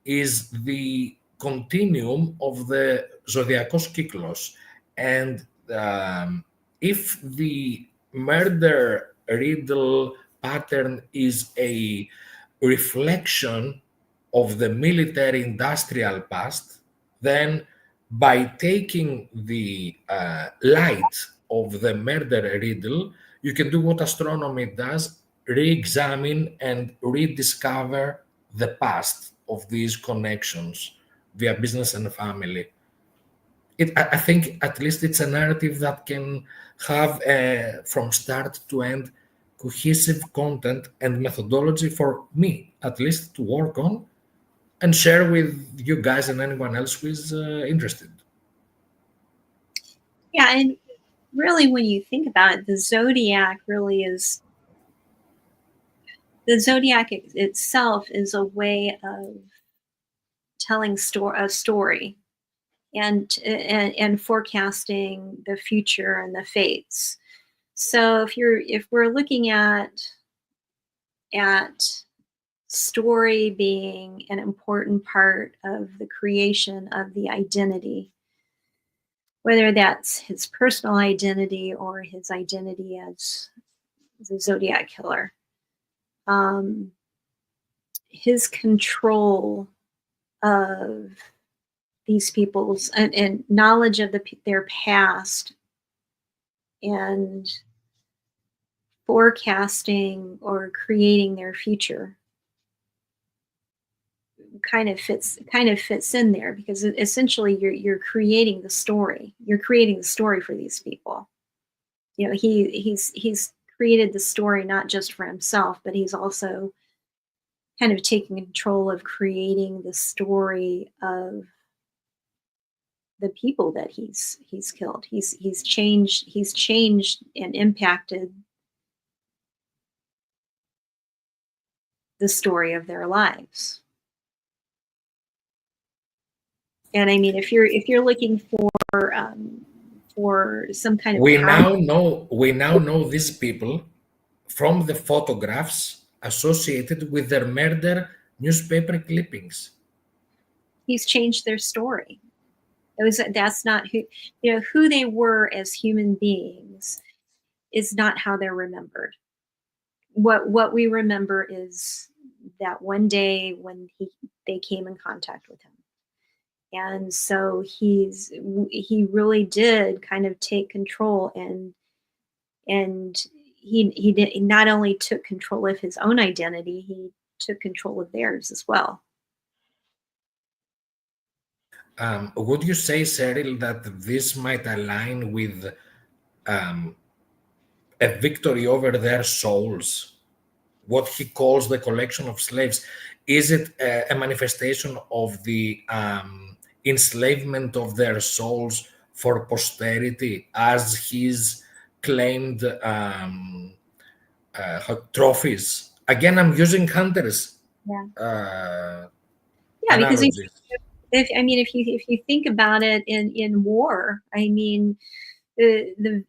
is the continuum of the Zodiacos Kyklos. And if the murder riddle pattern is a reflection of the military industrial past, then by taking the light of the murder riddle, you can do what astronomy does, re-examine and rediscover the past of these connections via business and family. I think at least it's a narrative that can have, from start to end, cohesive content and methodology for me, at least, to work on and share with you guys and anyone else who is interested. Yeah, and really, when you think about it, the zodiac really is, the zodiac itself is a way of telling a story and forecasting the future and the fates. So if we're looking at story being an important part of the creation of the identity, whether that's his personal identity or his identity as the Zodiac Killer, his control of these people's and knowledge of their past and forecasting or creating their future kind of fits in there, because essentially you're creating the story. You're creating the story for these people. You know, he's created the story not just for himself, but he's also kind of taking control of creating the story of the people that he's killed. He's changed and impacted the story of their lives. And I mean, if you're looking for some kind of we now know these people from the photographs associated with their murder newspaper clippings. He's changed their story. That's not who they were as human beings is not how they're remembered. What we remember is that one day when they came in contact with him. And so he really did kind of take control, and he not only took control of his own identity, he took control of theirs as well. Would you say, Cheryl, that this might align with a victory over their souls, what he calls the collection of slaves? Is it a manifestation of the enslavement of their souls for posterity as his claimed trophies? Again, I'm using Hunter's because if you think about it in war, I mean, the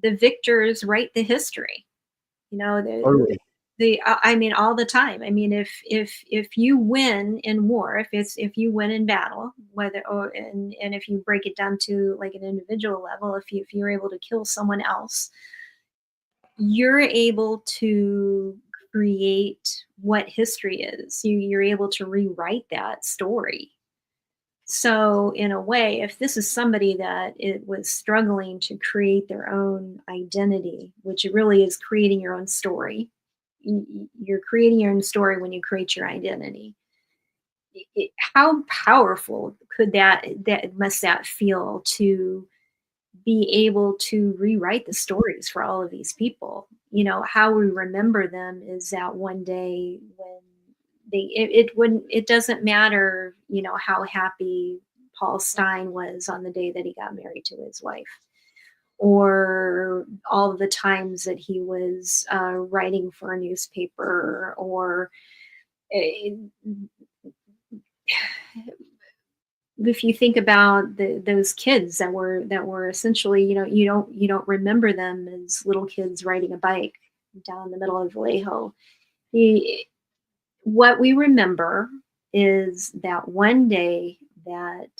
victors write the history. You know, I mean, all the time. I mean, if you win in war, if you win in battle, and if you break it down to like an individual level, if you're able to kill someone else, you're able to create what history is. You're able to rewrite that story. So in a way, if this is somebody that it was struggling to create their own identity, which really is creating your own story, you're creating your own story when you create your identity. How powerful must that feel to be able to rewrite the stories for all of these people? You know, how we remember them is that one day when it doesn't matter, you know, how happy Paul Stein was on the day that he got married to his wife, or all of the times that he was writing for a newspaper, or if you think about those kids that were essentially, you don't remember them as little kids riding a bike down the middle of Vallejo. What we remember is that one day that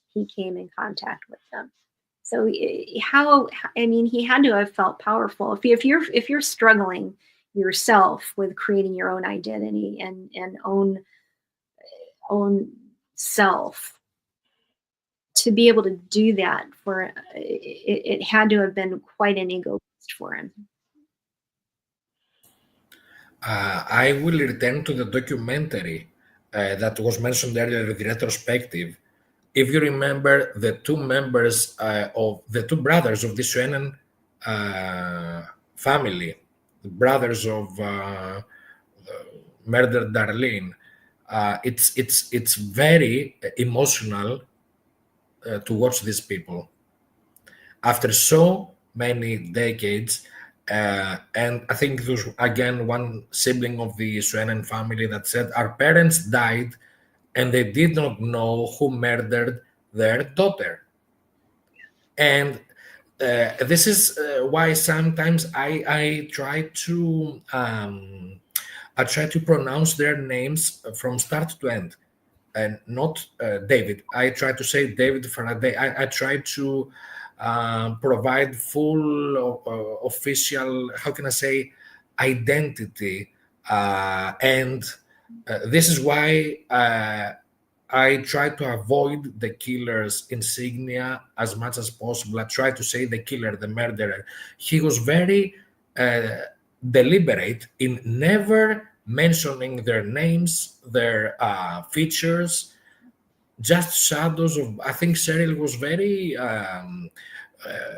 he came in contact with them. So he had to have felt powerful. If you're struggling yourself with creating your own identity and own self, to be able to do that for it had to have been quite an ego boost for him. I will return to the documentary that was mentioned earlier, the retrospective. If you remember the two members of the two brothers of the Schwennen family, the brothers of murdered Darlene, it's very emotional to watch these people after so many decades. And I think there was again one sibling of the Schwennen family that said our parents died and they did not know who murdered their daughter. And this is why sometimes I try to pronounce their names from start to end, and not David. I try to say David Faraday. I try to provide full official, how can I say, identity, and this is why I try to avoid the killer's insignia as much as possible. I try to say the killer, the murderer. He was very deliberate in never mentioning their names, their features, just shadows of. I think Cheryl was very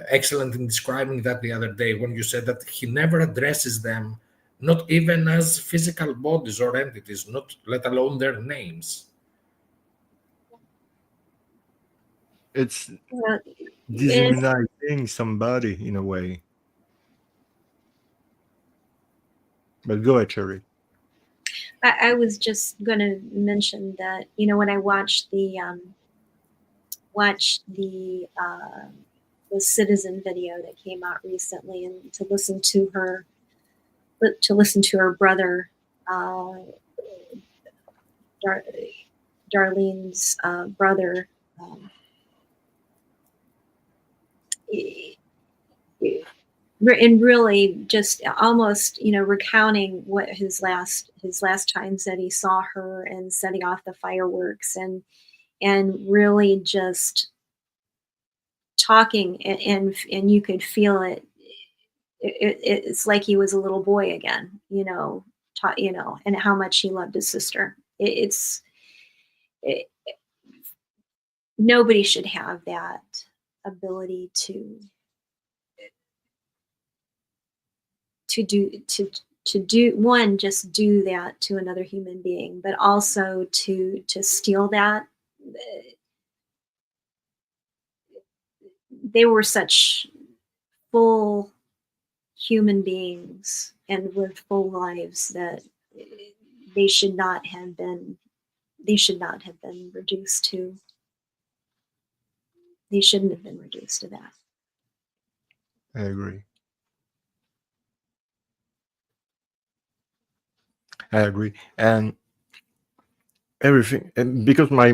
excellent in describing that the other day when you said that he never addresses them, not even as physical bodies or entities, not let alone their names. It's dehumanizing somebody in a way. But go ahead, Cherry. I was just going to mention that, when I watched the Citizen video that came out recently, and to listen to her brother, Darlene's brother, and really just almost, recounting what his last times that he saw her and setting off the fireworks, and really just talking, and you could feel it. It's like he was a little boy again, and how much he loved his sister. Nobody should have that ability to do one, just do that to another human being, but also to steal that. They were such full human beings and with full lives that they should not have been reduced to. They shouldn't have been reduced to that. I agree. And everything, and because my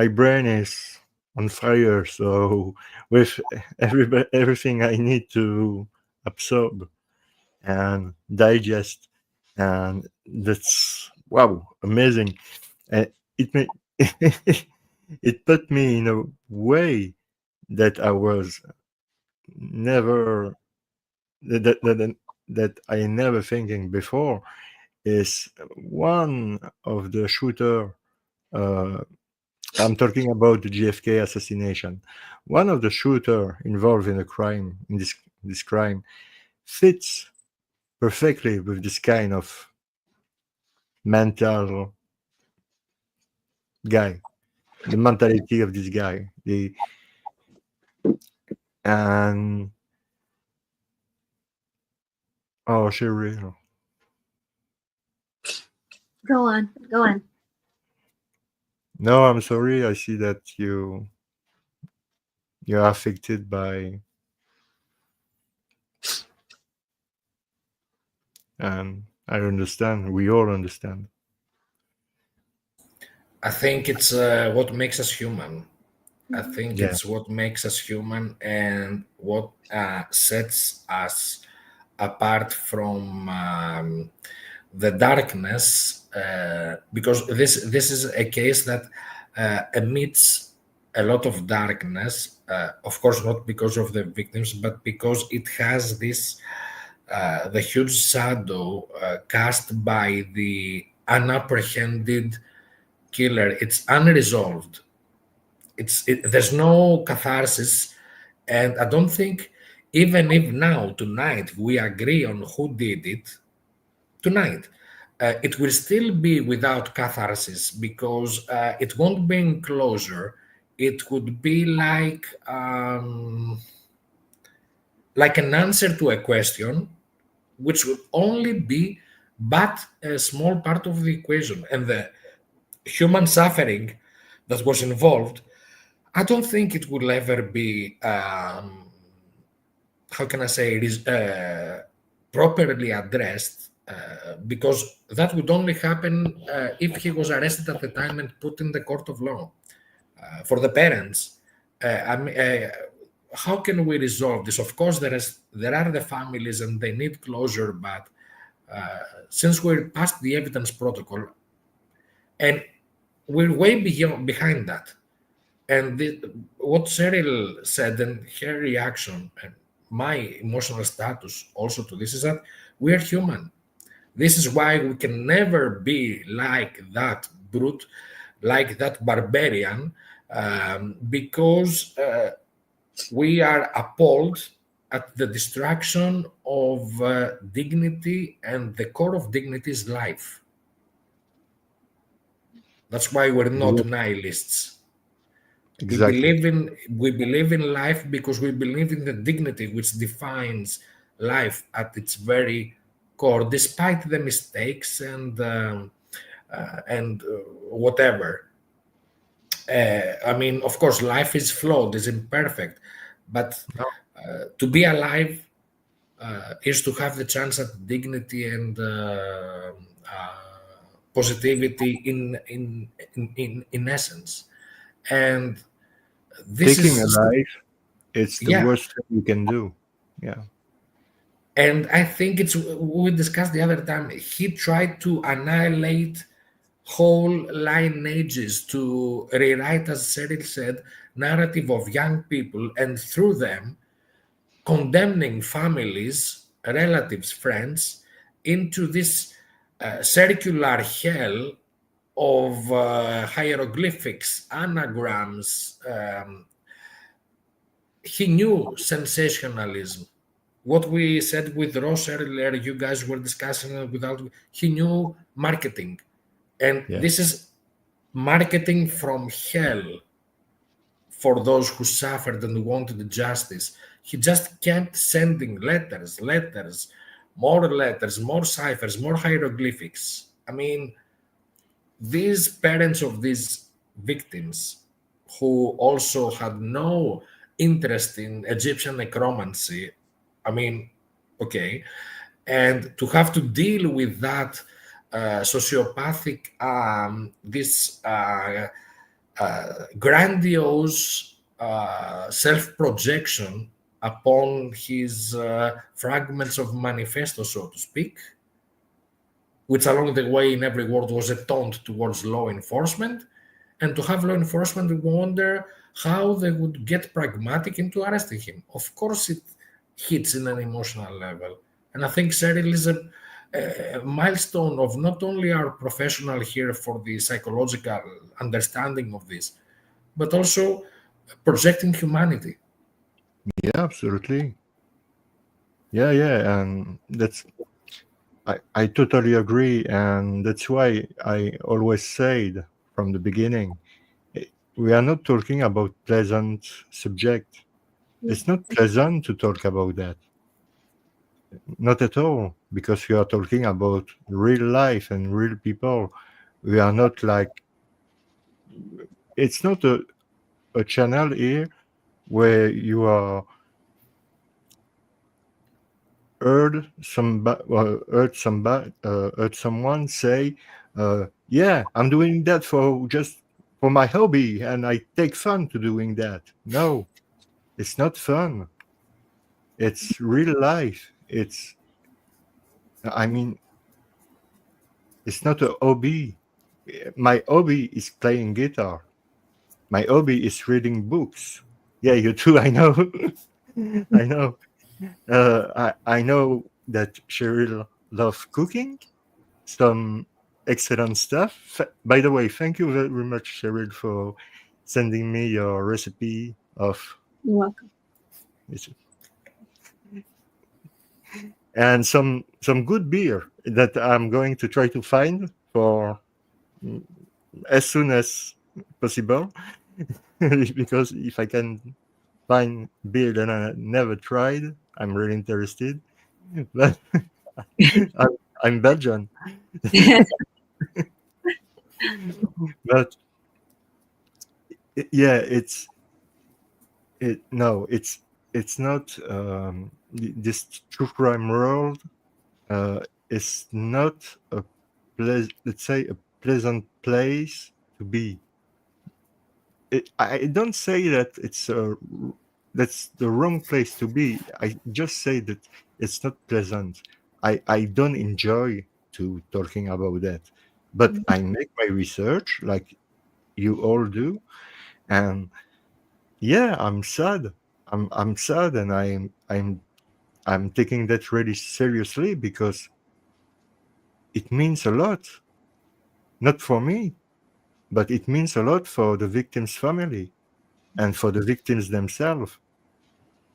brain is on fire, so with everything I need to absorb and digest, and that's wow, amazing. And it put me in a way that I was never that I never thinking before. Is one of the shooter. I'm talking about the JFK assassination. One of the shooter involved in a crime, in this crime, fits perfectly with this kind of mental guy. the mentality of this guy. And oh, Cheryl. Go on. No, I'm sorry. I see that you're affected by, and I understand. We all understand. I think it's what makes us human. I think Yeah. it's what makes us human and what sets us apart from the darkness, because this is a case that emits a lot of darkness. Of course, not because of the victims, but because it has this the huge shadow cast by the unapprehended killer. It's unresolved. There's no catharsis, and I don't think, even if now tonight we agree on who did it tonight, it will still be without catharsis, because it won't bring closure. It would be like an answer to a question, which would only be but a small part of the equation, and the human suffering that was involved, I don't think it will ever be, how can I say, properly addressed, because that would only happen if he was arrested at the time and put in the court of law. For the parents, how can we resolve this? Of course, there are the families and they need closure, but since we're past the evidence protocol and we're way behind that, and what Cheryl said and her reaction and my emotional status also to this is that we are human. This is why we can never be like that brute, like that barbarian, because we are appalled at the destruction of dignity, and the core of dignity is life. That's why we're not nihilists. Exactly. We believe in life because we believe in the dignity which defines life at its very core, despite the mistakes and whatever. I mean, of course, life is flawed, is imperfect, but to be alive is to have the chance at dignity and positivity in essence. And this Taking is a life, it's the worst thing you can do. Yeah. And I think it's, we discussed the other time, he tried to annihilate whole lineages, to rewrite, as Cheryl said, narrative of young people, and through them condemning families, relatives, friends into this circular hell of hieroglyphics, anagrams. He knew sensationalism. What we said with Ross earlier, you guys were discussing without, he knew marketing. And this is marketing from hell for those who suffered and wanted justice. He just kept sending letters, more ciphers, more hieroglyphics. I mean, these parents of these victims, who also had no interest in Egyptian necromancy, I mean, okay, and to have to deal with that sociopathic, this grandiose self-projection upon his fragments of manifesto, so to speak, which along the way in every word was a taunt towards law enforcement, and to have law enforcement wonder how they would get pragmatic into arresting him. Of course, it hits in an emotional level. And I think Cheryl is a milestone of not only our professional here for the psychological understanding of this, but also projecting humanity. Yeah, absolutely. Yeah, and that's, I totally agree, and that's why I always said from the beginning, we are not talking about pleasant subject. It's not pleasant to talk about that. Not at all, because we are talking about real life and real people. We are not like, it's not a channel here where you are heard heard someone say, yeah, I'm doing that for just for my hobby and I take fun to doing that. No, it's not fun. It's real life. I mean, it's not a hobby. My hobby is playing guitar. My hobby is reading books. Yeah, you too. I know. I know. I know that Cheryl loves cooking. Some excellent stuff. By the way, thank you very much, Cheryl, for sending me your recipe of. You're welcome. And some good beer that I'm going to try to find for as soon as possible, because if I can find beer that I never tried, I'm really interested. But I'm Belgian, but yeah, it's not this true crime world is not a let's say a pleasant place to be. I don't say that that's the wrong place to be. I just say that it's not pleasant. I don't enjoy to talking about that, but I make my research like you all do, and yeah, I'm sad. I'm sad, and I'm taking that really seriously because it means a lot. Not for me, but it means a lot for the victim's family and for the victims themselves.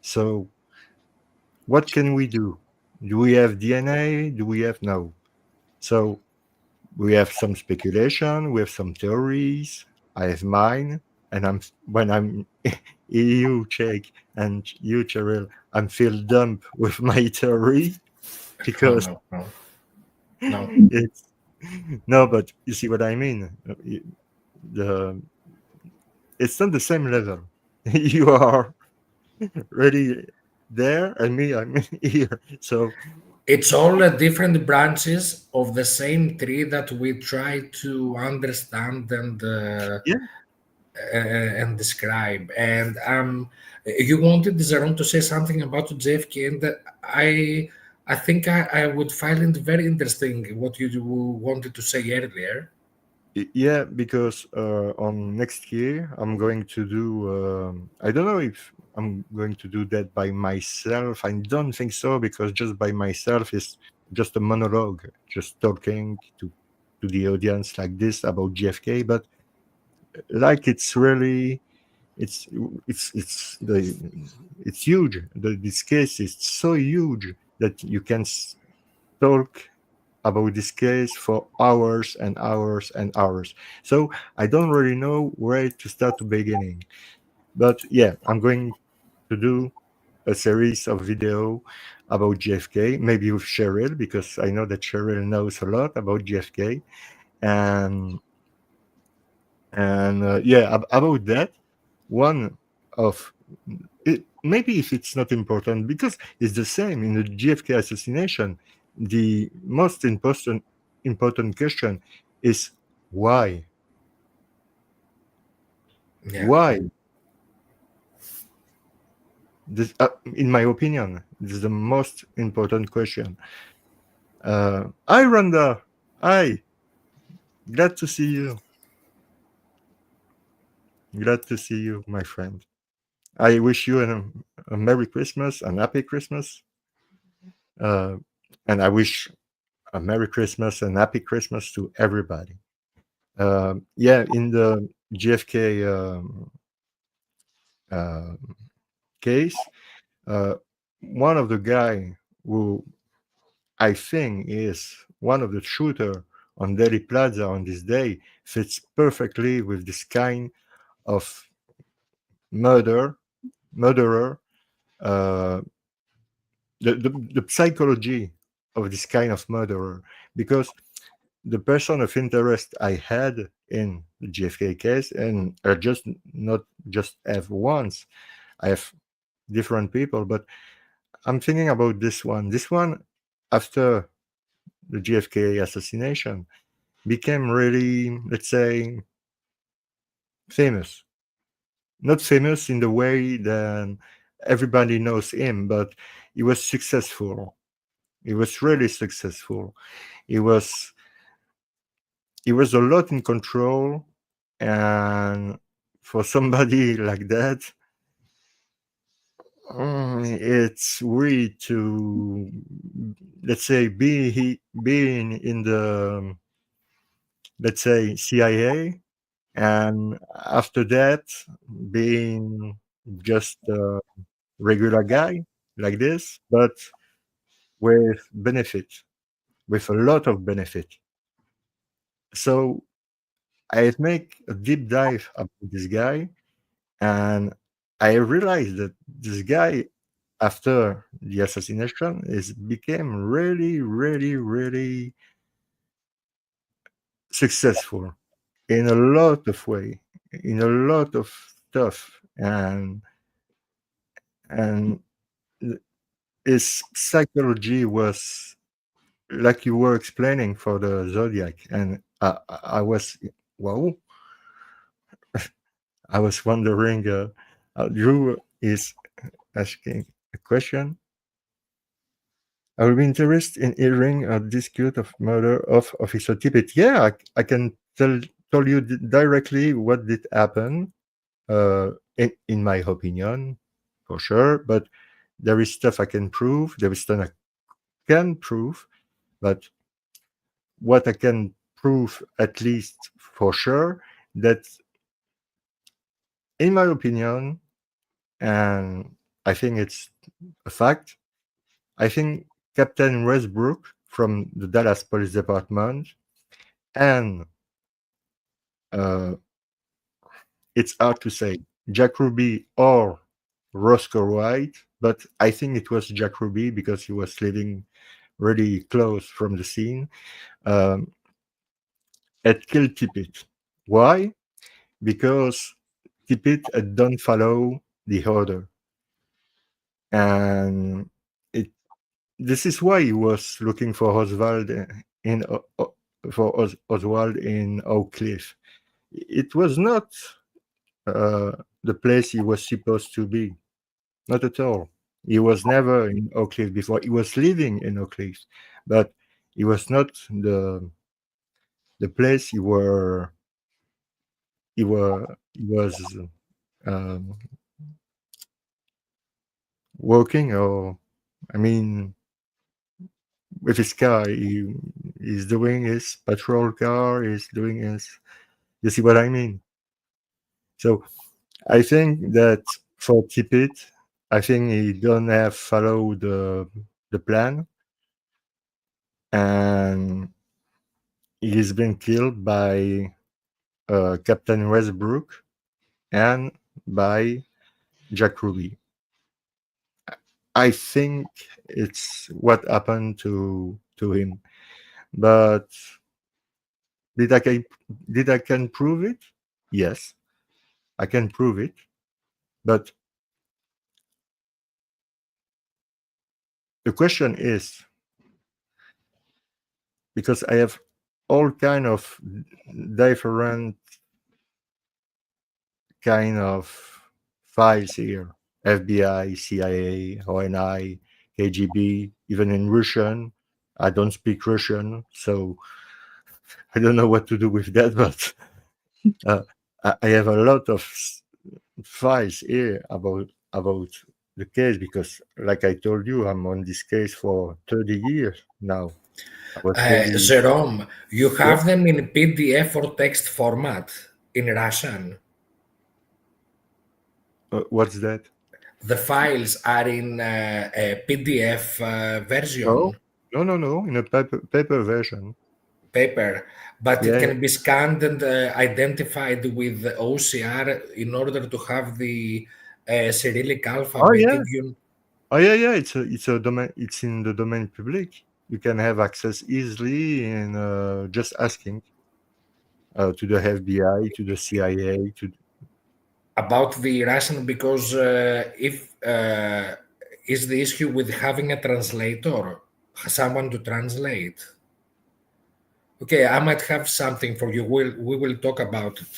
So, what can we do? Do we have DNA? Do we have no? So, we have some speculation, we have some theories. I have mine, and when I'm you, Jake, and you, Cheryl, I'm feel dumb with my theory because No. it's no, but you see what I mean. The It's not the same level. You are really there, and me, I'm here. So It's all different branches of the same tree that we try to understand yeah, and describe. And you wanted Zaron to say something about JFK, and I think I would find it very interesting what you wanted to say earlier. yeah, because on next year I'm going to do. I don't know if I'm going to do that by myself. I don't think so because just by myself is just a monologue, just talking to the audience like this about JFK. But like it's really, it's it's huge. This case is so huge that you can talk about this case for hours and hours and hours. So I don't really know where to start the beginning. But yeah, I'm going to do a series of video about JFK, maybe with Cheryl, because I know that Cheryl knows a lot about JFK. And yeah, about that, one of it, maybe if it's not important, because it's the same in the JFK assassination, the most important question is why? Yeah. Why? This, in my opinion, this is the most important question. Hi, Rhonda. Hi. Glad to see you. Glad to see you, my friend. I wish you a Merry Christmas, an Happy Christmas. And I wish a Merry Christmas and Happy Christmas to everybody. Yeah, in the JFK case, one of the guy who I think is one of the shooter on Delhi Plaza on this day fits perfectly with this kind of murderer, uh, the psychology of this kind of murderer, because the person of interest I had in the JFK case, and I just not just have once, I have different people, but I'm thinking about this one. This one, after the JFK assassination, became really, let's say, famous. Not famous in the way that everybody knows him, but he was successful. He was really successful. He was a lot in control, and for somebody like that, it's weird to, let's say, being in the, let's say, CIA, and after that being just a regular guy like this, but with benefit, with a lot of benefit. So I make a deep dive about this guy, and I realized that this guy, after the assassination, became really, really, really successful in a lot of way, in a lot of stuff, and his psychology was like you were explaining for the Zodiac, and I was, wow, I was wondering. Drew is asking a question. I will be interested in hearing a dispute of murder of Officer Tippett. Yeah, I can tell you directly what did happen. In my opinion, for sure. But there is stuff I can prove. There is stuff I can prove. But what I can prove, at least for sure, that in my opinion, and I think it's a fact, I think Captain Westbrook from the Dallas Police Department, and it's hard to say, Jack Ruby or Roscoe White, but I think it was Jack Ruby because he was living really close from the scene, had killed Tippett. Why? Because Tippett don't follow the order. And this is why he was looking for Oswald Oswald in Oak Cliff. It was not the place he was supposed to be. Not at all. He was never in Oak Cliff before. He was living in Oak Cliff, but he was not the place he was working, or I mean, with his car, he's doing his patrol car. He's doing his. You see what I mean? So I think that for Tippett, I think he don't have follow the plan, and he's been killed by Captain Westbrook and by Jack Ruby. I think it's what happened to him, but did I can prove it? Yes, I can prove it, but the question is, because I have all kind of different kind of files here: FBI, CIA, ONI, KGB, even in Russian. I don't speak Russian, so I don't know what to do with that, but I have a lot of files here about the case, because, like I told you, I'm on this case for 30 years now. Jerome, you have them in PDF or text format in Russian. What's that? The files are in a PDF version. No, in a paper version. paper, but Yeah, it can be scanned and identified with the OCR in order to have the Cyrillic alphabet. yeah. If you Yeah. It's a domain. It's in the domain public. You can have access easily and just asking to the FBI, to the CIA, to about the Russian, because if is the issue with having a translator, someone to translate. Okay, I might have something for you. We will talk about it.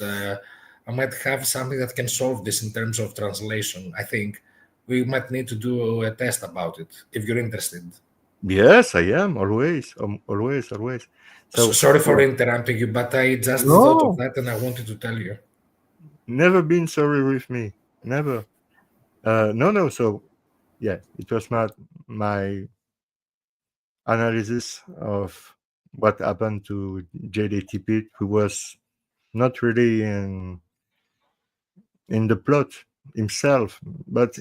I might have something that can solve this in terms of translation. I think we might need to do a test about it if you're interested. Yes, I am always, always. So Sorry for interrupting you, but I just thought of no, that and I wanted to tell you. never been sorry with me. Never. No. So yeah, it was my analysis of what happened to JDTP, who was not really in the plot himself, but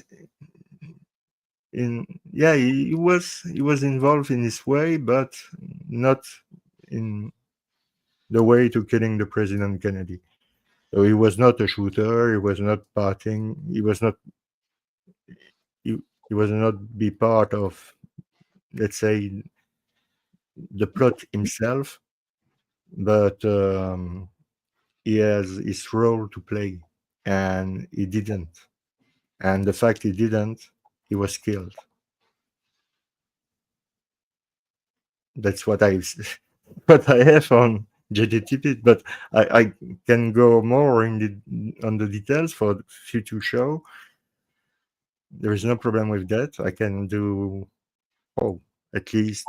he was involved in his way, but not in the way to killing the President Kennedy. So he was not a shooter. He was not parting. He was not. He was not be part of, let's say, the plot himself, but he has his role to play, and he didn't. And the fact he didn't, he was killed. That's what what I have on JDTP, but I can go more on the details for the future show. There is no problem with that. I can do at least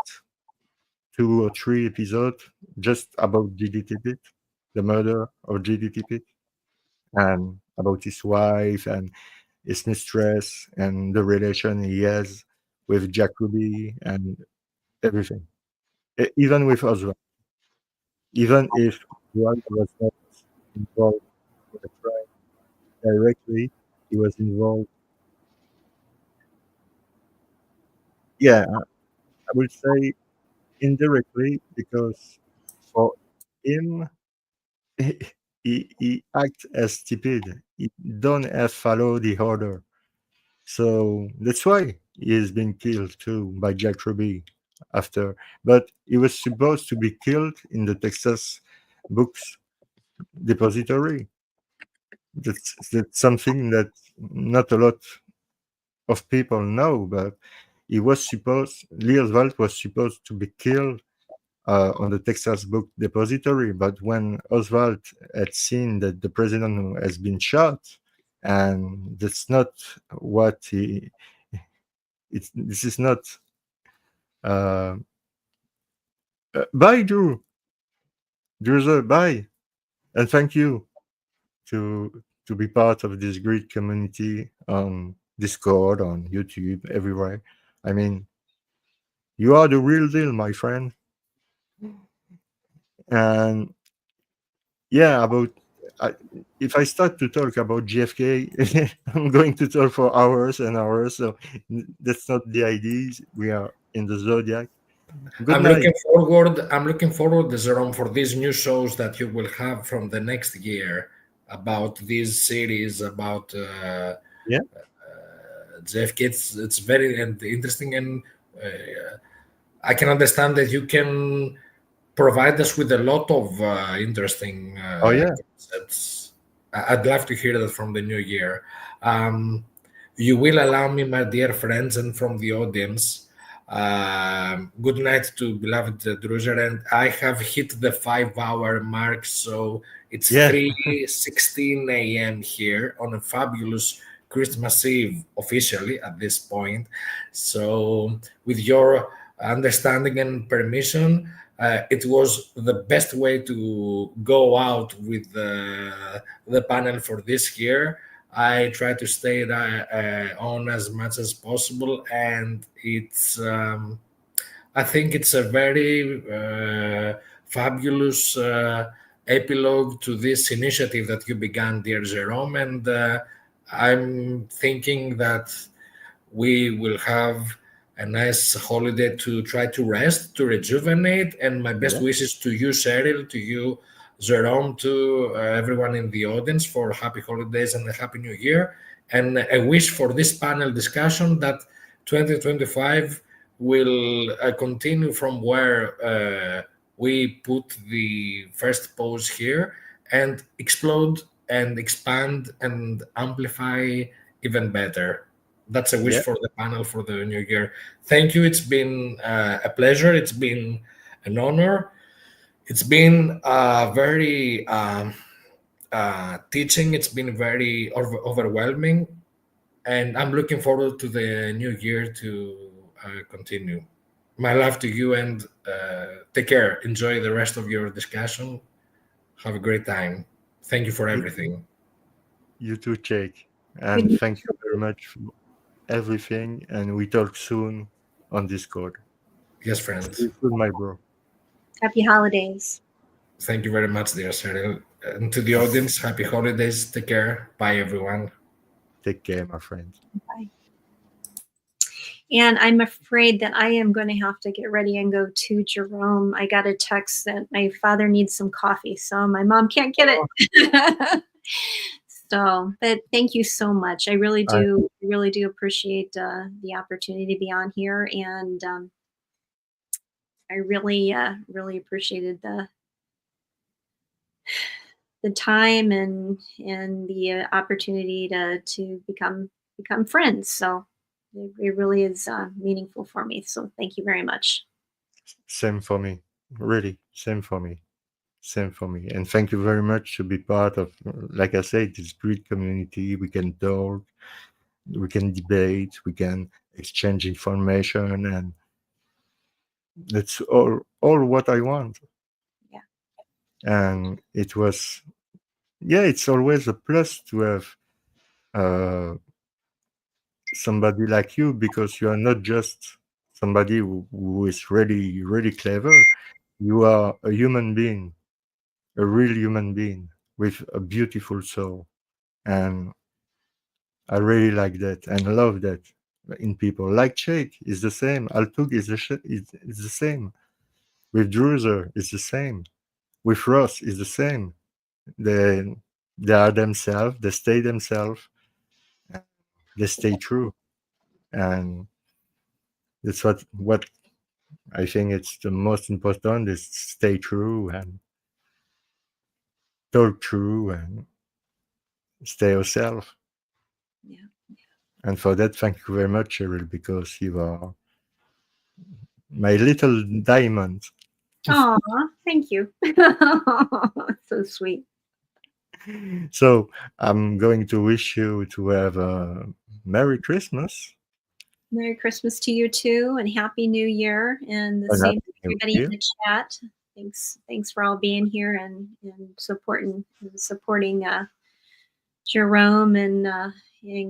2 or 3 episodes just about JDTP, the murder of JDTP, and about his wife and his mistress and the relation he has with Jacoby and everything. Even with Oswald. Even if Oswald was not involved in the crime directly, he was involved. Yeah, I would say indirectly, because for him, he acts as stupid. He don't have follow the order. So that's why he has been killed too by Jack Ruby after. But he was supposed to be killed in the Texas Books Depository. That's something that not a lot of people know, but Lee Oswald was supposed to be killed on the Texas Book Depository. But when Oswald had seen that the president has been shot, and that's not what this is not. Bye, Druzer, bye, and thank you to be part of this great community on Discord, on YouTube, everywhere. I mean, you are the real deal, my friend. And yeah, if I start to talk about JFK, I'm going to talk for hours and hours. So that's not the idea. We are in the Zodiac. Good I'm night. looking forward, Jerome, for these new shows that you will have from the next year about these series about Yeah. JFK. It's very interesting, and I can understand that you can provide us with a lot of interesting Oh yeah. concepts. I'd love to hear that from the new year. You will allow me, my dear friends, and from the audience. Good night to beloved Druzer, and I have hit the 5-hour mark, so it's Yeah. 3:16 a.m. here on a fabulous Christmas Eve, officially at this point. So, with your understanding and permission, it was the best way to go out with the panel for this year. I try to stay on as much as possible, and it's. I think it's a very fabulous epilogue to this initiative that you began, dear Jerome, and I'm thinking that we will have a nice holiday to try to rest, to rejuvenate. And my best wishes to you, Cheryl, to you, Jerome, to everyone in the audience for happy holidays and a happy new year. And a wish for this panel discussion that 2025 will continue from where we put the first pause here and explode and expand and amplify even better. That's a wish for the panel for the new year. Thank you. It's been a pleasure. It's been an honor. It's been very teaching. It's been very overwhelming. And I'm looking forward to the new year to continue. My love to you, and take care. Enjoy the rest of your discussion. Have a great time. Thank you for everything. You too, Jake. And thank you very much for everything. And we talk soon on Discord. Yes, friends. See you soon, my bro. Happy holidays. Thank you very much, dear Cheryl. And to the audience, happy holidays. Take care. Bye, everyone. Take care, my friend. Bye. And I'm afraid that I am going to have to get ready and go to Jerome. I got a text that my father needs some coffee, so my mom can't get it. So, but thank you so much. I really do appreciate the opportunity to be on here, and I really appreciated the time and the opportunity to become friends. So it really is meaningful for me. So thank you very much. Same for me. Really, same for me. Same for me. And thank you very much to be part of, like I said, this great community. We can talk, we can debate, we can exchange information, and that's all what I want. Yeah. And it was, it's always a plus to have somebody like you, because you are not just somebody who is really, really clever. You are a human being, a real human being with a beautiful soul. And I really like that and love that in people. Like Jake is the same. Altug is the same. With Druzer is the same. With Ross is the same. They are themselves. They stay themselves. They stay true. And that's what I think it's the most important, is stay true and talk true and stay yourself. Yeah. And for that, thank you very much, Cheryl, because you are my little diamond. Aw, thank you. So sweet. So I'm going to wish you to have a Merry Christmas. Merry Christmas to you too, and Happy New Year, and the same to everybody in the chat. Thanks for all being here and supporting Jerome and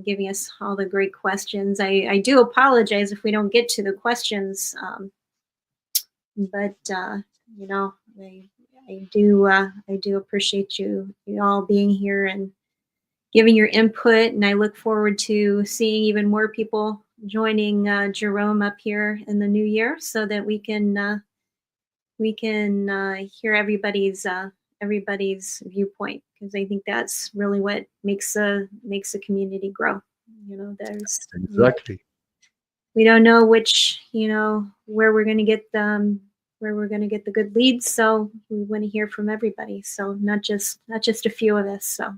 giving us all the great questions. I do apologize if we don't get to the questions, but you know, I do appreciate you all being here and giving your input, and I look forward to seeing even more people joining Jerome up here in the new year, so that we can hear everybody's viewpoint, because I think that's really what makes a community grow. You know, there's exactly. We don't know which, where we're going to get the good leads, so we want to hear from everybody. So not just a few of us. So.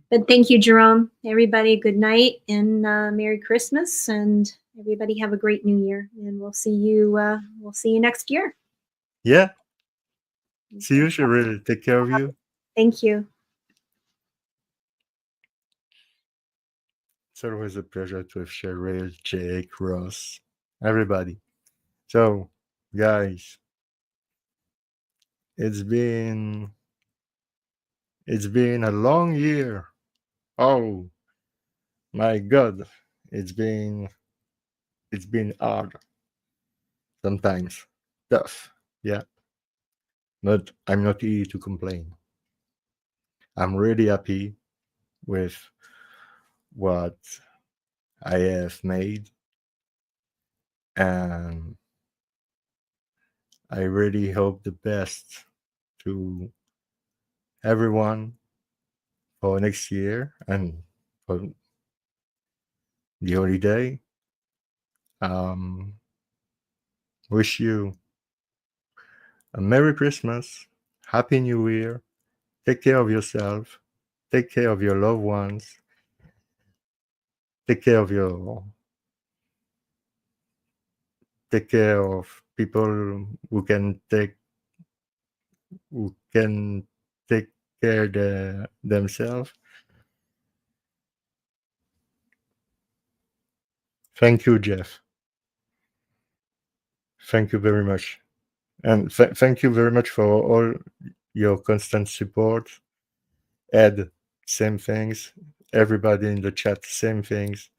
But thank you, Jerome. Everybody, good night and Merry Christmas, and everybody have a great New Year. And we'll see you next year. Yeah. See you, Cheryl. Take care of you. Thank you. It's always a pleasure to have Cheryl, Jake, Ross, everybody. So, guys, it's been a long year. Oh my God, it's been hard, sometimes tough, yeah. But I'm not here to complain. I'm really happy with what I have made, And I really hope the best to everyone for next year and for the holiday. Wish you a Merry Christmas, Happy New Year. Take care of yourself. Take care of your loved ones. Take care of people who can take care themselves. Thank you, Jeff. Thank you very much. And thank you very much for all your constant support. Ed, same things. Everybody in the chat, same things.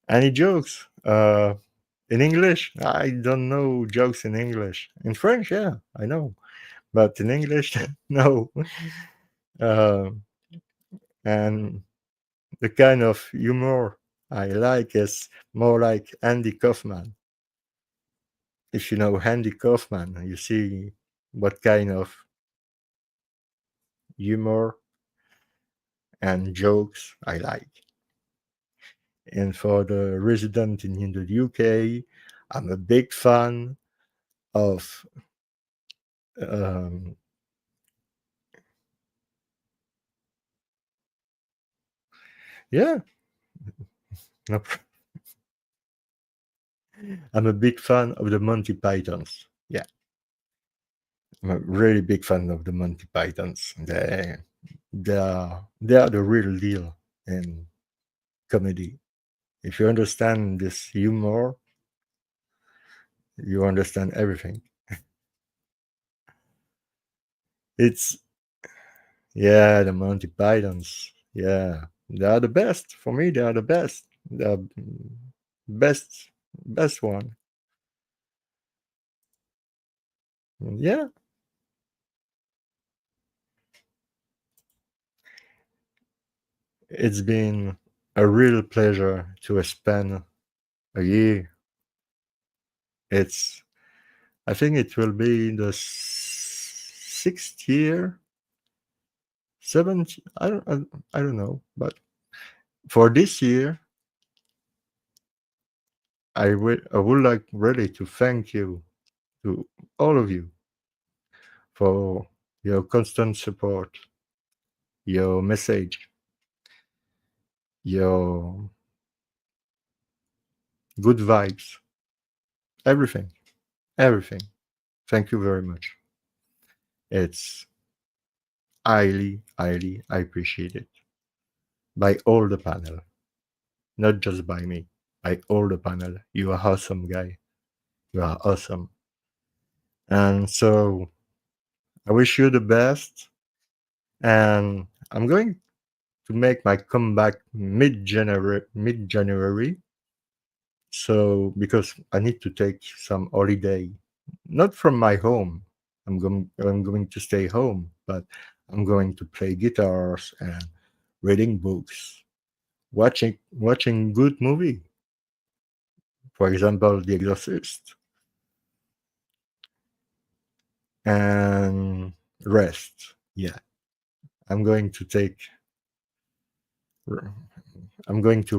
Any jokes? In English? I don't know jokes in English. In French, yeah, I know. But in English, no. And the kind of humor I like is more like Andy Kaufman. If you know Andy Kaufman, you see what kind of humor and jokes I like. And for the resident in the UK, I'm a big fan of yeah. No, I'm a big fan of the Monty Pythons. Yeah. I'm a really big fan of the Monty Pythons. They are the real deal in comedy. If you understand this humor, you understand everything. It's the Monty Pythons. Yeah, they are the best for me. They are the best. The best one. Yeah. It's been a real pleasure to spend a year. I think it will be the 6th year, 7th. I don't know, but for this year, I would like really to thank you, to all of you, for your constant support, your message, your good vibes, everything. Thank you very much. It's highly appreciated by all the panel, not just by me, by all the panel. You are awesome, guy. You are awesome. And so I wish you the best. And I'm going to make my comeback mid-January. So because I need to take some holiday, not from my home. I'm going to stay home, but I'm going to play guitars and reading books, watching good movie. For example, The Exorcist, and rest. Yeah, I'm going to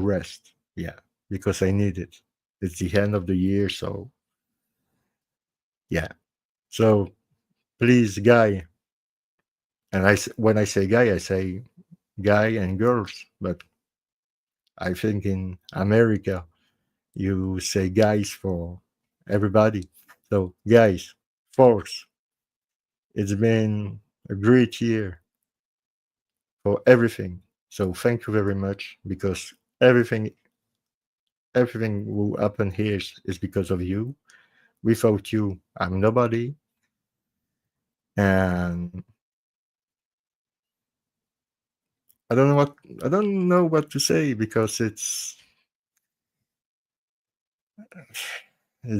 rest. Yeah, because I need it. It's the end of the year, so yeah. So please, guy, and when I say guy, I say guy and girls, but I think in America you say guys for everybody. So guys, folks, it's been a great year for everything. So thank you very much, because everything who happened here is because of you. Without you, I'm nobody. And I don't know what to say, because it's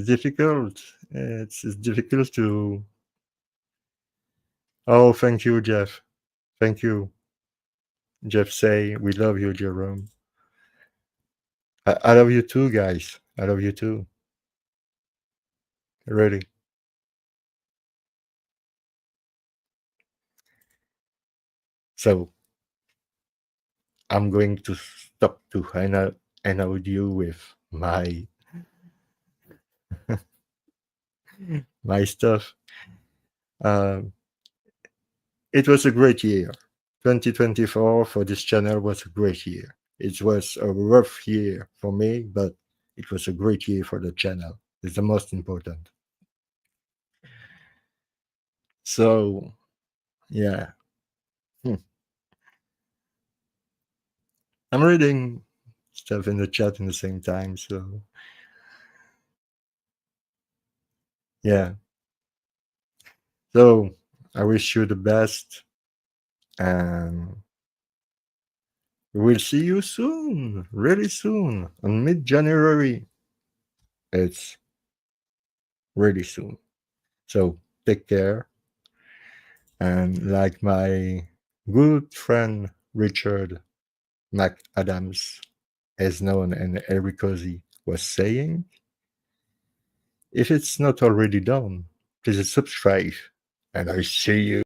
difficult. It's difficult to. Oh, thank you, Jeff. Thank you. Jeff say, we love you, Jerome. I love you too, guys. I love you too. Really. So I'm going to stop to hang out you with my my stuff. It was a great year. 2024 for this channel was a great year. It was a rough year for me, but it was a great year for the channel. It's the most important. So, yeah. I'm reading stuff in the chat in the same time, so yeah. So I wish you the best, and we'll see you soon, really soon, on mid-January. It's really soon. So take care, and like my good friend Richard McAdams, as known and Ericosi, was saying, if it's not already done, please subscribe, and I see you